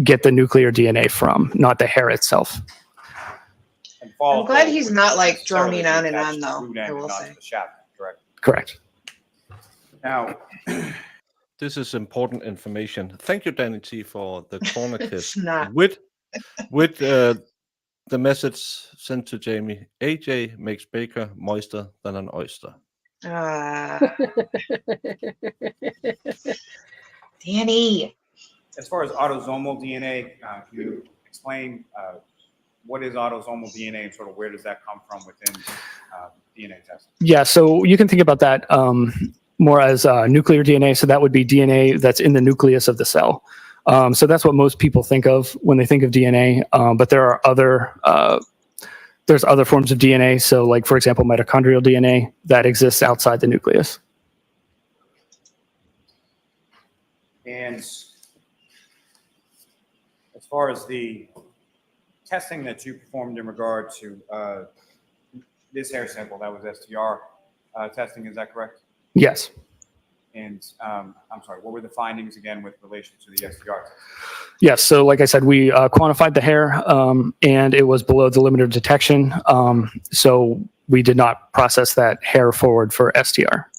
get the nuclear DNA from, not the hair itself. I'm glad he's not like droning on and on though. I will Not say. the shaft, correct? Correct. Now, This is important information. Thank you, Danny T, for the corner kiss. It's not. With the message sent to Jamie, AJ makes Baker moister than an oyster. Danny. as far as autosomal DNA, can you explain what is autosomal DNA and sort of where does that come from within DNA testing? Yeah, so you can think about that more as nuclear DNA. So that would be DNA that's in the nucleus of the cell. So that's what most people think of when they think of DNA. But there are there's other forms of DNA. So like, for example, mitochondrial DNA that exists outside the nucleus. And as far as the testing that you performed in regard to this hair sample, that was STR testing, is that correct? Yes. And I'm sorry, what were the findings again with relation to the STR test? Yes. So like I said, we quantified the hair and it was below the limit of detection. So we did not process that hair forward for STR.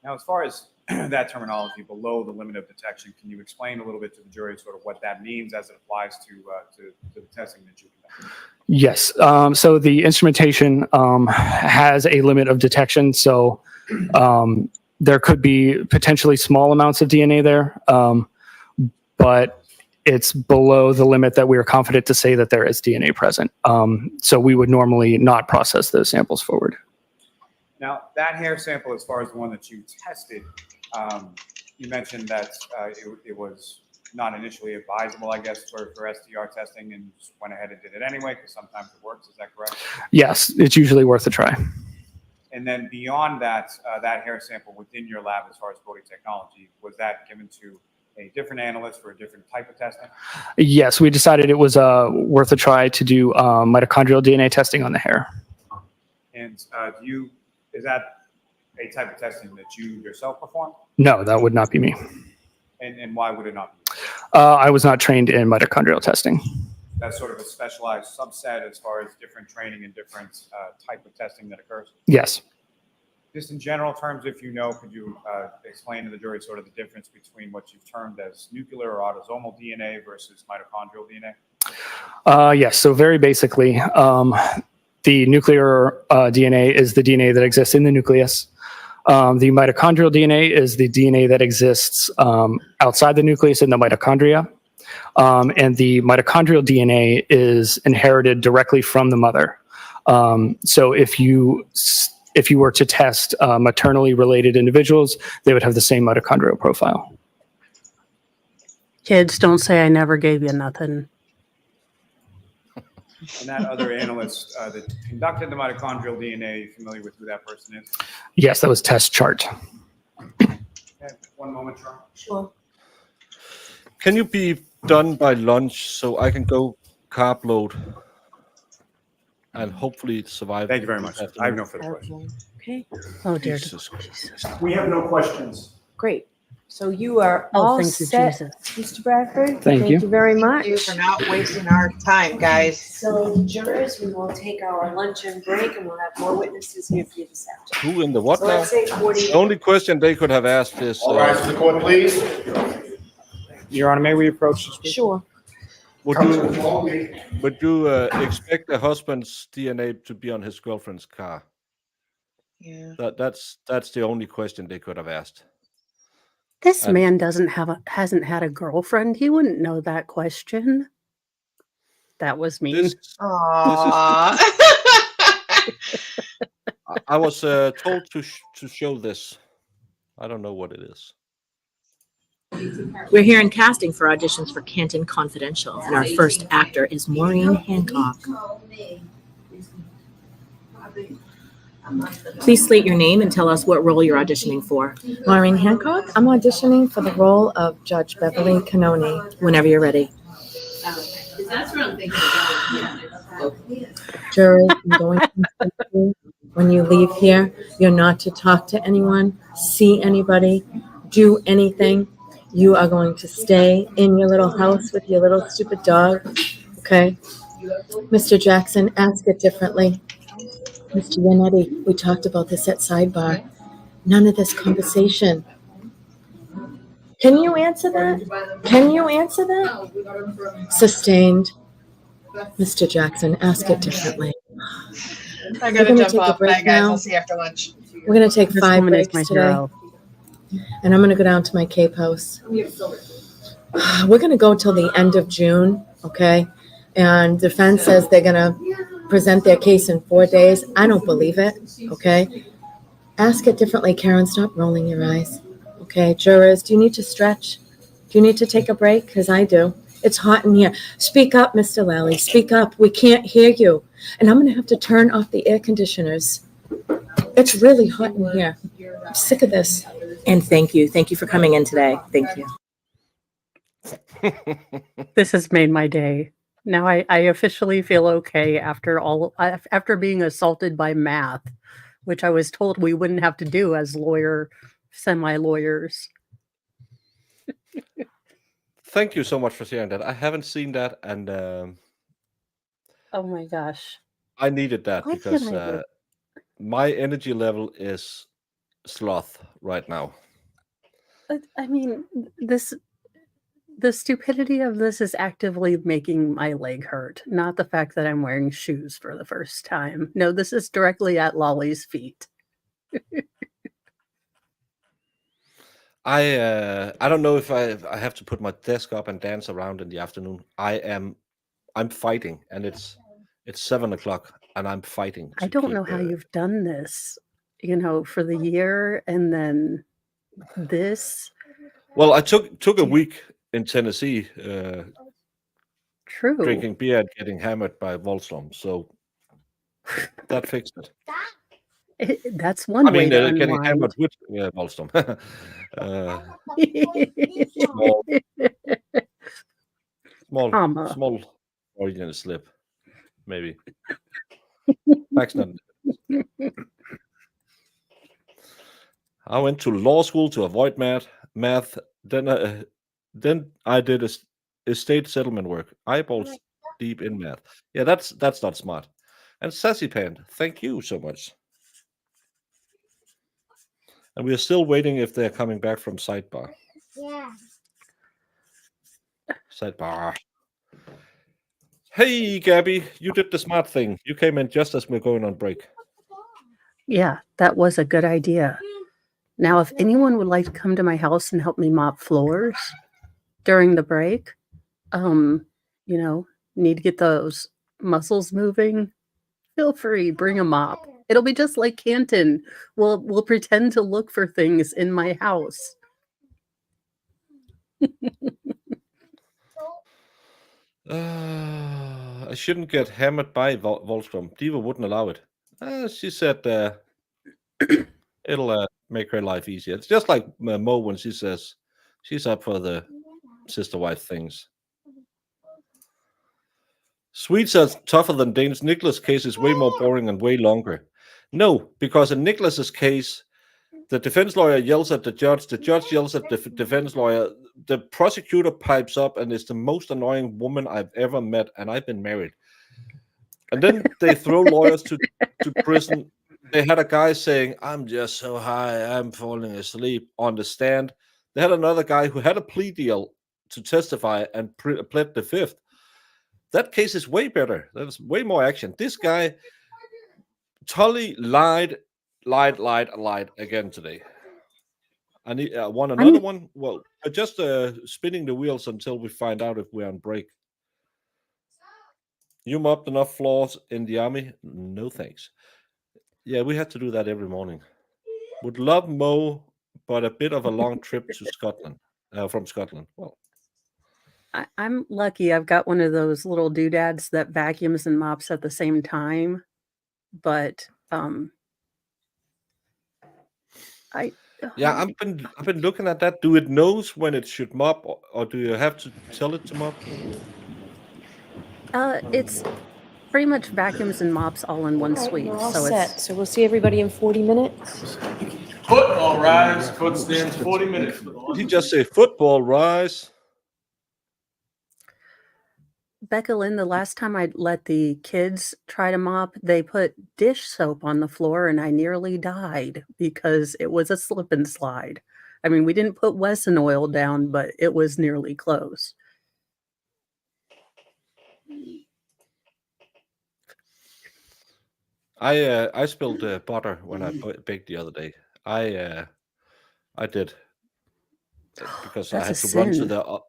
Now, as far as that terminology, below the limit of detection, can you explain a little bit to the jury sort of what that means as it applies to the testing that you conduct? Yes. So the instrumentation has a limit of detection. So there could be potentially small amounts of DNA there, but it's below the limit that we are confident to say that there is DNA present. So we would normally not process those samples forward. Now, that hair sample, as far as the one that you tested, you mentioned that it was not initially advisable, I guess, for STR testing, and just went ahead and did it anyway, because sometimes it works. Is that correct? Yes, it's usually worth a try. And then beyond that, that hair sample within your lab, as far as voting technology, was that given to a different analyst for a different type of testing? Yes, we decided it was worth a try to do mitochondrial DNA testing on the hair. And is that a type of testing that you yourself perform? No, that would not be me. And why would it not be? I was not trained in mitochondrial testing. That's sort of a specialized subset as far as different training and different type of testing that occurs? Yes. Just in general terms, if you know, could you explain to the jury sort of the difference between what you've termed as nuclear or autosomal DNA versus mitochondrial DNA? Yes, so very basically, the nuclear DNA is the DNA that exists in the nucleus. The mitochondrial DNA is the DNA that exists outside the nucleus in the mitochondria. And the mitochondrial DNA is inherited directly from the mother. So if you were to test maternally related individuals, they would have the same mitochondrial profile. Kids, don't say I never gave you nothing. And that other analyst that conducted the mitochondrial DNA, are you familiar with who that person is? Yes, that was test chart. Okay, one moment, Charles. Sure. Can you be done by lunch so I can go carb load and hopefully survive? Thank you very much. I have no further questions. Okay, Oh, dear. Jesus Christ. We have no questions. great. So you are Oh, all thank you, set, Jesus. Mr. Bradford. Thank you. you very much. Thank you for not wasting our time, guys. So jurors, we will take our luncheon break and we'll have more witnesses here for you this afternoon. Who in the what So now? let's say 40. The only question they could have asked is, All rise to the court, please. Your Honor, may we approach this? Sure. Would you expect a husband's DNA to be on his girlfriend's car? Yeah. That's the only question they could have asked. This And- man hasn't had a girlfriend. He wouldn't know that question. That was mean. This Aww. I was told to show this. I don't know what it is. We're here in casting for auditions for Canton Confidential, and our first actor is Maureen Hancock. Please state your name and tell us what role you're auditioning for. Maureen Hancock, I'm auditioning for the role of Judge Beverly Canoni. Whenever you're ready. That's what I'm thinking about. Jurors, I'm going to instruct you, when you leave here, you're not to talk to anyone, see anybody, do anything. You are going to stay in your little house with your little stupid dog, okay? Mr. Jackson, ask it differently. Mr. Yannetti, we talked about this at sidebar. None of this conversation. Can you answer that? Can you answer that? Sustained. Mr. Jackson, ask it differently. I We're gotta gonna jump take a off. break Bye, guys. now. I'll see you after lunch. We're gonna take This 5 woman is breaks my today, hero. and I'm gonna go down to my Cape house. We're gonna go till the end of June, okay? And defense says they're gonna present their case in 4 days. I don't believe it, okay? Ask it differently, Karen. Stop rolling your eyes. Okay, jurors, do you need to stretch? Do you need to take a break? Because I do. It's hot in here. Speak up, Mr. Lally. Speak up. We can't hear you. And I'm going to have to turn off the air conditioners. It's really hot in here. I'm sick of this. And thank you. Thank you for coming in today. Thank you. This has made my day. Now I officially feel okay after being assaulted by math, which I was told we wouldn't have to do as semi-lawyers. Thank you so much for sharing that. I haven't seen that, and Oh my gosh. I needed that Why because can't I do- my energy level is sloth right now. I mean, the stupidity of this is actively making my leg hurt, not the fact that I'm wearing shoes for the first time. No, this is directly at Lolly's feet. I don't know if I have to put my desk up and dance around in the afternoon. I'm fighting, and it's 7 o'clock, and I'm fighting. I don't know how you've done this, for the year and then this. Well, I took a week in Tennessee, True. drinking beer and getting hammered by Wallstrom, so that fixed it. That's one way to getting unwind. hammered with Wallstrom. Comma. Small original slip, maybe. Facts not. I went to law school to avoid math. Then I did estate settlement work. Eyeballs deep in math. Yeah, that's not smart. And Sassy Pan, thank you so much. And we are still waiting if they're coming back from sidebar. Yeah. Sidebar. Hey, Gabby, you did the smart thing. You came in just as we're going on break. Yeah, that was a good idea. Now, if anyone would like to come to my house and help me mop floors during the break, need to get those muscles moving, feel free, bring a mop. It'll be just like Canton. We'll pretend to look for things in my house. I shouldn't get hammered by Wallstrom. Diva wouldn't allow it. She said it'll make her life easier. It's just like Mo when she says she's up for the sister wife things. Swedes are tougher than Danes. Nicholas' case is way more boring and way longer. No, because in Nicholas's case, the defense lawyer yells at the judge yells at the defense lawyer, the prosecutor pipes up and is the most annoying woman I've ever met, and I've been married. And then they throw lawyers to prison. They had a guy saying, I'm just so high, I'm falling asleep on the stand. They had another guy who had a plea deal to testify and pled the fifth. that case is way better. There's way more action. This guy, Tully, lied again today. I need want another one. Well, we're just spinning the wheels until we find out if we're on break. You mopped enough floors in the army? No thanks. Yeah, we had to do that every morning. Would love mow, but a bit of a long trip to Scotland, from Scotland. Well, I'm lucky. I've got one of those little doodads that vacuums and mops at the same time. But yeah, I've been looking at that. Do it knows when it should mop, or do you have to tell it to mop? It's pretty much vacuums and mops all in one sweep. We're all So set. it's So we'll see everybody in 40 minutes. Football rise, foot stands 40 minutes. Did he just say football rise? Becca Lynn, the last time I let the kids try to mop, they put dish soap on the floor and I nearly died because it was a slip and slide. I mean, we didn't put Wesson oil down, but it was nearly close. I spilled butter when I baked the other day. I did because I That's had a to run to sin. the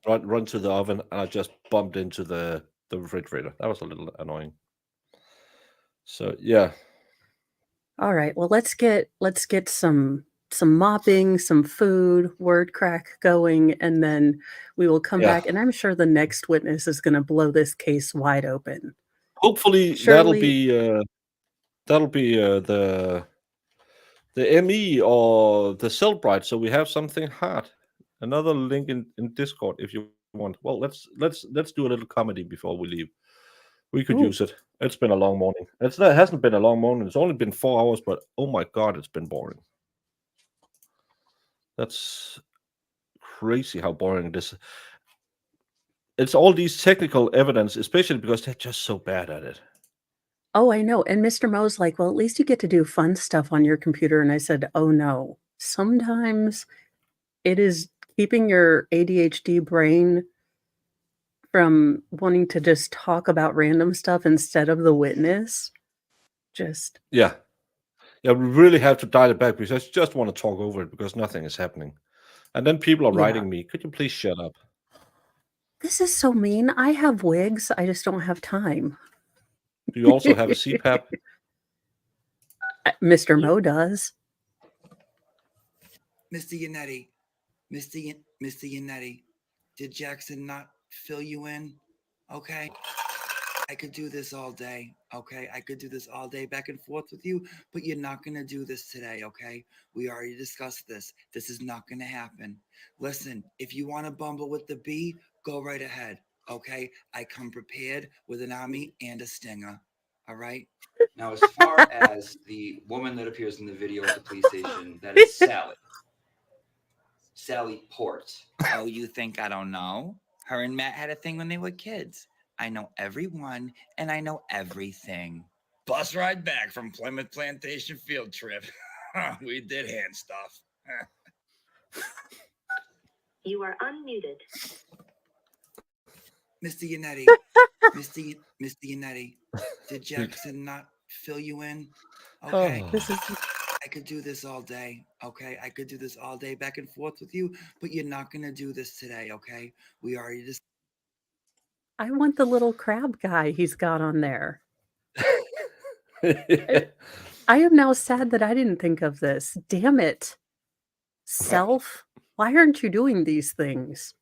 run to the oven, and I just bumped into the refrigerator. That was a little annoying. So yeah. All right. Well, let's get some mopping, some food, word crack going, and then we will come Yeah. back. And I'm sure the next witness is going to blow this case wide open. Hopefully that'll be the ME or the Cellbrite, so we have something hard. Another link in Discord if you want. Well, let's do a little comedy before we leave. We could use it. It's been a long morning. It hasn't been a long morning. It's only been 4 hours, but oh my god, it's been boring. That's crazy how boring it is. It's all these technical evidence, especially because they're just so bad at it. Oh, I know. And Mr. Mo's like, well, at least you get to do fun stuff on your computer. And I said, oh no. Sometimes it is keeping your ADHD brain from wanting to just talk about random stuff instead of the witness. Just Yeah, we really have to dial it back because I just want to talk over it because nothing is happening. And then people are Yeah. writing me, could you please shut up? This is so mean. I have wigs. I just don't have time. Do you also have a CPAP? Mr. Mo does. Mr. Yannetti, Mr. Yannetti, did Jackson not fill you in? Okay. I could do this all day, okay? I could do this all day back and forth with you, but you're not going to do this today, okay? We already discussed this. This is not going to happen. Listen, if you want to bumble with the bee, go right ahead, okay? I come prepared with an army and a stinger, all right? Now, as far as the woman that appears in the video at the police station, that is Sally. Sally Port. Oh, you think I don't know? Her and Matt had a thing when they were kids. I know everyone and I know everything. Bus ride back from Plymouth Plantation field trip. We did hand stuff. You are unmuted. Mr. Yannetti, Mr. Yannetti, did Jackson not fill you in? Okay. I could do this all day, okay? I could do this all day back and forth with you, but you're not going to do this today, okay? We already just. I want the little crab guy he's got on there. I am now sad that I didn't think of this. Damn it. Self, why aren't you doing these things?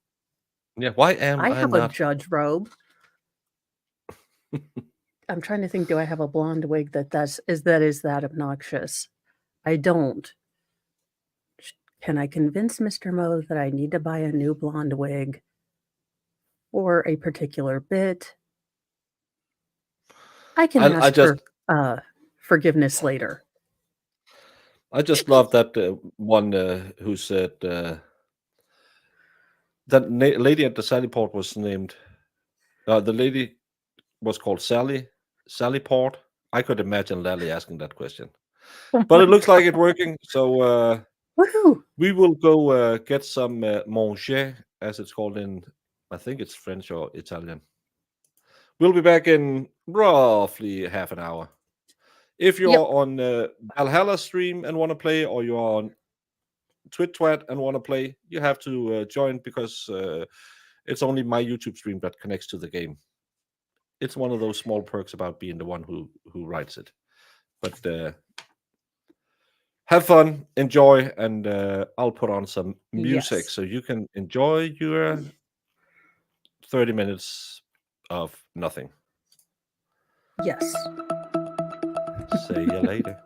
Yeah, why am I I have a not? judge robe. I'm trying to think, do I have a blonde wig that is that obnoxious? I don't. Can I convince Mr. Mo that I need to buy a new blonde wig or a particular bit? I can ask for forgiveness later. I just love that one who said that lady at the Sally Port was named. The lady was called Sally Port. I could imagine Lally asking that question, but it looks like it's working. So we will go get some manger, as it's called in, I think it's French or Italian. We'll be back in roughly half an hour. If you're Yep. on Valhalla stream and want to play, or you're on Twit and want to play, you have to join because it's only my YouTube stream that connects to the game. It's one of those small perks about being the one who writes it. But have fun, enjoy, and I'll put on some music Yes. so you can enjoy your 30 minutes of nothing. Yes. See you later.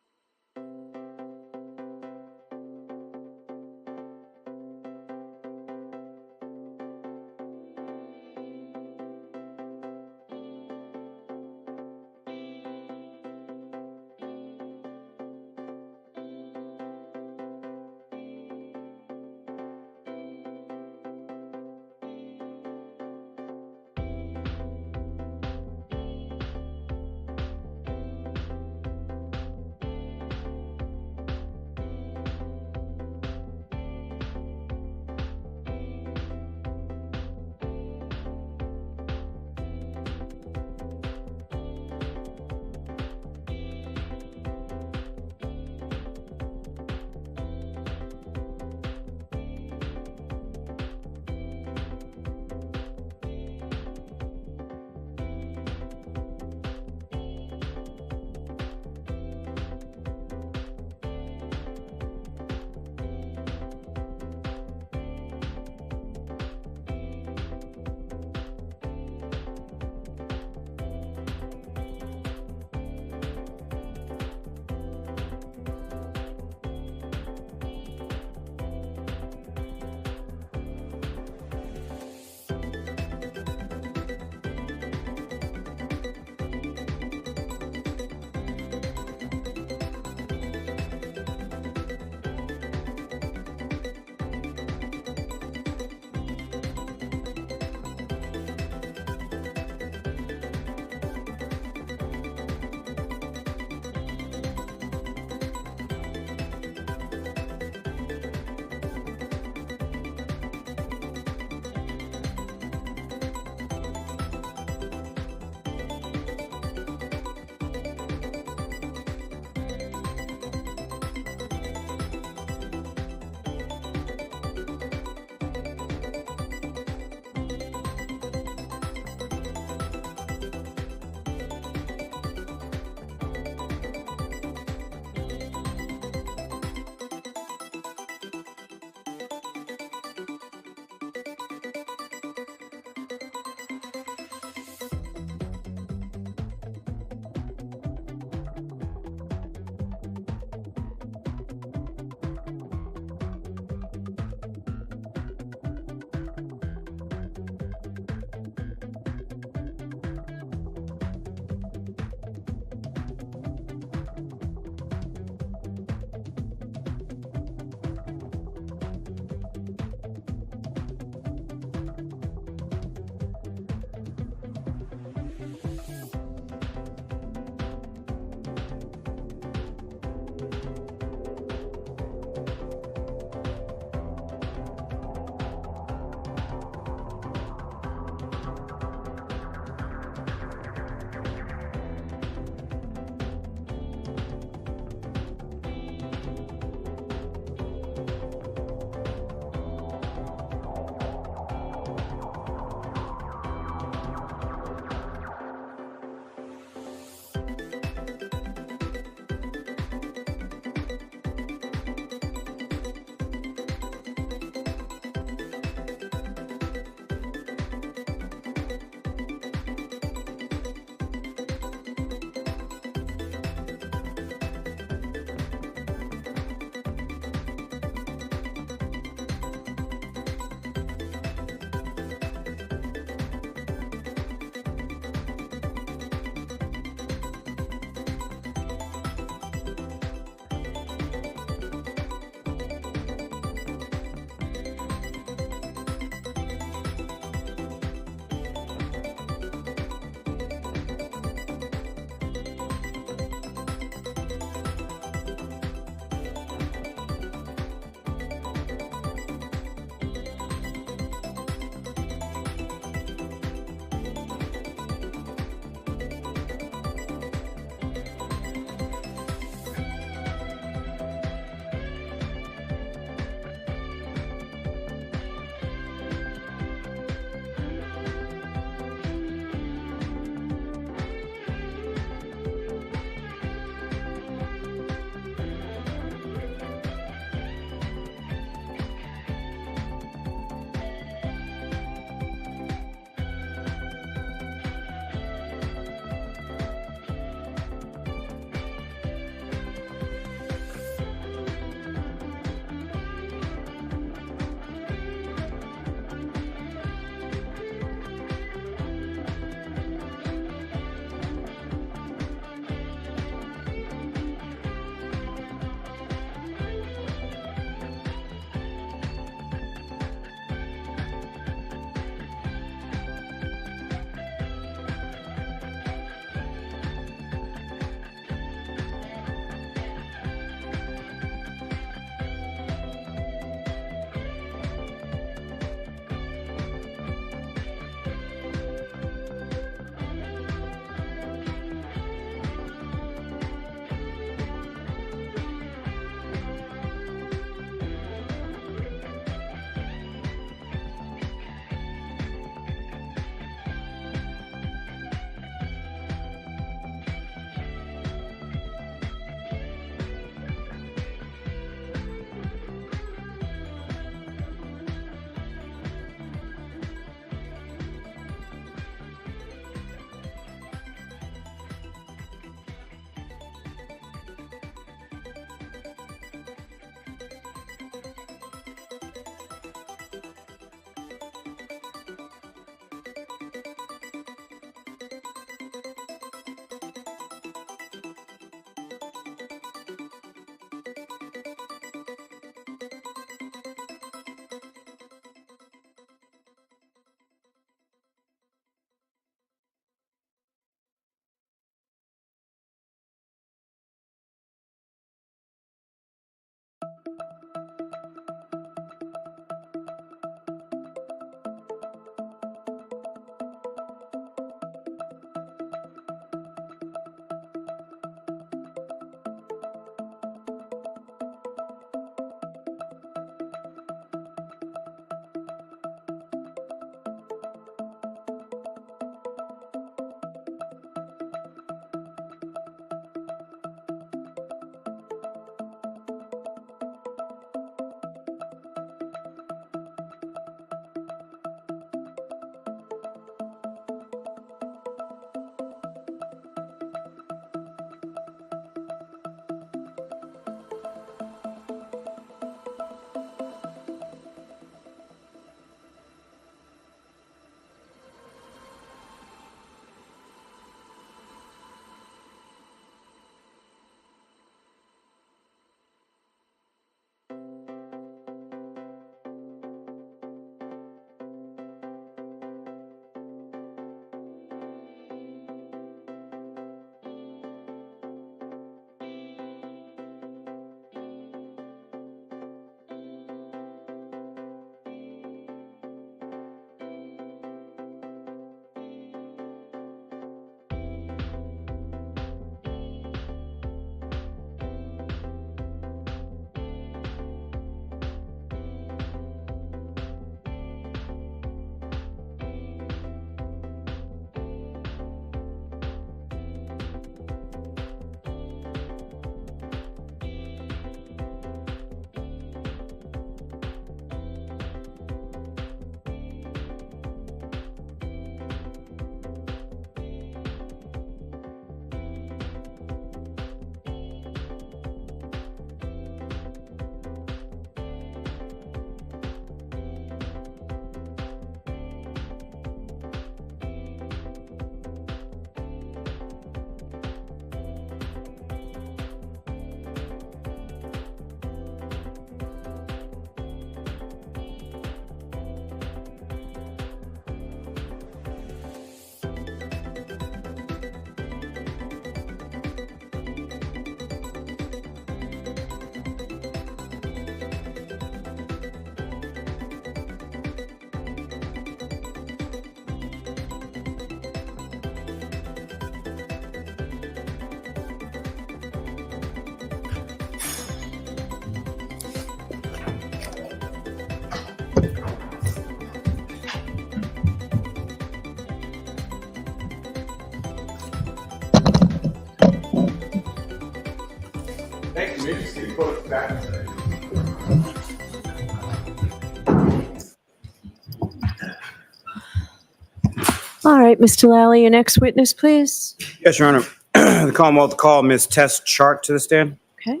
All right, Mr. Lally, your next witness, please. Yes, Your Honor. The Commonwealth will call Ms. Tess Chart to the stand. Okay.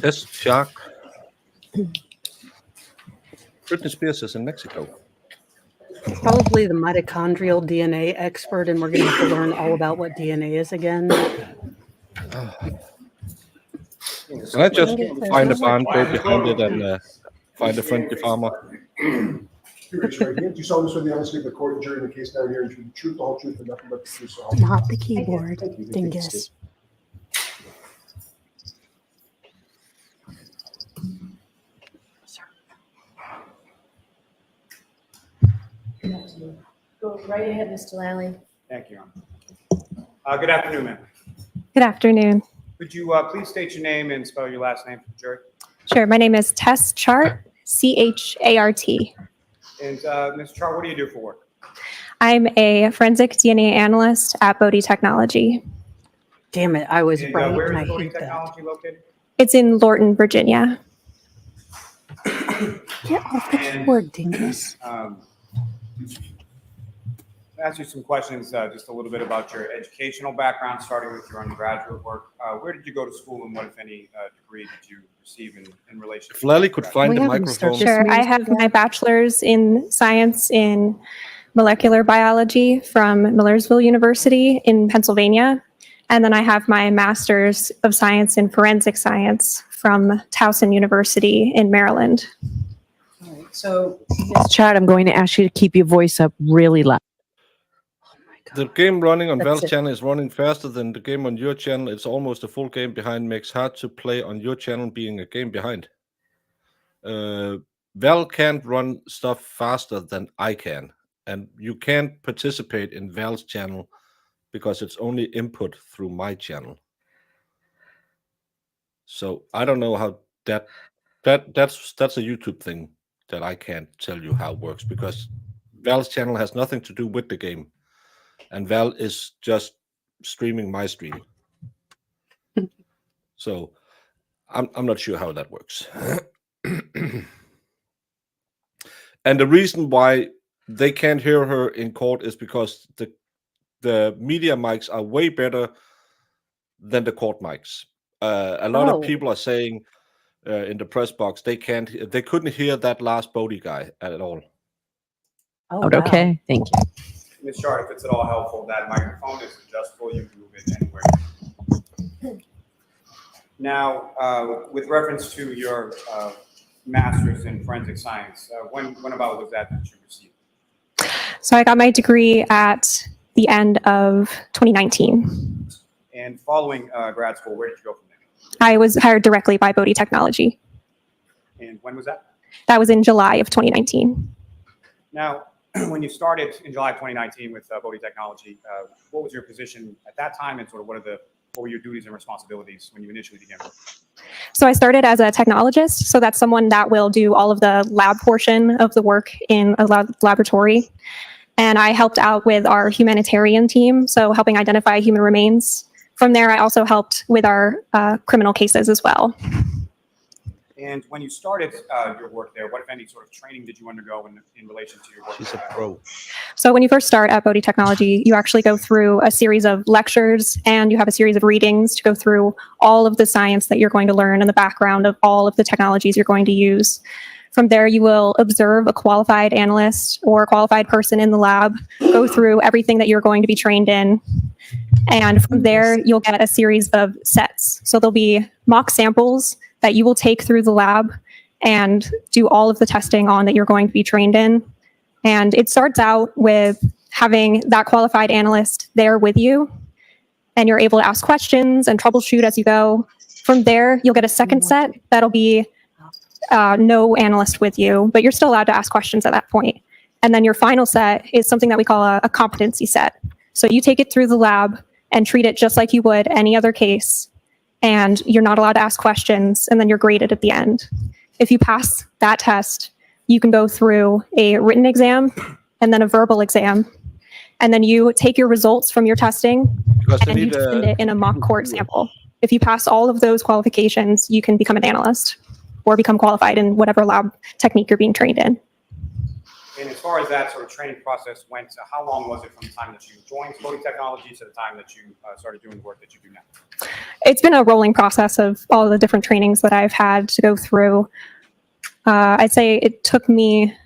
Yes, Shark. Britney Spears is in Mexico. Probably the mitochondrial DNA expert, and we're going to have to learn all about what DNA is again. Can I just find a barn, go behind it, and find a friendly farmer? Raise your right hand. Do you solemnly swear the honesty of the court and jury in the case now and here and the truth, the whole truth, and nothing but the truth? So help you? Not the keyboard, dingus. Go right ahead, Mr. Lally. Thank you, Your Honor. Good afternoon, ma'am. Good afternoon. Could you please state your name and spell your last name for the jury? Sure. My name is Tess Chart, C-H-A-R-T. And Ms. Chart, what do you do for work? I'm a forensic DNA analyst at Bodie Technology. Damn it, I was And right. where and is I Bodie hate that. Technology located? It's in Lorton, Virginia. Get off the keyboard, dingus. I'll ask you some questions, just a little bit about your educational background, starting with your undergraduate work. Where did you go to school, and what, if any, degree did you receive in relation If Lally could find the microphone. Sure. I have my bachelor's in science in molecular biology from Millersville University in Pennsylvania. And then I have my master's of science in forensic science from Towson University in Maryland. So, Ms. Chart, I'm going to ask you to keep your voice up really loud. The game running on That's Val's it. channel is running faster than the game on your channel. It's almost a full game behind. Makes hard to play on your channel being a game behind. Val can't run stuff faster than I can. And you can't participate in Val's channel because it's only input through my channel. So I don't know how that's a YouTube thing that I can't tell you how it works, because Val's channel has nothing to do with the game. And Val is just streaming my stream. So I'm not sure how that works. And the reason why they can't hear her in court is because the media mics are way better than the court mics. A lot of people are saying in the press box they couldn't hear that last Bodie guy at all. Oh, okay. Thank you. Ms. Chart, if it's at all helpful, that microphone is adjustable. You can move it anywhere. Now, with reference to your master's in forensic science, when about was that you received? So I got my degree at the end of 2019. And following grad school, where did you go from there? I was hired directly by Bodie Technology. And when was that? That was in July of 2019. Now, when you started in July 2019 with Bodie Technology, what was your position at that time, and sort of what were your duties and responsibilities when you initially began work? So I started as a technologist. So that's someone that will do all of the lab portion of the work in a laboratory. And I helped out with our humanitarian team, so helping identify human remains. From there, I also helped with our criminal cases as well. And when you started your work there, what, if any, sort of training did you undergo in relation to your work? She's a pro. So when you first start at Bodie Technology, you actually go through a series of lectures, and you have a series of readings to go through all of the science that you're going to learn and the background of all of the technologies you're going to use. From there, you will observe a qualified analyst or a qualified person in the lab, go through everything that you're going to be trained in. And from there, you'll get a series of sets. So there'll be mock samples that you will take through the lab and do all of the testing on that you're going to be trained in. And it starts out with having that qualified analyst there with you, and you're able to ask questions and troubleshoot as you go. From there, you'll get a second set that'll be no analyst with you, but you're still allowed to ask questions at that point. And then your final set is something that we call a competency set. So you take it through the lab and treat it just like you would any other case, and you're not allowed to ask questions, and then you're graded at the end. If you pass that test, you can go through a written exam and then a verbal exam. And then you take your results from your testing Because they and you need send it in a mock court sample. If you pass all of those qualifications, you can become an analyst or become qualified in whatever lab technique you're being trained in. And as far as that sort of training process went, how long was it from the time that you joined Bodhi Technology to the time that you started doing the work that you do now? It's been a rolling process of all the different trainings that I've had to go through. I'd say it took me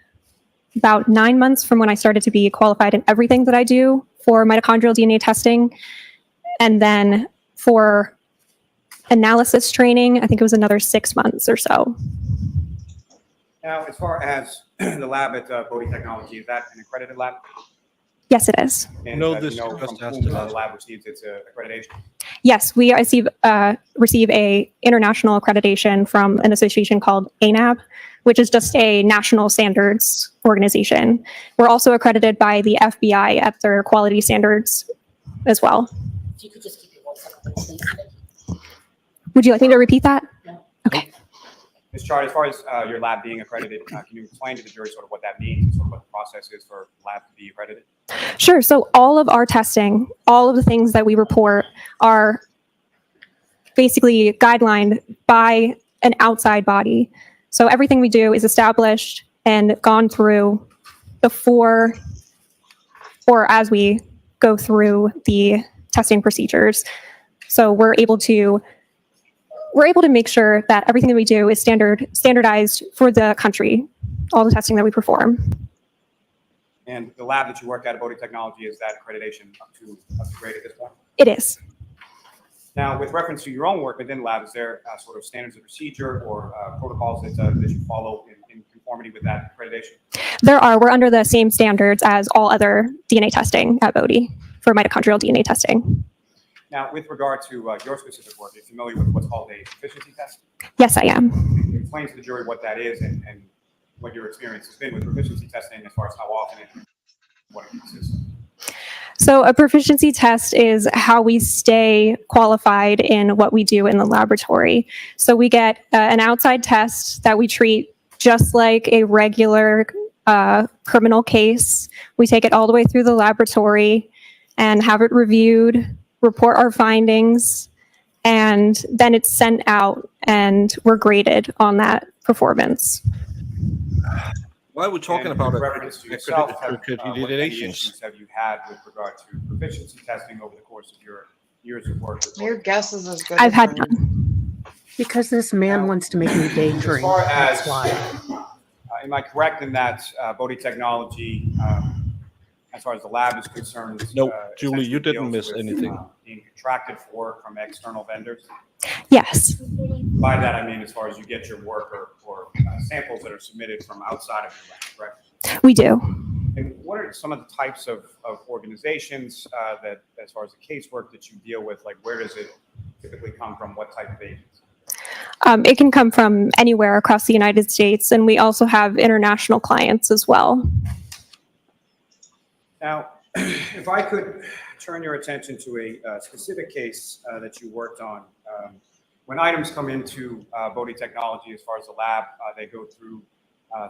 about 9 months from when I started to be qualified in everything that I do for mitochondrial DNA testing. And then for analysis training, I think it was another 6 months or so. Now, as far as the lab at Bodhi Technology, is that an accredited lab? Yes, it is. And No, do this you know just from asked whom the the last lab receives its accreditation? Yes, we receive a international accreditation from an association called ANAB, which is just a national standards organization. We're also accredited by the FBI at their quality standards as well. If you could just keep your voice up, please. Would you like me to repeat that? Okay. Ms. Chart, as far as your lab being accredited, can you explain to the jury sort of what that means and sort of what the process is for a lab to be accredited? Sure. So all of our testing, all of the things that we report are basically guidelined by an outside body. So everything we do is established and gone through before or as we go through the testing procedures. So we're able to make sure that everything that we do is standardized for the country, all the testing that we perform. And the lab that you work at Bodhi Technology, is that accreditation up to grade at this point? It is. Now, with reference to your own work within the lab, is there sort of standards of procedure or protocols that you follow in conformity with that accreditation? There are. We're under the same standards as all other DNA testing at Bodhi for mitochondrial DNA testing. Now, with regard to your specific work, you're familiar with what's called a proficiency test? Yes, I am. Can you explain to the jury what that is and what your experience has been with proficiency testing as far as how often and what it consists of? So a proficiency test is how we stay qualified in what we do in the laboratory. So we get an outside test that we treat just like a regular criminal case. We take it all the way through the laboratory and have it reviewed, report our findings, and then it's sent out and we're graded on that performance. Why are we talking And about with reference to yourself, what any accreditations? issues have you had with regard to proficiency testing over the course of your years of work? Your guess is as good I've as had mine. none. Because this man wants to make me As daydream. far as, That's why. am I correct in that Bodhi Technology, as far as the lab is concerned? No, Julie, you essentially didn't deals miss with, anything. Being contracted for work from external vendors? Yes, By that, I mean as far as you get your work or samples that are submitted from outside of your lab, correct? we do. And what are some of the types of organizations that, as far as the casework that you deal with, like where does it typically come from? What type of agents? It can come from anywhere across the United States, and we also have international clients as well. Now, if I could turn your attention to a specific case that you worked on. When items come into Bodhi Technology, as far as the lab, they go through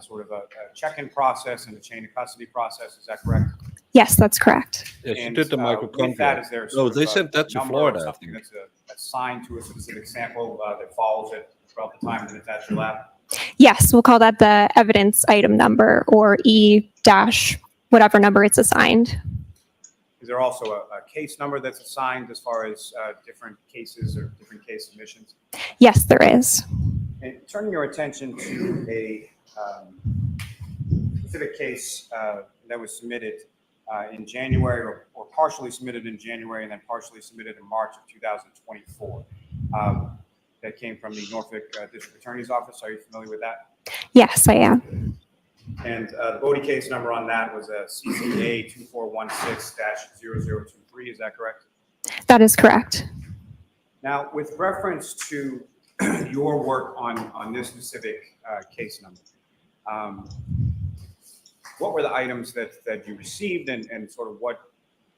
sort of a check-in process and a chain of custody process. Is that correct? Yes, that's correct. Yes, you And, did the with that, is there mitochondria. sort No, of they a sent that to number or Florida, I something think. that's assigned to a specific sample that follows it throughout the time that it's at your lab? Yes, we'll call that the evidence item number or E dash whatever number it's assigned. Is there also a case number that's assigned as far as different cases or different case submissions? Yes, there is. And turning your attention to a specific case that was submitted in January or partially submitted in January and then partially submitted in March of 2024. That came from the Norfolk District Attorney's Office. Are you familiar with that? Yes, I am. And the Bodhi case number on that was a CCA 2416-0023. Is that correct? That is correct. Now, with reference to your work on this specific case number, what were the items that you received and sort of what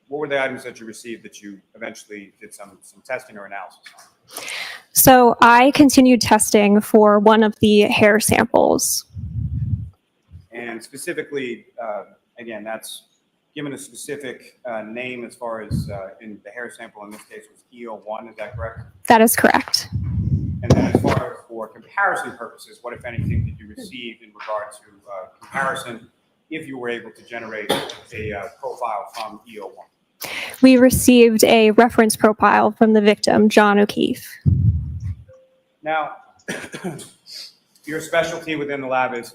were the items that you received that you eventually did some testing or analysis on? So I continued testing for one of the hair samples. And specifically, again, that's given a specific name as far as in the hair sample in this case was EO1, is that correct? That is correct. And then as far as for comparison purposes, what, if anything, did you receive in regard to comparison if you were able to generate a profile from EO1? We received a reference profile from the victim, John O'Keefe. Now, your specialty within the lab is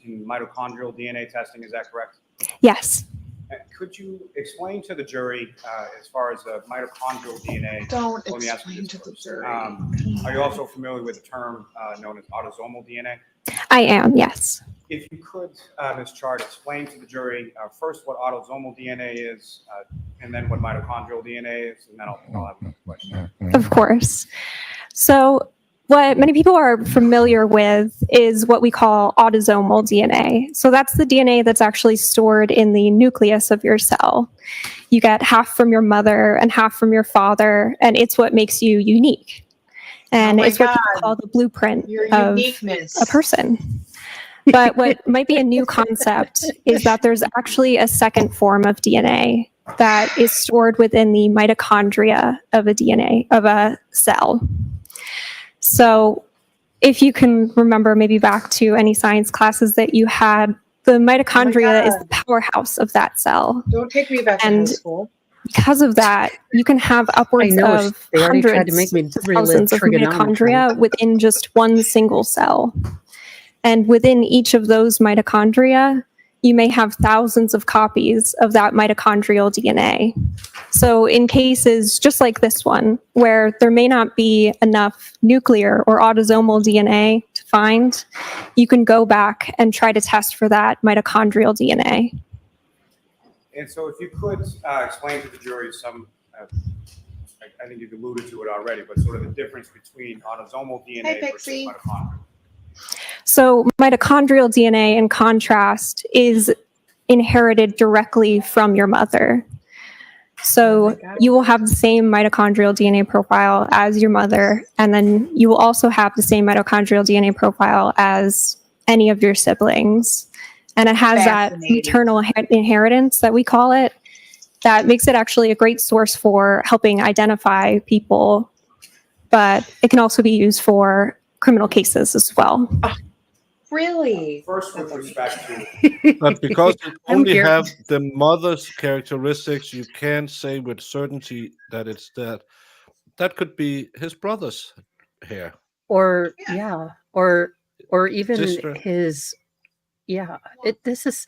in mitochondrial DNA testing, is that correct? Yes. Could you explain to the jury as far as mitochondrial DNA? Don't let me ask you explain this to the first. jury. Are you also familiar with the term known as autosomal DNA? I am, yes. If you could, Ms. Chart, explain to the jury first what autosomal DNA is, and then what mitochondrial DNA is, and then I'll have another question. Of course. So what many people are familiar with is what we call autosomal DNA. So that's the DNA that's actually stored in the nucleus of your cell. You get half from your mother and half from your father, and it's what makes you unique. And it's what people call the blueprint Your of uniqueness. a person. But what might be a new concept is that there's actually a second form of DNA that is stored within the mitochondria of a cell. So if you can remember maybe back to any science classes that you had, the mitochondria is the powerhouse of that cell. Don't take me back to high school. Because of that, you can have upwards of they already tried to hundreds make me of relive thousands of trigonometry. mitochondria within just one single cell. And within each of those mitochondria, you may have thousands of copies of that mitochondrial DNA. So in cases just like this one, where there may not be enough nuclear or autosomal DNA to find, you can go back and try to test for that mitochondrial DNA. And so if you could explain to the jury some, I think you've alluded to it already, but sort of the difference between autosomal DNA versus mitochondria. So mitochondrial DNA, in contrast, is inherited directly from your mother. So you will have the same mitochondrial DNA profile as your mother, and then you will also have the same mitochondrial DNA profile as any of your siblings. And it has that maternal inheritance that we call it, that makes it actually a great source for helping identify people, but it can also be used for criminal cases as well. Really? First, with respect to But because you I'm only here. have the mother's characteristics, you can't say with certainty that it's that. That could be his brother's hair. Or or even Sister. his this is,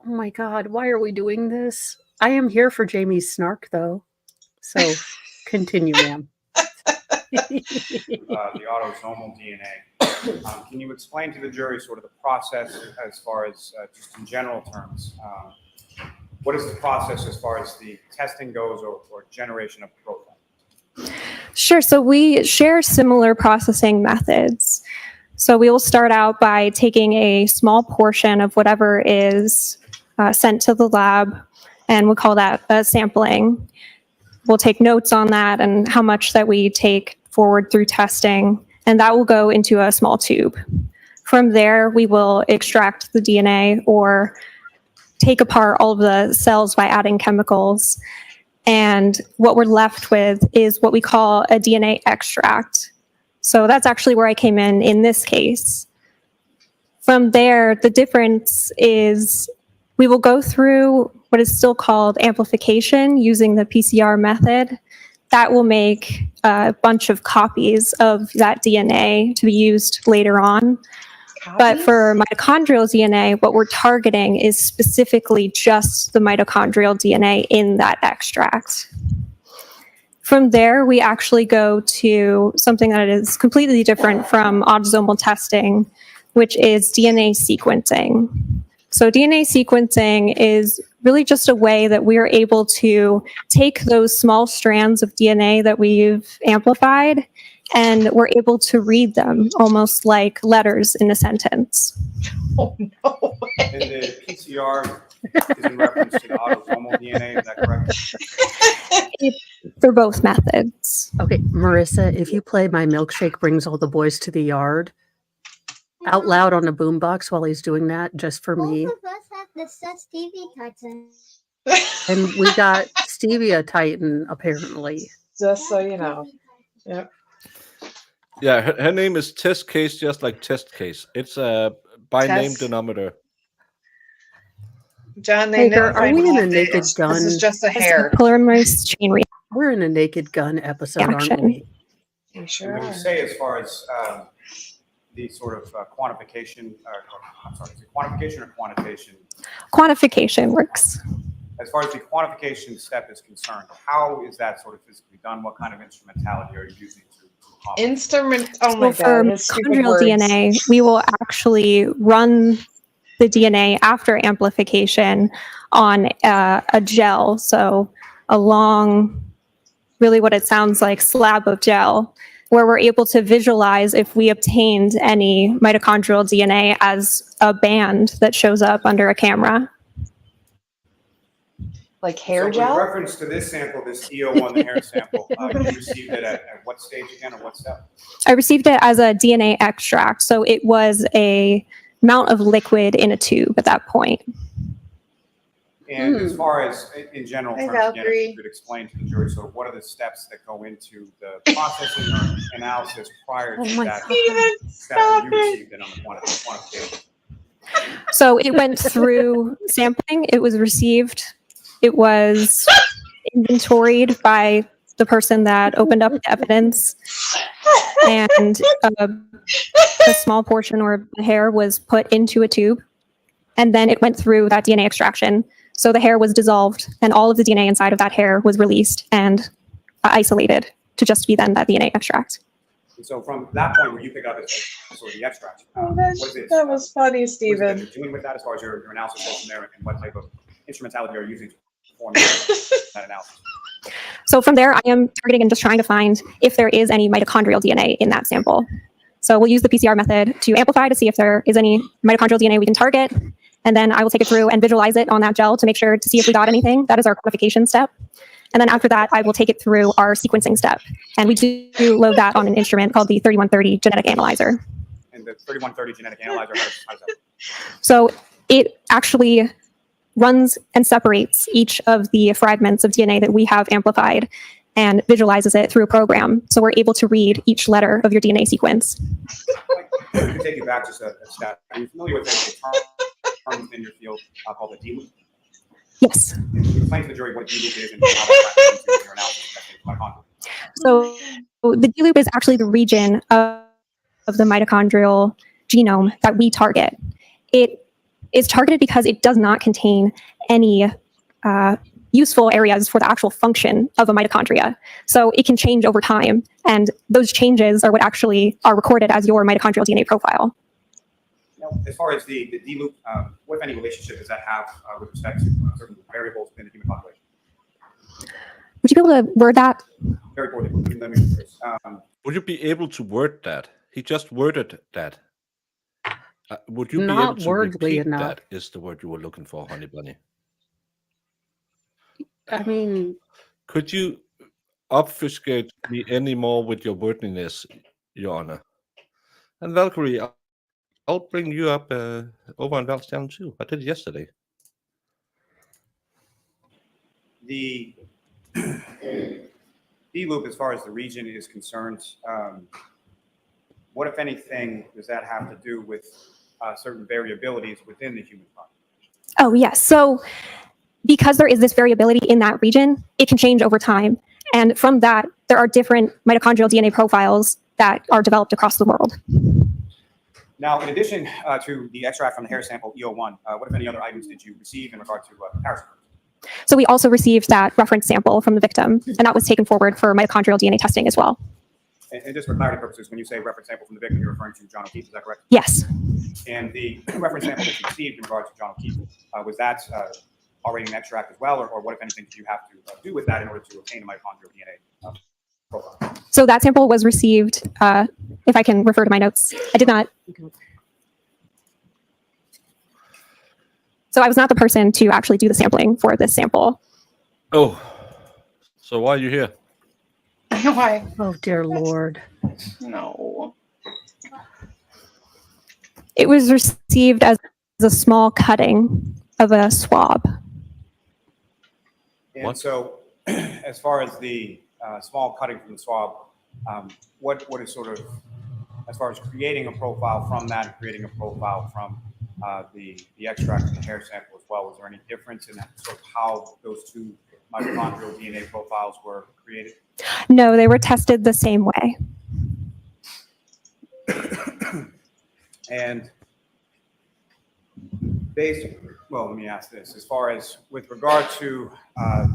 oh my god, why are we doing this? I am here for Jamie's snark though. So continue, ma'am. The autosomal DNA. Can you explain to the jury sort of the process as far as just in general terms? What is the process as far as the testing goes or generation of the profile? Sure. So we share similar processing methods. So we will start out by taking a small portion of whatever is sent to the lab, and we'll call that sampling. We'll take notes on that and how much that we take forward through testing, and that will go into a small tube. From there, we will extract the DNA or take apart all of the cells by adding chemicals. And what we're left with is what we call a DNA extract. So that's actually where I came in this case. From there, the difference is we will go through what is still called amplification using the PCR method. That will make a bunch of copies of that DNA to be used later on. But for mitochondrial DNA, what we're targeting is specifically just the mitochondrial DNA in that extract. From there, we actually go to something that is completely different from autosomal testing, which is DNA sequencing. So DNA sequencing is really just a way that we are able to take those small strands of DNA that we've amplified, and we're able to read them almost like letters in a sentence. Oh, no. And the PCR is in reference to the autosomal DNA, is that correct? For both methods. Okay, Marissa, if you play My Milkshake Brings All the Boys to the Yard out loud on a boombox while he's doing that, just for me. Both of us have the sus TV cartoon. And we got Stevia Titan, apparently. Just so you know. Yep. Yeah, her name is Test Case, just like Test Case. It's a by name Test. denominator. John, they Hager, didn't are find we in a anything. Naked This Gun? is just a hair. Polymerase chain We're in a Naked Gun episode, aren't reaction. we? You And sure when you are. say as far as the sort of quantification, I'm sorry, is it quantification or quantitation? Quantification works. As far as the quantification step is concerned, how is that sort of physically done? What kind of instrumentality are you using to accomplish? Instrument. Oh my So for God. his stupid mitochondrial words. DNA, we will actually run the DNA after amplification on a gel. So a long, really what it sounds like, slab of gel, where we're able to visualize if we obtained any mitochondrial DNA as a band that shows up under a camera. Like hair So gel? with reference to this sample, this EO1, the hair sample, you received it at what stage again, or what step? I received it as a DNA extract. So it was a amount of liquid in a tube at that point. And as far as in general Hi, terms, again, if Valkyrie. you could explain to the jury, sort of what are the steps that go into the processing or analysis prior to that step that you received it on the quantification? So it went through sampling, it was received, it was inventoried by the person that opened up the evidence, and a small portion or the hair was put into a tube, and then it went through that DNA extraction. So the hair was dissolved, and all of the DNA inside of that hair was released and isolated to just be then that DNA extract. And so from that point where you pick up as sort of the extract, Oh, what is it? that was funny, What is it that Stephen. you're doing with that as far as your analysis goes from there, and what type of instrumentality are you using to perform that analysis? So from there, I am targeting and just trying to find if there is any mitochondrial DNA in that sample. So we'll use the PCR method to amplify to see if there is any mitochondrial DNA we can target. And then I will take it through and visualize it on that gel to make sure to see if we got anything. That is our quantification step. And then after that, I will take it through our sequencing step. And we do load that on an instrument called the 3130 genetic analyzer. And the 3130 genetic analyzer, how does that? So it actually runs and separates each of the fragments of DNA that we have amplified and visualizes it through a program. So we're able to read each letter of your DNA sequence. I can take you back just a step. Are you familiar with a term within your field called a D-loop? Yes. Explain to the jury what a D-loop is and how that factors into your analysis of mitochondria. So the D-loop is actually the region of the mitochondrial genome that we target. It is targeted because it does not contain any useful areas for the actual function of a mitochondria. So it can change over time, and those changes are what actually are recorded as your mitochondrial DNA profile. Now, as far as the D-loop, what, if any, relationship does that have with respect to certain variables within the human population? Would you be able to word that? Very poorly. Let me rephrase. Would you be able to word that? He just worded that. Would you be Not able to wordly repeat enough. that? Is the word you were looking for, Honey Bunny? I mean, Could you obfuscate me any more with your wordiness, Your Honor? And Valkyrie, I'll bring you up over on Val's channel too. I did it yesterday. The D-loop, as far as the region is concerned, what, if anything, does that have to do with certain variabilities within the human population? Oh, yes. So because there is this variability in that region, it can change over time. And from that, there are different mitochondrial DNA profiles that are developed across the world. Now, in addition to the extract from the hair sample EO1, what, if any, other items did you receive in regard to comparison? So we also received that reference sample from the victim, and that was taken forward for mitochondrial DNA testing as well. And just for clarity purposes, when you say reference sample from the victim, you're referring to John O'Keefe, is that correct? Yes. And the reference sample that you received in regard to John O'Keefe, was that already an extract as well, or what, if anything, did you have to do with that in order to obtain a mitochondrial DNA profile? So that sample was received, if I can refer to my notes. I did not. So I was not the person to actually do the sampling for this sample. Oh, so why are you here? Why? oh dear Lord. No. It was received as a small cutting of a swab. And so, as far as the small cutting from the swab, what is sort of, as far as creating a profile from that and creating a profile from the extract from the hair sample as well, was there any difference in sort of how those two mitochondrial DNA profiles were created? No, they were tested the same way. And well, let me ask this. As far as with regard to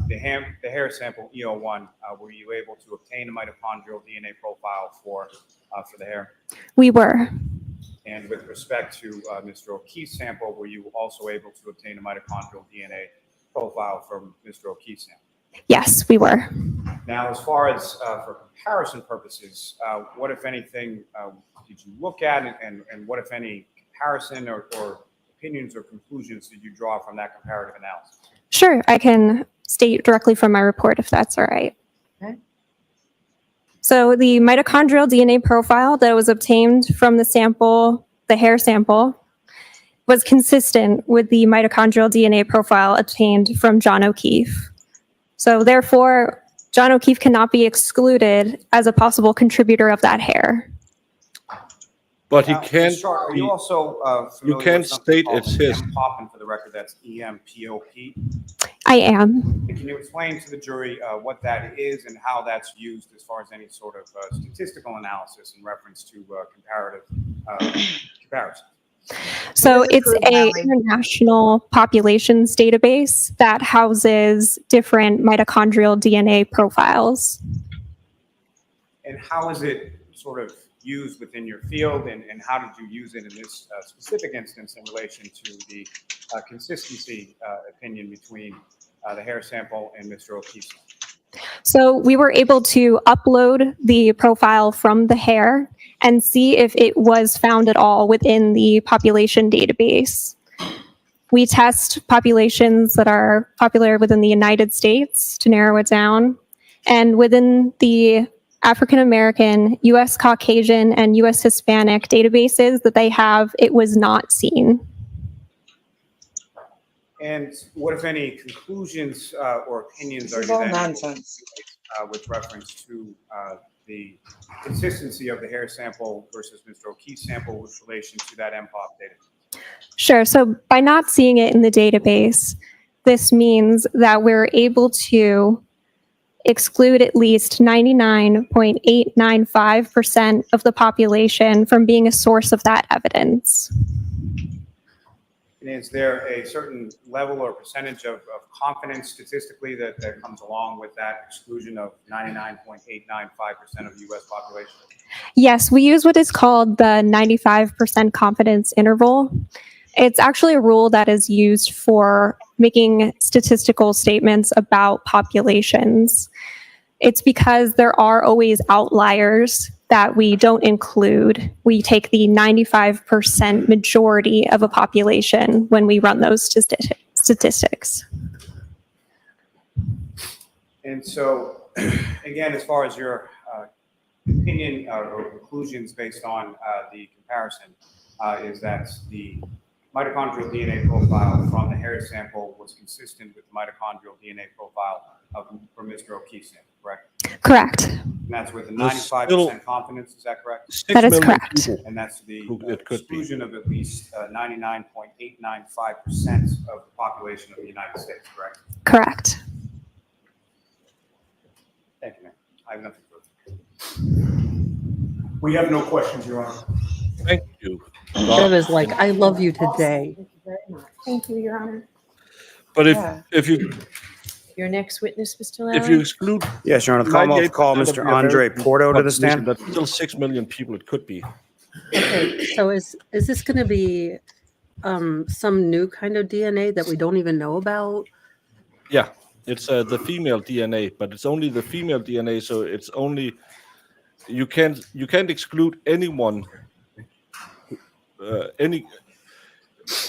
the hair sample EO1, were you able to obtain a mitochondrial DNA profile for the hair? We were. And with respect to Mr. O'Keefe's sample, were you also able to obtain a mitochondrial DNA profile from Mr. O'Keefe's sample? Yes, we were. Now, as far as for comparison purposes, what, if anything, did you look at, and what, if any, comparison or opinions or conclusions did you draw from that comparative analysis? Sure, I can state directly from my report if that's all right. Okay. So the mitochondrial DNA profile that was obtained from the sample, the hair sample, was consistent with the mitochondrial DNA profile obtained from John O'Keefe. So therefore, John O'Keefe cannot be excluded as a possible contributor of that hair. But Now, he can't. Ms. Sharp, are you also You familiar can't with something state called it's his. EMPOP, and for the record, that's EMPOP? I am. And can you explain to the jury what that is and how that's used as far as any sort of statistical analysis in reference to comparative comparison? So What is it's approved, a Natalie? international populations database that houses different mitochondrial DNA profiles. And how is it sort of used within your field, and how did you use it in this specific instance in relation to the consistency opinion between the hair sample and Mr. O'Keefe's? So we were able to upload the profile from the hair and see if it was found at all within the population database. We test populations that are popular within the United States to narrow it down. And within the African American, US Caucasian, and US Hispanic databases that they have, it was not seen. And what, if any, conclusions or opinions This are is you all then nonsense. with reference to the consistency of the hair sample versus Mr. O'Keefe's sample with relation to that MPOP data? Sure. So by not seeing it in the database, this means that we're able to exclude at least 99.895% of the population from being a source of that evidence. And is there a certain level or percentage of confidence statistically that comes along with that exclusion of 99.895% of the U.S. population? Yes, we use what is called the 95% confidence interval. It's actually a rule that is used for making statistical statements about populations. It's because there are always outliers that we don't include. We take the 95% majority of a population when we run those statistics. And so, again, as far as your opinion or conclusions based on the comparison, is that the mitochondrial DNA profile from the hair sample was consistent with the mitochondrial DNA profile from Mr. O'Keefe's sample, correct? Correct. And that's with a 95% confidence, is that correct? That is correct. And that's the It could be. exclusion of at least 99.895% of the population of the United States, correct? Correct. Thank you, ma'am. I have nothing further. We have no questions, Your Honor. Thank you. That is like, I love you today. Thank you, Your Honor. But Yeah. if you Your next witness, Mr. if Larry? you exclude Yes, Your Honor. Call 98% of Mr. the Andre American Porto to the population, stand. that's still 6 million people. It could be. Okay, so is this going to be some new kind of DNA that we don't even know about? Yeah, it's the female DNA, but it's only the female DNA, so it's only you can't exclude anyone.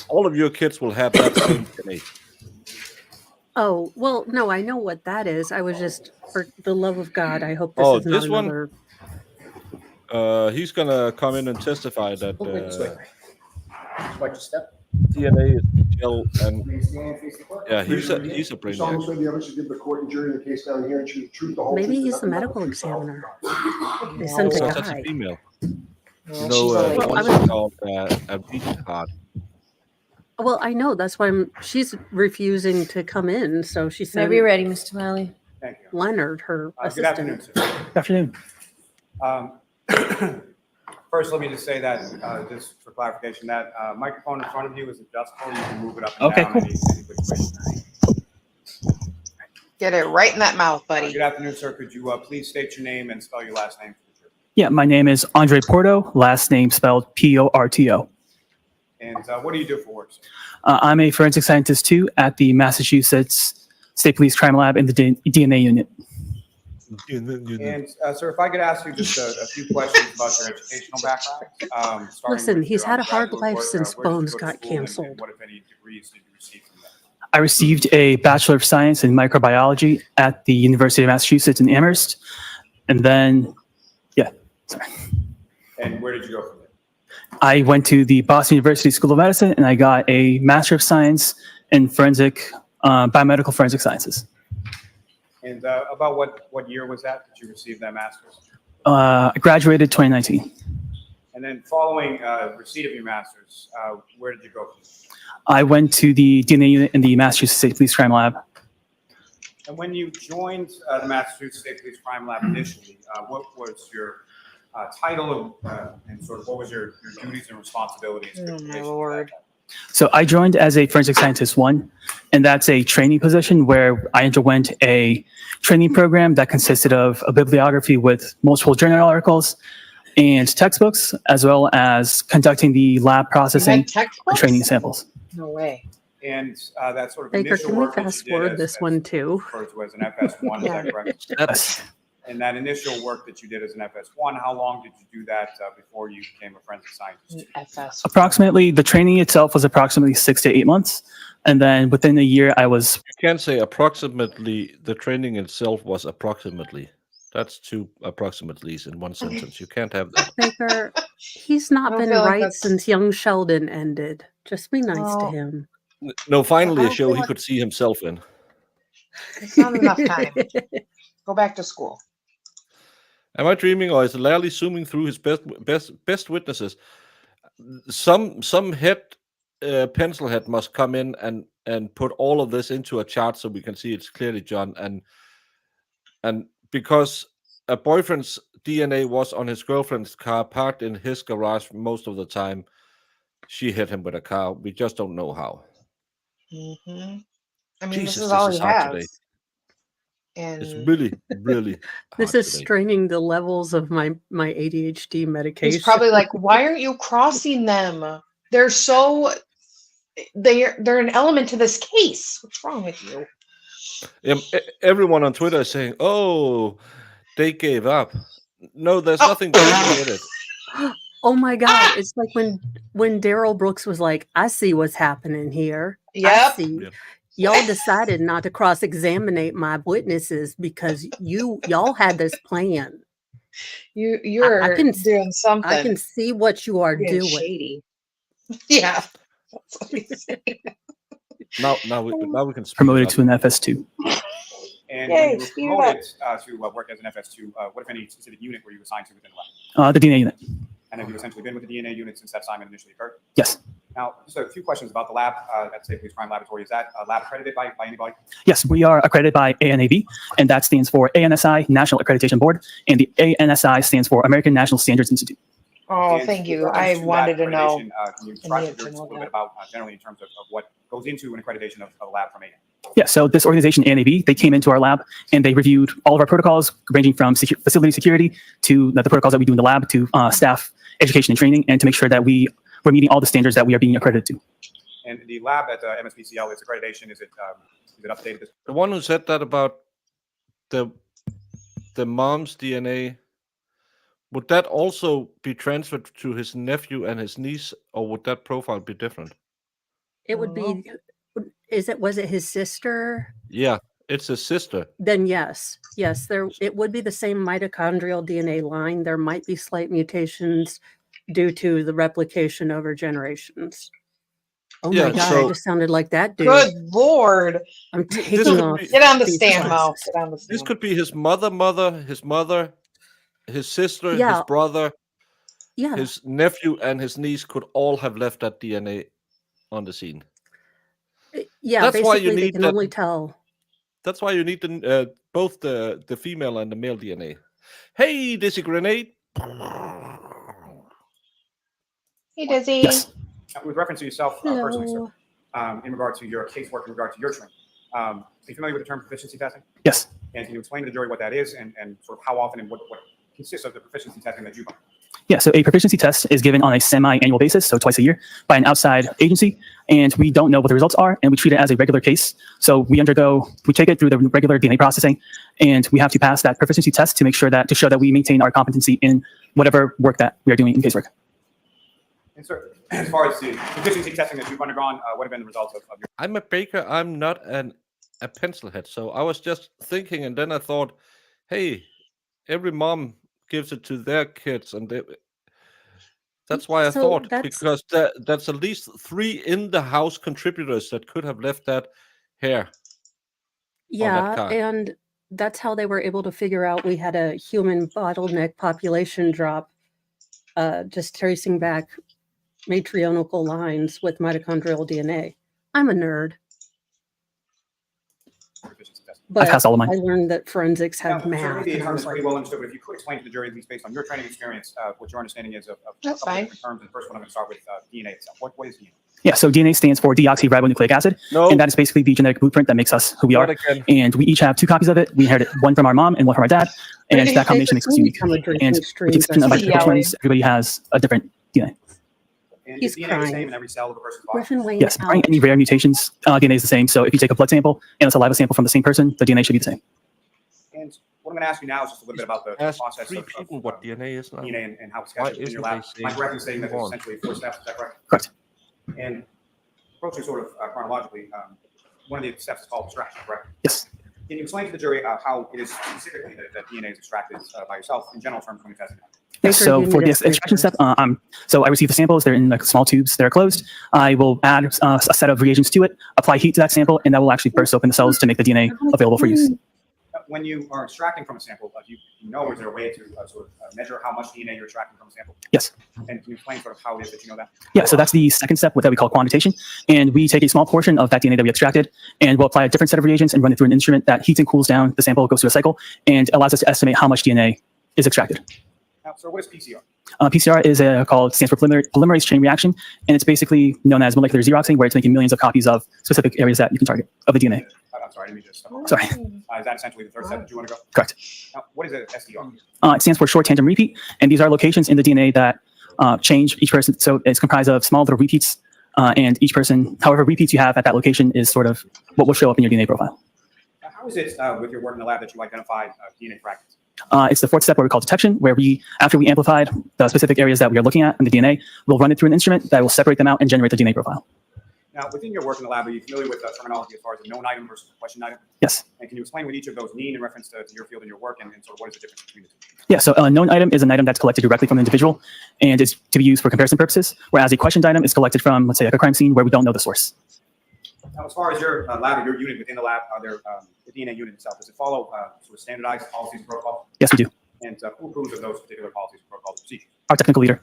All of your kids will have that same DNA. Oh, well, no, I know what that is. I was just, for the love of God, I hope this Oh, is not this one? another. He's gonna come in and testify that Wait. Watch your step. DNA is gel, and yeah, he's a You solemnly brainiac. swear the evidence you give the court and jury in the case down here and truth, the truth, the whole truth, Maybe and he's the nothing but medical truth, so help you examiner. God. They sent a No, that's a guy. female. No, You know, she's a lady. Well, I what's was- it called? A beating heart. Well, I know that's why she's refusing to come in. So she sent Whenever you're ready, Mr. Malley. Thank you. Leonard, her Good afternoon, assistant. sir. Good afternoon. First, let me just say that, just for clarification, that microphone in front of you is adjustable. You can move it up and Okay, down cool. any which way. Get it right in that mouth, buddy. Good afternoon, sir. Could you please state your name and spell your last name? Yeah, my name is Andre Porto, last name spelled Porto. And what do you do for work, sir? I'm a forensic scientist too at the Massachusetts State Police Crime Lab in the DNA unit. And sir, if I could ask you just a few questions about your educational background. Starting Listen, with he's your had a hard undergraduate life work, since where did you Bones go to got school, and canceled. what, if any, degrees did you receive from that? I received a Bachelor of Science in Microbiology at the University of Massachusetts in Amherst. And then, And where did you go from there? I went to the Boston University School of Medicine and I got a Master of Science in Biomedical Forensic Sciences. And about what year was that you received that master's? I graduated 2019. And then following receipt of your master's, where did you go from there? I went to the DNA unit in the Massachusetts State Police Crime Lab. And when you joined the Massachusetts State Police Crime Lab initially, what was your title and sort of what was your duties and responsibilities? Oh my Lord. So I joined as a Forensic Scientist 1, and that's a training position where I underwent a training program that consisted of a bibliography with multiple journal articles and textbooks, as well as conducting the lab processing and textbooks? training samples. No way. And that sort of Baker, initial can we work that you fast did forward this one too? referred to as an FS1, Yeah. is that correct? Yes. And that initial work that you did as an FS1, how long did you do that before you became a forensic scientist? FS. Approximately, the training itself was approximately 6 to 8 months. And then within a year, I was... You can't say approximately. The training itself was approximately. That's two approximatelys in one sentence. You can't have that. Baker, he's not I been feel like right that's- since Young Sheldon ended. Just be nice to Oh. him. No, finally I a don't show feel he like- could see himself in. It's not enough time. Go back to school. Am I dreaming, or is Larry zooming through his best witnesses? Some head pencil head must come in and put all of this into a chart so we can see it's clearly John. And because a boyfriend's DNA was on his girlfriend's car, parked in his garage most of the time, she hit him with a car. We just don't know how. Mm-hmm. I mean, Jesus, this is all this he is hard has. today. And It's really, really This hard is today. straining the levels of my ADHD medication. he's probably like, "Why aren't you crossing them? They're so they're an element to this case. What's wrong with you?" Everyone on Twitter is saying, "Oh, they gave up." No, there's nothing to with it. Oh my God. It's like when Daryl Brooks was like, I see what's happening here. I Yep. see. Yep. Y'all decided not to cross-examine my witnesses because y'all had this plan. You're I can doing something. I can see what you are Being doing. shady. Yeah. That's what he's saying. Now we can speed promoted up. to an FS2. And Yay, when you were speed it up. promoted to work as an FS2, what, if any, specific unit were you assigned to within the lab? The DNA unit. And have you essentially been with the DNA unit since that assignment initially occurred? Yes. Now, just a few questions about the lab at State Police Crime Laboratory. Is that lab accredited by anybody? Yes, we are accredited by ANAB, and that stands for ANSI, National Accreditation Board, and the ANSI stands for American National Standards Institute. Oh, And thank with you. reference I to lab wanted to know. accreditation, Can you I describe needed to to us a know little that. bit about generally in terms of what goes into an accreditation of a lab from ANAB? Yeah, so this organization, ANAB, they came into our lab and they reviewed all of our protocols, ranging from facility security to the protocols that we do in the lab to staff education and training, and to make sure that we're meeting all the standards that we are being accredited to. And the lab at MSPCL, its accreditation, is it updated? The one who said that about the mom's DNA, would that also be transferred to his nephew and his niece, or would that profile be different? It would be was it his sister? Yeah, it's his sister. Then yes. It would be the same mitochondrial DNA line. There might be slight mutations due to the replication over generations. Oh Yeah, my God, I so just sounded like that dude. Good Lord. I'm this taking could off. be Get on the these stand, Mo. glasses. Get on the this stand. could be his mother, his sister, his Yeah, brother, yeah. his nephew, and his niece could all have left that DNA on the scene. Yeah, That's why you basically they need can that. only tell. That's why you need both the female and the male DNA. Hey, Dizzy Grenade. Hey, Dizzy. Yes. With reference to yourself personally, sir, Hello. in regard to your casework, in regard to your training, are you familiar with the term proficiency testing? Yes. And can you explain to the jury what that is and sort of how often and what consists of the proficiency testing that you've done? Yeah, so a proficiency test is given on a semi-annual basis, so twice a year, by an outside agency, and we don't know what the results are, and we treat it as a regular case. So we take it through the regular DNA processing, and we have to pass that proficiency test to show that we maintain our competency in whatever work that we are doing in casework. And sir, as far as the proficiency testing that you've undergone, what have been the results of your? I'm a baker. I'm not a pencil head. So I was just thinking, and then I thought, hey, every mom gives it to their kids, and that's why I So thought, that's because that's at least 3 in the house contributors that could have left that hair on that yeah, card. and that's how they were able to figure out we had a human bottleneck population drop, just tracing back matriarchal lines with mitochondrial DNA. I'm a nerd. But passed all of mine. I learned that forensics had Now, math, maybe the and I term was is like, pretty well understood, but if you could explain to the jury, at least based on your training experience, what your understanding is of That's a couple fine. different terms. And the first one, I'm going to start with DNA itself. What is DNA? Yeah, so DNA stands for deoxyribonucleic acid, No. and that is basically the genetic blueprint that makes us who we Not are. again. And we each have 2 copies of it. We inherited one from our mom and one from our dad, and that combination makes us unique. become a drinking And with stream. the exception of That's our yelling. twins, everybody has a different DNA. And He's is DNA the crying. same in every cell of a person's body? Griffin Wayne Yes, barring out. any rare mutations, DNA is the same. So if you take a blood sample and a saliva sample from the same person, the DNA should be the same. And what I'm going to ask you now is just a little bit about the Ask process 3 of people what DNA is now. DNA and how it's Why captured in your isn't lab. they Am I saying correct in saying that move there's on? essentially 4 steps? Is that correct? Correct. And approaching sort of chronologically, one of the steps is called extraction, correct? Yes. Can you explain to the jury how it is specifically that DNA is extracted by yourself in general terms when you're testing it? Yes, so you for need this a extraction breaker. step, so I receive the samples. They're in small tubes. They're closed. I will add a set of reagents to it, apply heat to that sample, and that will actually burst open the cells to make the DNA available for use. When you are extracting from a sample, you know, is there a way to sort of measure how much DNA you're extracting from a sample? Yes. And can you explain sort of how it is that you know that? Yeah, so that's the second step, what that we call quantitation. And we take a small portion of that DNA that we extracted, and we'll apply a different set of reagents and run it through an instrument that heats and cools down the sample, goes through a cycle, and allows us to estimate how much DNA is extracted. Now, so what is PCR? PCR is stands for polymerase chain reaction, and it's basically known as molecular xeroxing, where it's making millions of copies of specific areas that you can target of the DNA. I'm sorry, I didn't mean to step over. Sorry. Is that essentially the third step that you want to go? Correct. Now, what is a SDR? It stands for short tandem repeat, and these are locations in the DNA that change each person. So it's comprised of small little repeats, and each person, however repeats you have at that location, is sort of what will show up in your DNA profile. Now, how is it with your work in the lab that you identified DNA fragments? It's the 4th step, what we call detection, where after we amplified the specific areas that we are looking at in the DNA, we'll run it through an instrument that will separate them out and generate the DNA profile. Now, within your work in the lab, are you familiar with terminology as far as a known item versus a question item? Yes. And can you explain what each of those mean in reference to your field and your work, and sort of what is the difference between the two? Yeah, so a known item is an item that's collected directly from the individual and is to be used for comparison purposes, whereas a questioned item is collected from, let's say, like a crime scene where we don't know the source. Now, as far as your lab or your unit within the lab, the DNA unit itself, does it follow sort of standardized policies and protocols? Yes, we do. And who approves of those particular policies and protocols and procedures? Our technical leader.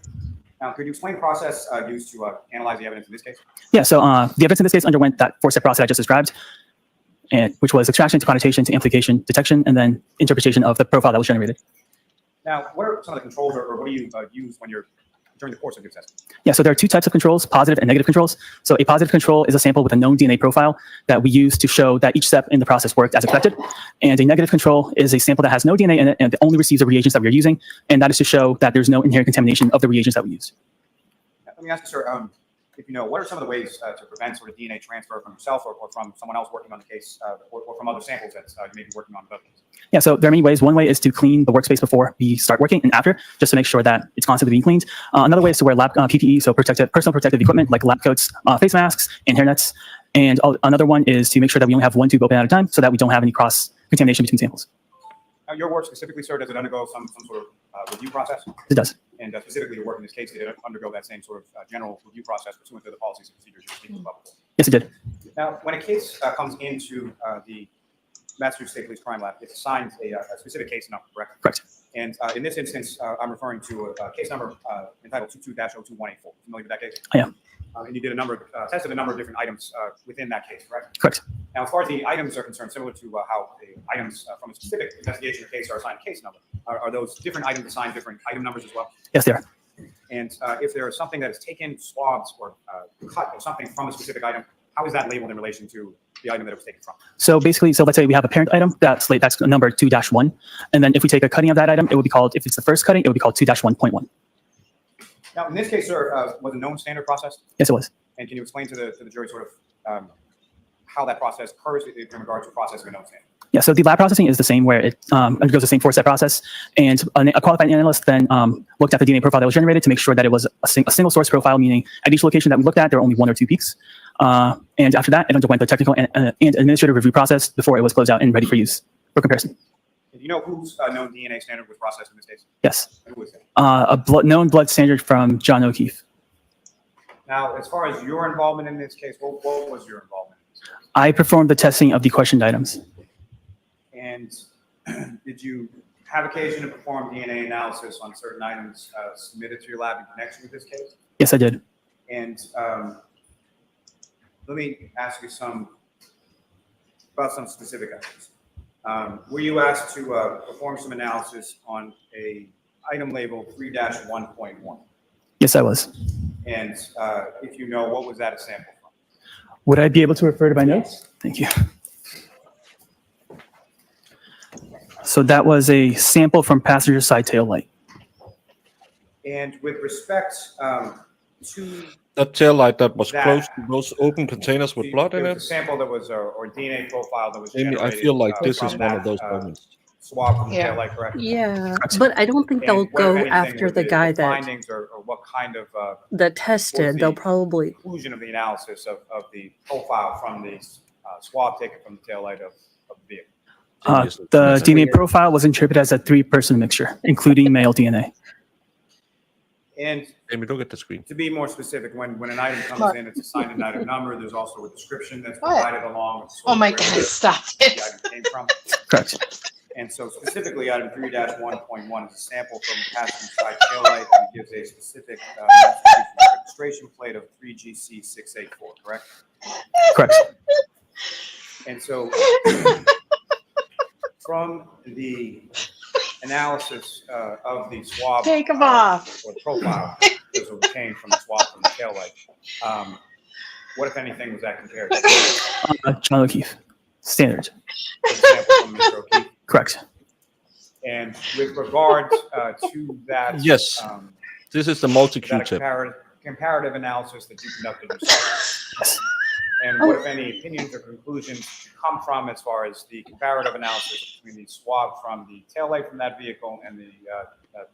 Now, could you explain the process used to analyze the evidence in this case? Yeah, so the evidence in this case underwent that 4-step process I just described, which was extraction to quantitation to amplification, detection, and then interpretation of the profile that was generated. Now, what are some of the controls, or what do you use when you're during the course of your testing? Yeah, so there are 2 types of controls, positive and negative controls. So a positive control is a sample with a known DNA profile that we use to show that each step in the process worked as expected. And a negative control is a sample that has no DNA in it and only receives the reagents that we are using. And that is to show that there's no inherent contamination of the reagents that we use. Now, let me ask you, sir, if you know, what are some of the ways to prevent sort of DNA transfer from yourself or from someone else working on the case or from other samples that you may be working on? Yeah, so there are many ways. One way is to clean the workspace before we start working and after, just to make sure that it's constantly being cleaned. Another way is to wear lab PPE, so personal protective equipment like lab coats, face masks, and hairnets. And another one is to make sure that we only have 1 tube open at a time so that we don't have any cross-contamination between samples. Now, your work specifically, sir, does it undergo some sort of review process? It does. And specifically, your work in this case, did it undergo that same sort of general review process pursuant to the policies and procedures you were speaking about before? Yes, it did. Now, when a case comes into the Massachusetts State Police Crime Lab, it's assigned a specific case number, correct? Correct. And in this instance, I'm referring to a case number entitled 22-02184. Familiar with that case? I am. And you did tested a number of different items within that case, correct? Correct. Now, as far as the items are concerned, similar to how the items from a specific investigation or case are assigned a case number, are those different items assigned different item numbers as well? Yes, they are. And if there is something that is taken, swabs, or cut, or something from a specific item, how is that labeled in relation to the item that it was taken from? So basically, let's say we have a parent item that's number 2-1. And then if we take a cutting of that item, it would be called, if it's the first cutting, it would be called 2-1.1. Now, in this case, sir, was a known standard process? Yes, it was. And can you explain to the jury sort of how that process occurs in regards to processing a known standard? Yeah, so the lab processing is the same, where it undergoes the same 4-step process. And a qualified analyst then looked at the DNA profile that was generated to make sure that it was a single source profile, meaning at each location that we looked at, there were only 1 or 2 peaks. And after that, it underwent the technical and administrative review process before it was closed out and ready for use for comparison. Do you know whose known DNA standard was processed in this case? Yes. And who was it? Known blood standard from John O'Keefe. Now, as far as your involvement in this case, what was your involvement in this case? I performed the testing of the questioned items. And did you have occasion to perform DNA analysis on certain items submitted to your lab in connection with this case? Yes, I did. And let me ask you about some specific items. Were you asked to perform some analysis on a item labeled 3-1.1? Yes, I was. And if you know, what was that a sample from? Would I be able to refer to my notes? Thank you. So that was a sample from passenger side tail light. And with respect to that tail light that was close to those open containers with blood in there it. was a sample that was or DNA profile that was Amy, generated. I feel like this from is one of that, those moments. Swab from the Yeah. tail light, correct? Yeah, but I don't think And they'll what, if go anything, after were the guy that findings or what kind of tested. They'll probably. conclusion of the analysis of the profile from the swab taken from the tail light of the vehicle. The DNA profile was interpreted as a 3-person mixture, including male DNA. And Amy, don't get the screen. to be more specific, when an item comes in, it's assigned an item number. There's also a description that's provided along with the source Oh my where God, stop it. the item came from. Correct. And so specifically, item 3-1.1 is a sample from the passenger side tail light and gives a specific registration plate of 3GC684, correct? Correct. And so from the analysis of the swab Take 'em off. or the profile that was obtained from the swab from the tail light, what, if anything, was that compared to? John O'Keefe. Standard. The sample from Mr. O'Keefe. Correct. And with regard to that, Yes, this is the multi-Q that tip. comparative analysis that you conducted yourself. And what, if any, opinions or conclusions come from as far as the comparative analysis between the swab from the taillight from that vehicle and the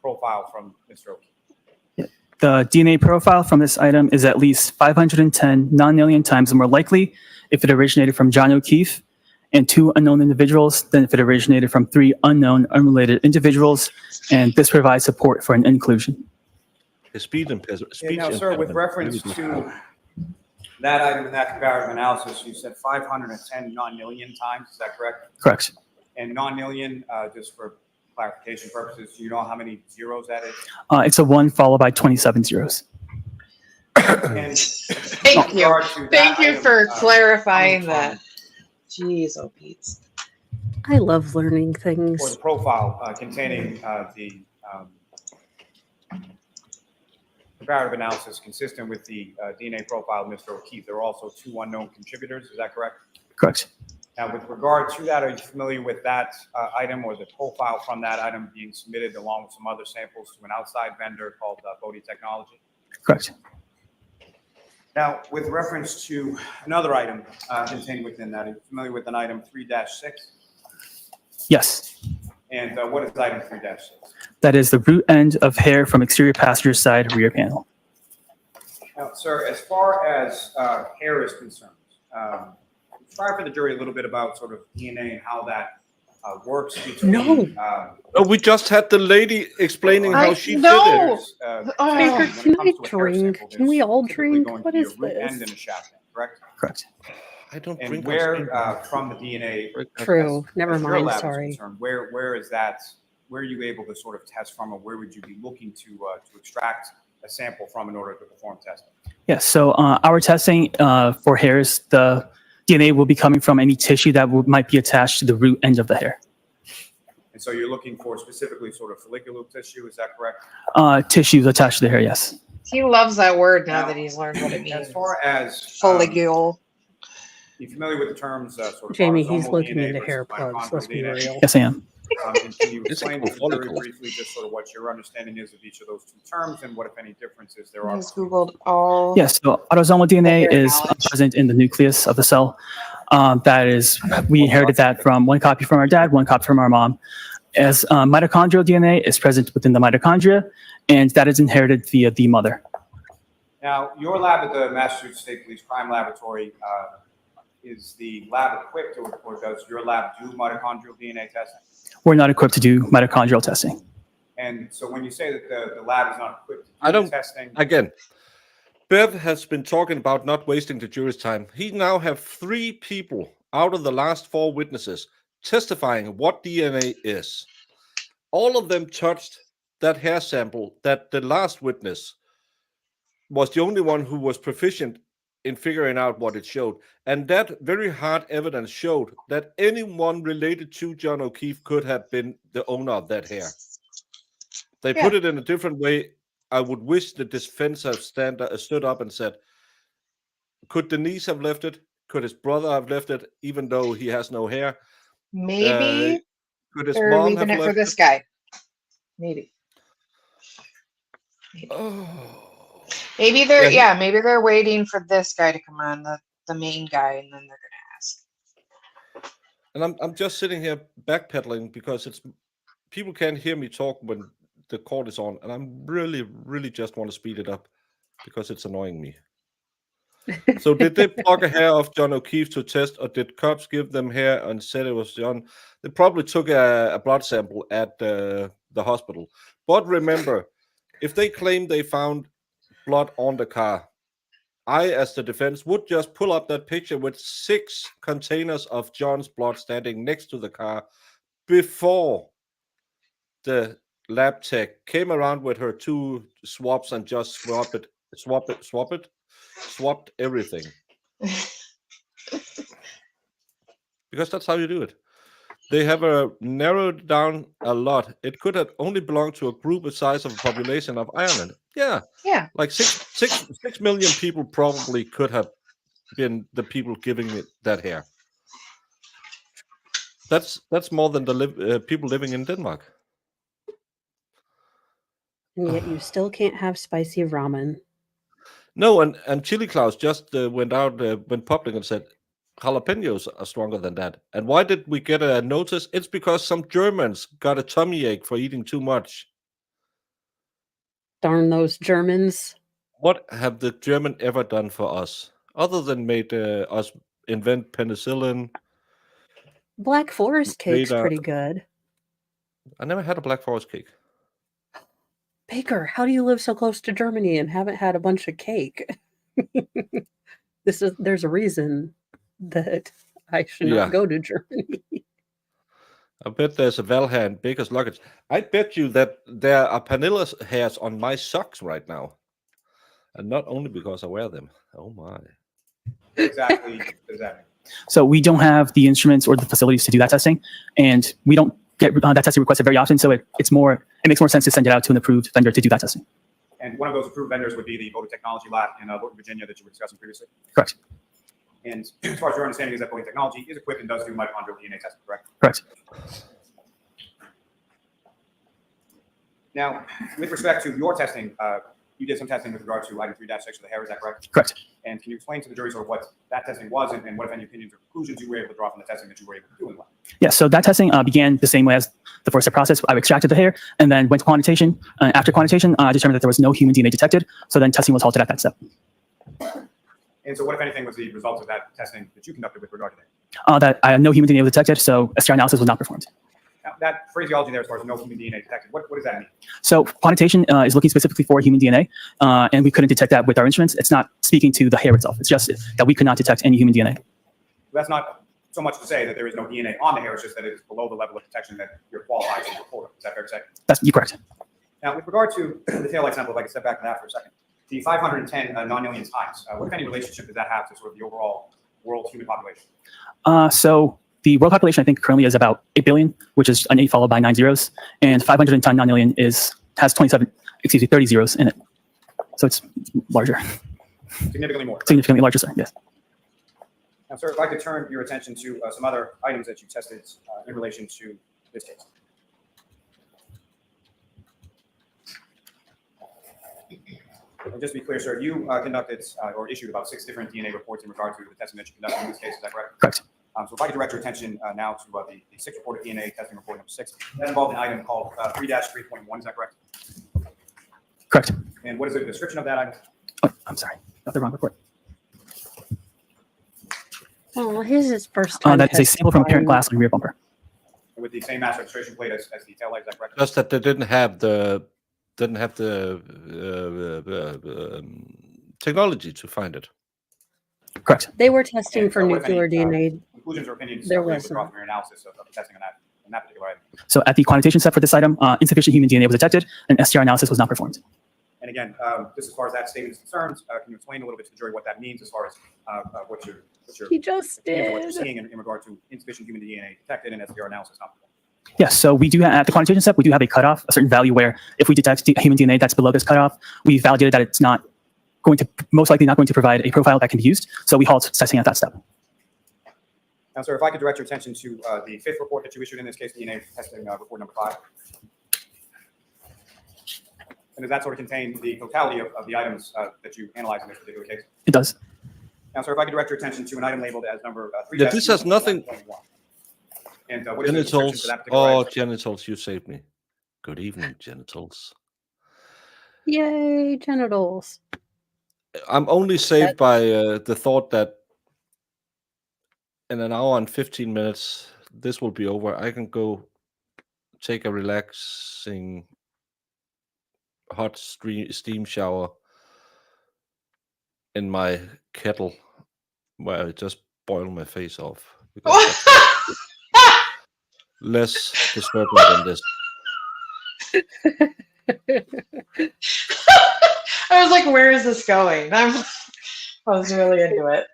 profile from Mr. O'Keefe? The DNA profile from this item is at least 510 non-alien times more likely if it originated from John O'Keefe and 2 unknown individuals than if it originated from 3 unknown, unrelated individuals, and this provides support for an inclusion. The speed and And now, sir, with reference to that item in that comparative analysis, you said 510 non-alien times, is that correct? Correct. And non-alien, just for clarification purposes, do you know how many zeros that is? It's a 1 followed by 27 zeros. And Thank you. Thank you for clarifying that. Jeez, oh Pete. I love learning Or things. the profile containing the comparative analysis consistent with the DNA profile of Mr. O'Keefe. There are also 2 unknown contributors, is that correct? Correct. Now, with regard to that, are you familiar with that item or the profile from that item being submitted along with some other samples to an outside vendor called Bodhi Technology? Correct. Now, with reference to another item contained within that, are you familiar with an item 3-6? Yes. And what is item 3-6? That is the root end of hair from exterior passenger side rear panel. Now, sir, as far as hair is concerned, try for the jury a little bit about sort of DNA and how that works between. No. Oh, we just had the lady explaining how she did no. it. Baker, can I drink? Can we all drink? What is Root end this? and a shaft end, correct? Correct. I don't And drink. where from the DNA? True. Never as your mind. lab is Sorry. concerned, where is that? Where are you able to sort of test from, or where would you be looking to extract a sample from in order to perform testing? Yes. So our testing for hairs, the DNA will be coming from any tissue that might be attached to the root end of the hair. And so you're looking for specifically sort of follicular tissue, is that correct? Tissues attached to the hair, yes. He loves that word now that he's learned what it means. As far as Follicule. you familiar with the terms sort of Jamie, he's autosomal looking DNA into versus hair plugs. mitochondrial Let's be DNA? real. Yes, I am. And can you It's explain like to us very follicles. briefly just sort of what your understanding is of each of those two terms and what, if any, differences there are? He's Googled all. Yes. So autosomal DNA Hair is knowledge. present in the nucleus of the cell. That is, we inherited that from one copy from our dad, one copy from our mom. As mitochondrial DNA is present within the mitochondria, and that is inherited via the mother. Now, your lab at the Massachusetts State Police Crime Laboratory, is the lab equipped or does your lab do mitochondrial DNA testing? We're not equipped to do mitochondrial testing. And so when you say that the lab is not equipped to do I don't- testing, Again, Bev has been talking about not wasting the jury's time. He now have 3 people out of the last 4 witnesses testifying what DNA is. All of them touched that hair sample that the last witness was the only one who was proficient in figuring out what it showed. And that very hard evidence showed that anyone related to John O'Keefe could have been the owner of that hair. They put it in a different way. I would wish the defense have stood up and said, could Denise have left it? Could his brother have left it, even though he has no hair? Maybe Could his they're mom leaving have it for left this guy. Maybe. Oh. Maybe they're Yeah, maybe they're waiting for this guy to come on, the main guy, and then they're gonna ask. And I'm just sitting here backpedaling because it's people can't hear me talk when the court is on, and I'm really just want to speed it up because it's annoying me. So did they pluck a hair off John O'Keefe to test, or did cops give them hair and said it was John? They probably took a blood sample at the hospital. But remember, if they claim they found blood on the car, I, as the defense, would just pull up that picture with 6 containers of John's blood standing next to the car before the lab tech came around with her 2 swabs and just swapped everything. Because that's how you do it. They have narrowed down a lot. It could have only belonged to a group the size of a population of Ireland. Yeah. Like 6 million people probably could have been the people giving it that hair. That's more than the people living in Denmark. And yet you still can't have spicy ramen. No, and Chili Claus just went public and said jalapenos are stronger than that. And why did we get a notice? It's because some Germans got a tummy ache for eating too much. Darn those Germans. What have the German ever done for us other than made us invent penicillin? Black Forest cake's Radar. pretty good. I never had a Black Forest cake. Baker, how do you live so close to Germany and haven't had a bunch of cake? There's a reason that I should not go to Germany. I bet there's a Valhair in Baker's luggage. I bet you that there are Panilla's hairs on my socks right now. And not only because I wear them. Oh my. exactly does that mean? So we don't have the instruments or the facilities to do that testing, and we don't get that testing requested very often. So it makes more sense to send it out to an approved vendor to do that testing. And one of those approved vendors would be the Boating Technology Lab in Lorton, Virginia that you were discussing previously? Correct. And as far as your understanding is that Boating Technology is equipped and does do mitochondrial DNA testing, correct? Correct. Now, with respect to your testing, you did some testing with regard to item 3-6 of the hair, is that correct? Correct. And can you explain to the jury sort of what that testing was and what, if any, opinions or conclusions you were able to draw from the testing that you were able to do in the lab? Yeah, so that testing began the same way as the first step process. I extracted the hair and then went to quantitation. After quantitation, I determined that there was no human DNA detected. So then testing was halted at that step. And so what, if anything, was the results of that testing that you conducted with regard to that? That no human DNA was detected, so STR analysis was not performed. Now, that phraseology there, as far as no human DNA detected, what does that mean? So quantitation is looking specifically for human DNA, and we couldn't detect that with our instruments. It's not speaking to the hair itself. It's just that we could not detect any human DNA. That's not so much to say that there is no DNA on the hair, it's just that it is below the level of detection that you're qualified to report. Is that fair to say? You're correct. Now, with regard to the taillight sample, if I could step back to that for a second, the 510 non-alien times, what, if any, relationship does that have to sort of the overall world human population? So the world population, I think, currently is about 8 billion, which is an 8 followed by 9 zeros, and 510 non-alien has 30 zeros in it. So it's larger. Significantly more. Significantly larger, sir, yes. Now, sir, if I could turn your attention to some other items that you tested in relation to this case. And just to be clear, sir, you conducted or issued about 6 different DNA reports in regard to the testing that you conducted in this case. Is that correct? Correct. So if I could direct your attention now to the 6 reported DNA testing report number 6, that involved an item called 3-3.1. Is that correct? Correct. And what is the description of that item? Oh, I'm sorry, got the wrong report. Oh, his is first time. That is a sample from apparent glass on the rear bumper. With the same mass registration plate as the tail light. Is that correct? Just that they didn't have the technology to find it. Correct. They were testing And, for what, if any, nuclear DNA. Conclusions or opinions There with was regard to your analysis of the testing on that particular item. So at the quantitation step for this item, insufficient human DNA was detected, and STR analysis was not performed. And again, just as far as that statement is concerned, can you explain a little bit to the jury what that means as far as what you're He just what you're did. seeing in regard to insufficient human DNA detected and SDR analysis not performed? Yes, so we do at the quantitation step, we do have a cutoff, a certain value where if we detect human DNA that's below this cutoff, we validated that it's not going to, most likely not going to provide a profile that can be used. So we halt testing at that step. Now, sir, if I could direct your attention to the 5th report that you issued in this case, DNA testing report number 5. And does that sort of contain the totality of the items that you analyzed in this particular case? It does. Now, sir, if I could direct your attention to an item labeled as number 3. Yeah, this has nothing. And what is the description Genitals. for that particular Oh, item? genitals! You saved me. Good evening, genitals. Yay, genitals. I'm only saved by the thought that in an hour and 15 minutes, this will be over. I can go take a relaxing hot steam shower in my kettle where I just boil my face off. Because less disturbing than this. I was like, where is this going? I was really into it.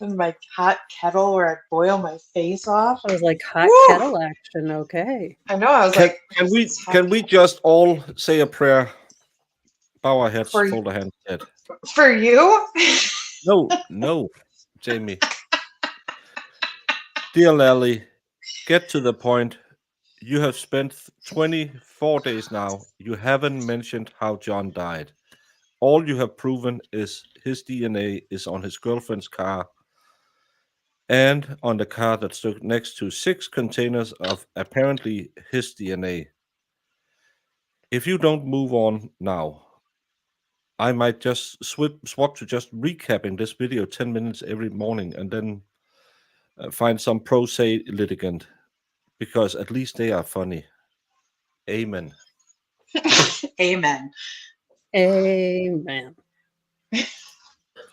In my hot kettle where I boil my face off. I was like, hot Woo! kettle action. Okay. I know. I was like, Can we just all say a prayer? Bow our heads, For- fold our hands, head. for you? No, Jamie. Dear Lally, get to the point. You have spent 24 days now. You haven't mentioned how John died. All you have proven is his DNA is on his girlfriend's car and on the car that stood next to 6 containers of apparently his DNA. If you don't move on now, I might just swap to just recapping this video 10 minutes every morning and then find some pro se litigant, because at least they are funny. Amen. Amen. Amen.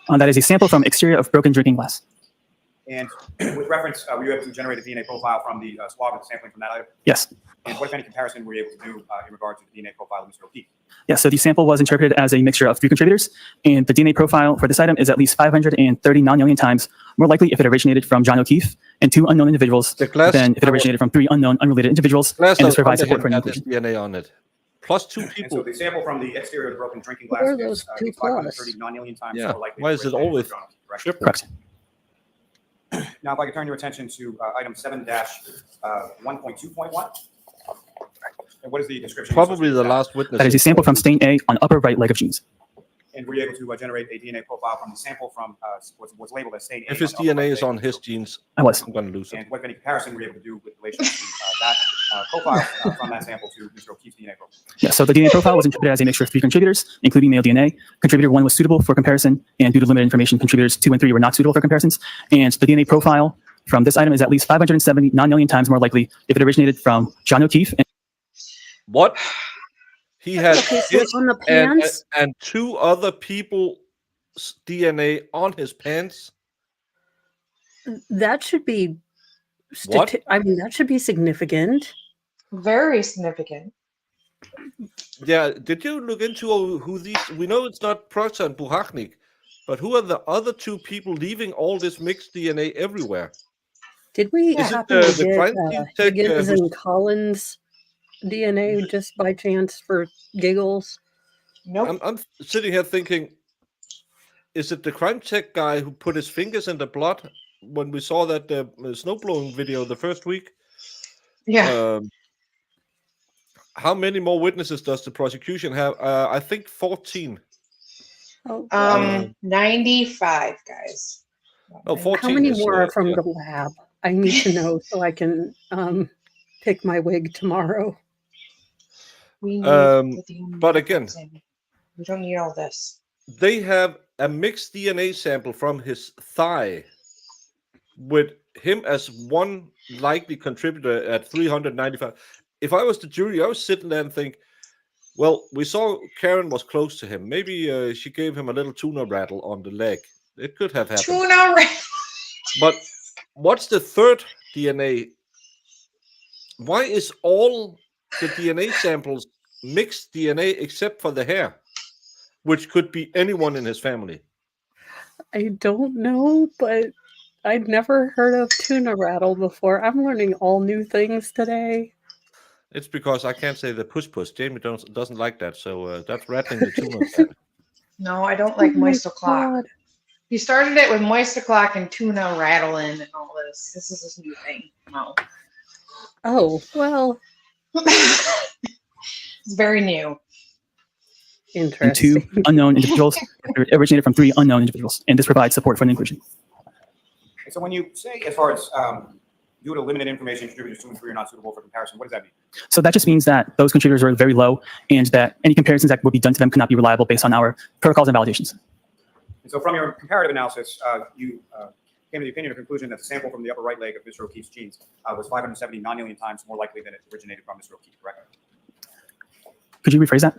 That is a sample from exterior of broken drinking glass. And with reference, were you able to generate a DNA profile from the swab and sampling from that item? Yes. And what, if any, comparison were you able to do in regard to the DNA profile of Mr. O'Keefe? Yes, so the sample was interpreted as a mixture of 3 contributors, and the DNA profile for this item is at least 530 non-alien times more likely if it originated from John O'Keefe and 2 unknown individuals than if it originated from 3 unknown unrelated individuals, and this provides support for an had this inclusion. DNA on it. Plus 2 And so people. the sample from the exterior of the broken drinking What glass are those is 2 530 non-alien times Yeah. more likely. Why to is it originate always from John O'Keefe, correct? triple? Correct. Now, if I could turn your attention to item 7-1.2.1. And what is the description? Probably the last witness. That is a sample from stain A on upper right leg of jeans. And were you able to generate a DNA profile from the sample from what's labeled as stain A? If his on the upper DNA right is leg? on his genes, I was. I'm going to lose it. And what, if any, comparison were you able to do with relation to that profile from that sample to Mr. O'Keefe's DNA profile. Yeah, so the DNA profile was interpreted as a mixture of 3 contributors, including male DNA. Contributor 1 was suitable for comparison, and due to limited information, contributors 2 and 3 were not suitable for comparisons. And the DNA profile from this item is at least 579 million times more likely if it originated from John O'Keefe. What? He had Okay, so his on the pants, and 2 other people's DNA on his pants. that should be What? I mean, that should be significant. Very significant. Yeah, did you look into who these? We know it's not Proctor and Buchachnik, but who are the other 2 people leaving all this mixed DNA everywhere? Did we Is it happen to the get crime scene tech? Higgins and Collins DNA just by chance for giggles? Nope. I'm sitting here thinking, is it the crime tech guy who put his fingers in the blood when we saw that snowblowing video the first week? Yeah. How many more witnesses does the prosecution have? I think 14. Oh, 95 guys. No, 14. how many is, more are from yeah. the lab? I need to know so I can pick my wig tomorrow. We need But again, we don't need all this. they have a mixed DNA sample from his thigh with him as one likely contributor at 395. If I was the jury, I was sitting there and think, well, we saw Karen was close to him. Maybe she gave him a little tuna rattle on the leg. It could have happened. Tuna rattle. But what's the third DNA? Why is all the DNA samples mixed DNA except for the hair, which could be anyone in his family? I don't know, but I'd never heard of tuna rattle before. I'm learning all new things today. It's because I can't say the puss. Jamie doesn't like that, so that's rattling the tuna. No, I don't like Oh my moist o'clock. God. He started it with moist o'clock and tuna rattling and all this. This is this new thing. No. Oh, well, It's very new. And interesting. 2 unknown individuals originated from 3 unknown individuals, and this provides support for an inclusion. So when you say, as far as due to limited information, contributors 2 and 3 are not suitable for comparison, what does that mean? So that just means that those contributors are very low, and that any comparisons that would be done to them could not be reliable based on our protocols and validations. And so from your comparative analysis, you came to the opinion or conclusion that the sample from the upper right leg of Mr. O'Keefe's genes was 579 million times more likely than it originated from Mr. O'Keefe, correct? Could you rephrase that?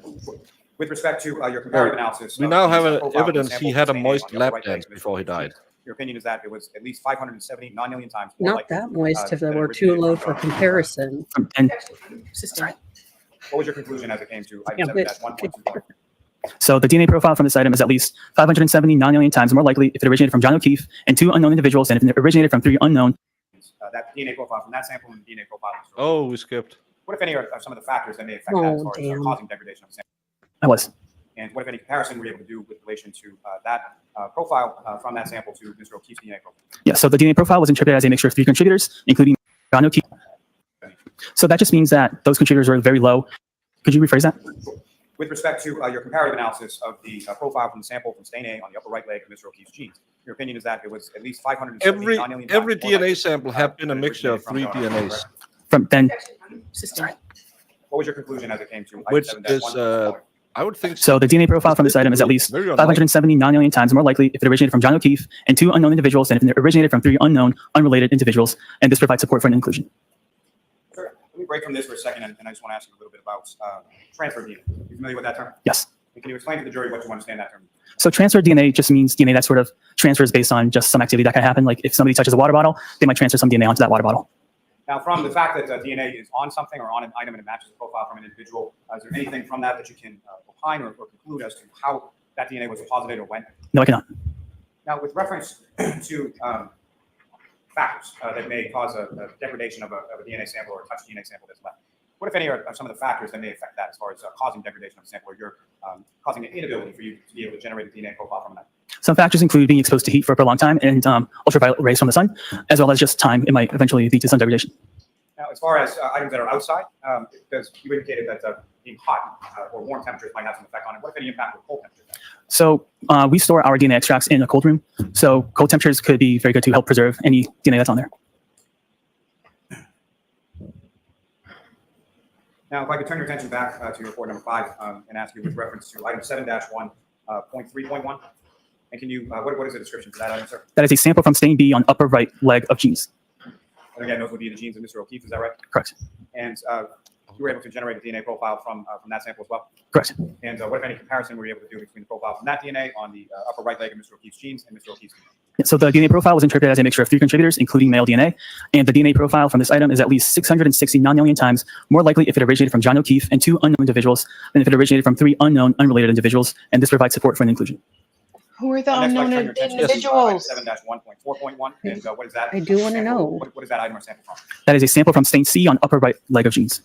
With respect to your comparative analysis, We now have profile from the evidence sample he had a from moist the upper lap right leg dance of Mr. before he O'Keefe's died. genes. Your opinion is that it was at least 579 million times more Not likely. that moist if they than it were too originated low from for John. comparison. And What was your conclusion as it came to item Yeah, 7 dash 1.25? so the DNA profile from this item is at least 579 million times more likely if it originated from John O'Keefe and 2 unknown individuals than if it originated from 3 unknown. That DNA profile from that sample and the DNA profile. of Mr. O'Keefe. Oh, we skipped. What, if any, are some of the factors that may affect that as Oh, far as damn. causing degradation of the sample? I was. And what, if any, comparison were you able to do with relation to that profile from that sample to Mr. O'Keefe's DNA profile? Yeah, so the DNA profile was interpreted as a mixture of 3 contributors, including John O'Keefe. So that just means that those contributors are very low. Could you rephrase that? With respect to your comparative analysis of the profile from the sample from stain A on the upper right leg of Mr. O'Keefe's genes, your opinion is that it was at least 579 million times Every more likely, DNA sample had been a than it mixture of originated 3 from John. DNAs. From then, What was your conclusion as it came to item Which 7 is, I would think so the DNA profile from this item is at least very unlikely. 579 million times more likely if it originated from John O'Keefe and 2 unknown individuals than if it originated from 3 unknown, unrelated individuals, and this provides support for an inclusion. Sure. Let me break from this for a second, and I just want to ask you a little bit about transfer DNA. You familiar with that term? Yes. And can you explain to the jury what you understand that term? So transfer DNA just means DNA that sort of transfers based on just some activity that can happen. Like if somebody touches a water bottle, they might transfer some DNA onto that water bottle. Now, from the fact that DNA is on something or on an item and it matches the profile from an individual, is there anything from that that you can opine or conclude as to how that DNA was deposited or when? No, I cannot. Now, with reference to factors that may cause a degradation of a DNA sample or a touch DNA sample that's left, what, if any, are some of the factors that may affect that as far as causing degradation of the sample or you're causing an inability for you to be able to generate a DNA profile from that? Some factors include being exposed to heat for a prolonged time and ultraviolet rays from the sun, as well as just time. It might eventually lead to sun degradation. Now, as far as items that are outside, because you indicated that being hot or warm temperatures might have some effect on it. What, if any, impact with cold temperatures? So we store our DNA extracts in a cold room. So cold temperatures could be very good to help preserve any DNA that's on there. Now, if I could turn your attention back to your report number 5 and ask you with reference to item 7-1.3.1. And can you, what is the description for that item, sir? That is a sample from stain B on upper right leg of jeans. And again, those would be the genes of Mr. O'Keefe, is that right? Correct. And you were able to generate a DNA profile from that sample as well? Correct. And what, if any, comparison were you able to do between the profile from that DNA on the upper right leg of Mr. O'Keefe's genes and Mr. O'Keefe's DNA? So the DNA profile was interpreted as a mixture of 3 contributors, including male DNA, and the DNA profile from this item is at least 669 million times more likely if it originated from John O'Keefe and 2 unknown individuals than if it originated from 3 unknown, unrelated individuals, and this provides support for an inclusion. Who are the Next, unknown turn your attention to, individuals? 7-1.4.1, and what is that? I do wanna sample- know. What is that item or sample from? That is a sample from stain C on upper right leg of jeans.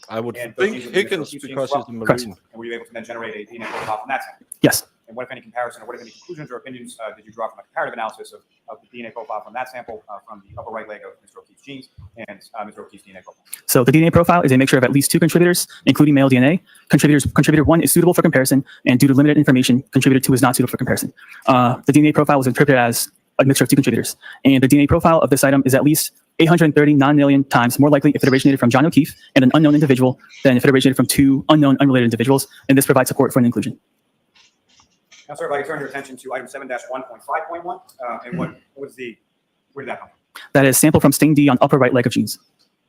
I would And those think genes would be Mr. Higgins O'Keefe's genes because as well? he's the Correct. Marine. And were you able to then generate a DNA profile from that sample? Yes. And what, if any, comparison or what, if any, conclusions or opinions did you draw from a comparative analysis of the DNA profile from that sample from the upper right leg of Mr. O'Keefe's genes and Mr. O'Keefe's DNA profile? So the DNA profile is a mixture of at least 2 contributors, including male DNA. Contributor 1 is suitable for comparison, and due to limited information, contributor 2 is not suitable for comparison. The DNA profile was interpreted as a mixture of 2 contributors, and the DNA profile of this item is at least 839 million times more likely if it originated from John O'Keefe and an unknown individual than if it originated from 2 unknown, unrelated individuals, and this provides support for an inclusion. Now, sir, if I could turn your attention to item 7-1.5.1, and where did that come from? That is sample from stain D on upper right leg of jeans.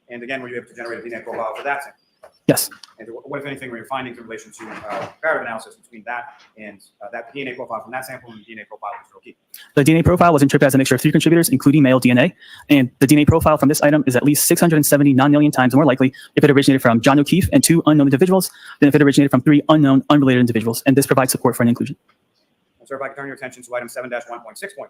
And again, were you able to generate a DNA profile for that sample? Yes. And what, if anything, were your findings in relation to comparative analysis between that and that DNA profile from that sample and the DNA profile of Mr. O'Keefe? The DNA profile was interpreted as a mixture of 3 contributors, including male DNA, and the DNA profile from this item is at least 679 million times more likely if it originated from John O'Keefe and 2 unknown individuals than if it originated from 3 unknown, unrelated individuals, and this provides support for an inclusion. Sir, if I could turn your attention to item 7-1.6.1.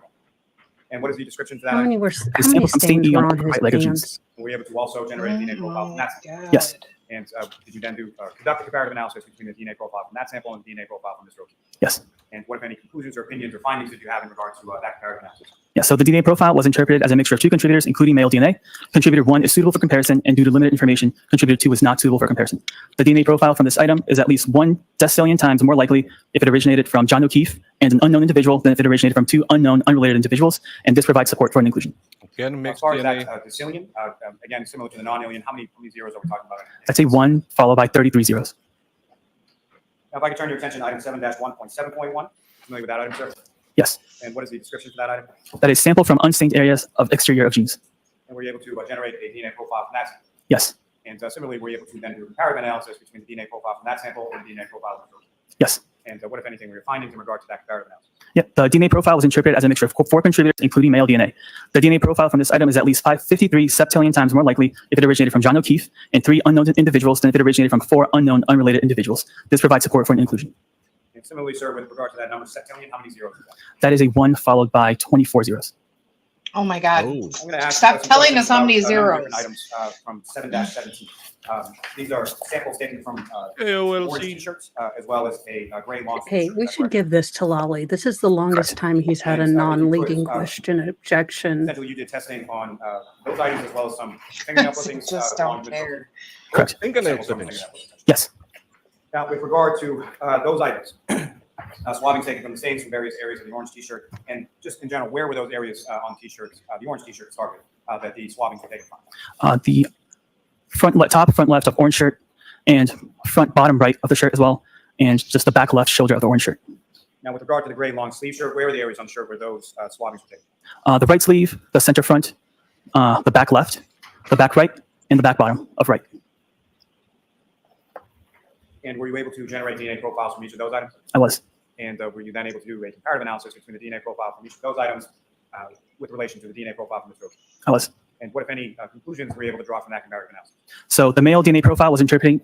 And what is the description for that? How many item? were? The How many sample from stain stains D were on on upper his right leg of hands? jeans. Were you able to also generate a DNA profile from that sample? Yes. And did you then conduct a comparative analysis between the DNA profile from that sample and the DNA profile from Mr. O'Keefe? Yes. And what, if any, conclusions or opinions or findings did you have in regard to that comparative analysis? Yeah, so the DNA profile was interpreted as a mixture of 2 contributors, including male DNA. Contributor 1 is suitable for comparison, and due to limited information, contributor 2 is not suitable for comparison. The DNA profile from this item is at least 1 decillion times more likely if it originated from John O'Keefe and an unknown individual than if it originated from 2 unknown, unrelated individuals, and this provides support for an inclusion. Again, As mixed far as DNA. that decillion, again, similar to the non-alien, how many zeros are we talking about? That's a 1 followed by 33 zeros. Now, if I could turn your attention to item 7-1.7.1, familiar with that item, sir? Yes. And what is the description for that item? That is sample from unstained areas of exterior of jeans. And were you able to generate a DNA profile from that? Yes. And similarly, were you able to then do a comparative analysis between the DNA profile from that sample and the DNA profile of Mr. O'Keefe? Yes. And what, if anything, were your findings in regard to that comparative analysis? Yep. The DNA profile was interpreted as a mixture of 4 contributors, including male DNA. The DNA profile from this item is at least 53 septillion times more likely if it originated from John O'Keefe and 3 unknown individuals than if it originated from 4 unknown, unrelated individuals. This provides support for an inclusion. And similarly, sir, with regard to that number, septillion, how many zeros is that? That is a 1 followed by 24 zeros. Oh my God. I'm going to ask Stop some telling questions us how many about a number of zeros. different items from 7-17. These are samples taken from AOLC. orange t-shirts, as well as a gray long sleeve Hey, shirt. we That's should right. give this to Lolly. This is the longest time he's had a And, if you non-leading could, question objection. Essentially, you did testing on those items as well as some fingernail clippings. Just along don't with care. Correct. Fingernail samples from clippings. fingernail clippings. Yes. Now, with regard to those items, swabbing taken from the stains from various areas of the orange t-shirt, and just in general, where were those areas on t-shirts, the orange t-shirt targeted, that the swabbing were taken from? The top, front left of orange shirt, and front bottom right of the shirt as well, and just the back left shoulder of the orange shirt. Now, with regard to the gray long sleeve shirt, where are the areas on the shirt where those swabbings were taken? The right sleeve, the center front, the back left, the back right, and the back bottom of right. And were you able to generate DNA profiles from each of those items? I was. And were you then able to do a comparative analysis between the DNA profile from each of those items with relation to the DNA profile from Mr. O'Keefe? I was. And what, if any, conclusions were you able to draw from that comparative analysis? So the male DNA profile was interpreted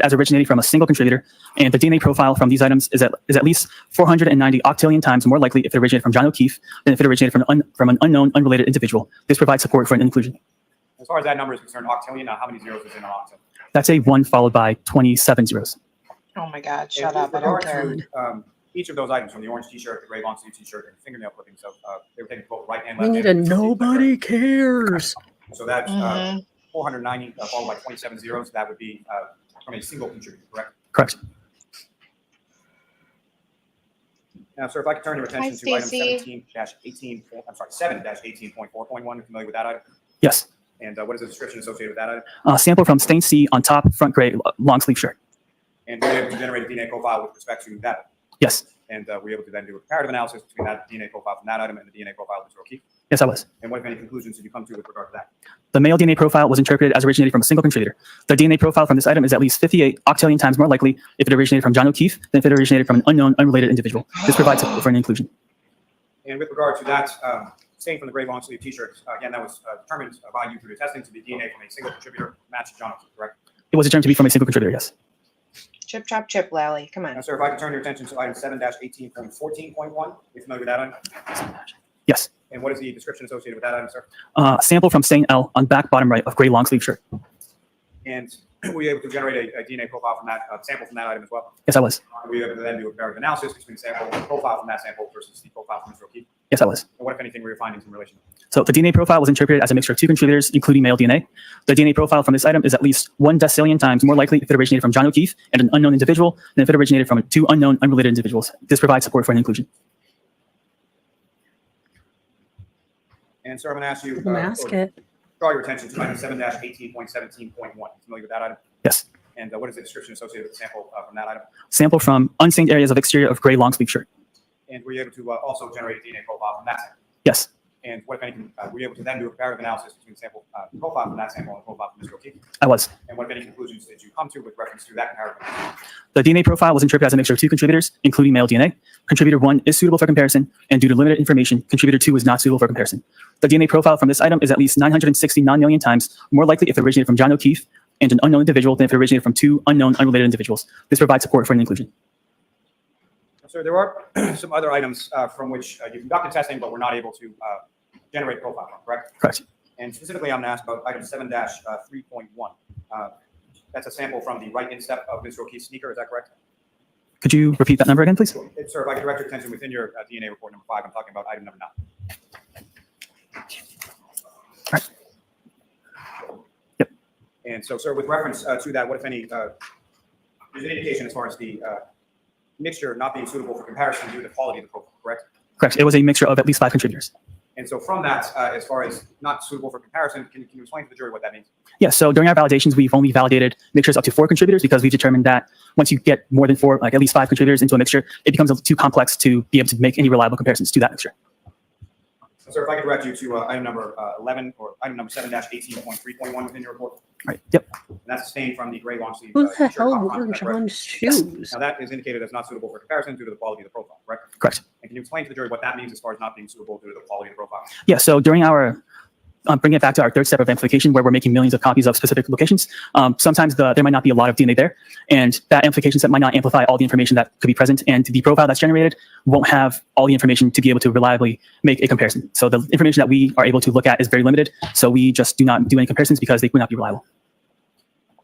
as originating from a single contributor, and the DNA profile from these items is at least 490 octillion times more likely if it originated from John O'Keefe than if it originated from an unknown, unrelated individual. This provides support for an inclusion. As far as that number is concerned, octillion, how many zeros is in an octillion? That's a 1 followed by 27 zeros. Oh my God, And shut with up. I don't regard care. to, each of those items, from the orange t-shirt, the gray long sleeve t-shirt, and the fingernail clippings, so they were taken both right and We left. need hand. a nobody cares. So that's Mm-hmm. 490 followed by 27 zeros. That would be from a single contributor, correct? Correct. Now, sir, if I could turn your attention to item Stacy. 7-18.4.1, familiar with that item? Yes. And what is the description associated with that item? Sample from stained C on top, front gray, long sleeve shirt. And were you able to generate a DNA profile with respect to that? Yes. And were you able to then do a comparative analysis between that DNA profile from that item and the DNA profile of Mr. O'Keefe? Yes, I was. And what, if any, conclusions did you come to with regard to that? The male DNA profile was interpreted as originating from a single contributor. The DNA profile from this item is at least 58 octillion times more likely if it originated from John O'Keefe than if it originated from an unknown, unrelated individual. This provides support for an inclusion. And with regard to that, stain from the gray long sleeve t-shirt, again, that was determined by you through the testing to be DNA from a single contributor matched John O'Keefe, correct? It was determined to be from a single contributor, yes. Chip, chop, chip, Lally. Come on. Now, sir, if I could turn your attention to item 7-18.14.1, are you familiar with that item? Yes. And what is the description associated with that item, sir? Sample from stain L on back bottom right of gray long sleeve shirt. And were you able to generate a DNA profile from that sample from that item as well? Yes, I was. Were you able to then do a comparative analysis between the sample profile from that sample versus the profile from Mr. O'Keefe? Yes, I was. And what, if anything, were your findings in relation to that? So the DNA profile was interpreted as a mixture of two contributors, including male DNA. The DNA profile from this item is at least 1 decillion times more likely if it originated from John O'Keefe and an unknown individual than if it originated from two unknown, unrelated individuals. This provides support for an inclusion. And sir, I'm going to ask you, Ask it. draw your attention to item 7-18.17.1. Familiar with that item? Yes. And what is the description associated with the sample from that item? Sample from unstained areas of exterior of gray long sleeve shirt. And were you able to also generate a DNA profile from that sample? Yes. And what, if anything, were you able to then do a comparative analysis between the sample profile from that sample and the profile from Mr. O'Keefe? I was. And what, if any, conclusions did you come to with reference to that comparative analysis? The DNA profile was interpreted as a mixture of two contributors, including male DNA. Contributor 1 is suitable for comparison, and due to limited information, contributor 2 is not suitable for comparison. The DNA profile from this item is at least 969 million times more likely if it originated from John O'Keefe and an unknown individual than if it originated from two unknown, unrelated individuals. This provides support for an inclusion. Sir, there are some other items from which you conducted testing but were not able to generate a profile from, correct? Correct. And specifically, I'm going to ask about item 7-3.1. That's a sample from the right instep of Mr. O'Keefe's sneaker, is that correct? Could you repeat that number again, please? Sir, if I could direct your attention within your DNA report number 5, I'm talking about item number 9. Right. Yep. And so, sir, with reference to that, what, if any, there's an indication as far as the mixture not being suitable for comparison due to the quality of the profile, correct? Correct. It was a mixture of at least 5 contributors. And so from that, as far as not suitable for comparison, can you explain to the jury what that means? Yes. So during our validations, we've only validated mixtures up to 4 contributors because we've determined that once you get more than 4, like at least 5 contributors into a mixture, it becomes too complex to be able to make any reliable comparisons to that mixture. So, sir, if I could direct you to item number 11 or item number 7-18.3.1 within your report. Right. Yep. And that's a stain from the gray long sleeve. Who the t-shirt hell top wore front, is that correct? John's shoes? Now that is indicated as not suitable for comparison due to the quality of the profile, correct? Correct. And can you explain to the jury what that means as far as not being suitable due to the quality of the profile? Yeah. So during our bringing it back to our third step of amplification, where we're making millions of copies of specific locations, sometimes there might not be a lot of DNA there, and that amplification set might not amplify all the information that could be present, and the profile that's generated won't have all the information to be able to reliably make a comparison. So the information that we are able to look at is very limited, so we just do not do any comparisons because they would not be reliable.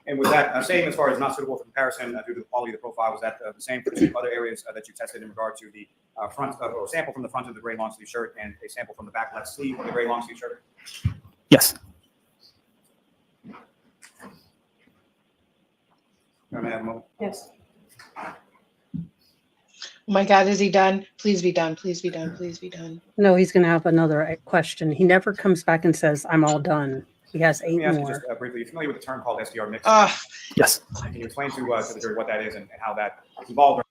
And with that same as far as not suitable for comparison due to the quality of the profile, was that the same for the 2 other areas that you tested in regard to the front or sample from the front of the gray long sleeve shirt and a sample from the back left sleeve of the gray long sleeve shirt? Yes. May I have a moment? Yes. Oh my God, is he done? Please be done. Please be done. Please be done. No, he's going to have another question. He never comes back and says, I'm all done. He has 8 Let me ask you more. just briefly, you're familiar with the term called SDR mix? Yes. Can you explain to the jury what that is and how that evolved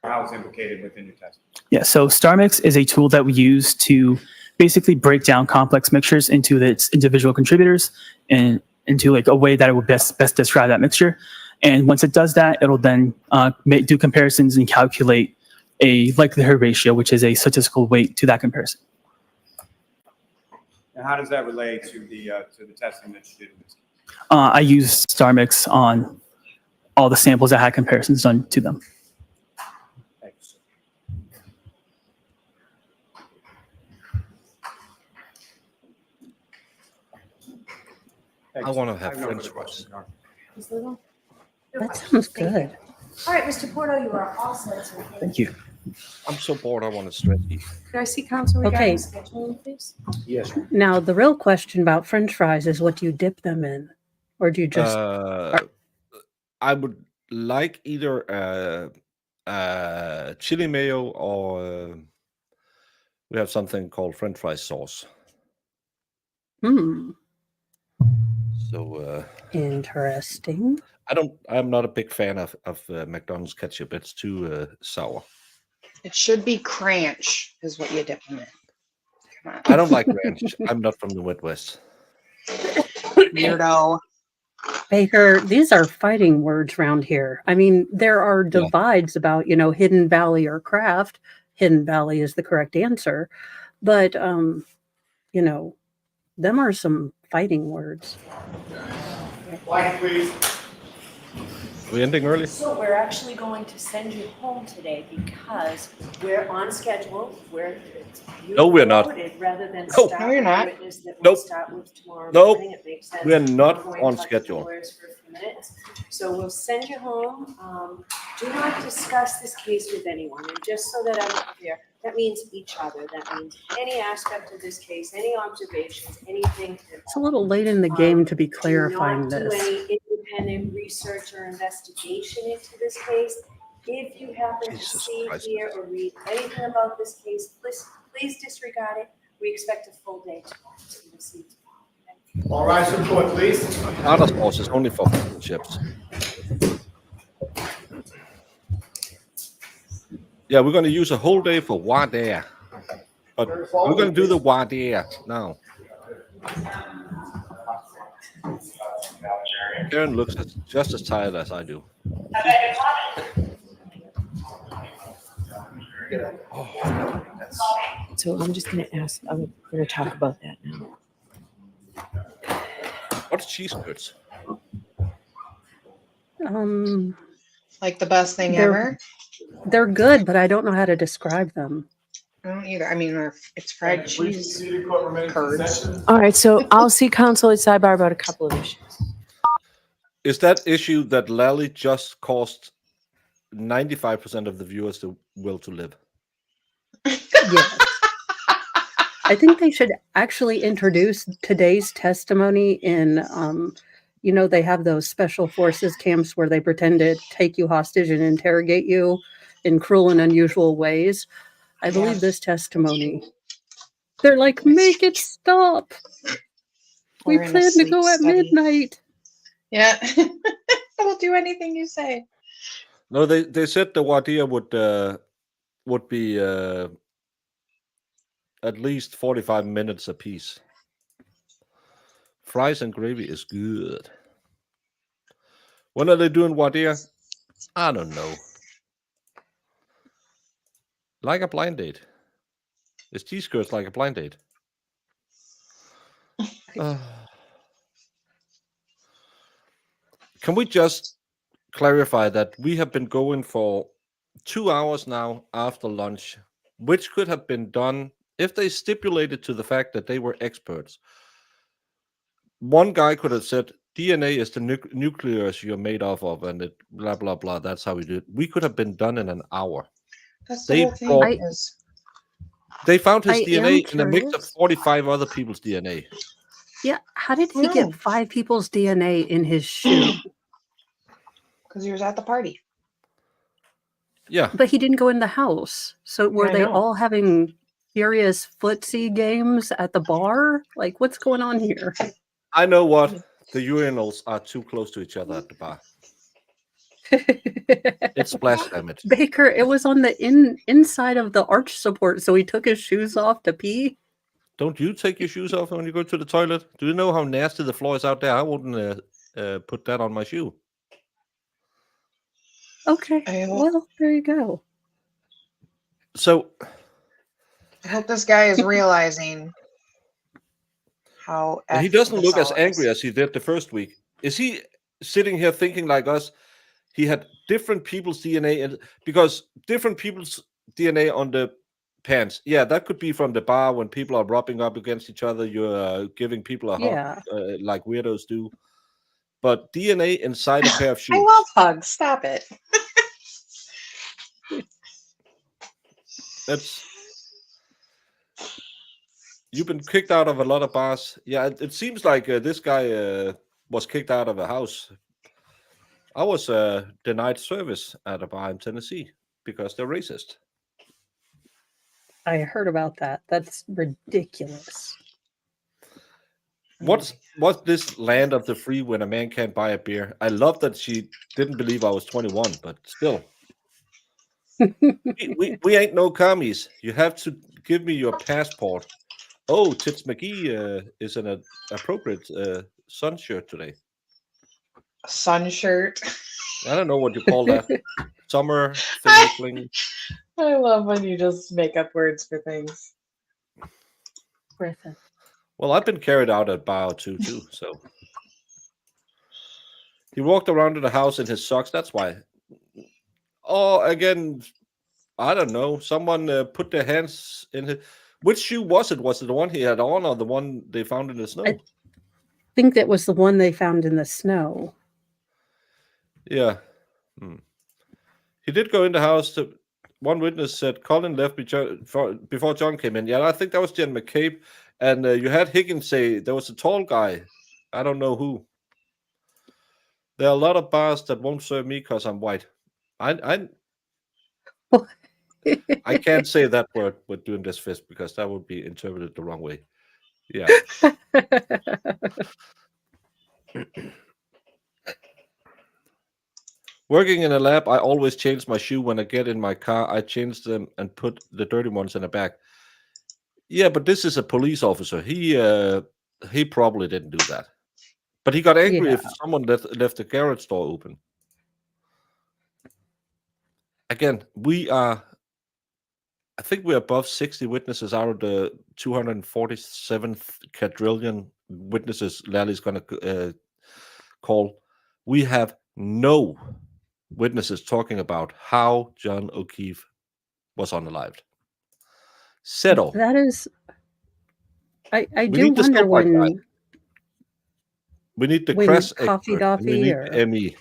or how it's implicated within your test? Yeah. So StarMix is a tool that we use to basically break down complex mixtures into its individual contributors and into like a way that it would best describe that mixture. And once it does that, it'll then do comparisons and calculate a likelihood ratio, which is a statistical weight to that comparison. And how does that relate to the testing that you did in this? I used StarMix on all the samples that had comparisons done to them. Thanks. I want to have no French further fries. questions, Your Honor. Ms. Little? That sounds good. All right, Mr. Porto, you are all set. sir. Thank you. I'm so bored. I want to stretch. Could I see counsel regarding Okay. scheduling, please? Yes. Now, the real question about French fries is what do you dip them in? Or do you just... I would like either chili mayo or we have something called French fry sauce. Hmm. So Interesting. I'm not a big fan of McDonald's ketchup. It's too sour. It should be cranch, is what you dip them in. Come on. I don't like ranch. I'm not from the Midwest. Weirdo. Baker, these are fighting words around here. I mean, there are divides about, Hidden Valley or Kraft. Hidden Valley is the correct answer. But, them are some fighting words. Quiet, please. We ending early? So we're actually going to send you home today because we're on schedule. No, we're not. Rather than No. start No, you're with not. witness that Nope. we'll start with tomorrow Nope. morning. It makes sense. We're not We're going on to talk to the schedule. lawyers for a few minutes. So we'll send you home. Do not discuss this case with anyone. And just so that I'm clear, that means each other. That means any aspect of this case, any observations, anything. It's a little late in the game to be Do clarifying not do this. any independent research or investigation into this case. If you happen to Jesus see, Christ. hear, or read anything about this case, please disregard it. We expect a full day tomorrow. So you'll see it tomorrow. All rise to the court, please. Other sauce is only for chips. Yeah, we're going to use a whole day for voir dire. But we're going to do the voir dire now. Karen looks just as tired as I do. So I'm just going to talk about that now. What's cheese curds? Like the best thing They're- ever? They're good, but I don't know how to describe them. I don't either. I mean, it's fried cheese curds. All right, so I'll see counsel at sidebar about a couple of issues. Is that issue that Lally just cost 95% of the viewers the will to live? Yes. I think they should actually introduce today's testimony in, they have those special forces camps where they pretend to take you hostage and interrogate you in cruel and unusual ways. I believe this testimony. They're like, make it stop. We We're in a plan to go sleep at study. midnight. Yeah. We'll do anything you say. No, they said the voir dire would be at least 45 minutes apiece. Fries and gravy is good. When are they doing voir dire? I don't know. Like a blind date. Is cheese curds like a blind date? Can we just clarify that we have been going for 2 hours now after lunch, which could have been done if they stipulated to the fact that they were experts. One guy could have said, DNA is the nucleus you're made of, and it blah, blah, blah. That's how we do it. We could have been done in an hour. That's the whole thing. They found his I DNA am in a mix of curious. 45 other people's DNA. Yeah, how did he get 5 people's DNA in his shoe? Because he was at the party. Yeah. But he didn't go in the house. So were I they know. all having furious footsie games at the bar? Like, what's going on here? I know what. The urinals are too close to each other at the bar. It's splash damage. Baker, it was on the inside of the arch support, so he took his shoes off to pee. Don't you take your shoes off when you go to the toilet? Do you know how nasty the floor is out there? I wouldn't put that on my shoe. Okay, well, there you go. So I hope this guy is realizing how he effed doesn't this look as all angry is. as he did the first week. Is he sitting here thinking like us? He had different people's DNA, and because different people's DNA on the pants. Yeah, that could be from the bar when people are rubbing up against each other. You're giving people a hug, Yeah. like weirdos do. But DNA inside a pair of I shoes. love hugs. Stop it. That's you've been kicked out of a lot of bars. Yeah, it seems like this guy was kicked out of a house. I was denied service at a bar in Tennessee because they're racist. I heard about that. That's ridiculous. What's this land of the free when a man can't buy a beer? I love that she didn't believe I was 21, but still. we ain't no commies. You have to give me your passport. Oh, Tits McGee is an appropriate sun shirt today. Sun shirt. I don't know what you call that. Summer thing. I love when you just make up words for things. Griffin. Well, I've been carried out at bar too, so. He walked around in the house in his socks, that's why. Oh, again, I don't know. Someone put their hands in his... Which shoe was it? Was it the one he had on or the one they found in the snow? I think that was the one they found in the snow. Yeah. He did go in the house. One witness said Colin left before John came in. Yeah, I think that was Jen McCabe. And you had Higgins say there was a tall guy. I don't know who. There are a lot of bars that won't serve me because I'm white. I can't say that word with doing this fist because that would be interpreted the wrong way. Yeah. Working in a lab, I always change my shoe when I get in my car. I change them and put the dirty ones in the back. Yeah, but this is a police officer. He probably didn't do that. But he got angry if someone left the garage door open. Again, I think we're above 60 witnesses out of the 247 quadrillion witnesses Lally's going to call. We have no witnesses talking about how John O'Keefe was unalived. Zero. That is... I do wonder when... We need the when crash Coffee expert. We Doffy need or... the ME.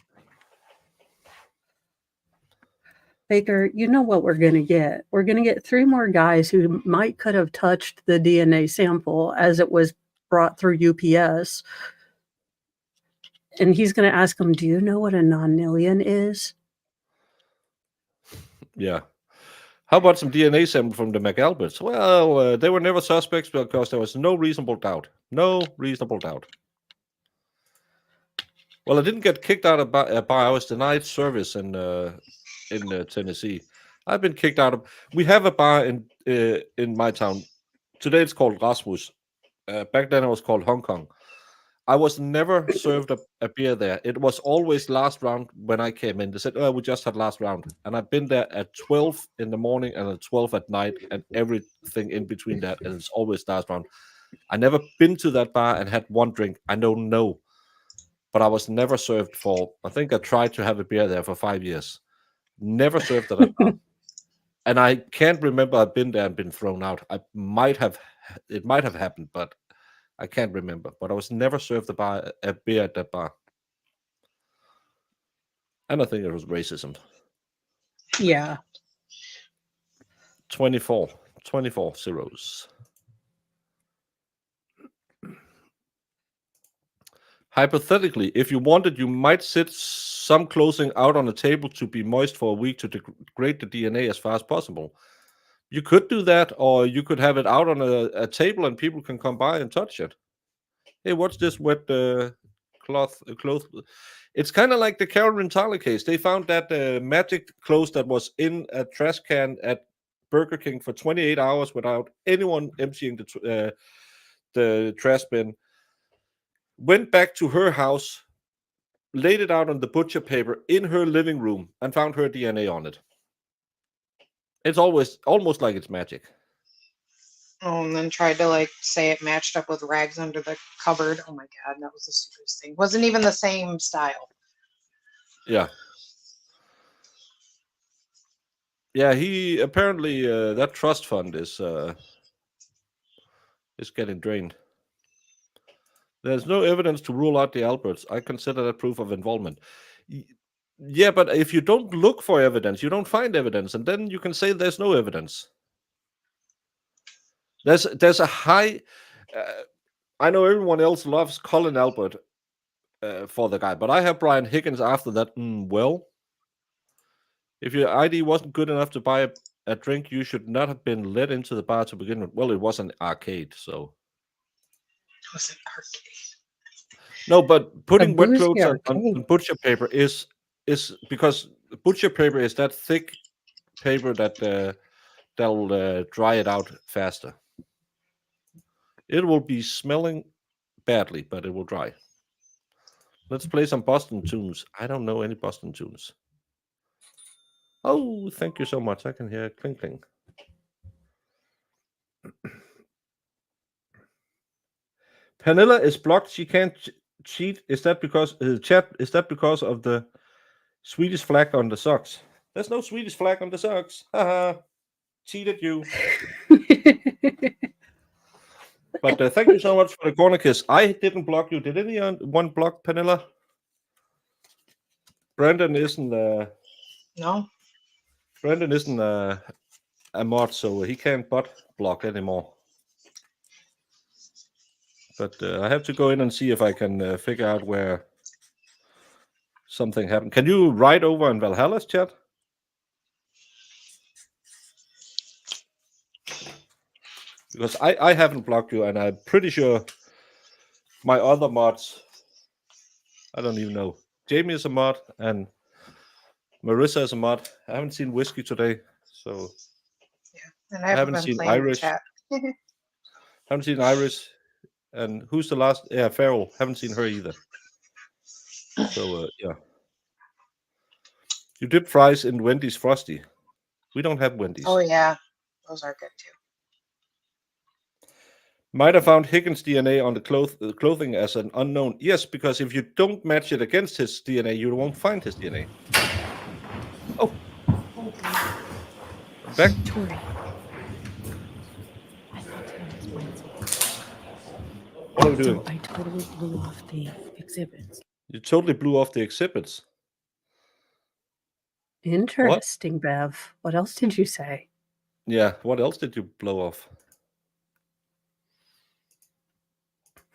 Baker, you know what we're going to get. We're going to get 3 more guys who could have touched the DNA sample as it was brought through UPS. And he's going to ask them, do you know what a nonillion is? Yeah. How about some DNA sample from the McAlberts? Well, they were never suspects because there was no reasonable doubt. No reasonable doubt. Well, I didn't get kicked out of bar. I was denied service in Tennessee. I've been kicked out of... We have a bar in my town. Today it's called Rasmus. Back then it was called Hong Kong. I was never served a beer there. It was always last round when I came in. They said, oh, we just had last round. And I've been there at 12 in the morning and at 12 at night and everything in between that. And it's always last round. I never been to that bar and had one drink. I don't know. But I was never served for... I think I tried to have a beer there for 5 years. Never served at that bar. And I can't remember I've been there and been thrown out. It might have happened, but I can't remember. But I was never served a beer at that bar. And I think it was racism. Yeah. 24 zeros. Hypothetically, if you wanted, you might sit some clothing out on a table to be moist for a week to degrade the DNA as far as possible. You could do that, or you could have it out on a table and people can come by and touch it. Hey, what's this wet cloth? It's kind of like the Carol Rintala case. They found that magic clothes that was in a trash can at Burger King for 28 hours without anyone emptying the trash bin. Went back to her house, laid it out on the butcher paper in her living room, and found her DNA on it. It's almost like it's magic. Oh, and then tried to say it matched up with rags under the cupboard. Oh my God, that was the stupidest thing. Wasn't even the same style. Yeah. Yeah, he apparently that trust fund is getting drained. There's no evidence to rule out the Alberts. I consider that proof of involvement. Yeah, but if you don't look for evidence, you don't find evidence, and then you can say there's no evidence. There's a high... I know everyone else loves Colin Albert for the guy, but I have Brian Higgins after that. Well, if your ID wasn't good enough to buy a drink, you should not have been let into the bar to begin with. Well, it was an arcade, so... was an arcade. No, but putting A wet boozy clothes on arcade. butcher paper is because butcher paper is that thick paper that that'll dry it out faster. It will be smelling badly, but it will dry. Let's play some Boston tunes. I don't know any Boston tunes. Oh, thank you so much. I can hear clink clink. Pernilla is blocked. She can't cheat. Is that because chat? Is that because of the Swedish flag on the socks? There's no Swedish flag on the socks. Haha. Cheated you. But thank you so much for the corner kiss. I didn't block you. Did anyone block Pernilla? Brandon isn't. No. Brandon isn't a mod, so he can't bot block anymore. But I have to go in and see if I can figure out where something happened. Can you write over in Valhalla's chat? Because I haven't blocked you, and I'm pretty sure my other mods, I don't even know. Jamie is a mod, and Marissa is a mod. I haven't seen Whiskey today, so And I haven't been seen playing in Irish. chat. Haven't seen Iris. And who's the last? Yeah, Farrell. Haven't seen her either. So, yeah. You dip fries in Wendy's Frosty. We don't have Wendy's. Oh yeah, those are good too. Might have found Higgins' DNA on the clothing as an unknown. Yes, because if you don't match it against his DNA, you won't find his DNA. Oh. Back. What are we doing? I totally blew off the exhibits. You totally blew off the exhibits. Interesting, Bev. What else did you say? Yeah, what else did you blow off?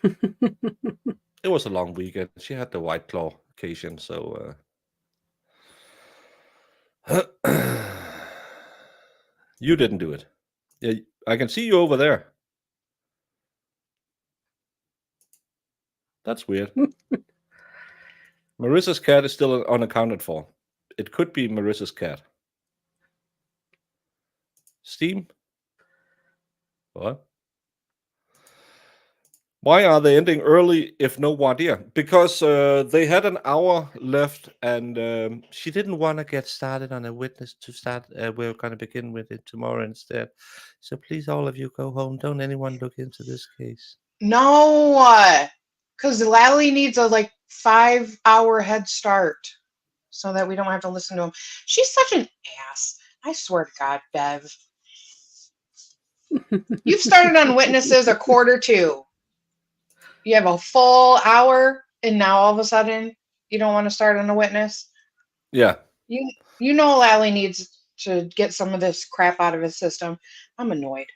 It was a long weekend. She had the White Claw occasion, so you didn't do it. Yeah, I can see you over there. That's weird. Marissa's cat is still unaccounted for. It could be Marissa's cat. Steam? What? Why are they ending early if no idea? Because they had an hour left, and she didn't want to get started on a witness to start. We're going to begin with it tomorrow instead. So please, all of you, go home. Don't anyone look into this case. No, because Lally needs a 5-hour head start so that we don't have to listen to him. She's such an ass. I swear to God, Bev. You've started on witnesses 1:45. You have a full hour, and now all of a sudden you don't want to start on a witness. Yeah. You know Lally needs to get some of this crap out of his system. I'm annoyed.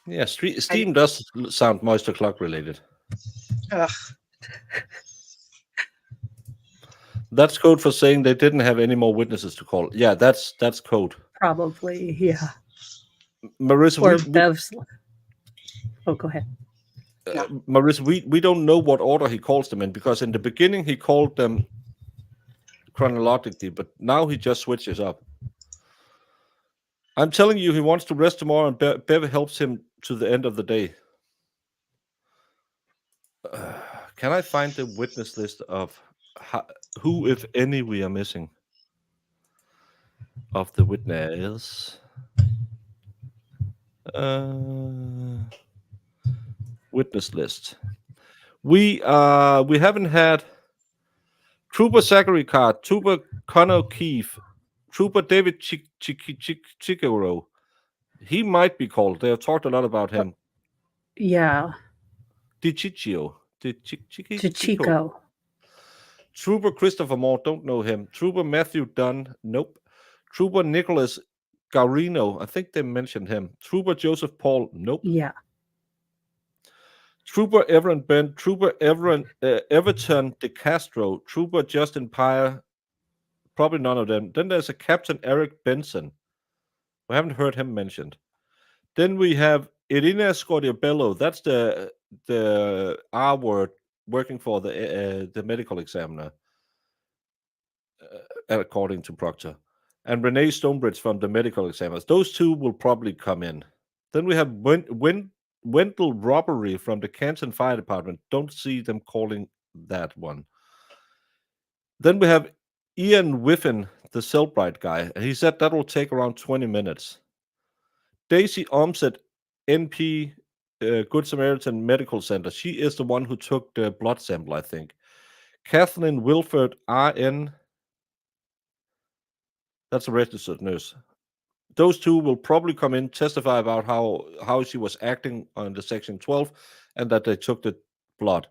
Yeah, Steam does sound moisture clock related. Ugh. That's code for saying they didn't have any more witnesses to call. Yeah, that's code. Probably, yeah. Marissa, Or Bev's. Oh, go ahead. Marissa, we don't know what order he calls them in, because in the beginning he called them chronologically, but now he just switches up. I'm telling you, he wants to rest tomorrow, and Bev helps him to the end of the day. Can I find the witness list of who, if any, we are missing of the witness? Witness list. We haven't had Trooper Zachary Card, Trooper Connor Keefe, Trooper David Chicaro. He might be called. They have talked a lot about him. Yeah. DiCiccio. Chico. Trooper Christopher Moore, don't know him. Trooper Matthew Dunn, nope. Trooper Nicholas Garino, I think they mentioned him. Trooper Joseph Paul, nope. Yeah. Trooper Everett Bent, Trooper Everton De Castro, Trooper Justin Pyre, probably none of them. Then there's a Captain Eric Benson. We haven't heard him mentioned. Then we have Irina Scordiabello, that's the R word working for the medical examiner, according to Proctor, and Renee Stonebridge from the medical examiners. Those two will probably come in. Then we have Wendell Robbery from the Canton Fire Department. Don't see them calling that one. Then we have Ian Whiffen, the Cellbrite guy. He said that will take around 20 minutes. Daisy Omset, NP, Good Samaritan Medical Center. She is the one who took the blood sample, I think. Kathleen Wilford, RN. That's a registered nurse. Those two will probably come in, testify about how she was acting on the Section 12 and that they took the blood.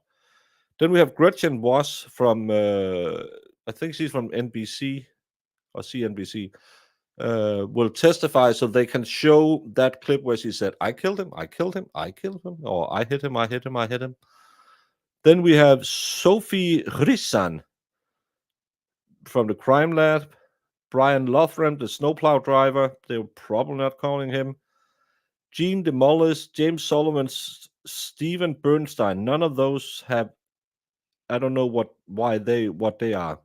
Then we have Gretchen Voss from, I think she's from NBC or CNBC, will testify so they can show that clip where she said, I killed him, I killed him, I killed him, or I hit him, I hit him, I hit him. Then we have Sophie Rissan from the crime lab. Brian Lothram, the snowplow driver. They were probably not calling him. Gene DeMollis, James Solomon, Stephen Bernstein. None of those have, I don't know what they are.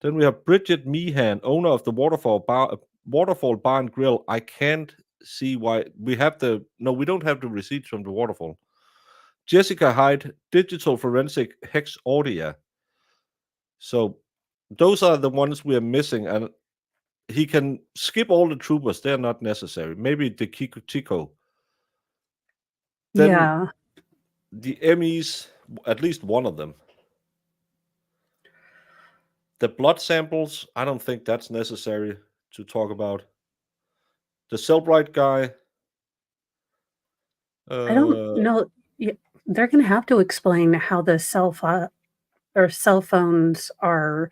Then we have Bridget Meehan, owner of the Waterfall Bar and Grill. I can't see why we don't have the receipts from the Waterfall. Jessica Hyde, digital forensic hex audio. So those are the ones we are missing, and he can skip all the troopers. They're not necessary. Maybe the Kiko Chico. Then Yeah. the MEs, at least one of them. The blood samples, I don't think that's necessary to talk about. The Cellbrite guy. I don't know. They're going to have to explain how the cell phones are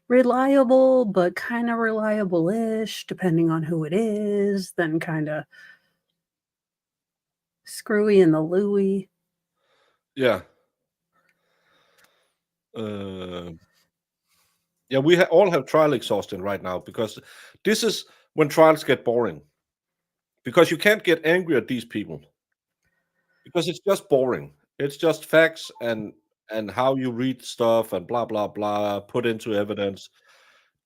reliable, but kind of reliable-ish, depending on who it is, then kind of screwy in the Louis. Yeah. Yeah, we all have trial exhaustion right now because this is when trials get boring. Because you can't get angry at these people. Because it's just boring. It's just facts and how you read stuff and blah, blah, blah, put into evidence.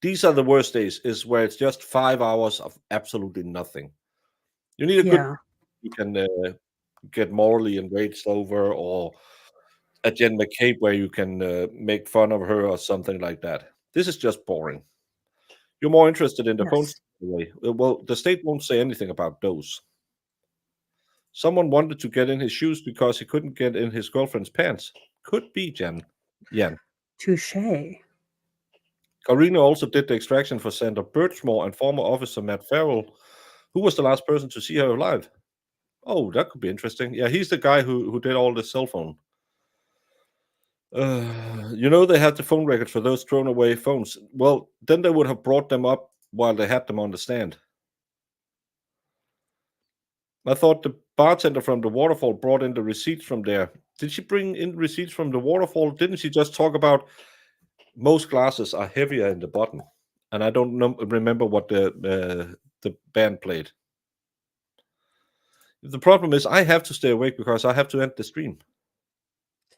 These are the worst days, is where it's just 5 hours of absolutely nothing. You need a good you can get morally enraged over, or a Jen McCabe where you can make fun of her or something like that. This is just boring. You're more interested in the phones. Well, the state won't say anything about those. Someone wanted to get in his shoes because he couldn't get in his girlfriend's pants. Could be, Jan. Touché. Karina also did the extraction for Sandra Birchmore and former officer Matt Farrell, who was the last person to see her alive. Oh, that could be interesting. Yeah, he's the guy who did all the cell phone. They had the phone records for those thrown away phones. Well, then they would have brought them up while they had them on the stand. I thought the bartender from the Waterfall brought in the receipts from there. Did she bring in receipts from the Waterfall? Didn't she just talk about most glasses are heavier in the bottom? And I don't remember what the band played. The problem is I have to stay awake because I have to end the stream.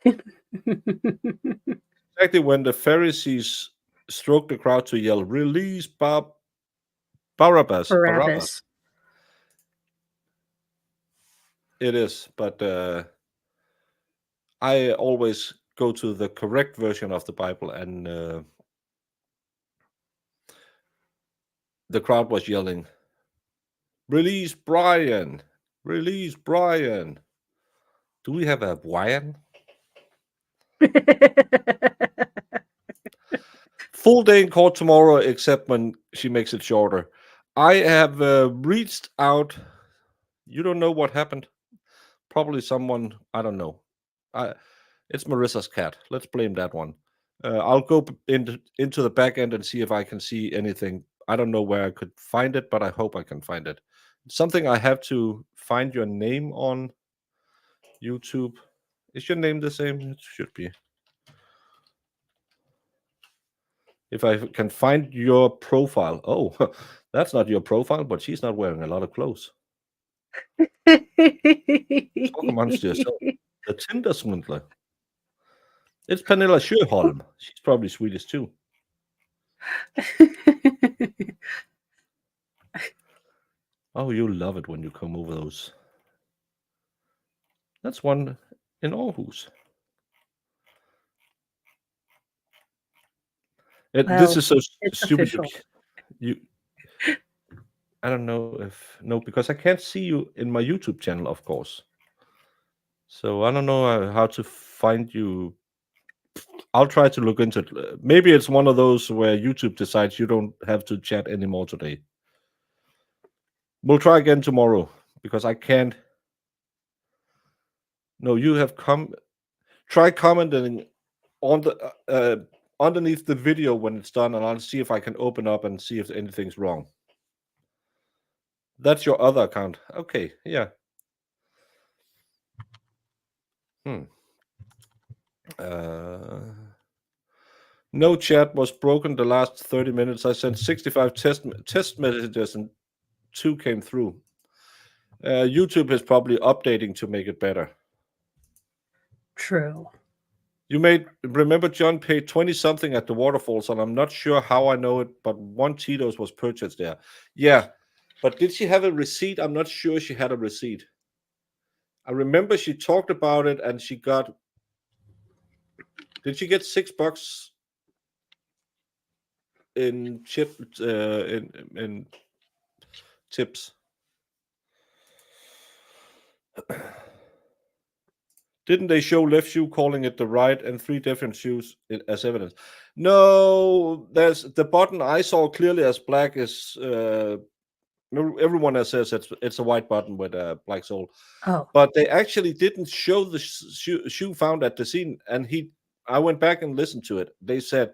Exactly when the Pharisees stroked the crowd to yell, "Release Barabbas." It is, but I always go to the correct version of the Bible, and the crowd was yelling, "Release Brian! Release Brian!" Do we have a Brian? Full day in court tomorrow, except when she makes it shorter. I have reached out. You don't know what happened. Probably someone, I don't know. It's Marissa's cat. Let's blame that one. I'll go into the back end and see if I can see anything. I don't know where I could find it, but I hope I can find it. It's something I have to find your name on YouTube. Is your name the same? It should be. If I can find your profile. Oh, that's not your profile, but she's not wearing a lot of clothes. Talk amongst yourself. The Tinder swindler. It's Pernilla Sjöholm. She's probably Swedish too. Oh, you love it when you come over those. That's one in Aarhus. This Well, is so it's stupid. official. I don't know if because I can't see you in my YouTube channel, of course. So I don't know how to find you. I'll try to look into it. Maybe it's one of those where YouTube decides you don't have to chat anymore today. We'll try again tomorrow because I can't. No, you have try commenting on the underneath the video when it's done, and I'll see if I can open up and see if anything's wrong. That's your other account. Okay, yeah. No chat was broken the last 30 minutes. I sent 65 test messages and 2 came through. YouTube is probably updating to make it better. True. Remember John paid 20 something at the waterfalls, and I'm not sure how I know it, but 1 Tito's was purchased there. Yeah, but did she have a receipt? I'm not sure she had a receipt. I remember she talked about it, and she got. Did she get $6 in in tips? Didn't they show left shoe calling it the right and 3 different shoes as evidence? No, there's the button I saw clearly as black is everyone says it's a white button with a black sole. Oh. But they actually didn't show the shoe found at the scene, and I went back and listened to it. They said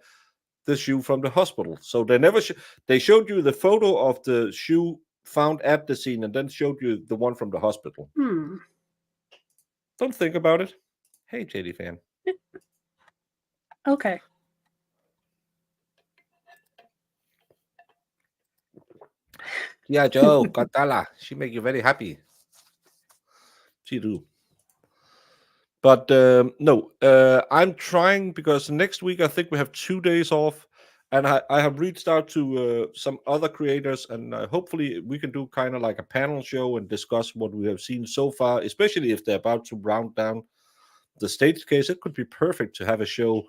the shoe from the hospital. So they never they showed you the photo of the shoe found at the scene and then showed you the one from the hospital. Don't think about it. Hey, JD fan. Okay. Yeah, Joe, Katala. She make you very happy. She do. But no, I'm trying because next week I think we have 2 days off, and I have reached out to some other creators, and hopefully we can do kind of like a panel show and discuss what we have seen so far, especially if they're about to round down the stage case. It could be perfect to have a show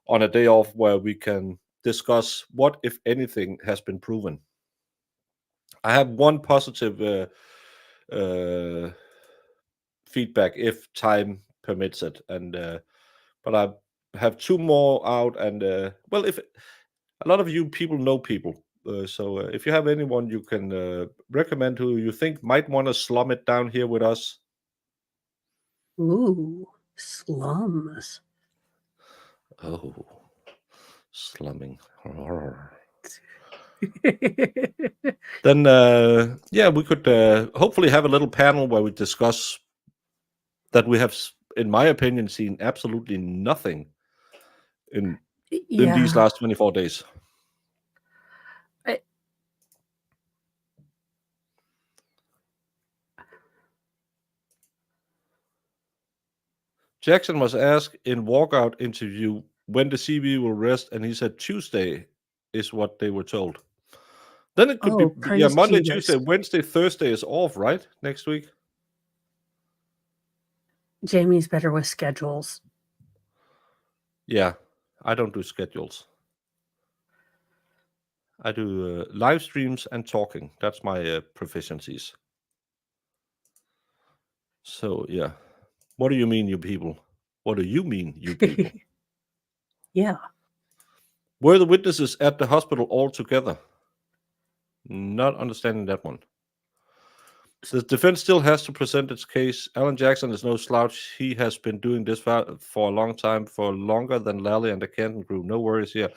on a day off where we can discuss what, if anything, has been proven. I have one positive feedback if time permits it, and but I have 2 more out, and well, if a lot of you people know people, so if you have anyone you can recommend who you think might want to slum it down here with us. Ooh, slums. Oh, slumming. Then yeah, we could hopefully have a little panel where we discuss that we have, in my opinion, seen absolutely nothing in these last 24 days. Jackson was asked in walkout interview when the CB will rest, and he said Tuesday is what they were told. Then it could be Monday, Tuesday, Wednesday, Thursday is off, right? Next week. Jamie's better with schedules. Yeah, I don't do schedules. I do live streams and talking. That's my proficiencies. So, yeah. What do you mean, you people? What do you mean, you people? Yeah. Were the witnesses at the hospital all together? Not understanding that one. The defense still has to present its case. Alan Jackson is no slouch. He has been doing this for a long time, for longer than Lally and the Canton group. No worries here.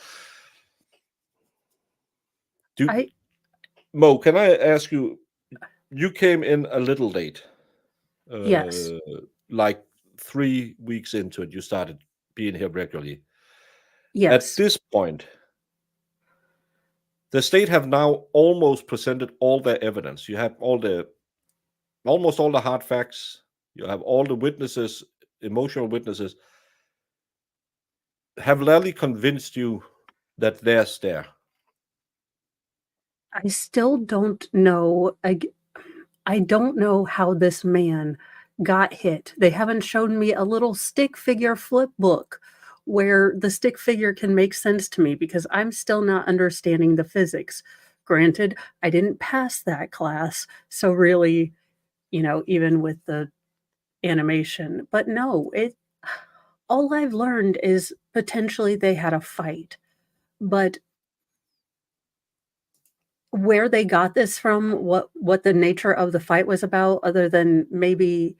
Mo, can I ask you? You came in a little late. Yes. Like 3 weeks into it, you started being here regularly. Yes. At this point, the state have now almost presented all their evidence. You have all the almost all the hard facts. You have all the witnesses, emotional witnesses. Have Lally convinced you that there's there? I still don't know. I don't know how this man got hit. They haven't shown me a little stick figure flip book where the stick figure can make sense to me because I'm still not understanding the physics. Granted, I didn't pass that class, so really, even with the animation, but no, all I've learned is potentially they had a fight, but where they got this from, what the nature of the fight was about, other than maybe,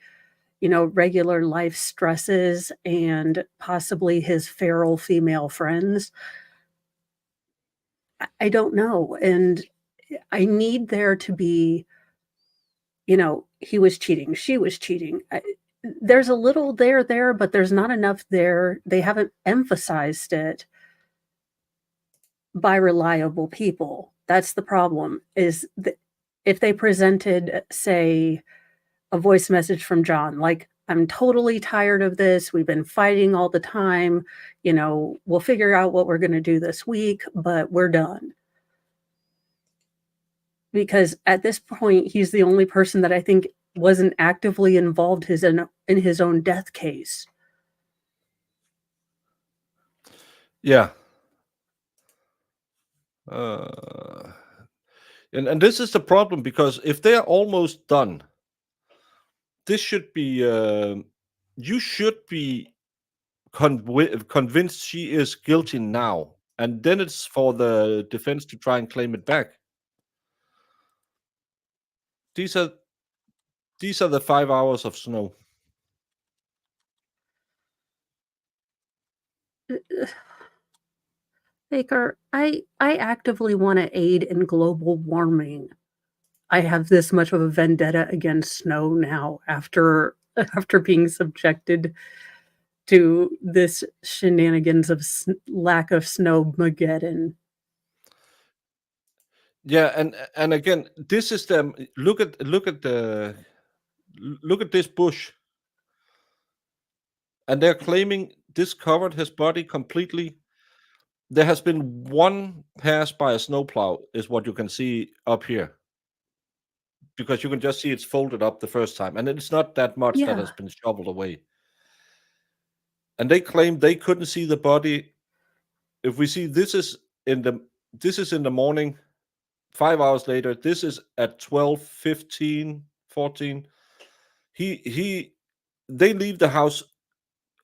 regular life stresses and possibly his feral female friends, I don't know, and I need there to be, he was cheating, she was cheating. There's a little there, but there's not enough there. They haven't emphasized it by reliable people. That's the problem, is if they presented, say, a voice message from John, like, "I'm totally tired of this. We've been fighting all the time. We'll figure out what we're going to do this week, but we're done." Because at this point, he's the only person that I think wasn't actively involved in his own death case. Yeah. And this is the problem, because if they're almost done, this should be you should be convinced she is guilty now, and then it's for the defense to try and claim it back. These are the 5 hours of snow. Baker, I actively want to aid in global warming. I have this much of a vendetta against snow now after being subjected to this shenanigans of lack of snowmageddon. Yeah, and again, this is them. Look at this bush, and they're claiming this covered his body completely. There has been one pass by a snowplow, is what you can see up here, because you can just see it's folded up the first time, and it's not that much that has been shoveled away. And they claim they couldn't see the body. If we see this is in the morning, 5 hours later, this is at 12:15, 14. They leave the house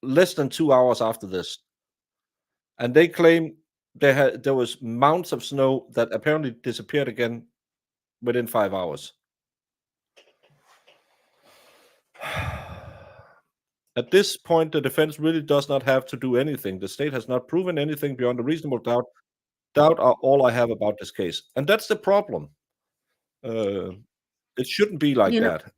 less than 2 hours after this, and they claim there was mounds of snow that apparently disappeared again within 5 hours. At this point, the defense really does not have to do anything. The state has not proven anything beyond a reasonable doubt. Doubt are all I have about this case, and that's the problem. It shouldn't be like that.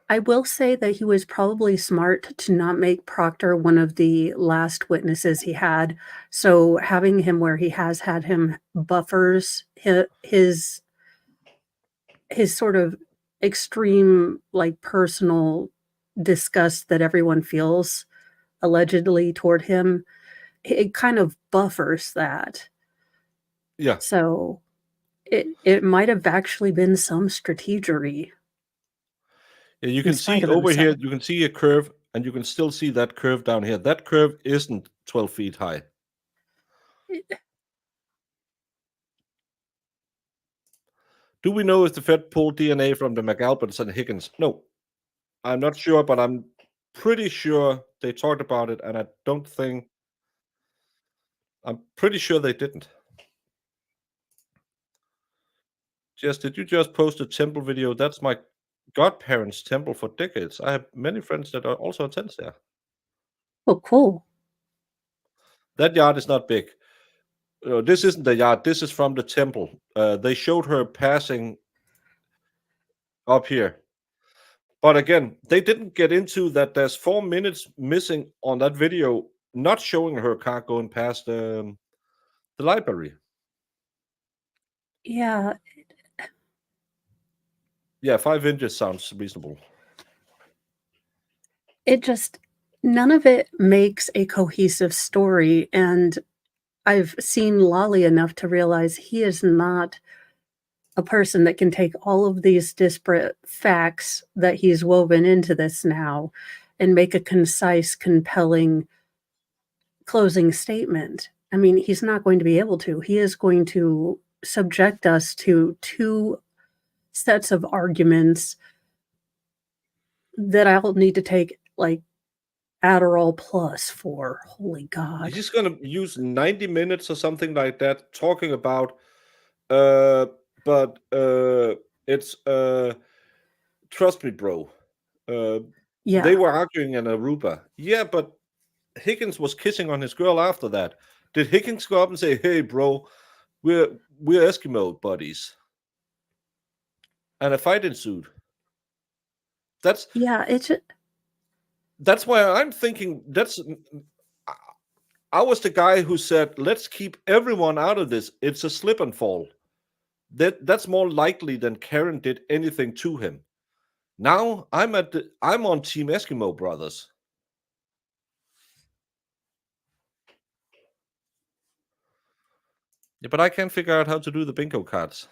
I will say that he was probably smart to not make Proctor one of the last witnesses he had. So having him where he has had him buffers his sort of extreme, like, personal disgust that everyone feels allegedly toward him. It kind of buffers that. Yeah. So it might have actually been some strategery. Yeah, you can see over here, you can see a curve, and you can still see that curve down here. That curve isn't 12 feet high. Do we know if the Fed pulled DNA from the McAlpins and Higgins? No. I'm not sure, but I'm pretty sure they talked about it, and I'm pretty sure they didn't. Did you just post a temple video? That's my godparents' temple for decades. I have many friends that are also attends there. Oh, cool. That yard is not big. This isn't the yard. This is from the temple. They showed her passing up here. But again, they didn't get into that there's 4 minutes missing on that video, not showing her car going past the library. Yeah. Yeah, 5 inches sounds reasonable. It just, none of it makes a cohesive story. And I've seen Lolly enough to realize he is not a person that can take all of these disparate facts that he's woven into this now and make a concise, compelling closing statement. I mean, he's not going to be able to. He is going to subject us to 2 sets of arguments that I'll need to take like Adderall plus for. Holy God. He's going to use 90 minutes or something like that talking about, but it's, trust me, bro. Yeah. They were arguing in Aruba. Yeah, but Higgins was kissing on his girl after that. Did Higgins go up and say, "Hey, bro, we're Eskimo buddies," and a fight ensued? That's why I'm thinking I was the guy who said, let's keep everyone out of this. It's a slip and fall. That's more likely than Karen did anything to him. Now I'm on Team Eskimo Brothers. Yeah, but I can't figure out how to do the bingo cards.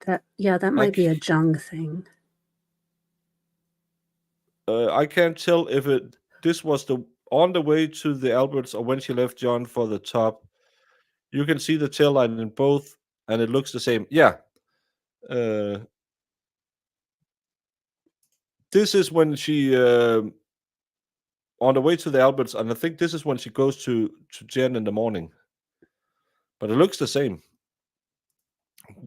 That might be a Jung thing. I can't tell if this was on the way to the Alberts or when she left John for the top. You can see the tail line in both, and it looks the same. Yeah. This is when she on the way to the Alberts, and I think this is when she goes to Jen in the morning. But it looks the same.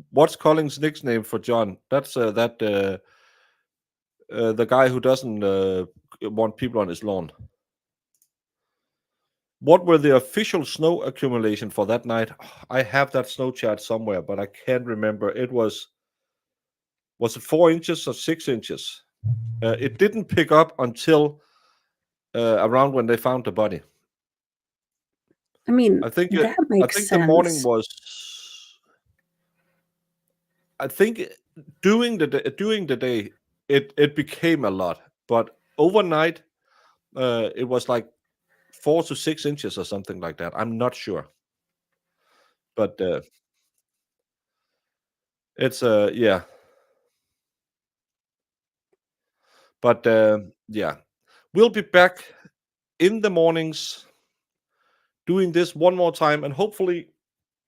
What's Collins' nickname for John? That's the guy who doesn't want people on his lawn. What were the official snow accumulation for that night? I have that snow chart somewhere, but I can't remember. It was it 4 inches or 6 inches? It didn't pick up until around when they found the body. I mean, I think that makes sense. the morning was. I think during the day it became a lot, but overnight it was like 4 to 6 inches or something like that. I'm not sure, but it's yeah. But yeah, we'll be back in the mornings doing this one more time, and hopefully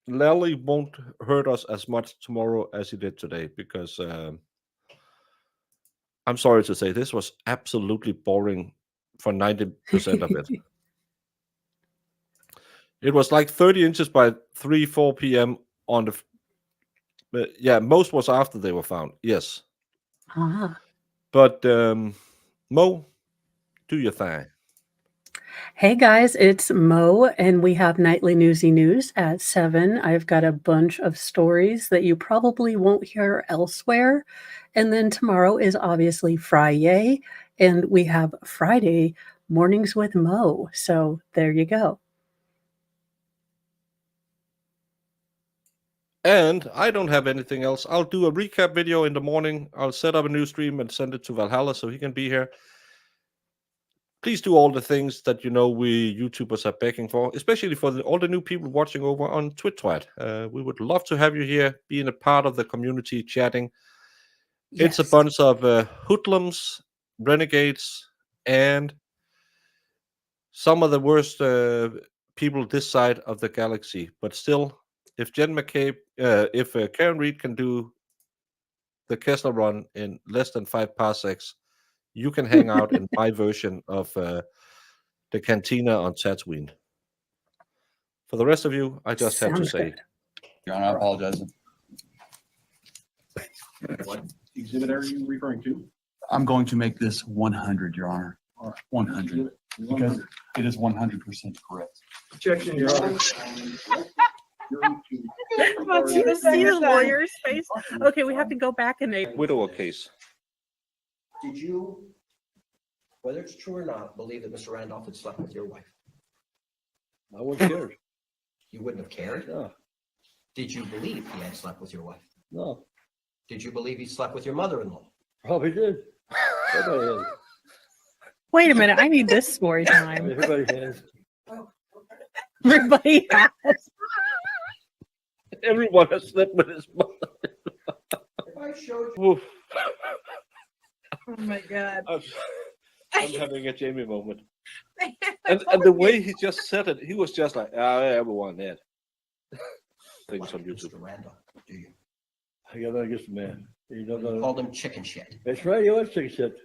Lally won't hurt us as much tomorrow as he did today, because I'm sorry to say this was absolutely boring for 90% of it. It was like 30 inches by 4 p.m. on the yeah, most was after they were found. Yes. But Mo, do your thing. Hey guys, it's Mo, and we have Nightly Newsy News at 7. I've got a bunch of stories that you probably won't hear elsewhere. And then tomorrow is obviously Friday, and we have Friday Mornings with Mo. So there you go. And I don't have anything else. I'll do a recap video in the morning. I'll set up a new stream and send it to Valhalla so he can be here. Please do all the things that we YouTubers are begging for, especially for all the new people watching over on Twitch. We would love to have you here, being a part of the community, chatting. It's a bunch of hoodlums, renegades, and some of the worst people this side of the galaxy. But still, if Jen McCabe, if Karen Reed can do the Kessler run in less than 5 parsecs, you can hang out in my version of the cantina on Tatooine. For the rest of you, I just have to say, Your Honor, I apologize. What exhibit are you referring to? I'm going to make this 100, Your Honor. 100. Because it is 100% correct. Objection, Your Honor. See the lawyer's face? Okay, we have to go back and widower case. Did you, whether it's true or not, believe that Mr. Randolph had slept with your wife? I wouldn't care. You wouldn't have cared? No. Did you believe he had slept with your wife? No. Did you believe he slept with your mother-in-law? Probably did. Everybody has. Wait a minute, I need this story time. Everybody has. Everybody has. Everyone has slept with his mother. If I showed you. Oof. Oh my God. I'm having a Jamie moment. And the way he just said it, he was just like, everyone did. Things on YouTube. Mr. Randolph, do you? I got that against the man. You don't know. Called him chicken shit. That's right, you was chicken shit.